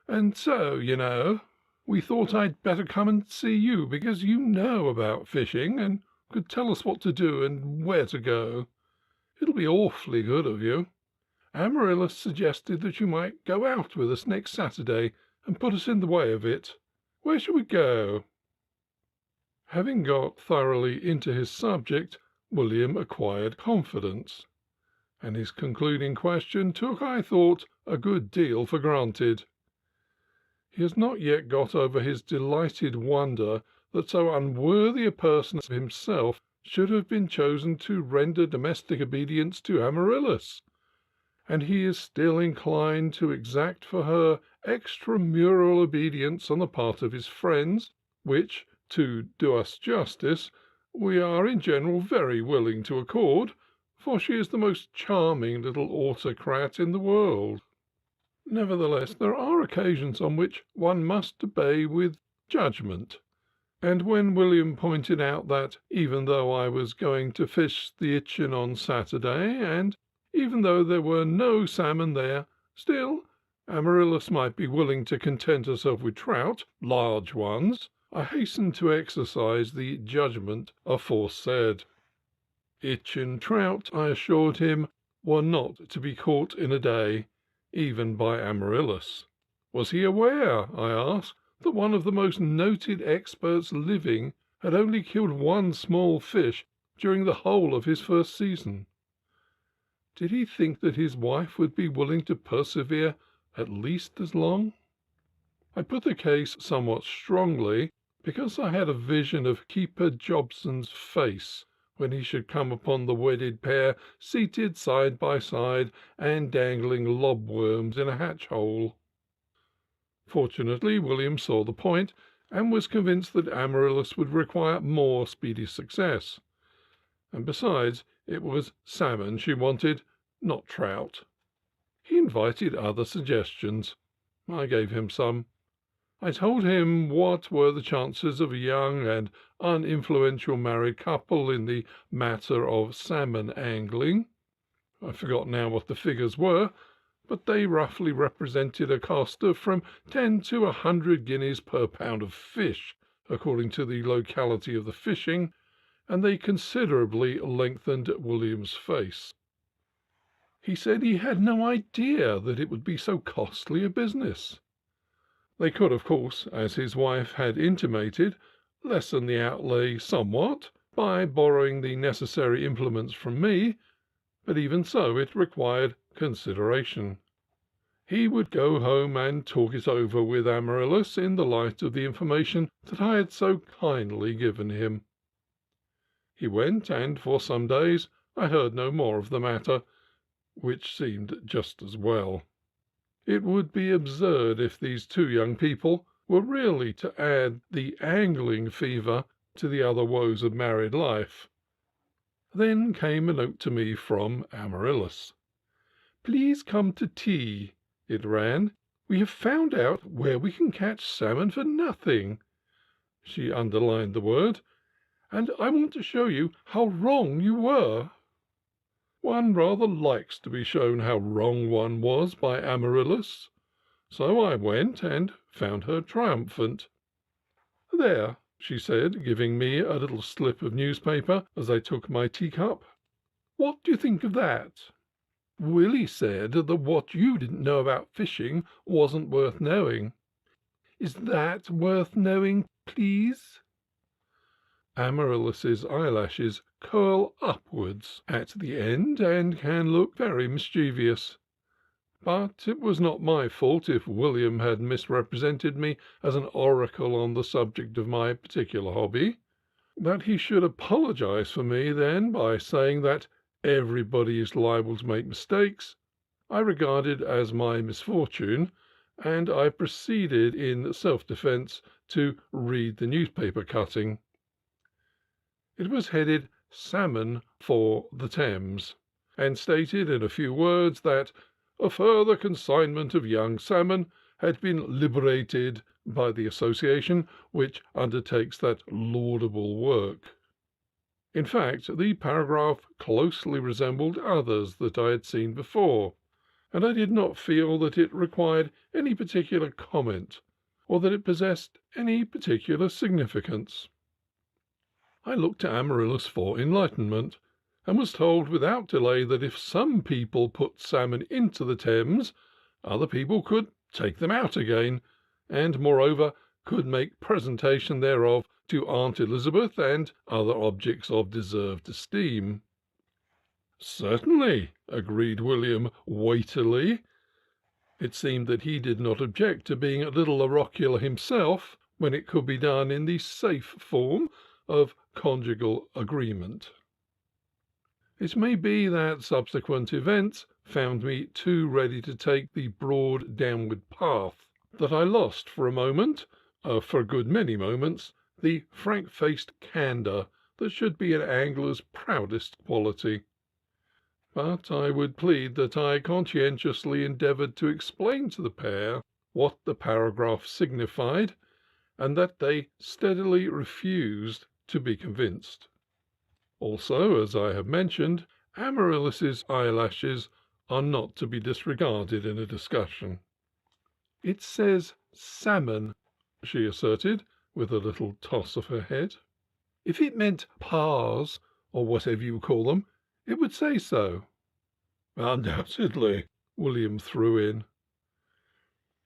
"And so, you know, we thought I'd better come and see you, because you know about fishing, and could tell us what to do and where to go. It'll be awfully good of you. Amaryllis suggested that you might go out with us next Saturday and put us in the way of it. Where shall we go?" Having got thoroughly into his subject, William acquired confidence, and his concluding question took, I thought, a good deal for granted. He has not yet got over his delighted wonder that so unworthy a person as himself should have been chosen to render domestic obedience to Amaryllis, and he is still inclined to exact for her extramural obedience on the part of his friends, which, to do us justice, we are in general very willing to accord, for she is the most charming little autocrat in the world. Nevertheless, there are occasions on which one must obey with judgment, and when William pointed out that, even though I was going to fish the Itchen on Saturday, and even though there were no salmon there, still Amaryllis might be willing to content herself with trout, large ones, I hastened to exercise the judgment aforesaid. Itchen trout, I assured him, were not to be caught in a day, even by Amaryllis. Was he aware, I asked, that one of the most noted experts living had only killed one small fish during the whole of his first season? Did he think that his wife would be willing to persevere at least as long? I put the case somewhat strongly, because I had a vision of Keeper Jobson's face when he should come upon the wedded pair seated side by side and dangling lobworms in a hatch-hole. Fortunately, William saw the point, and was convinced that Amaryllis would require more speedy success. And besides, it was salmon she wanted, not trout. He invited other suggestions. I gave him some. I told him what were the chances of a young and uninfluential married couple in the matter of salmon angling. I forgot now what the figures were, but they roughly represented a cost of from 10 to 100 guineas per pound of fish, according to the locality of the fishing, and they considerably lengthened William's face. He said he had no idea that it would be so costly a business. They could, of course, as his wife had intimated, lessen the outlay somewhat by borrowing the necessary implements from me, but even so it required consideration. He would go home and talk it over with Amaryllis in the light of the information that I had so kindly given him. He went, and for some days I heard no more of the matter, which seemed just as well. It would be absurd if these two young people were really to add the angling fever to the other woes of married life. Then came a note to me from Amaryllis. "Please come to tea," it ran. "We have found out where we can catch salmon for nothing." She underlined the word. "And I want to show you how wrong you were." One rather likes to be shown how wrong one was by Amaryllis, so I went and found her triumphant. "There," she said, giving me a little slip of newspaper as I took my teacup. "What do you think of that? Willie said that what you didn't know about fishing wasn't worth knowing. Is that worth knowing, please?" Amaryllis's eyelashes curl upwards at the end and can look very mischievous. But it was not my fault if William had misrepresented me as an oracle on the subject of my particular hobby. That he should apologize for me then by saying that everybody is liable to make mistakes, I regarded as my misfortune, and I proceeded in self-defence to read the newspaper cutting. It was headed "Salmon for the Thames," and stated in a few words that a further consignment of young salmon had been liberated by the association which undertakes that laudable work. In fact, the paragraph closely resembled others that I had seen before, and I did not feel that it required any particular comment, or that it possessed any particular significance. I looked to Amaryllis for enlightenment, and was told without delay that if some people put salmon into the Thames, other people could take them out again, and moreover could make presentation thereof to Aunt Elizabeth and other objects of deserved esteem. "Certainly," agreed William weightily. It seemed that he did not object to being a little oracular himself, when it could be done in the safe form of conjugal agreement. It may be that subsequent events found me too ready to take the broad downward path, that I lost for a moment, for a good many moments, the frank-faced candour that should be an angler's proudest quality. But I would plead that I conscientiously endeavoured to explain to the pair what the paragraph signified, and that they steadily refused to be convinced. Also, as I have mentioned, Amaryllis's eyelashes are not to be disregarded in a discussion. "It says salmon," she asserted, with a little toss of her head. "If it meant pars, or whatever you call them, it would say so." "Undoubtedly," William threw in.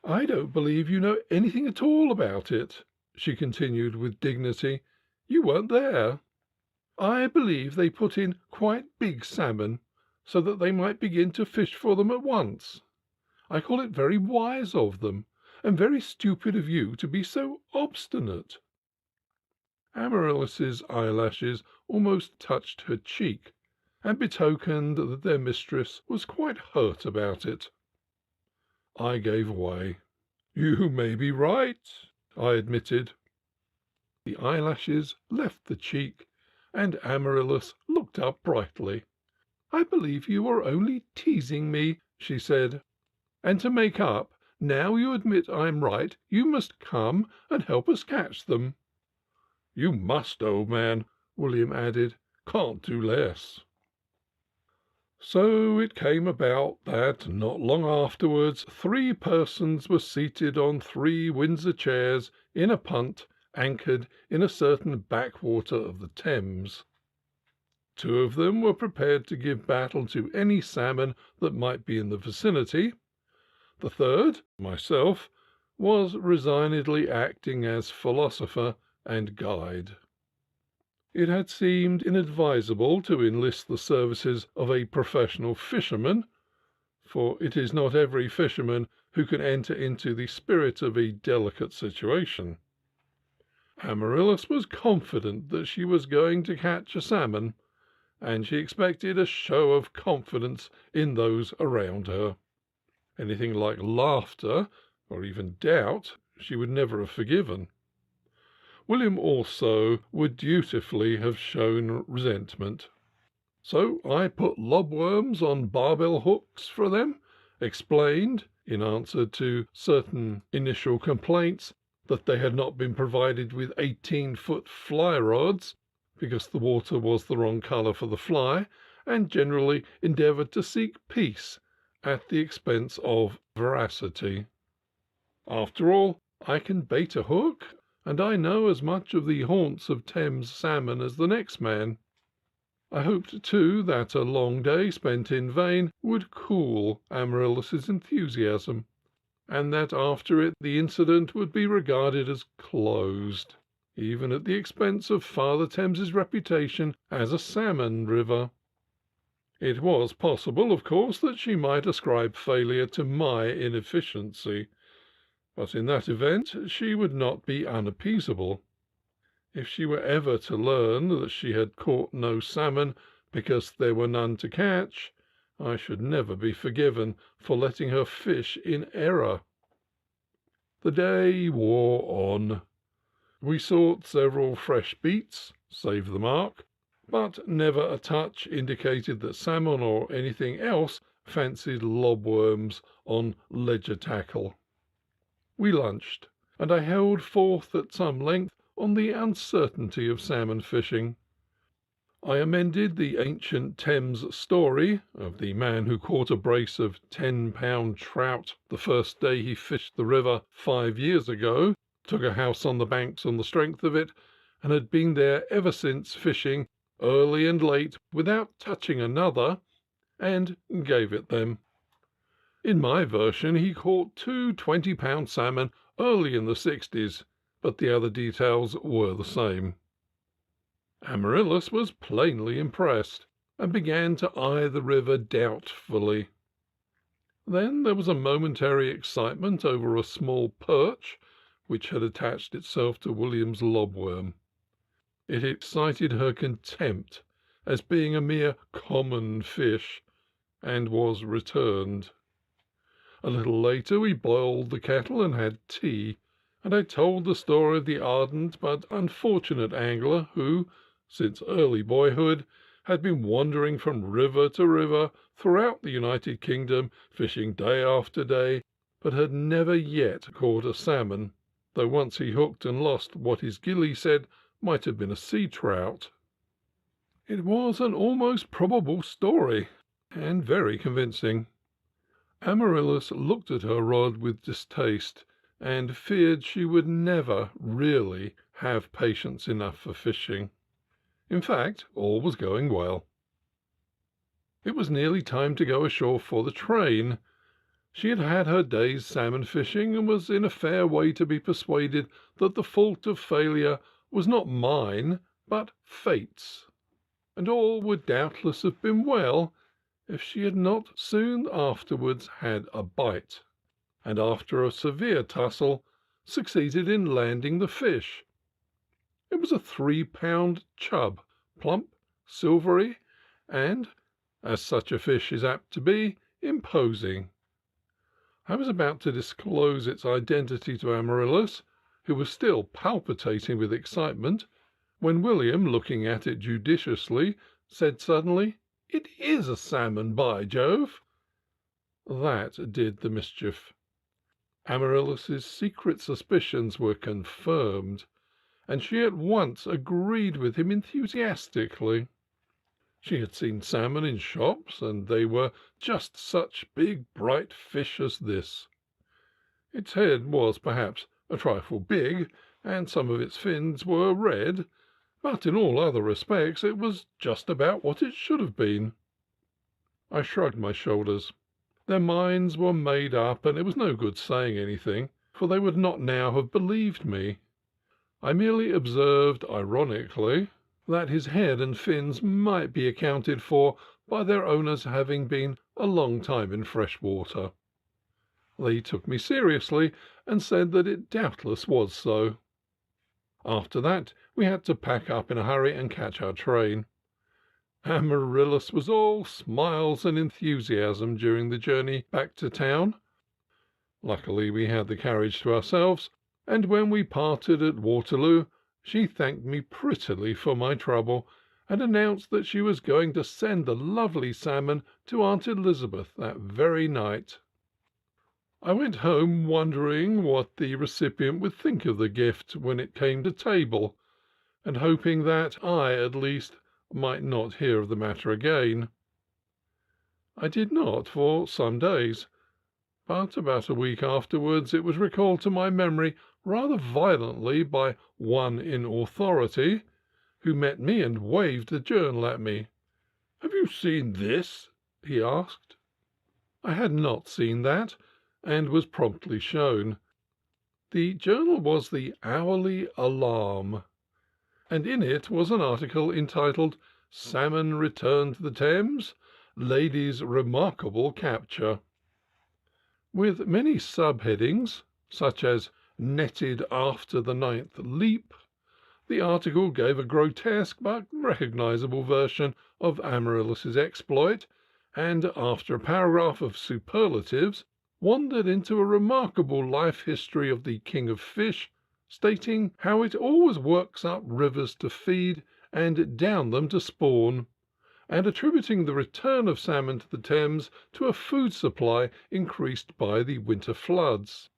"I don't believe you know anything at all about it," she continued with dignity. "You weren't there. I believe they put in quite big salmon, so that they might begin to fish for them at once. I call it very wise of them, and very stupid of you to be so obstinate." Amaryllis's eyelashes almost touched her cheek, and betokened that their mistress was quite hurt about it. I gave way. "You may be right," I admitted. The eyelashes left the cheek, and Amaryllis looked up brightly. "I believe you are only teasing me," she said. "And to make up, now you admit I am right, you must come and help us catch them." "You must, old man," William added. "Can't do less." So it came about that not long afterwards 3 persons were seated on 3 Windsor chairs in a punt anchored in a certain backwater of the Thames. 2 of them were prepared to give battle to any salmon that might be in the vicinity. The third, myself, was resignedly acting as philosopher and guide. It had seemed inadvisable to enlist the services of a professional fisherman, for it is not every fisherman who can enter into the spirit of a delicate situation. Amaryllis was confident that she was going to catch a salmon, and she expected a show of confidence in those around her. Anything like laughter, or even doubt, she would never have forgiven. William also would dutifully have shown resentment. So I put lobworms on barbel hooks for them, explained, in answer to certain initial complaints, that they had not been provided with 18-foot fly rods, because the water was the wrong colour for the fly, and generally endeavoured to seek peace at the expense of veracity. After all, I can bait a hook, and I know as much of the haunts of Thames salmon as the next man. I hoped, too, that a long day spent in vain would cool Amaryllis's enthusiasm, and that after it the incident would be regarded as closed, even at the expense of Father Thames's reputation as a salmon river. It was possible, of course, that she might ascribe failure to my inefficiency, but in that event she would not be unappeasable. If she were ever to learn that she had caught no salmon because there were none to catch, I should never be forgiven for letting her fish in error. The day wore on. We sought several fresh beats, save the mark, but never a touch indicated that salmon or anything else fancied lobworms on ledger tackle. We lunched, and I held forth at some length on the uncertainty of salmon fishing. I amended the ancient Thames story of the man who caught a brace of 10-pound trout the first day he fished the river 5 years ago, took a house on the banks on the strength of it, and had been there ever since fishing early and late without touching another, and gave it them. In my version he caught 2 20-pound salmon early in the 60s, but the other details were the same. Amaryllis was plainly impressed, and began to eye the river doubtfully. Then there was a momentary excitement over a small perch which had attached itself to William's lobworm. It excited her contempt as being a mere common fish, and was returned. A little later we boiled the kettle and had tea, and I told the story of the ardent but unfortunate angler who, since early boyhood, had been wandering from river to river throughout the United Kingdom, fishing day after day, but had never yet caught a salmon, though once he hooked and lost what his gillie said might have been a sea trout. It was an almost probable story, and very convincing. Amaryllis looked at her rod with distaste, and feared she would never really have patience enough for fishing. In fact, all was going well. It was nearly time to go ashore for the train, She had had her day's salmon fishing, and was in a fair way to be persuaded that the fault of failure was not mine, but Fate's, and all would doubtless have been well if she had not soon afterwards had a bite, and after a severe tussle succeeded in landing the fish. It was a 3-pound chub, plump, silvery, and, as such a fish is apt to be, imposing. I was about to disclose its identity to Amaryllis, who was still palpitating with excitement, when William, looking at it judiciously, said suddenly, "It is a salmon, by Jove!" That did the mischief. Amaryllis's secret suspicions were confirmed, and she at once agreed with him enthusiastically. She had seen salmon in shops, and they were just such big, bright fish as this. Its head was perhaps a trifle big, and some of its fins were red, but in all other respects it was just about what it should have been. I shrugged my shoulders. Their minds were made up, and it was no good saying anything, for they would not now have believed me. I merely observed ironically that his head and fins might be accounted for by their owners having been a long time in fresh water. They took me seriously, and said that it doubtless was so. After that we had to pack up in a hurry and catch our train. Amaryllis was all smiles and enthusiasm during the journey back to town. Luckily we had the carriage to ourselves, and when we parted at Waterloo she thanked me prettily for my trouble, and announced that she was going to send the lovely salmon to Aunt Elizabeth that very night. I went home wondering what the recipient would think of the gift when it came to table, and hoping that I, at least, might not hear of the matter again. I did not for some days, but about a week afterwards it was recalled to my memory rather violently by one in authority, who met me and waved the journal at me. "Have you seen this?" he asked. I had not seen that, and was promptly shown. The journal was the Hourly Alarm, and in it was an article entitled "Salmon Returned to the Thames, Lady's Remarkable Capture," with many subheadings, such as "Netted after the 9th leap." The article gave a grotesque but recognizable version of Amaryllis's exploit, and after a paragraph of superlatives wandered into a remarkable life history of the King of Fish, stating how it always works up rivers to feed and down them to spawn, and attributing the return of salmon to the Thames to a food supply increased by the winter floods.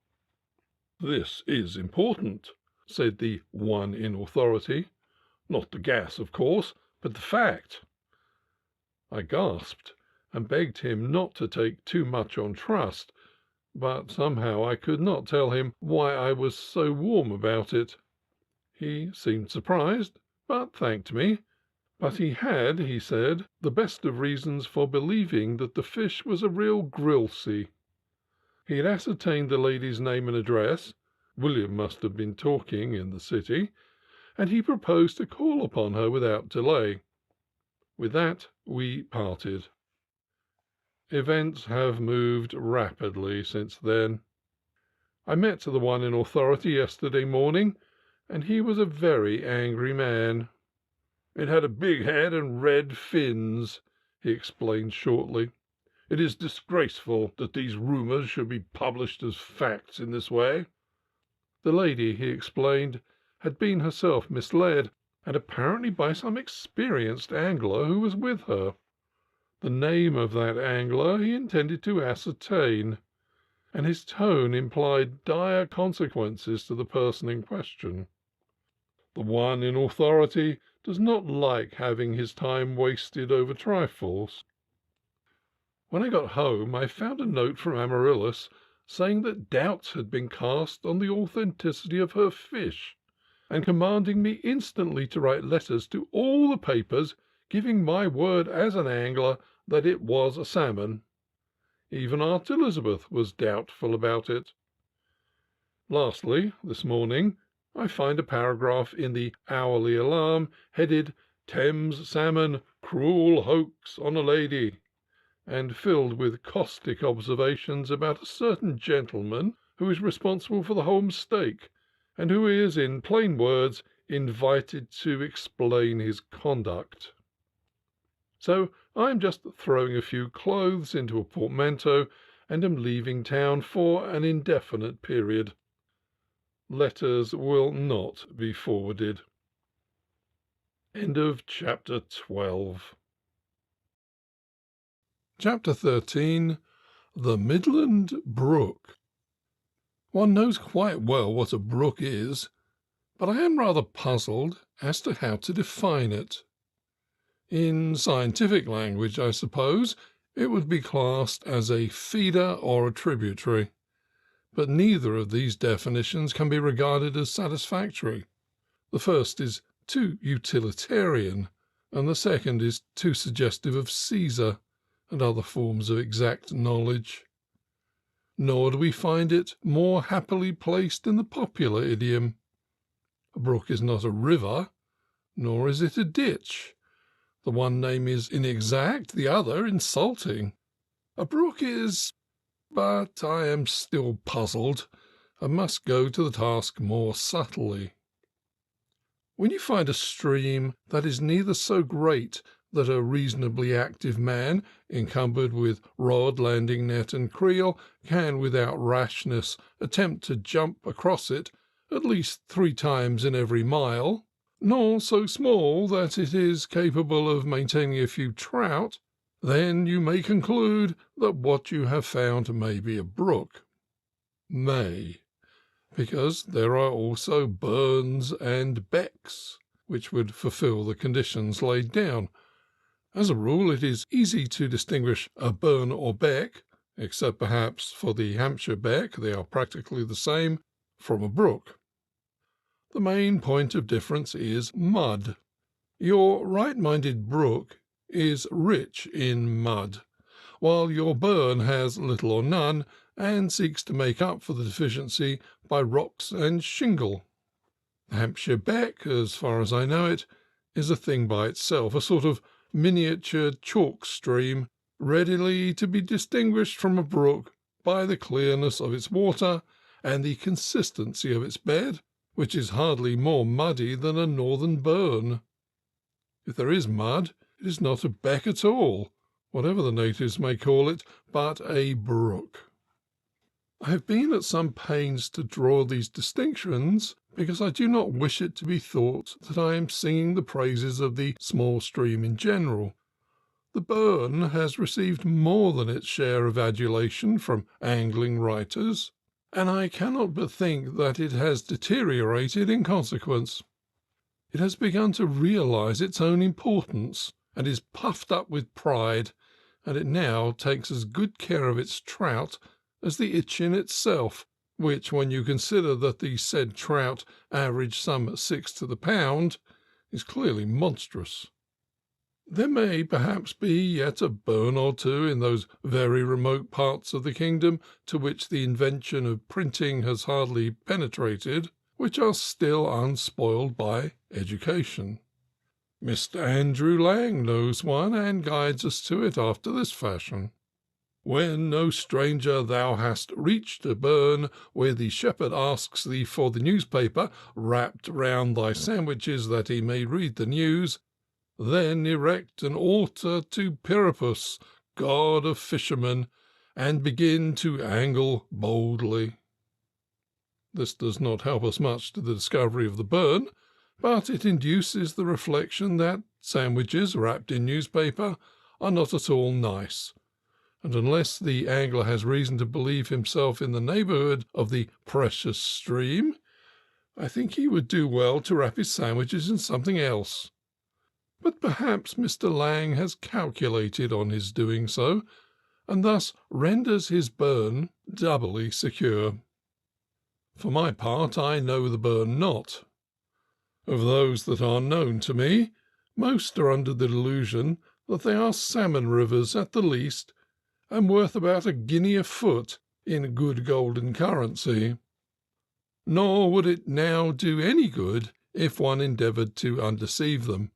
"This is important," said the one in authority. "Not the gas, of course, but the fact." I gasped, and begged him not to take too much on trust, but somehow I could not tell him why I was so warm about it. He seemed surprised, but thanked me. But he had, he said, the best of reasons for believing that the fish was a real grilsey. He had ascertained the lady's name and address. William must have been talking in the city, and he proposed to call upon her without delay. With that we parted. Events have moved rapidly since then. I met the one in authority yesterday morning, and he was a very angry man. "It had a big head and red fins," he explained shortly. "It is disgraceful that these rumours should be published as facts in this way." The lady, he explained, had been herself misled, and apparently by some experienced angler who was with her. The name of that angler he intended to ascertain, and his tone implied dire consequences to the person in question. The one in authority does not like having his time wasted over trifles. When I got home I found a note from Amaryllis saying that doubts had been cast on the authenticity of her fish, and commanding me instantly to write letters to all the papers giving my word as an angler that it was a salmon. Even Aunt Elizabeth was doubtful about it. Lastly, this morning, I find a paragraph in the Hourly Alarm headed "Thames Salmon Cruel Hoax on a Lady," and filled with caustic observations about a certain gentleman who is responsible for the whole mistake, and who is, in plain words, invited to explain his conduct. So I am just throwing a few clothes into a portmanteau, and am leaving town for an indefinite period. Letters will not be forwarded. End of chapter 12. Chapter 13. The Midland Brook. One knows quite well what a brook is, but I am rather puzzled as to how to define it. In scientific language, I suppose, it would be classed as a feeder or a tributary, but neither of these definitions can be regarded as satisfactory. The first is too utilitarian, and the second is too suggestive of Caesar and other forms of exact knowledge. Nor do we find it more happily placed in the popular idiom. A brook is not a river, nor is it a ditch. The one name is inexact, the other insulting. A brook is... But I am still puzzled, and must go to the task more subtly. When you find a stream that is neither so great that a reasonably active man, encumbered with rod, landing net, and creel, can without rashness attempt to jump across it at least 3 times in every mile, nor so small that it is capable of maintaining a few trout, then you may conclude that what you have found may be a brook. May, because there are also burns and becks, which would fulfil the conditions laid down. As a rule, it is easy to distinguish a burn or beck, except perhaps for the Hampshire beck, they are practically the same, from a brook. The main point of difference is mud. Your right-minded brook is rich in mud, while your burn has little or none, and seeks to make up for the deficiency by rocks and shingle. The Hampshire beck, as far as I know it, is a thing by itself, a sort of miniature chalk stream, readily to be distinguished from a brook by the clearness of its water and the consistency of its bed, which is hardly more muddy than a northern burn. If there is mud, it is not a beck at all, whatever the natives may call it, but a brook. I have been at some pains to draw these distinctions, because I do not wish it to be thought that I am singing the praises of the small stream in general. The burn has received more than its share of adulation from angling writers, and I cannot but think that it has deteriorated in consequence. It has begun to realize its own importance, and is puffed up with pride, and it now takes as good care of its trout as the Itchen itself, which, when you consider that the said trout average some 6 to the pound, is clearly monstrous. There may perhaps be yet a burn or two in those very remote parts of the kingdom to which the invention of printing has hardly penetrated, which are still unspoiled by education. Mr. Andrew Lang knows one, and guides us to it after this fashion. When, no stranger, thou hast reached a burn where the shepherd asks thee for the newspaper wrapped round thy sandwiches that he may read the news, then erect an altar to Priapus, god of fishermen, and begin to angle boldly. This does not help us much to the discovery of the burn, but it induces the reflection that sandwiches wrapped in newspaper are not at all nice, and unless the angler has reason to believe himself in the neighbourhood of the precious stream, I think he would do well to wrap his sandwiches in something else. But perhaps Mr. Lang has calculated on his doing so, and thus renders his burn doubly secure. For my part, I know the burn not. Of those that are known to me, most are under the delusion that they are salmon rivers at the least, and worth about a guinea a foot in good golden currency. Nor would it now do any good if one endeavoured to undeceive them.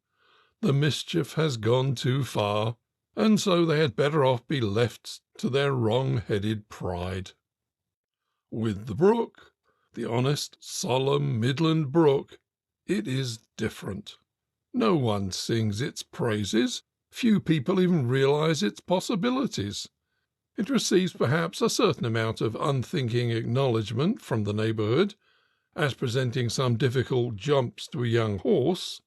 The mischief has gone too far, and so they had better off be left to their wrong-headed pride. With the brook, the honest, solemn Midland brook, it is different. No one sings its praises. Few people even realise its possibilities. It receives perhaps a certain amount of unthinking acknowledgment from the neighbourhood, as presenting some difficult jumps to a young horse,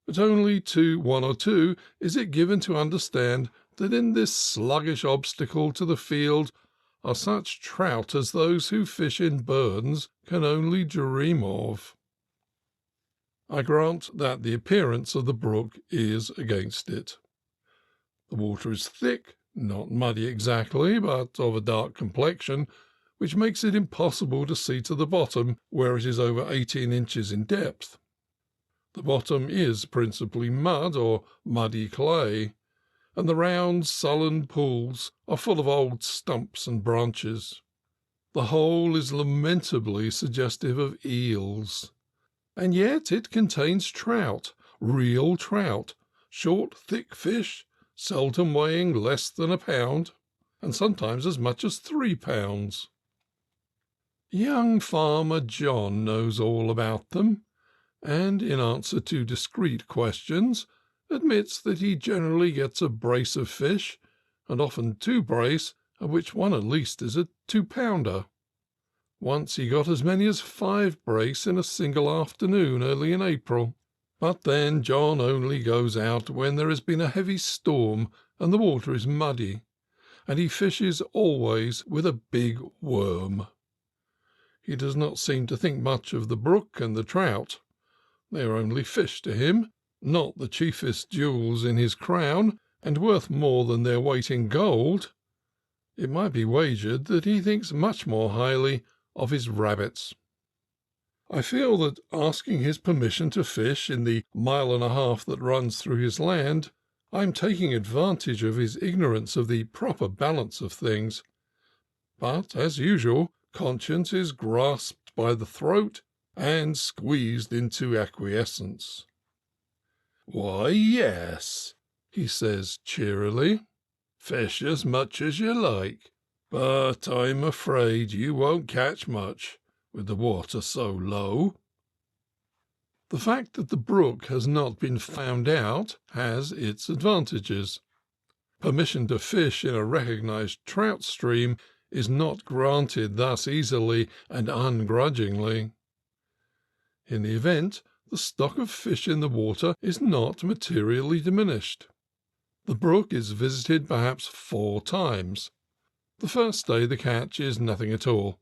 but only to one or two is it given to understand that in this sluggish obstacle to the field are such trout as those who fish in burns can only dream of. I grant that the appearance of the brook is against it. The water is thick, not muddy exactly, but of a dark complexion, which makes it impossible to see to the bottom where it is over 18 inches in depth. The bottom is principally mud or muddy clay, and the round, sullen pools are full of old stumps and branches. The whole is lamentably suggestive of eels, and yet it contains trout, real trout, short, thick fish, seldom weighing less than a pound, and sometimes as much as 3 pounds. Young Farmer John knows all about them, and in answer to discreet questions admits that he generally gets a brace of fish, and often 2 brace, of which one at least is a 2-pounder. Once he got as many as 5 brace in a single afternoon early in April. But then John only goes out when there has been a heavy storm and the water is muddy, and he fishes always with a big worm. He does not seem to think much of the brook and the trout. They are only fish to him, not the chiefest jewels in his crown, and worth more than their weight in gold. It might be wagered that he thinks much more highly of his rabbits. I feel that asking his permission to fish in the 1.5 miles that runs through his land, I am taking advantage of his ignorance of the proper balance of things. But, as usual, conscience is grasped by the throat and squeezed into acquiescence. "Why, yes," he says cheerily. "Fish as much as you like, but I'm afraid you won't catch much with the water so low." The fact that the brook has not been found out has its advantages. Permission to fish in a recognized trout stream is not granted thus easily and ungrudgingly. In the event, the stock of fish in the water is not materially diminished. The brook is visited perhaps 4 times. The first day the catch is nothing at all.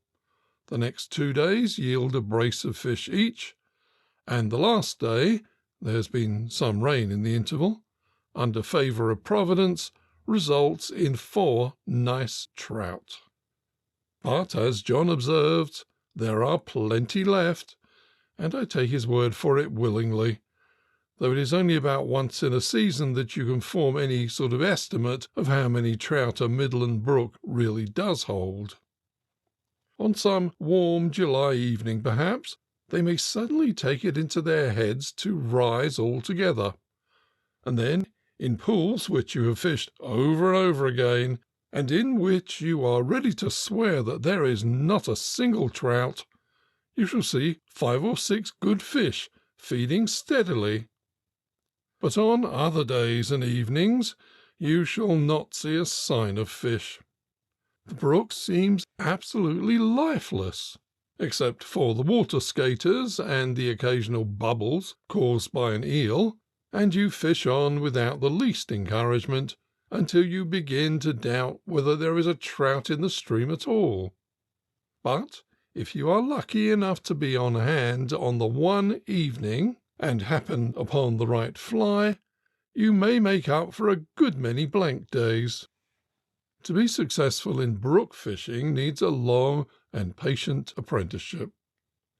The next 2 days yield a brace of fish each, and the last day, there has been some rain in the interval, under favour of Providence, results in 4 nice trout. But, as John observed, there are plenty left, and I take his word for it willingly, though it is only about once in a season that you can form any sort of estimate of how many trout a Midland brook really does hold. On some warm July evening, perhaps, they may suddenly take it into their heads to rise altogether, and then, in pools which you have fished over and over again, and in which you are ready to swear that there is not a single trout, you shall see 5 or 6 good fish feeding steadily. But on other days and evenings you shall not see a sign of fish. The brook seems absolutely lifeless, except for the water skaters and the occasional bubbles caused by an eel, and you fish on without the least encouragement until you begin to doubt whether there is a trout in the stream at all. But if you are lucky enough to be on hand on the one evening, and happen upon the right fly, you may make up for a good many blank days. To be successful in brook fishing needs a long and patient apprenticeship.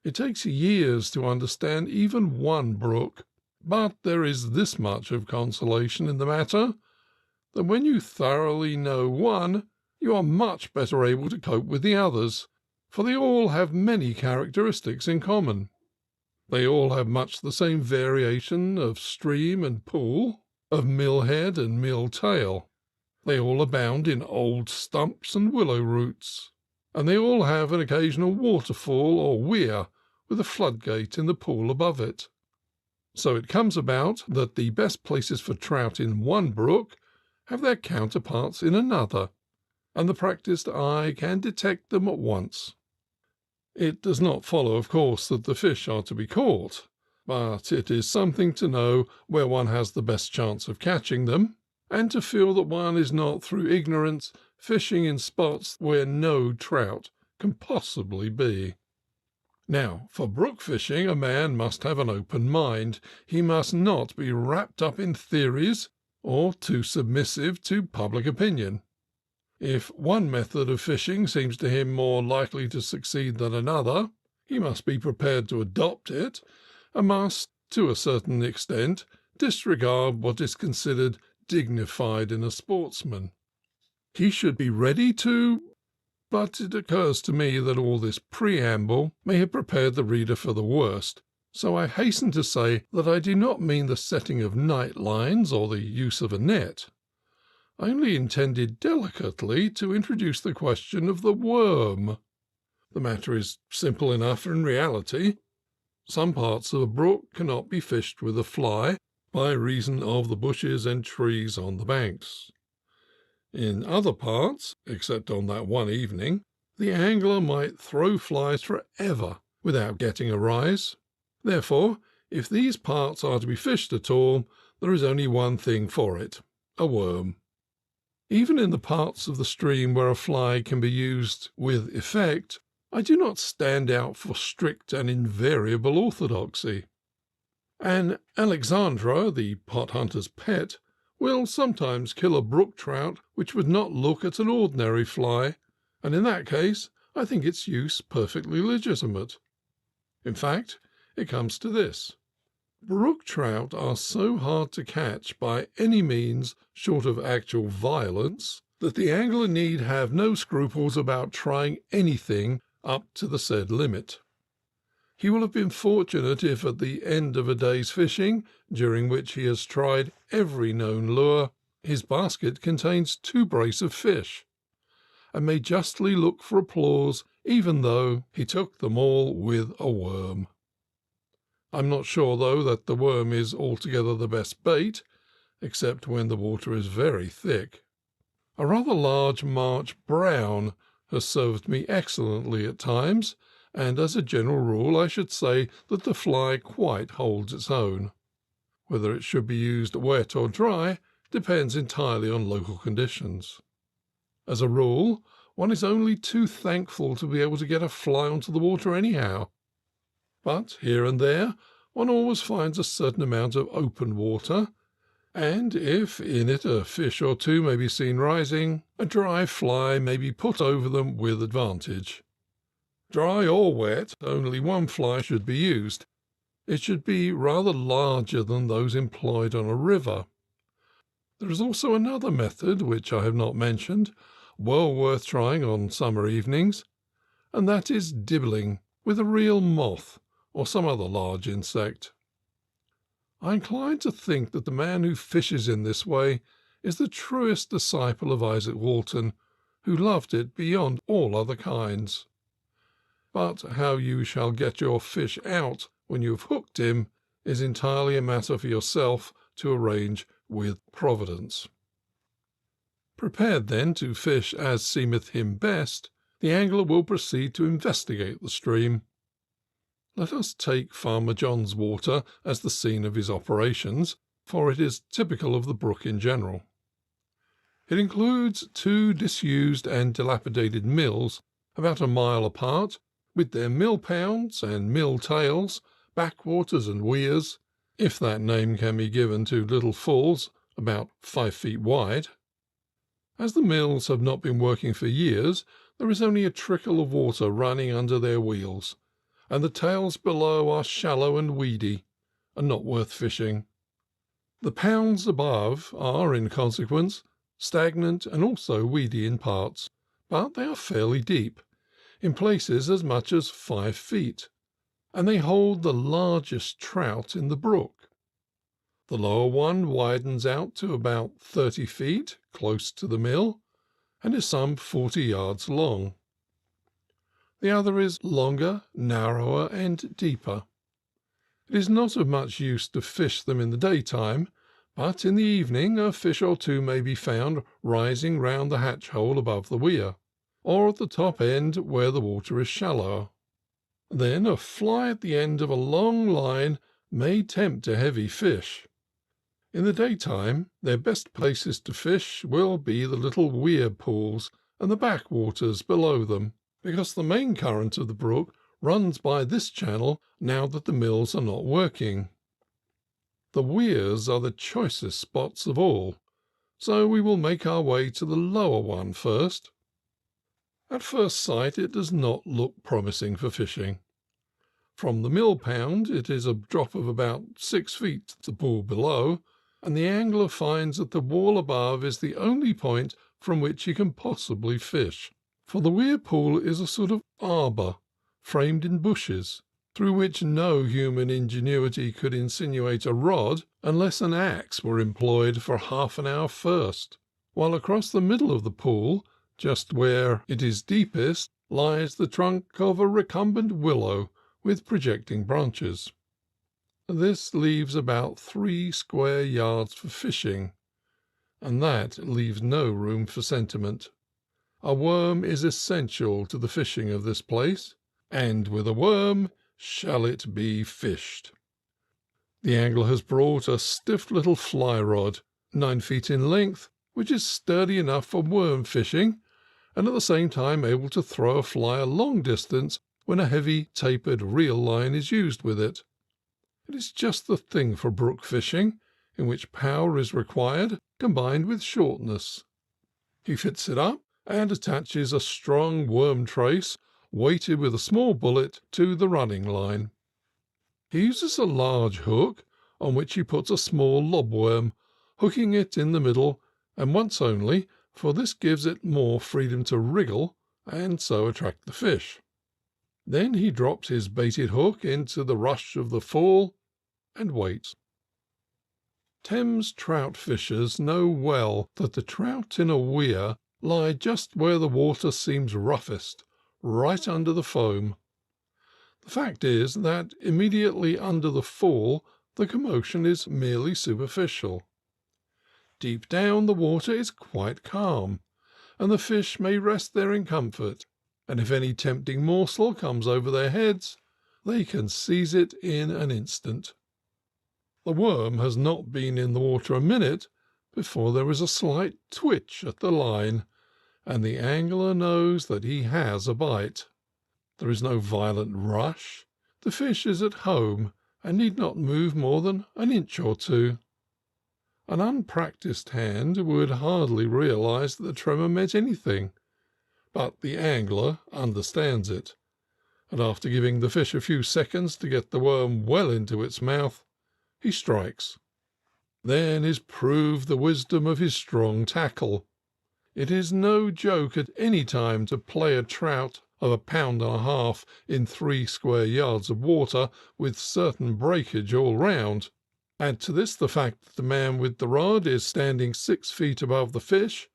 It takes years to understand even one brook, but there is this much of consolation in the matter. that when you thoroughly know one, you are much better able to cope with the others, for they all have many characteristics in common. They all have much the same variation of stream and pool, of mill-head and mill-tail. They all abound in old stumps and willow roots, and they all have an occasional waterfall or weir with a floodgate in the pool above it. So it comes about that the best places for trout in one brook have their counterparts in another, and the practised eye can detect them at once. It does not follow, of course, that the fish are to be caught, but it is something to know where one has the best chance of catching them, and to feel that one is not through ignorance fishing in spots where no trout can possibly be. Now, for brook fishing, a man must have an open mind. He must not be wrapped up in theories or too submissive to public opinion. If one method of fishing seems to him more likely to succeed than another, he must be prepared to adopt it, and must, to a certain extent, disregard what is considered dignified in a sportsman. He should be ready to... But it occurs to me that all this preamble may have prepared the reader for the worst, so I hasten to say that I do not mean the setting of night lines or the use of a net. I only intended delicately to introduce the question of the worm. The matter is simple enough in reality. Some parts of a brook cannot be fished with a fly by reason of the bushes and trees on the banks. In other parts, except on that one evening, the angler might throw flies for ever without getting a rise. Therefore, if these parts are to be fished at all, there is only one thing for it, a worm. Even in the parts of the stream where a fly can be used with effect, I do not stand out for strict and invariable orthodoxy. An Alexandra, the pot hunter's pet, will sometimes kill a brook trout which would not look at an ordinary fly, and in that case I think its use perfectly legitimate. In fact, it comes to this. Brook trout are so hard to catch by any means short of actual violence that the angler need have no scruples about trying anything up to the said limit. He will have been fortunate if at the end of a day's fishing, during which he has tried every known lure, his basket contains 2 brace of fish, and may justly look for applause even though he took them all with a worm. I'm not sure, though, that the worm is altogether the best bait, except when the water is very thick. A rather large March brown has served me excellently at times, and as a general rule I should say that the fly quite holds its own. Whether it should be used wet or dry depends entirely on local conditions. As a rule, one is only too thankful to be able to get a fly onto the water anyhow. But here and there one always finds a certain amount of open water, and if in it a fish or 2 may be seen rising, a dry fly may be put over them with advantage. Dry or wet, only one fly should be used. It should be rather larger than those employed on a river. There is also another method, which I have not mentioned, well worth trying on summer evenings, and that is dibbling with a real moth or some other large insect. I incline to think that the man who fishes in this way is the truest disciple of Isaac Walton, who loved it beyond all other kinds. But how you shall get your fish out when you have hooked him is entirely a matter for yourself to arrange with Providence. Prepared then to fish as seemeth him best, the angler will proceed to investigate the stream. Let us take Farmer John's water as the scene of his operations, for it is typical of the brook in general. It includes 2 disused and dilapidated mills about a mile apart, with their mill pounds and mill tails, backwaters and weirs, if that name can be given to little falls about 5 feet wide. As the mills have not been working for years, there is only a trickle of water running under their wheels, and the tails below are shallow and weedy, and not worth fishing. The pounds above are, in consequence, stagnant and also weedy in parts, but they are fairly deep, in places as much as 5 feet, and they hold the largest trout in the brook. The lower one widens out to about 30 feet, close to the mill, and is some 40 yards long. The other is longer, narrower, and deeper. It is not of much use to fish them in the daytime, but in the evening a fish or two may be found rising round the hatch hole above the weir, or at the top end where the water is shallower. Then a fly at the end of a long line may tempt a heavy fish. In the daytime their best places to fish will be the little weir pools and the backwaters below them, because the main current of the brook runs by this channel now that the mills are not working. The weirs are the choicest spots of all, so we will make our way to the lower one first. At first sight it does not look promising for fishing. From the mill pound it is a drop of about 6 feet to the pool below, and the angler finds that the wall above is the only point from which he can possibly fish, for the weir pool is a sort of arbour framed in bushes, through which no human ingenuity could insinuate a rod unless an axe were employed for half an hour first, while across the middle of the pool, just where it is deepest, lies the trunk of a recumbent willow with projecting branches. This leaves about 3 square yards for fishing, and that leaves no room for sentiment. A worm is essential to the fishing of this place, and with a worm shall it be fished. The angler has brought a stiff little fly rod, 9 feet in length, which is sturdy enough for worm fishing, and at the same time able to throw a fly a long distance when a heavy tapered reel line is used with it. It is just the thing for brook fishing, in which power is required, combined with shortness. He fits it up and attaches a strong worm trace, weighted with a small bullet, to the running line. He uses a large hook, on which he puts a small lobworm, hooking it in the middle, and once only, for this gives it more freedom to wriggle, and so attract the fish. Then he drops his baited hook into the rush of the fall, and waits. Thames trout fishers know well that the trout in a weir lie just where the water seems roughest, right under the foam. The fact is that immediately under the fall the commotion is merely superficial. Deep down the water is quite calm, and the fish may rest there in comfort, and if any tempting morsel comes over their heads, they can seize it in an instant. The worm has not been in the water a minute before there is a slight twitch at the line, and the angler knows that he has a bite. There is no violent rush. The fish is at home and need not move more than an inch or two. An unpractised hand would hardly realize that the tremor meant anything, but the angler understands it, and after giving the fish a few seconds to get the worm well into its mouth, he strikes. Then is proved the wisdom of his strong tackle. It is no joke at any time to play a trout of 1.5 pounds in 3 square yards of water with certain breakage all round. Add to this the fact that the man with the rod is standing 6 feet above the fish,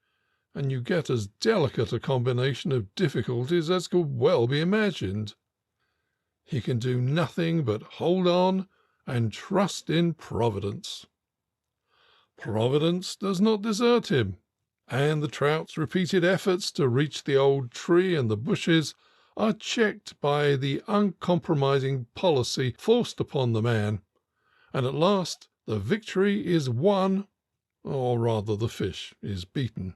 and you get as delicate a combination of difficulties as could well be imagined. He can do nothing but hold on and trust in Providence. Providence does not desert him, and the trout's repeated efforts to reach the old tree and the bushes are checked by the uncompromising policy forced upon the man, and at last the victory is won, or rather the fish is beaten.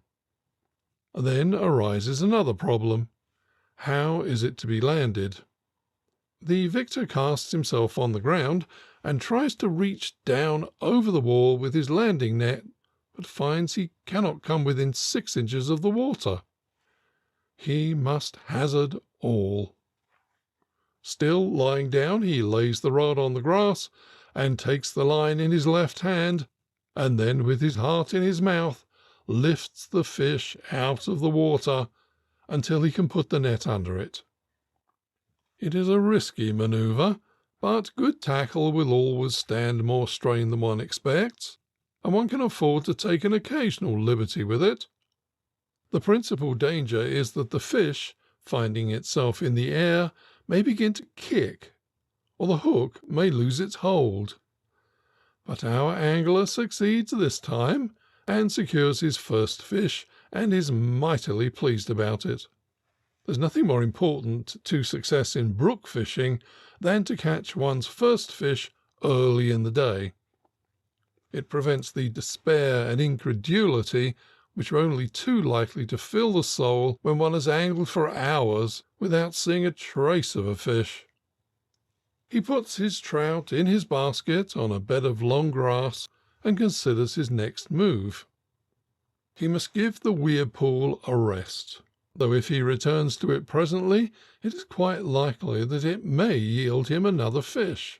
Then arises another problem. How is it to be landed? The victor casts himself on the ground and tries to reach down over the wall with his landing net, but finds he cannot come within 6 inches of the water. He must hazard all. Still lying down, he lays the rod on the grass and takes the line in his left hand, and then with his heart in his mouth lifts the fish out of the water until he can put the net under it. It is a risky manoeuvre, but good tackle will always stand more strain than one expects, and one can afford to take an occasional liberty with it. The principal danger is that the fish, finding itself in the air, may begin to kick, or the hook may lose its hold. But our angler succeeds this time, and secures his first fish, and is mightily pleased about it. There's nothing more important to success in brook fishing than to catch one's first fish early in the day. It prevents the despair and incredulity which are only too likely to fill the soul when one has angled for hours without seeing a trace of a fish. He puts his trout in his basket on a bed of long grass and considers his next move. He must give the weir pool a rest, though if he returns to it presently, it is quite likely that it may yield him another fish.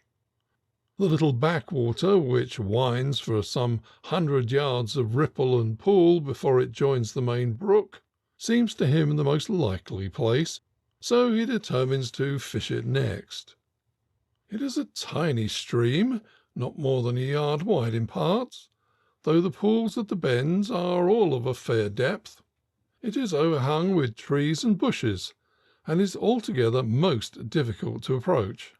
The little backwater, which winds for some 100 yards of ripple and pool before it joins the main brook, seems to him the most likely place, so he determines to fish it next. It is a tiny stream, not more than a yard wide in parts, though the pools at the bends are all of a fair depth. It is overhung with trees and bushes, and is altogether most difficult to approach.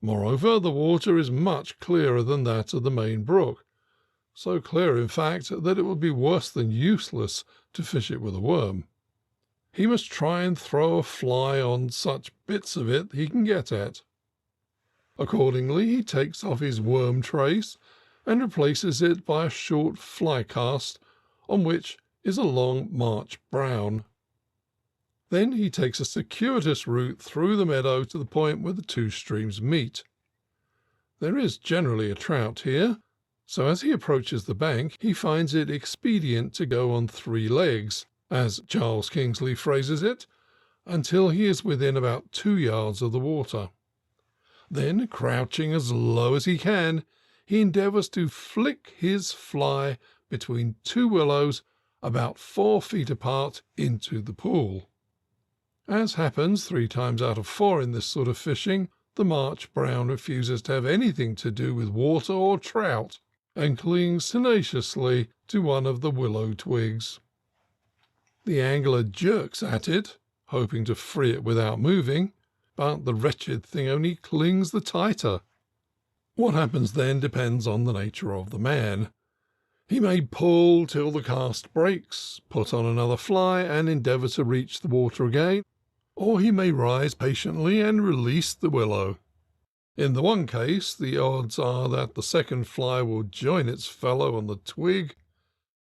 Moreover, the water is much clearer than that of the main brook, so clear, in fact, that it would be worse than useless to fish it with a worm. He must try and throw a fly on such bits of it he can get at. Accordingly, he takes off his worm trace and replaces it by a short fly cast on which is a long March brown. Then he takes a circuitous route through the meadow to the point where the two streams meet. There is generally a trout here, so as he approaches the bank he finds it expedient to go on 3 legs, as Charles Kingsley phrases it, until he is within about 2 yards of the water. Then, crouching as low as he can, he endeavours to flick his fly between 2 willows about 4 feet apart into the pool. As happens 3 times out of 4 in this sort of fishing, the March brown refuses to have anything to do with water or trout, and clings tenaciously to one of the willow twigs. The angler jerks at it, hoping to free it without moving, but the wretched thing only clings the tighter. What happens then depends on the nature of the man. He may pull till the cast breaks, put on another fly, and endeavour to reach the water again, or he may rise patiently and release the willow. In the one case, the odds are that the second fly will join its fellow on the twig,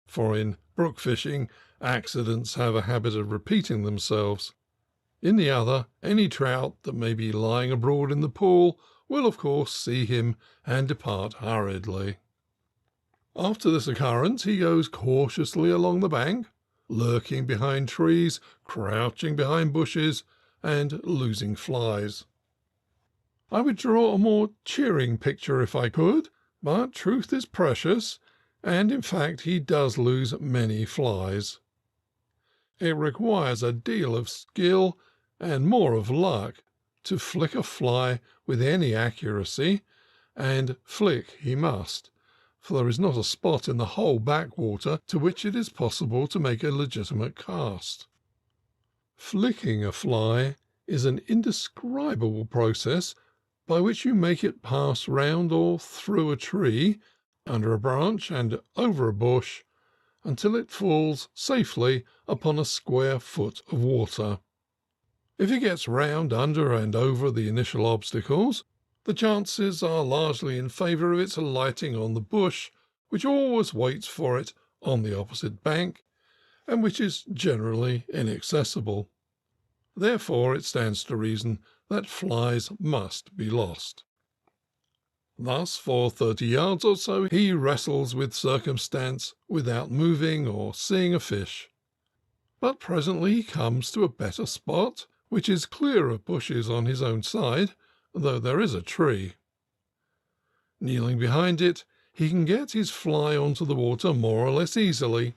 for in brook fishing accidents have a habit of repeating themselves. In the other, any trout that may be lying abroad in the pool will of course see him and depart hurriedly. After this occurrence he goes cautiously along the bank, lurking behind trees, crouching behind bushes, and losing flies. I would draw a more cheering picture if I could, but truth is precious, and in fact he does lose many flies. It requires a deal of skill and more of luck to flick a fly with any accuracy, and flick he must, for there is not a spot in the whole backwater to which it is possible to make a legitimate cast. Flicking a fly is an indescribable process by which you make it pass round or through a tree, under a branch and over a bush, until it falls safely upon a square foot of water. If it gets round, under, and over the initial obstacles, the chances are largely in favour of its alighting on the bush, which always waits for it on the opposite bank, and which is generally inaccessible. Therefore it stands to reason that flies must be lost. Thus, for 30 yards or so, he wrestles with circumstance without moving or seeing a fish. But presently he comes to a better spot, which is clear of bushes on his own side, though there is a tree. Kneeling behind it, he can get his fly onto the water more or less easily,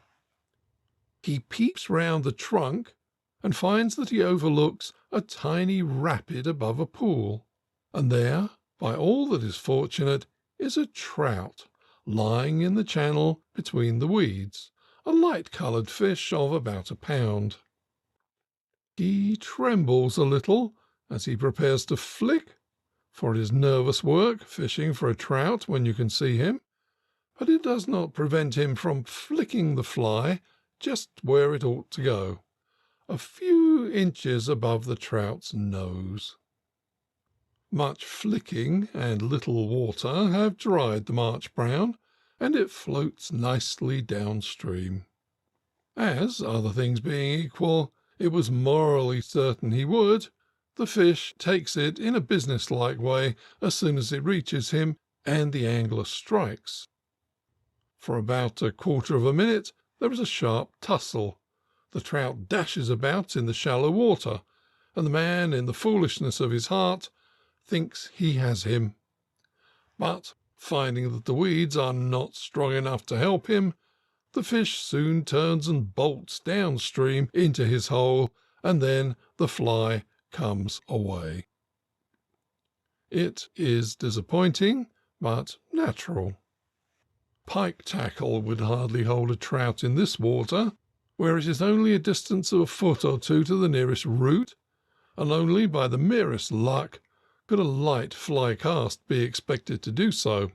He peeps round the trunk and finds that he overlooks a tiny rapid above a pool, and there, by all that is fortunate, is a trout lying in the channel between the weeds, a light-coloured fish of about a pound. He trembles a little as he prepares to flick, for it is nervous work fishing for a trout when you can see him, but it does not prevent him from flicking the fly just where it ought to go, a few inches above the trout's nose. Much flicking and little water have dried the March brown, and it floats nicely downstream. As, other things being equal, it was morally certain he would, the fish takes it in a business-like way as soon as it reaches him and the angler strikes. For about a quarter of a minute there is a sharp tussle. The trout dashes about in the shallow water, and the man, in the foolishness of his heart, thinks he has him. But, finding that the weeds are not strong enough to help him, the fish soon turns and bolts downstream into his hole, and then the fly comes away. It is disappointing, but natural. Pike tackle would hardly hold a trout in this water, where it is only a distance of a foot or two to the nearest root, and only by the merest luck could a light fly cast be expected to do so.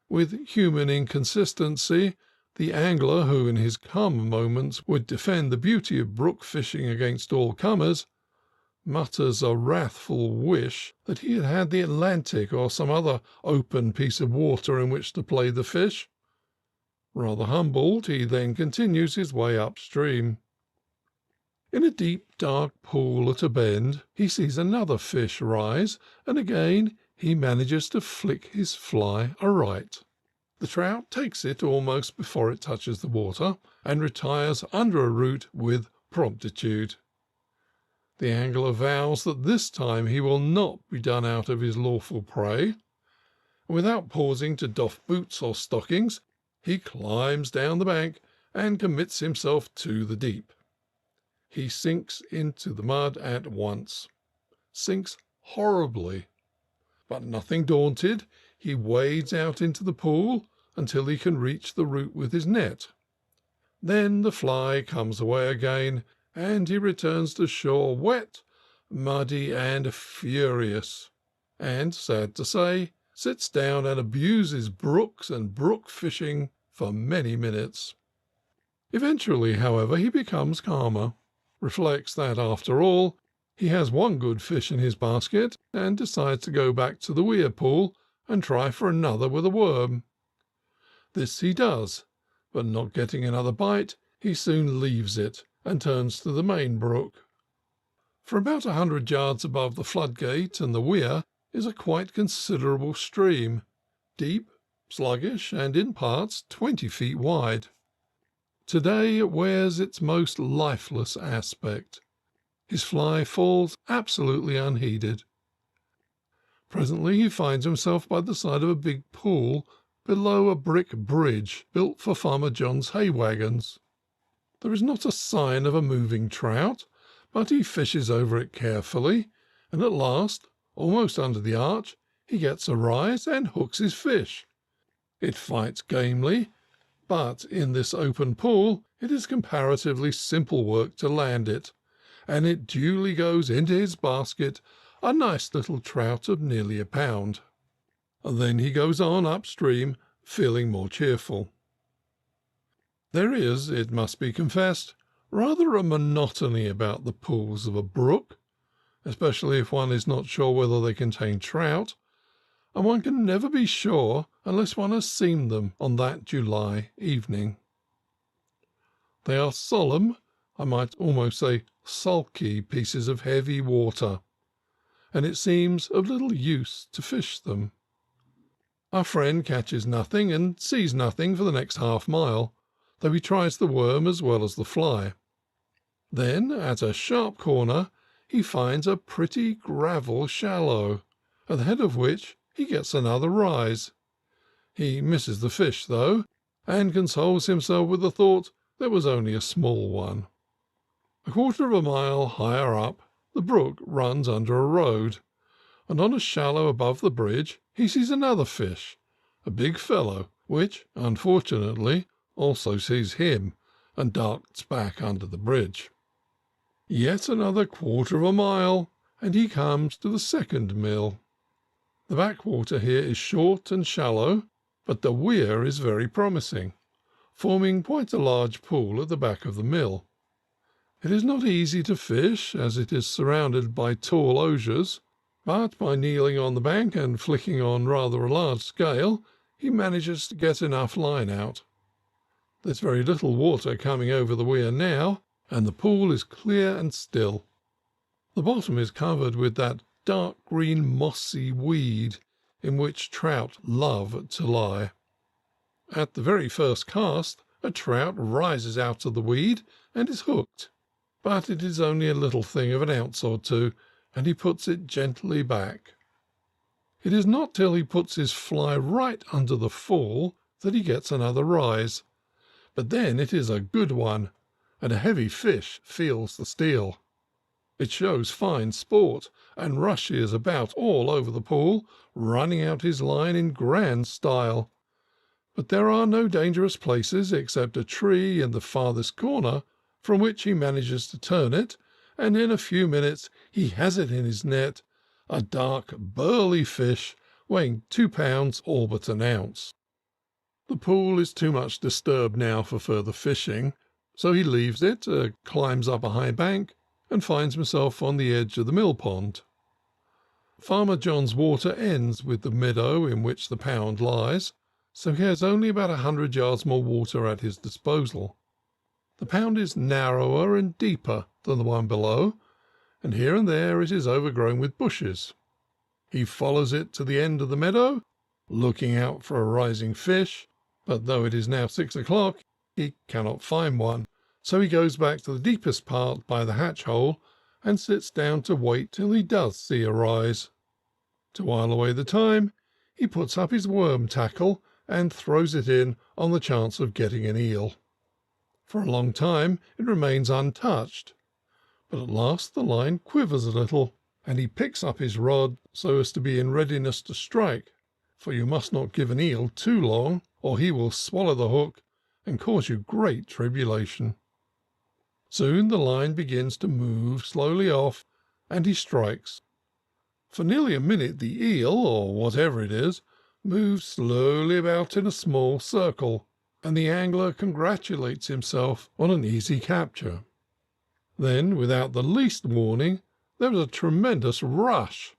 With human inconsistency, the angler who in his calmer moments would defend the beauty of brook fishing against all comers mutters a wrathful wish that he had had the Atlantic or some other open piece of water in which to play the fish. Rather humbled, he then continues his way upstream. In a deep, dark pool at a bend he sees another fish rise, and again he manages to flick his fly aright. The trout takes it almost before it touches the water, and retires under a root with promptitude. The angler vows that this time he will not be done out of his lawful prey. Without pausing to doff boots or stockings, he climbs down the bank and commits himself to the deep. He sinks into the mud at once, sinks horribly, but nothing daunted, he wades out into the pool until he can reach the root with his net. Then the fly comes away again, and he returns to shore wet, muddy, and furious, and, sad to say, sits down and abuses brooks and brook fishing for many minutes. Eventually, however, he becomes calmer, reflects that, after all, he has one good fish in his basket, and decides to go back to the weir pool and try for another with a worm. This he does, but not getting another bite, he soon leaves it and turns to the main brook. For about 100 yards above the floodgate and the weir is a quite considerable stream, deep, sluggish, and in parts 20 feet wide. Today it wears its most lifeless aspect. His fly falls absolutely unheeded. Presently he finds himself by the side of a big pool below a brick bridge built for Farmer John's hay wagons. There is not a sign of a moving trout, but he fishes over it carefully, and at last, almost under the arch, he gets a rise and hooks his fish. It fights gamely, but in this open pool it is comparatively simple work to land it, and it duly goes into his basket, a nice little trout of nearly a pound. Then he goes on upstream, feeling more cheerful. There is, it must be confessed, rather a monotony about the pools of a brook, especially if one is not sure whether they contain trout, and one can never be sure unless one has seen them on that July evening. They are solemn, I might almost say sulky, pieces of heavy water, and it seems of little use to fish them. Our friend catches nothing and sees nothing for the next half-mile, though he tries the worm as well as the fly. Then, at a sharp corner, he finds a pretty gravel shallow, at the head of which he gets another rise. He misses the fish, though, and consoles himself with the thought there was only a small one. A quarter of a mile higher up, the brook runs under a road, and on a shallow above the bridge he sees another fish, a big fellow, which, unfortunately, also sees him and darts back under the bridge. Yet another quarter of a mile, and he comes to the second mill. The backwater here is short and shallow, but the weir is very promising, forming quite a large pool at the back of the mill. It is not easy to fish, as it is surrounded by tall osiers, but by kneeling on the bank and flicking on rather a large scale, he manages to get enough line out. There's very little water coming over the weir now, and the pool is clear and still. The bottom is covered with that dark green mossy weed in which trout love to lie. At the very first cast, a trout rises out of the weed and is hooked, but it is only a little thing of an ounce or two, and he puts it gently back. It is not till he puts his fly right under the fall that he gets another rise, but then it is a good one, and a heavy fish feels the steel. It shows fine sport, and rushes about all over the pool, running out his line in grand style. But there are no dangerous places except a tree in the farthest corner, from which he manages to turn it, and in a few minutes he has it in his net, a dark, burly fish weighing 2 pounds all but an ounce. The pool is too much disturbed now for further fishing, so he leaves it, climbs up a high bank, and finds himself on the edge of the mill pond. Farmer John's water ends with the meadow in which the pound lies, so he has only about 100 yards more water at his disposal. The pound is narrower and deeper than the one below, and here and there it is overgrown with bushes. He follows it to the end of the meadow, looking out for a rising fish, but though it is now 6 o'clock, he cannot find one, so he goes back to the deepest part by the hatch hole and sits down to wait till he does see a rise. To while away the time, he puts up his worm tackle and throws it in on the chance of getting an eel. For a long time it remains untouched, but at last the line quivers a little, and he picks up his rod so as to be in readiness to strike, for you must not give an eel too long, or he will swallow the hook and cause you great tribulation. Soon the line begins to move slowly off, and he strikes. For nearly a minute the eel, or whatever it is, moves slowly about in a small circle, and the angler congratulates himself on an easy capture. Then, without the least warning, there is a tremendous rush.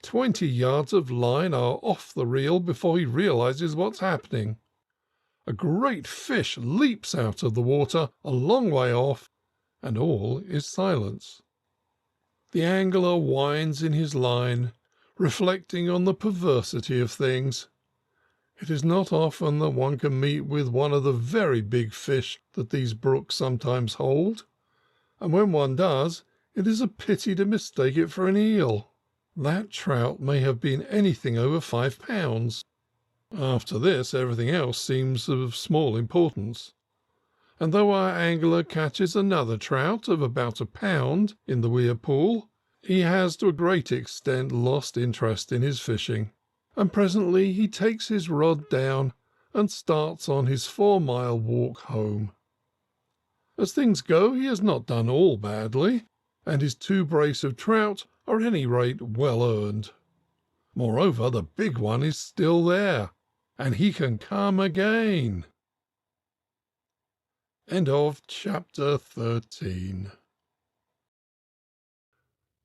20 yards of line are off the reel before he realizes what's happening. A great fish leaps out of the water a long way off, and all is silence. The angler winds in his line, reflecting on the perversity of things. It is not often that one can meet with one of the very big fish that these brooks sometimes hold, and when one does, it is a pity to mistake it for an eel. That trout may have been anything over 5 pounds. After this, everything else seems of small importance. And though our angler catches another trout of about 1 pound in the weir pool, he has to a great extent lost interest in his fishing, and presently he takes his rod down and starts on his 4-mile walk home. As things go, he has not done all badly, and his 2 brace of trout are at any rate well earned. Moreover, the big one is still there, and he can come again. End of chapter 13.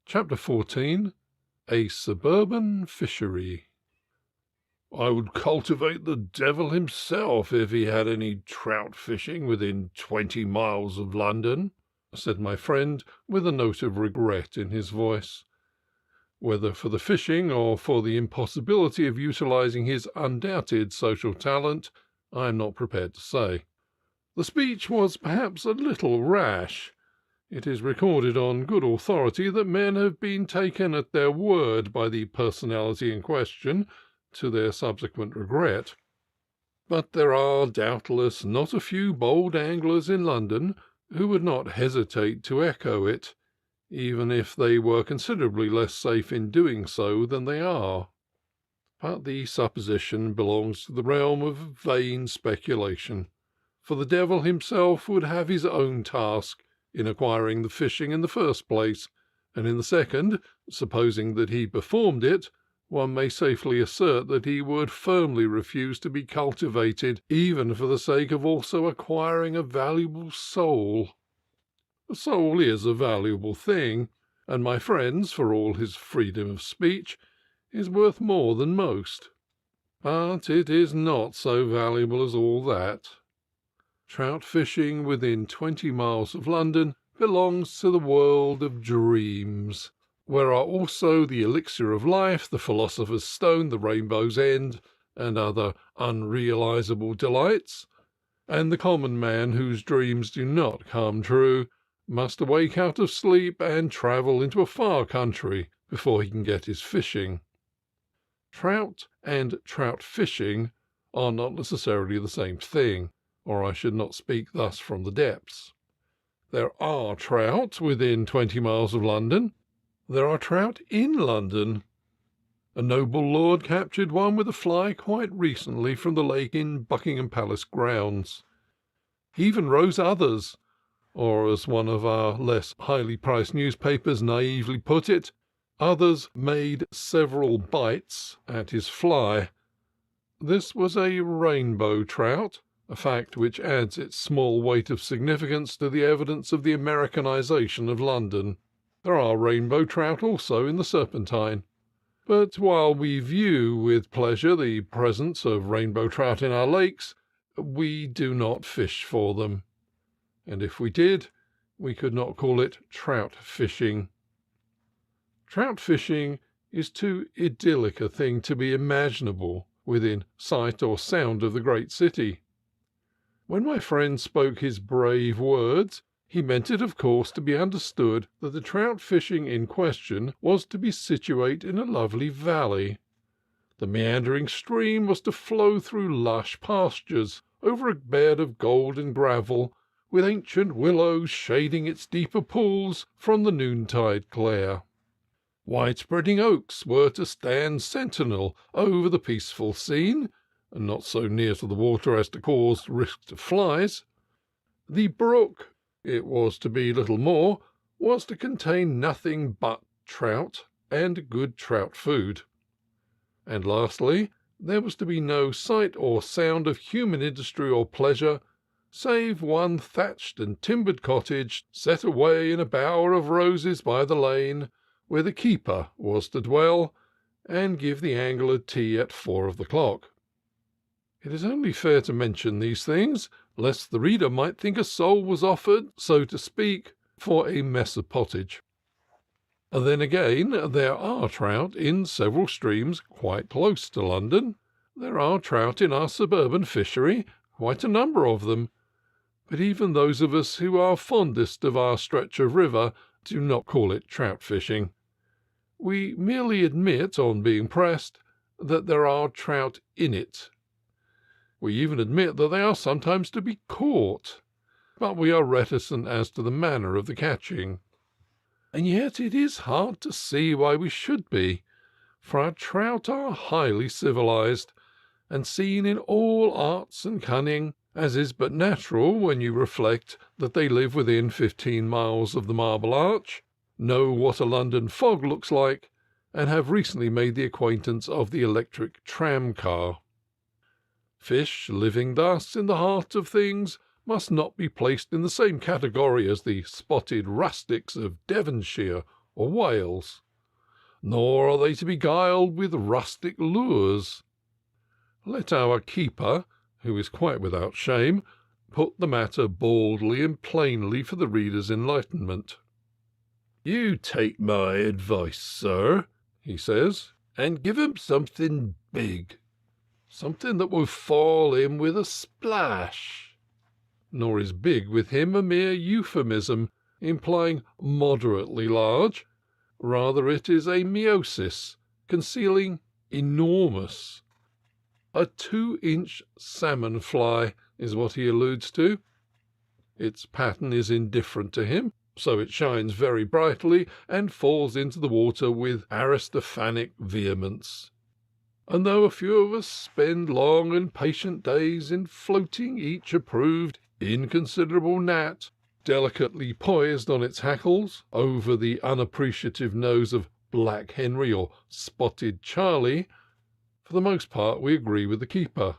Chapter 14. A Suburban Fishery. I would cultivate the devil himself if he had any trout fishing within 20 miles of London, said my friend, with a note of regret in his voice. Whether for the fishing or for the impossibility of utilizing his undoubted social talent, I am not prepared to say. The speech was perhaps a little rash. It is recorded on good authority that men have been taken at their word by the personality in question, to their subsequent regret. But there are doubtless not a few bold anglers in London who would not hesitate to echo it, even if they were considerably less safe in doing so than they are. But the supposition belongs to the realm of vain speculation, for the devil himself would have his own task in acquiring the fishing in the first place, and in the second, supposing that he performed it, one may safely assert that he would firmly refuse to be cultivated, even for the sake of also acquiring a valuable soul. A soul is a valuable thing, and my friend's, for all his freedom of speech, is worth more than most. But it is not so valuable as all that. Trout fishing within 20 miles of London belongs to the world of dreams, where are also the elixir of life, the philosopher's stone, the rainbow's end, and other unrealizable delights, and the common man whose dreams do not come true must awake out of sleep and travel into a far country before he can get his fishing. Trout and trout fishing are not necessarily the same thing, or I should not speak thus from the depths. There are trout within 20 miles of London. There are trout in London. A noble lord captured one with a fly quite recently from the lake in Buckingham Palace grounds. He even rose others, or as one of our less highly priced newspapers naively put it, others made several bites at his fly. This was a rainbow trout, a fact which adds its small weight of significance to the evidence of the Americanization of London. There are rainbow trout also in the Serpentine. But while we view with pleasure the presence of rainbow trout in our lakes, we do not fish for them. And if we did, we could not call it trout fishing. Trout fishing is too idyllic a thing to be imaginable within sight or sound of the great city. When my friend spoke his brave words, he meant it, of course, to be understood that the trout fishing in question was to be situate in a lovely valley. The meandering stream was to flow through lush pastures, over a bed of golden gravel, with ancient willows shading its deeper pools from the noontide glare. Wide-spreading oaks were to stand sentinel over the peaceful scene, and not so near to the water as to cause risk to flies. The brook, it was to be little more, was to contain nothing but trout and good trout food. And lastly, there was to be no sight or sound of human industry or pleasure, save one thatched and timbered cottage set away in a bower of roses by the lane, where the keeper was to dwell and give the angler tea at 4 o'clock. It is only fair to mention these things, lest the reader might think a soul was offered, so to speak, for a mess of pottage. Then again, there are trout in several streams quite close to London. There are trout in our suburban fishery, quite a number of them. But even those of us who are fondest of our stretch of river do not call it trout fishing. We merely admit, on being pressed, that there are trout in it. We even admit that they are sometimes to be caught, but we are reticent as to the manner of the catching. And yet it is hard to see why we should be, for our trout are highly civilized, and seen in all arts and cunning, as is but natural when you reflect that they live within 15 miles of the Marble Arch, know what a London fog looks like, and have recently made the acquaintance of the electric tram-car. Fish living thus in the heart of things must not be placed in the same category as the spotted rustics of Devonshire or Wales, nor are they to be beguiled with rustic lures. Let our keeper, who is quite without shame, put the matter baldly and plainly for the reader's enlightenment. "You take my advice, sir," he says, "and give 'em something big, something that will fall in with a splash." Nor is big with him a mere euphemism, implying moderately large. Rather it is a meiosis, concealing enormous. A 2-inch salmon fly is what he alludes to. Its pattern is indifferent to him, so it shines very brightly and falls into the water with Aristophanic vehemence. And though a few of us spend long and patient days in floating each approved inconsiderable gnat, delicately poised on its hackles, over the unappreciative nose of Black Henry or Spotted Charlie, for the most part we agree with the keeper,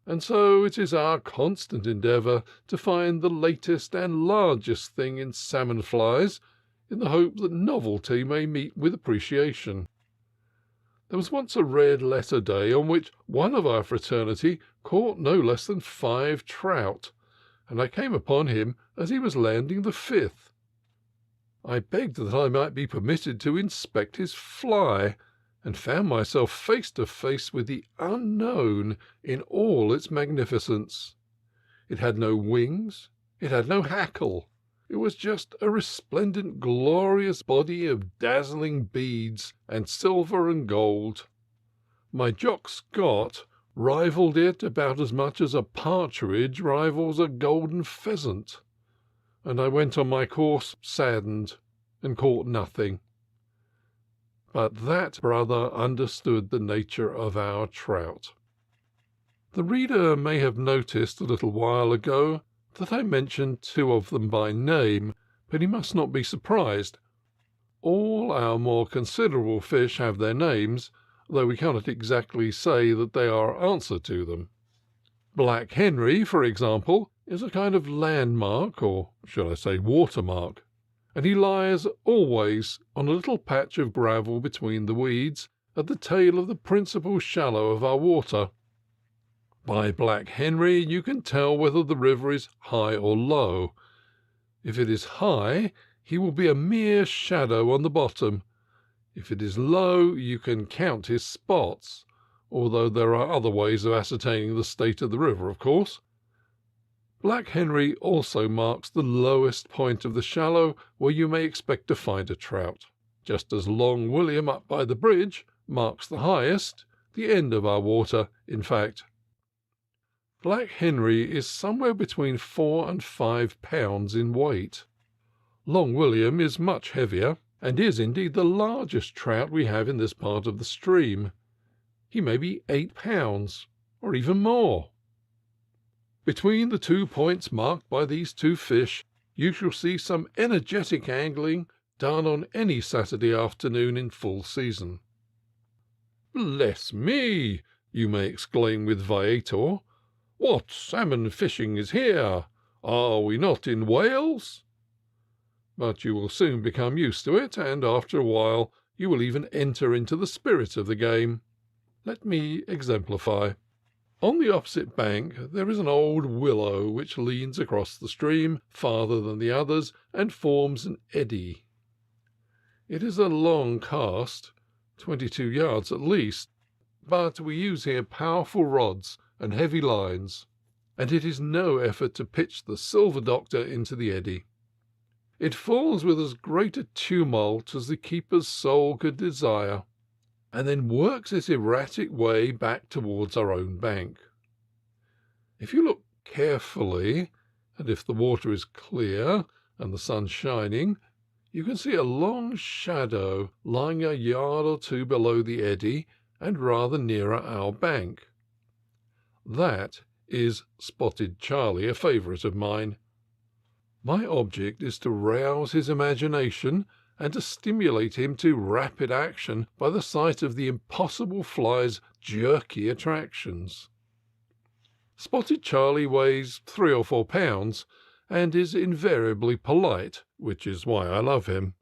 and so it is our constant endeavour to find the latest and largest thing in salmon flies, in the hope that novelty may meet with appreciation. There was once a red letter day on which one of our fraternity caught no less than 5 trout, and I came upon him as he was landing the 5th. I begged that I might be permitted to inspect his fly, and found myself face to face with the unknown in all its magnificence. It had no wings, it had no hackle, it was just a resplendent, glorious body of dazzling beads and silver and gold. My Jock Scott rivalled it about as much as a partridge rivals a golden pheasant, and I went on my course saddened and caught nothing. But that brother understood the nature of our trout. The reader may have noticed a little while ago that I mentioned 2 of them by name, but he must not be surprised. All our more considerable fish have their names, though we cannot exactly say that they are answer to them. Black Henry, for example, is a kind of landmark, or shall I say watermark, and he lies always on a little patch of gravel between the weeds, at the tail of the principal shallow of our water. By Black Henry you can tell whether the river is high or low. If it is high, he will be a mere shadow on the bottom. If it is low, you can count his spots, although there are other ways of ascertaining the state of the river, of course. Black Henry also marks the lowest point of the shallow where you may expect to find a trout, just as Long William up by the bridge marks the highest, the end of our water, in fact. Black Henry is somewhere between 4 and 5 pounds in weight. Long William is much heavier, and is indeed the largest trout we have in this part of the stream. He may be 8 pounds, or even more. Between the 2 points marked by these 2 fish, you shall see some energetic angling done on any Saturday afternoon in full season. "Bless me!" you may exclaim with Viator. "What salmon fishing is here? Are we not in Wales?" But you will soon become used to it, and after a while you will even enter into the spirit of the game. Let me exemplify. On the opposite bank there is an old willow which leans across the stream farther than the others and forms an eddy. It is a long cast, 22 yards at least, but we use here powerful rods and heavy lines, and it is no effort to pitch the Silver Doctor into the eddy. It falls with as great a tumult as the keeper's soul could desire, and then works its erratic way back towards our own bank. If you look carefully, and if the water is clear and the sun shining, you can see a long shadow lying a yard or 2 below the eddy and rather nearer our bank. That is Spotted Charlie, a favourite of mine. My object is to rouse his imagination and to stimulate him to rapid action by the sight of the impossible fly's jerky attractions. Spotted Charlie weighs 3 or 4 pounds, and is invariably polite, which is why I love him.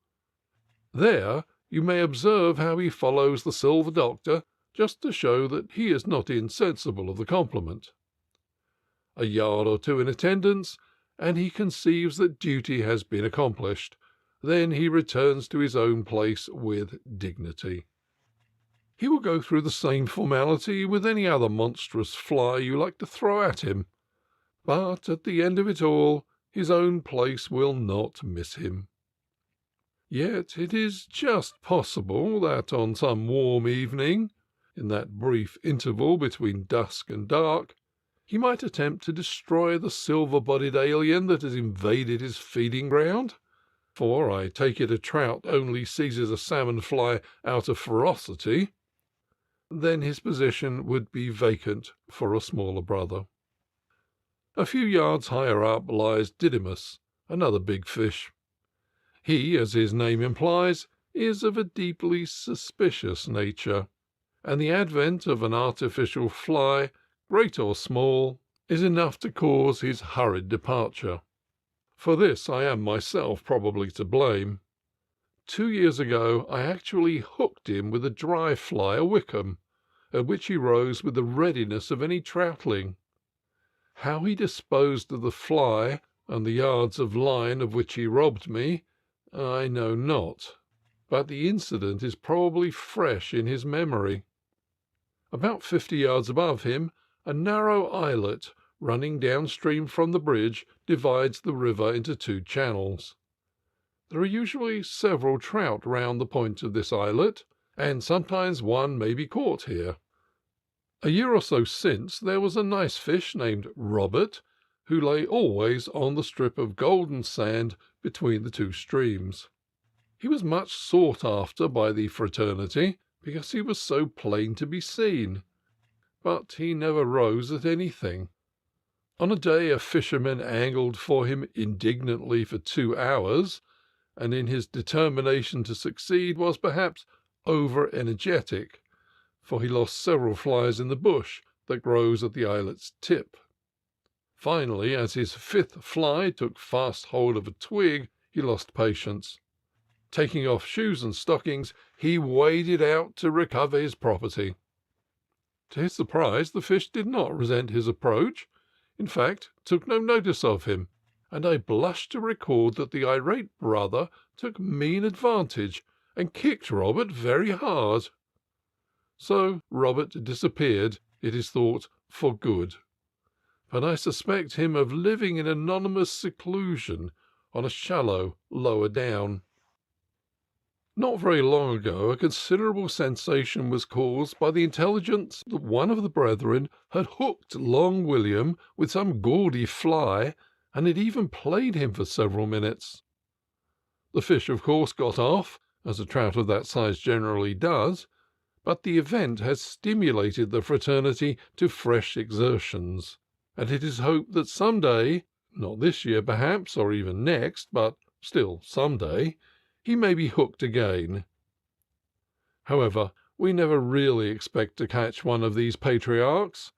There you may observe how he follows the Silver Doctor, just to show that he is not insensible of the compliment. A yard or 2 in attendance, and he conceives that duty has been accomplished. Then he returns to his own place with dignity. He will go through the same formality with any other monstrous fly you like to throw at him, but at the end of it all his own place will not miss him. Yet it is just possible that on some warm evening in that brief interval between dusk and dark, he might attempt to destroy the silver-bodied alien that has invaded his feeding ground, for I take it a trout only seizes a salmon fly out of ferocity, then his position would be vacant for a smaller brother. A few yards higher up lies Didymus, another big fish. He, as his name implies, is of a deeply suspicious nature, and the advent of an artificial fly, great or small, is enough to cause his hurried departure. For this I am myself probably to blame. 2 years ago I actually hooked him with a dry fly, a wickham, at which he rose with the readiness of any troutling. How he disposed of the fly and the yards of line of which he robbed me, I know not, but the incident is probably fresh in his memory. About 50 yards above him, a narrow islet running downstream from the bridge divides the river into 2 channels. There are usually several trout round the point of this islet, and sometimes one may be caught here. A year or so since there was a nice fish named Robert, who lay always on the strip of golden sand between the 2 streams. He was much sought after by the fraternity, because he was so plain to be seen, but he never rose at anything. On a day a fisherman angled for him indignantly for 2 hours, and in his determination to succeed was perhaps over-energetic, for he lost several flies in the bush that grows at the islet's tip. Finally, as his 5th fly took fast hold of a twig, he lost patience. Taking off shoes and stockings, he waded out to recover his property. To his surprise, the fish did not resent his approach, in fact, took no notice of him, and I blush to record that the irate brother took mean advantage and kicked Robert very hard. So Robert disappeared, it is thought, for good, but I suspect him of living in anonymous seclusion on a shallow lower down. Not very long ago a considerable sensation was caused by the intelligence that one of the brethren had hooked Long William with some gaudy fly, and had even played him for several minutes. The fish, of course, got off, as a trout of that size generally does, but the event has stimulated the fraternity to fresh exertions, and it is hoped that some day, not this year perhaps, or even next, but still some day, he may be hooked again. However, we never really expect to catch one of these patriarchs.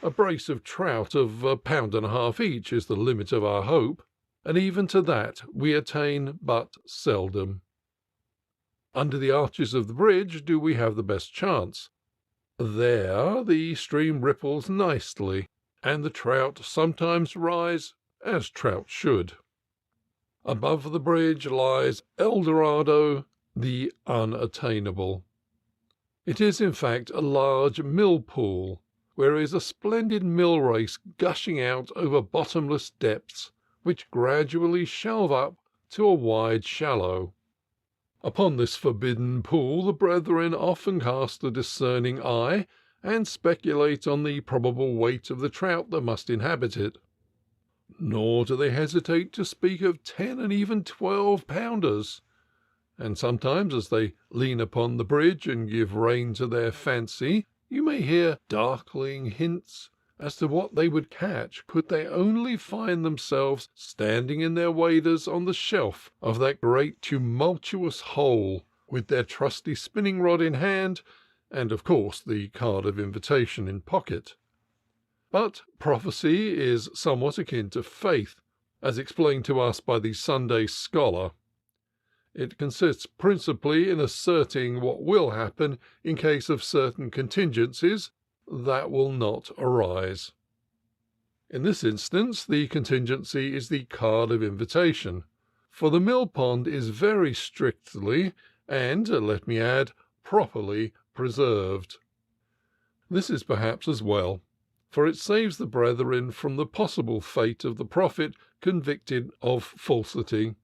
A brace of trout of 1.5 pounds each is the limit of our hope, and even to that we attain but seldom. Under the arches of the bridge do we have the best chance. There the stream ripples nicely, and the trout sometimes rise as trout should. Above the bridge lies El Dorado, the unattainable. It is, in fact, a large mill pool, where is a splendid mill race gushing out over bottomless depths, which gradually shelve up to a wide shallow. Upon this forbidden pool the brethren often cast a discerning eye, and speculate on the probable weight of the trout that must inhabit it. Nor do they hesitate to speak of 10 and even 12-pounders, and sometimes, as they lean upon the bridge and give rein to their fancy, you may hear darkling hints as to what they would catch could they only find themselves standing in their waders on the shelf of that great tumultuous hole, with their trusty spinning-rod in hand, and, of course, the card of invitation in pocket. But prophecy is somewhat akin to faith, as explained to us by the Sunday scholar. It consists principally in asserting what will happen in case of certain contingencies that will not arise. In this instance, the contingency is the card of invitation, for the mill pond is very strictly, and, let me add, properly preserved. This is perhaps as well, for it saves the brethren from the possible fate of the prophet convicted of falsity,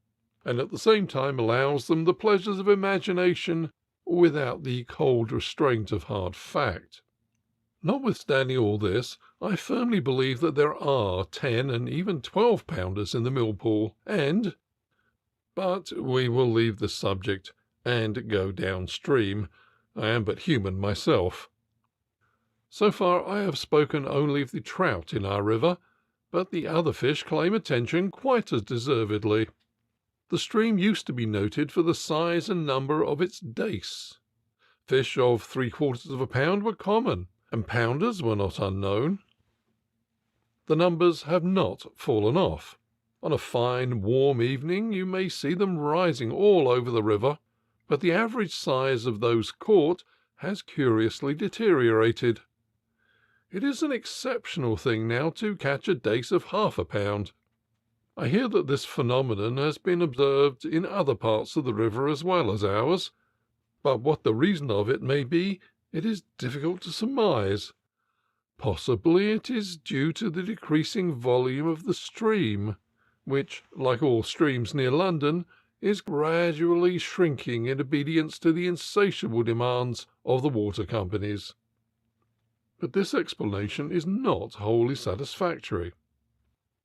and at the same time allows them the pleasures of imagination without the cold restraint of hard fact. Notwithstanding all this, I firmly believe that there are 10 and even 12-pounders in the Millpool, but we will leave the subject and go downstream. I am but human myself. So far I have spoken only of the trout in our river, but the other fish claim attention quite as deservedly. The stream used to be noted for the size and number of its dace. Fish of 3/4 pound were common, and pounders were not unknown. The numbers have not fallen off. On a fine, warm evening you may see them rising all over the river, but the average size of those caught has curiously deteriorated. It is an exceptional thing now to catch a dace of 1/2 pound. I hear that this phenomenon has been observed in other parts of the river as well as ours, but what the reason of it may be, it is difficult to surmise. Possibly it is due to the decreasing volume of the stream, which, like all streams near London, is gradually shrinking in obedience to the insatiable demands of the water companies. But this explanation is not wholly satisfactory.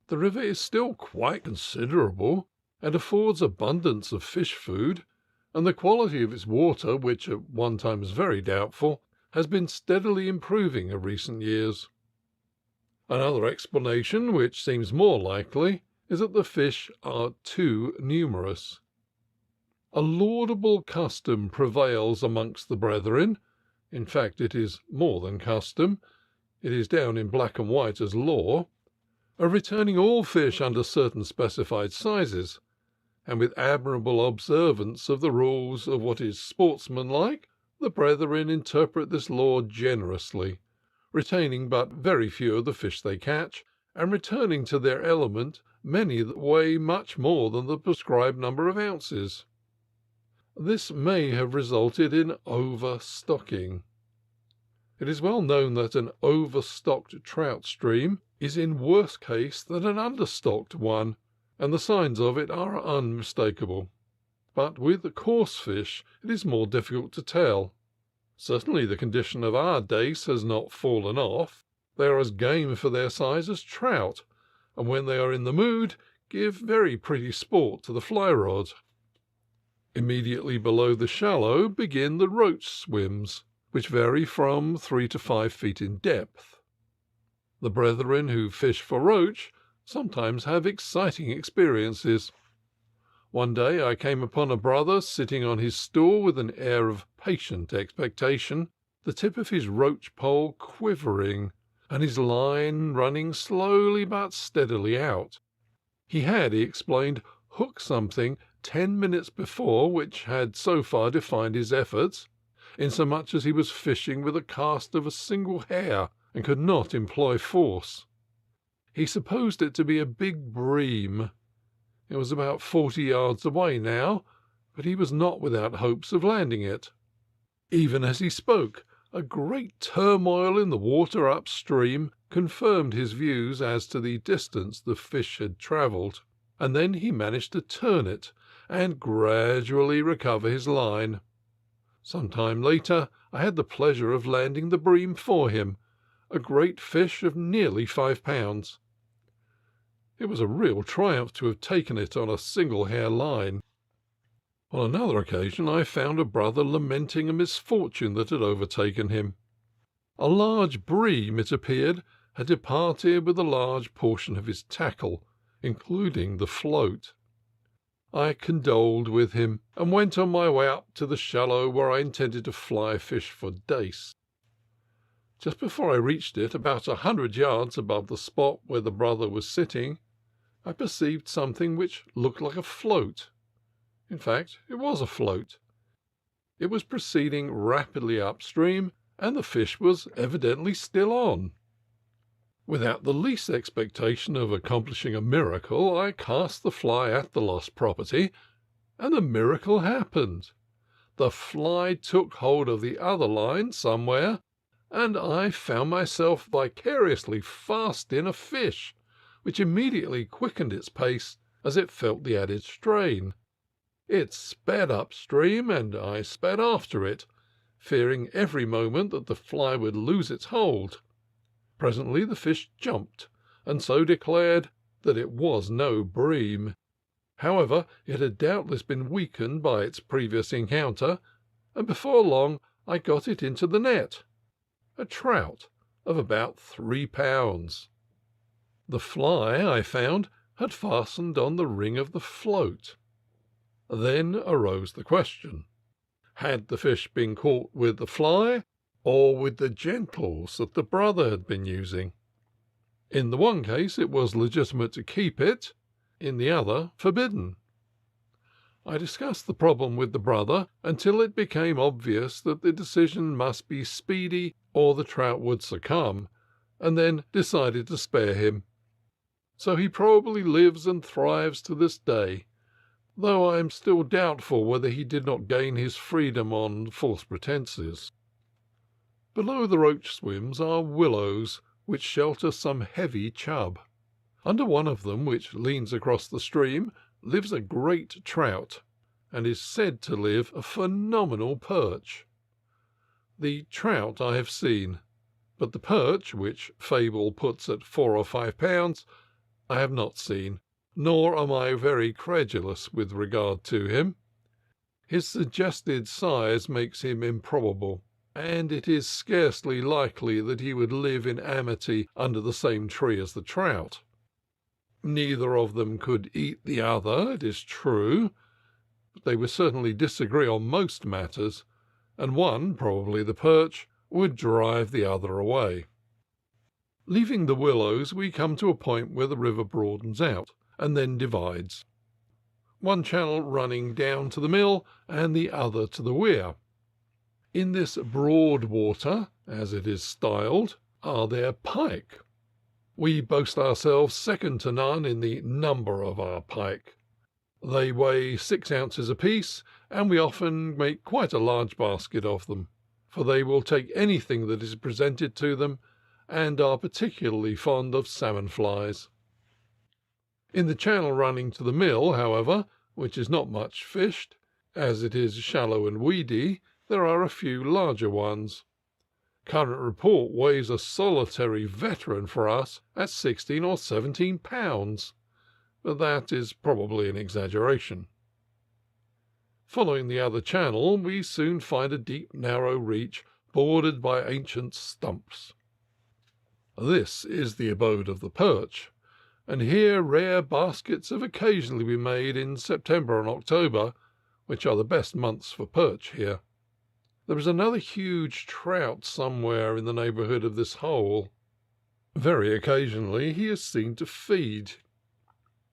The river is still quite considerable, and affords abundance of fish food, and the quality of its water, which at one time was very doubtful, has been steadily improving in recent years. Another explanation, which seems more likely, is that the fish are too numerous. A laudable custom prevails amongst the brethren. In fact, it is more than custom, it is down in black and white as law, of returning all fish under certain specified sizes, and with admirable observance of the rules of what is sportsmanlike, the brethren interpret this law generously, retaining but very few of the fish they catch, and returning to their element many that weigh much more than the prescribed number of ounces. This may have resulted in overstocking. It is well known that an overstocked trout stream is in worse case than an understocked one, and the signs of it are unmistakable. But with the coarse fish it is more difficult to tell. Certainly the condition of our dace has not fallen off. They are as game for their size as trout, and when they are in the mood give very pretty sport to the fly rod. Immediately below the shallow begin the roach swims, which vary from 3 to 5 feet in depth. The brethren who fish for roach sometimes have exciting experiences. One day I came upon a brother sitting on his stool with an air of patient expectation, the tip of his roach pole quivering, and his line running slowly but steadily out. He had, he explained, hooked something 10 minutes before which had so far defined his efforts, insomuch as he was fishing with a cast of a single hair, and could not employ force. He supposed it to be a big bream. It was about 40 yards away now, but he was not without hopes of landing it. Even as he spoke, a great turmoil in the water upstream confirmed his views as to the distance the fish had travelled, and then he managed to turn it and gradually recover his line. Some time later I had the pleasure of landing the bream for him, a great fish of nearly 5 pounds. It was a real triumph to have taken it on a single hair line. On another occasion I found a brother lamenting a misfortune that had overtaken him. A large bream, it appeared, had departed with a large portion of his tackle, including the float. I condoled with him, and went on my way up to the shallow where I intended to fly fish for dace. Just before I reached it, about 100 yards above the spot where the brother was sitting, I perceived something which looked like a float. In fact, it was a float. It was proceeding rapidly upstream, and the fish was evidently still on. Without the least expectation of accomplishing a miracle, I cast the fly at the lost property, and the miracle happened. The fly took hold of the other line somewhere, and I found myself vicariously fast in a fish, which immediately quickened its pace as it felt the added strain. It sped upstream, and I sped after it, fearing every moment that the fly would lose its hold. Presently the fish jumped, and so declared that it was no bream. However, it had doubtless been weakened by its previous encounter, and before long I got it into the net, a trout of about 3 pounds. The fly, I found, had fastened on the ring of the float. Then arose the question: had the fish been caught with the fly, or with the gentles that the brother had been using? In the one case it was legitimate to keep it, in the other forbidden. I discussed the problem with the brother until it became obvious that the decision must be speedy or the trout would succumb, and then decided to spare him. So he probably lives and thrives to this day, though I am still doubtful whether he did not gain his freedom on false pretences. Below the roach swims are willows, which shelter some heavy chub. Under one of them, which leans across the stream, lives a great trout, and is said to live a phenomenal perch. The trout I have seen, but the perch, which fable puts at 4 or 5 pounds, I have not seen, nor am I very credulous with regard to him. His suggested size makes him improbable, and it is scarcely likely that he would live in amity under the same tree as the trout. Neither of them could eat the other, it is true, but they would certainly disagree on most matters, and one, probably the perch, would drive the other away. Leaving the willows, we come to a point where the river broadens out, and then divides, one channel running down to the mill and the other to the weir. In this broad water, as it is styled, are there pike. We boast ourselves second to none in the number of our pike. They weigh 6 ounces apiece, and we often make quite a large basket of them, for they will take anything that is presented to them, and are particularly fond of salmon flies. In the channel running to the mill, however, which is not much fished, as it is shallow and weedy, there are a few larger ones. Current report weighs a solitary veteran for us at 16 or 17 pounds, but that is probably an exaggeration. Following the other channel, we soon find a deep, narrow reach bordered by ancient stumps. This is the abode of the perch, and here rare baskets have occasionally been made in September and October, which are the best months for perch here. There is another huge trout somewhere in the neighbourhood of this hole. Very occasionally he is seen to feed.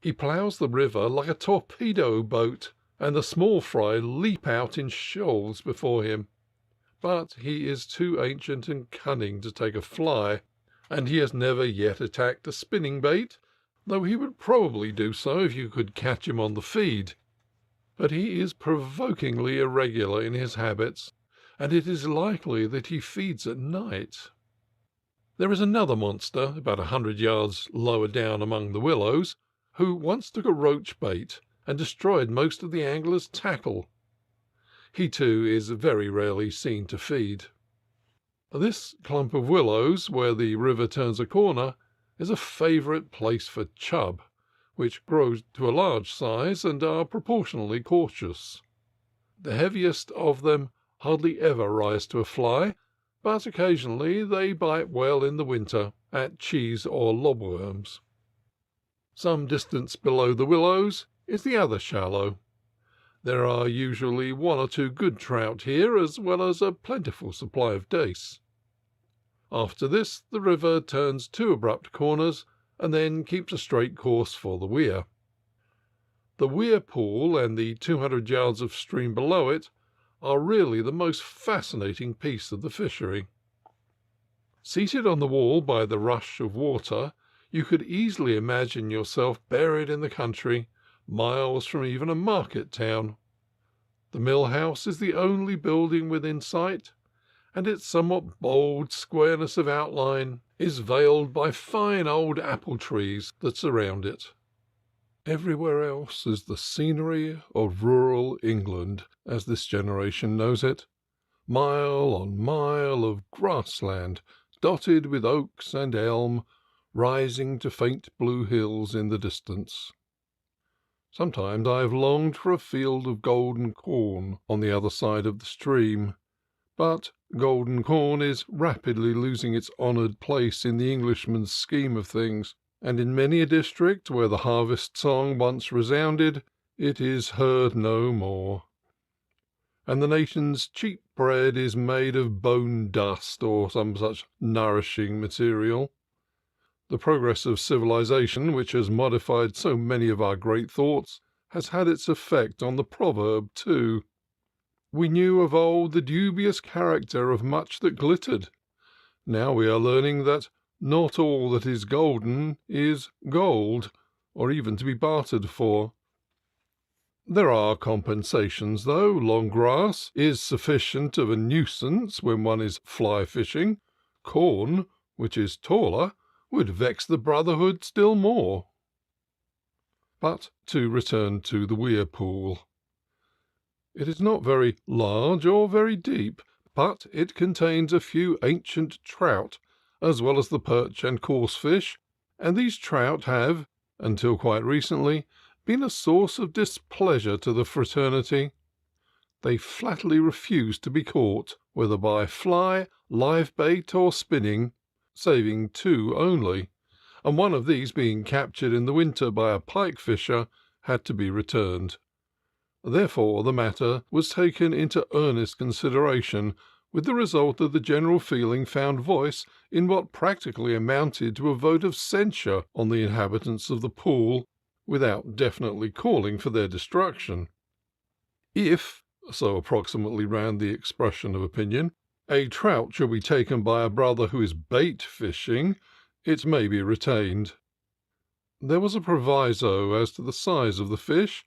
He ploughs the river like a torpedo boat, and the small fry leap out in shoals before him. But he is too ancient and cunning to take a fly, and he has never yet attacked a spinning bait, though he would probably do so if you could catch him on the feed. But he is provokingly irregular in his habits, and it is likely that he feeds at night. There is another monster, about 100 yards lower down among the willows, who once took a roach bait and destroyed most of the angler's tackle. He too is very rarely seen to feed. This clump of willows, where the river turns a corner, is a favourite place for chub, which grow to a large size and are proportionally cautious. The heaviest of them hardly ever rise to a fly, but occasionally they bite well in the winter at cheese or lobworms. Some distance below the willows is the other shallow. There are usually 1 or 2 good trout here, as well as a plentiful supply of dace. After this the river turns 2 abrupt corners, and then keeps a straight course for the weir. The weir pool and the 200 yards of stream below it are really the most fascinating piece of the fishery. Seated on the wall by the rush of water, you could easily imagine yourself buried in the country, miles from even a market town. The mill house is the only building within sight, and its somewhat bold squareness of outline is veiled by fine old apple trees that surround it. Everywhere else is the scenery of rural England, as this generation knows it, mile on mile of grassland, dotted with oaks and elm, rising to faint blue hills in the distance. Sometimes I have longed for a field of golden corn on the other side of the stream, but golden corn is rapidly losing its honored place in the Englishman's scheme of things, and in many a district where the harvest song once resounded, it is heard no more, and the nation's cheap bread is made of bone dust or some such nourishing material. The progress of civilization, which has modified so many of our great thoughts, has had its effect on the proverb too. We knew of old the dubious character of much that glittered. Now we are learning that not all that is golden is gold, or even to be bartered for. There are compensations, though. Long grass is sufficient of a nuisance when one is fly fishing. Corn, which is taller, would vex the brotherhood still more. But to return to the Weir Pool. It is not very large or very deep, but it contains a few ancient trout, as well as the perch and coarse fish, and these trout have, until quite recently, been a source of displeasure to the fraternity. They flatly refuse to be caught, whether by fly, live bait, or spinning, saving two only, and one of these being captured in the winter by a pike fisher had to be returned. Therefore the matter was taken into earnest consideration, with the result that the general feeling found voice in what practically amounted to a vote of censure on the inhabitants of the pool, without definitely calling for their destruction. If, so approximately ran the expression of opinion, a trout shall be taken by a brother who is bait fishing, it may be retained. There was a proviso as to the size of the fish,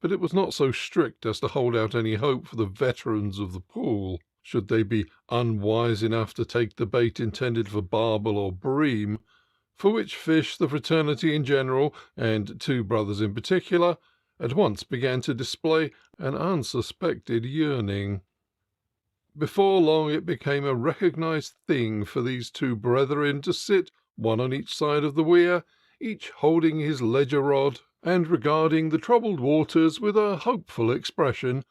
but it was not so strict as to hold out any hope for the veterans of the pool, should they be unwise enough to take the bait intended for barbel or bream, for which fish the fraternity in general, and two brothers in particular, at once began to display an unsuspected yearning. Before long it became a recognized thing for these two brethren to sit one on each side of the weir, each holding his ledger rod, and regarding the troubled waters with a hopeful expression,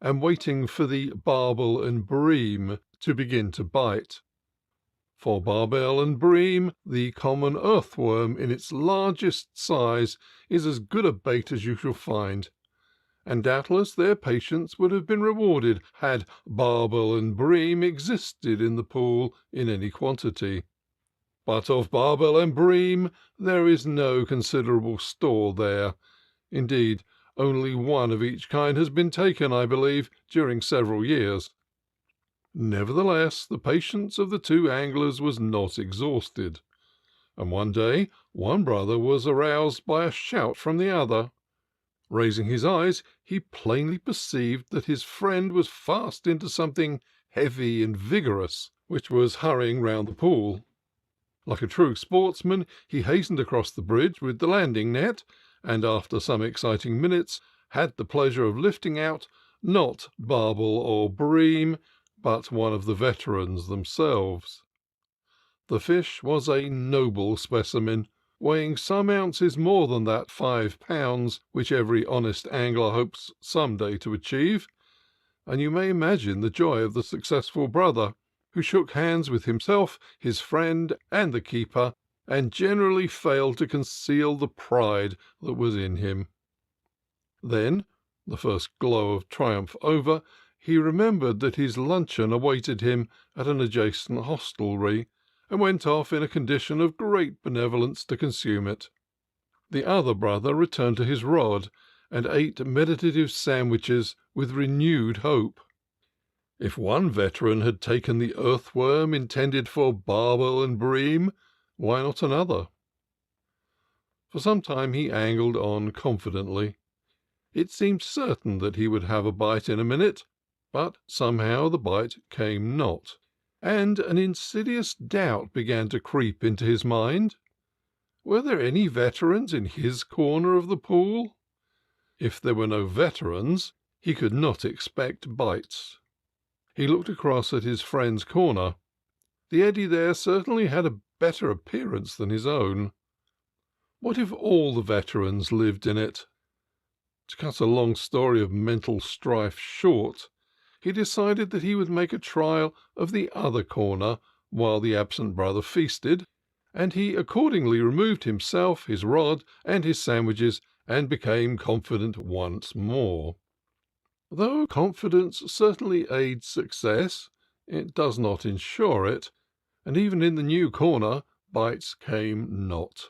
and waiting for the barbel and bream to begin to bite. For barbel and bream, the common earthworm in its largest size is as good a bait as you shall find, and doubtless their patience would have been rewarded had barbel and bream existed in the pool in any quantity. But of barbel and bream there is no considerable store there. Indeed, only one of each kind has been taken, I believe, during several years. Nevertheless, the patience of the two anglers was not exhausted, and one day one brother was aroused by a shout from the other. Raising his eyes, he plainly perceived that his friend was fast into something heavy and vigorous, which was hurrying round the pool. Like a true sportsman, he hastened across the bridge with the landing net, and after some exciting minutes had the pleasure of lifting out, not barbel or bream, but one of the veterans themselves. The fish was a noble specimen, weighing some ounces more than that 5 pounds which every honest angler hopes some day to achieve, and you may imagine the joy of the successful brother, who shook hands with himself, his friend, and the keeper, and generally failed to conceal the pride that was in him. Then, the first glow of triumph over, he remembered that his luncheon awaited him at an adjacent hostelry, and went off in a condition of great benevolence to consume it. The other brother returned to his rod, and ate meditative sandwiches with renewed hope. If one veteran had taken the earthworm intended for barbel and bream, why not another? For some time he angled on confidently. It seemed certain that he would have a bite in a minute, but somehow the bite came not, and an insidious doubt began to creep into his mind. Were there any veterans in his corner of the pool? If there were no veterans, he could not expect bites. He looked across at his friend's corner. The eddy there certainly had a better appearance than his own. What if all the veterans lived in it? To cut a long story of mental strife short, he decided that he would make a trial of the other corner while the absent brother feasted, and he accordingly removed himself, his rod, and his sandwiches, and became confident once more. Though confidence certainly aids success, it does not ensure it, and even in the new corner bites came not.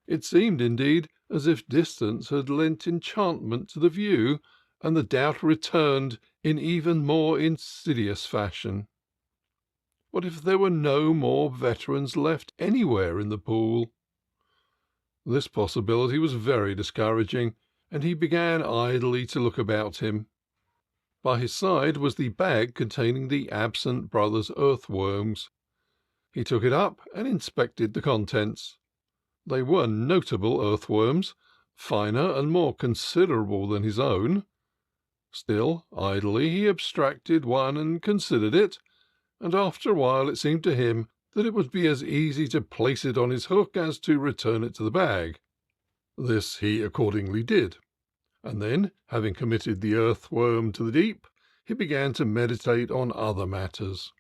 It seemed, indeed, as if distance had lent enchantment to the view, and the doubt returned in even more insidious fashion. What if there were no more veterans left anywhere in the pool? This possibility was very discouraging, and he began idly to look about him. By his side was the bag containing the absent brother's earthworms. He took it up and inspected the contents. They were notable earthworms, finer and more considerable than his own. Still, idly he abstracted one and considered it, and after a while it seemed to him that it would be as easy to place it on his hook as to return it to the bag. This he accordingly did, and then, having committed the earthworm to the deep, he began to meditate on other matters.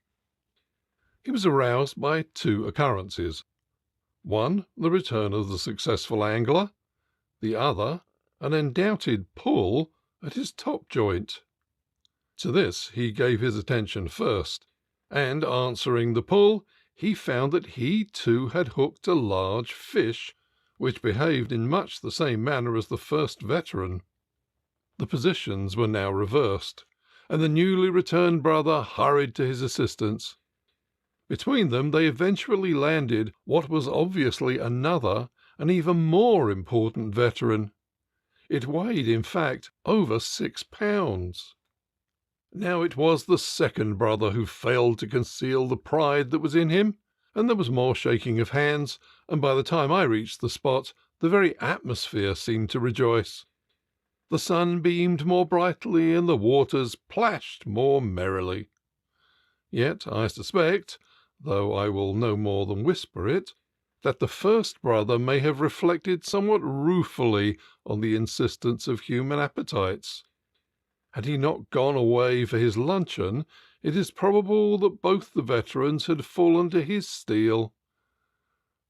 He was aroused by two occurrences. One, the return of the successful angler; the other, an undoubted pull at his top joint. To this he gave his attention first, and, answering the pull, he found that he too had hooked a large fish, which behaved in much the same manner as the first veteran. The positions were now reversed, and the newly returned brother hurried to his assistance. Between them they eventually landed what was obviously another and even more important veteran. It weighed, in fact, over 6 pounds. Now it was the second brother who failed to conceal the pride that was in him, and there was more shaking of hands, and by the time I reached the spot, the very atmosphere seemed to rejoice. The sun beamed more brightly, and the waters plashed more merrily. Yet I suspect, though I will no more than whisper it, that the first brother may have reflected somewhat ruefully on the insistence of human appetites. Had he not gone away for his luncheon, it is probable that both the veterans had fallen to his steel.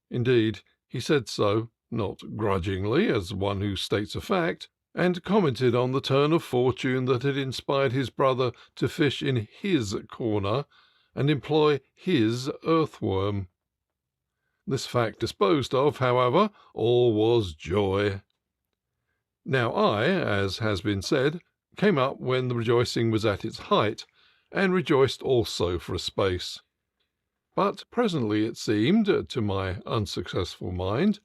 Indeed, he said so, not grudgingly, as one who states a fact, and commented on the turn of fortune that had inspired his brother to fish in his corner and employ his earthworm. This fact disposed of, however, all was joy. Now I, as has been said, came up when the rejoicing was at its height, and rejoiced also for a space. But presently it seemed, to my unsuccessful mind,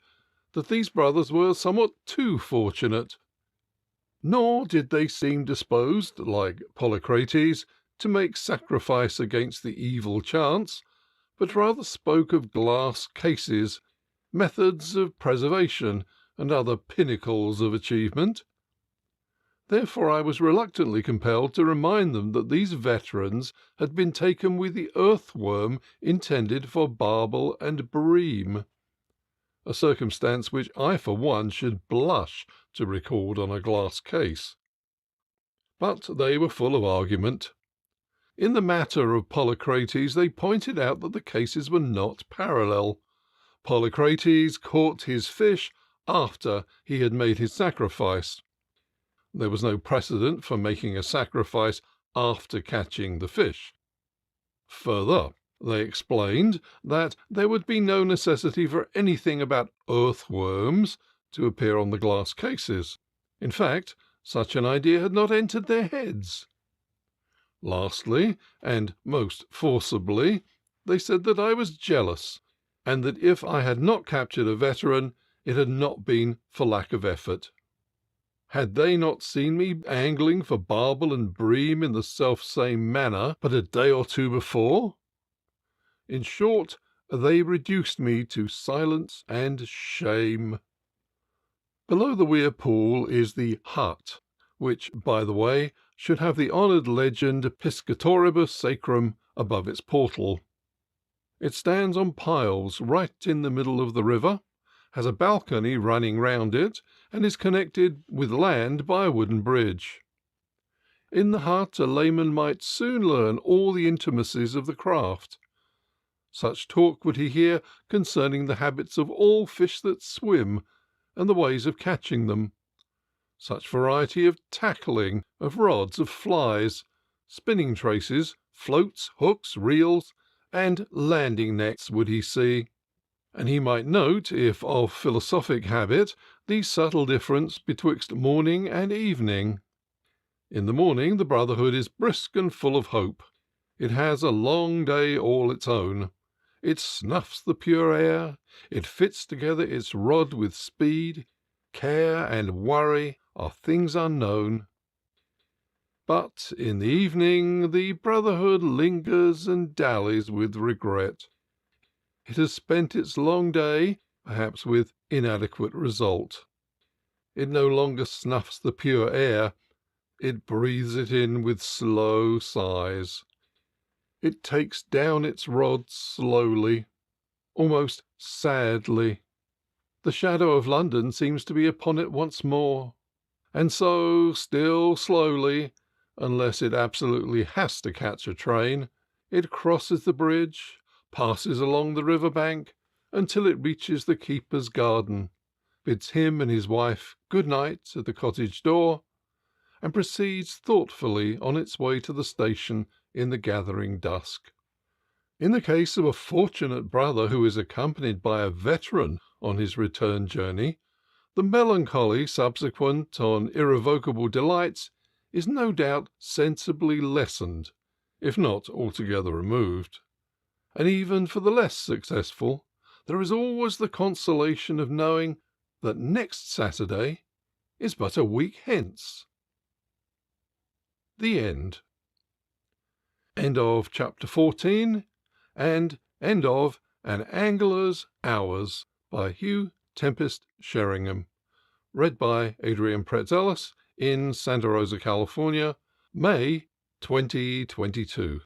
that these brothers were somewhat too fortunate. Nor did they seem disposed, like Polycrates, to make sacrifice against the evil chance, but rather spoke of glass cases, methods of preservation, and other pinnacles of achievement. Therefore I was reluctantly compelled to remind them that these veterans had been taken with the earthworm intended for barbel and bream, a circumstance which I for one should blush to record on a glass case. But they were full of argument. In the matter of Polycrates they pointed out that the cases were not parallel. Polycrates caught his fish after he had made his sacrifice. There was no precedent for making a sacrifice after catching the fish. Further, they explained that there would be no necessity for anything about earthworms to appear on the glass cases. In fact, such an idea had not entered their heads. Lastly, and most forcibly, they said that I was jealous, and that if I had not captured a veteran, it had not been for lack of effort. Had they not seen me angling for barbel and bream in the self-same manner but a day or two before? In short, they reduced me to silence and shame. Below the Weir Pool is the hut, which, by the way, should have the honoured legend Piscatoribus Sacrum above its portal. It stands on piles right in the middle of the river, has a balcony running round it, and is connected with land by a wooden bridge. In the hut a layman might soon learn all the intricacies of the craft. Such talk would he hear concerning the habits of all fish that swim, and the ways of catching them. Such variety of tackling, of rods, of flies, spinning traces, floats, hooks, reels, and landing nets would he see. And he might note, if of philosophic habit, the subtle difference betwixt morning and evening. In the morning the brotherhood is brisk and full of hope. It has a long day all its own. It snuffs the pure air. It fits together its rod with speed. Care and worry are things unknown. But in the evening the brotherhood lingers and dallies with regret. It has spent its long day, perhaps with inadequate result. It no longer snuffs the pure air. It breathes it in with slow sighs. It takes down its rod slowly, almost sadly. The shadow of London seems to be upon it once more. And so, still slowly, unless it absolutely has to catch a train, it crosses the bridge, passes along the river bank, until it reaches the keeper's garden, bids him and his wife good night at the cottage door, and proceeds thoughtfully on its way to the station in the gathering dusk. In the case of a fortunate brother who is accompanied by a veteran on his return journey, the melancholy subsequent on irrevocable delights is no doubt sensibly lessened, if not altogether removed. And even for the less successful, there is always the consolation of knowing that next Saturday is but a week hence. The end. End of chapter 14 and end of An Angler's Hours by Hugh Tempest Sheringham. Read by Adrian Praetzellis in Santa Rosa, California, May 2022.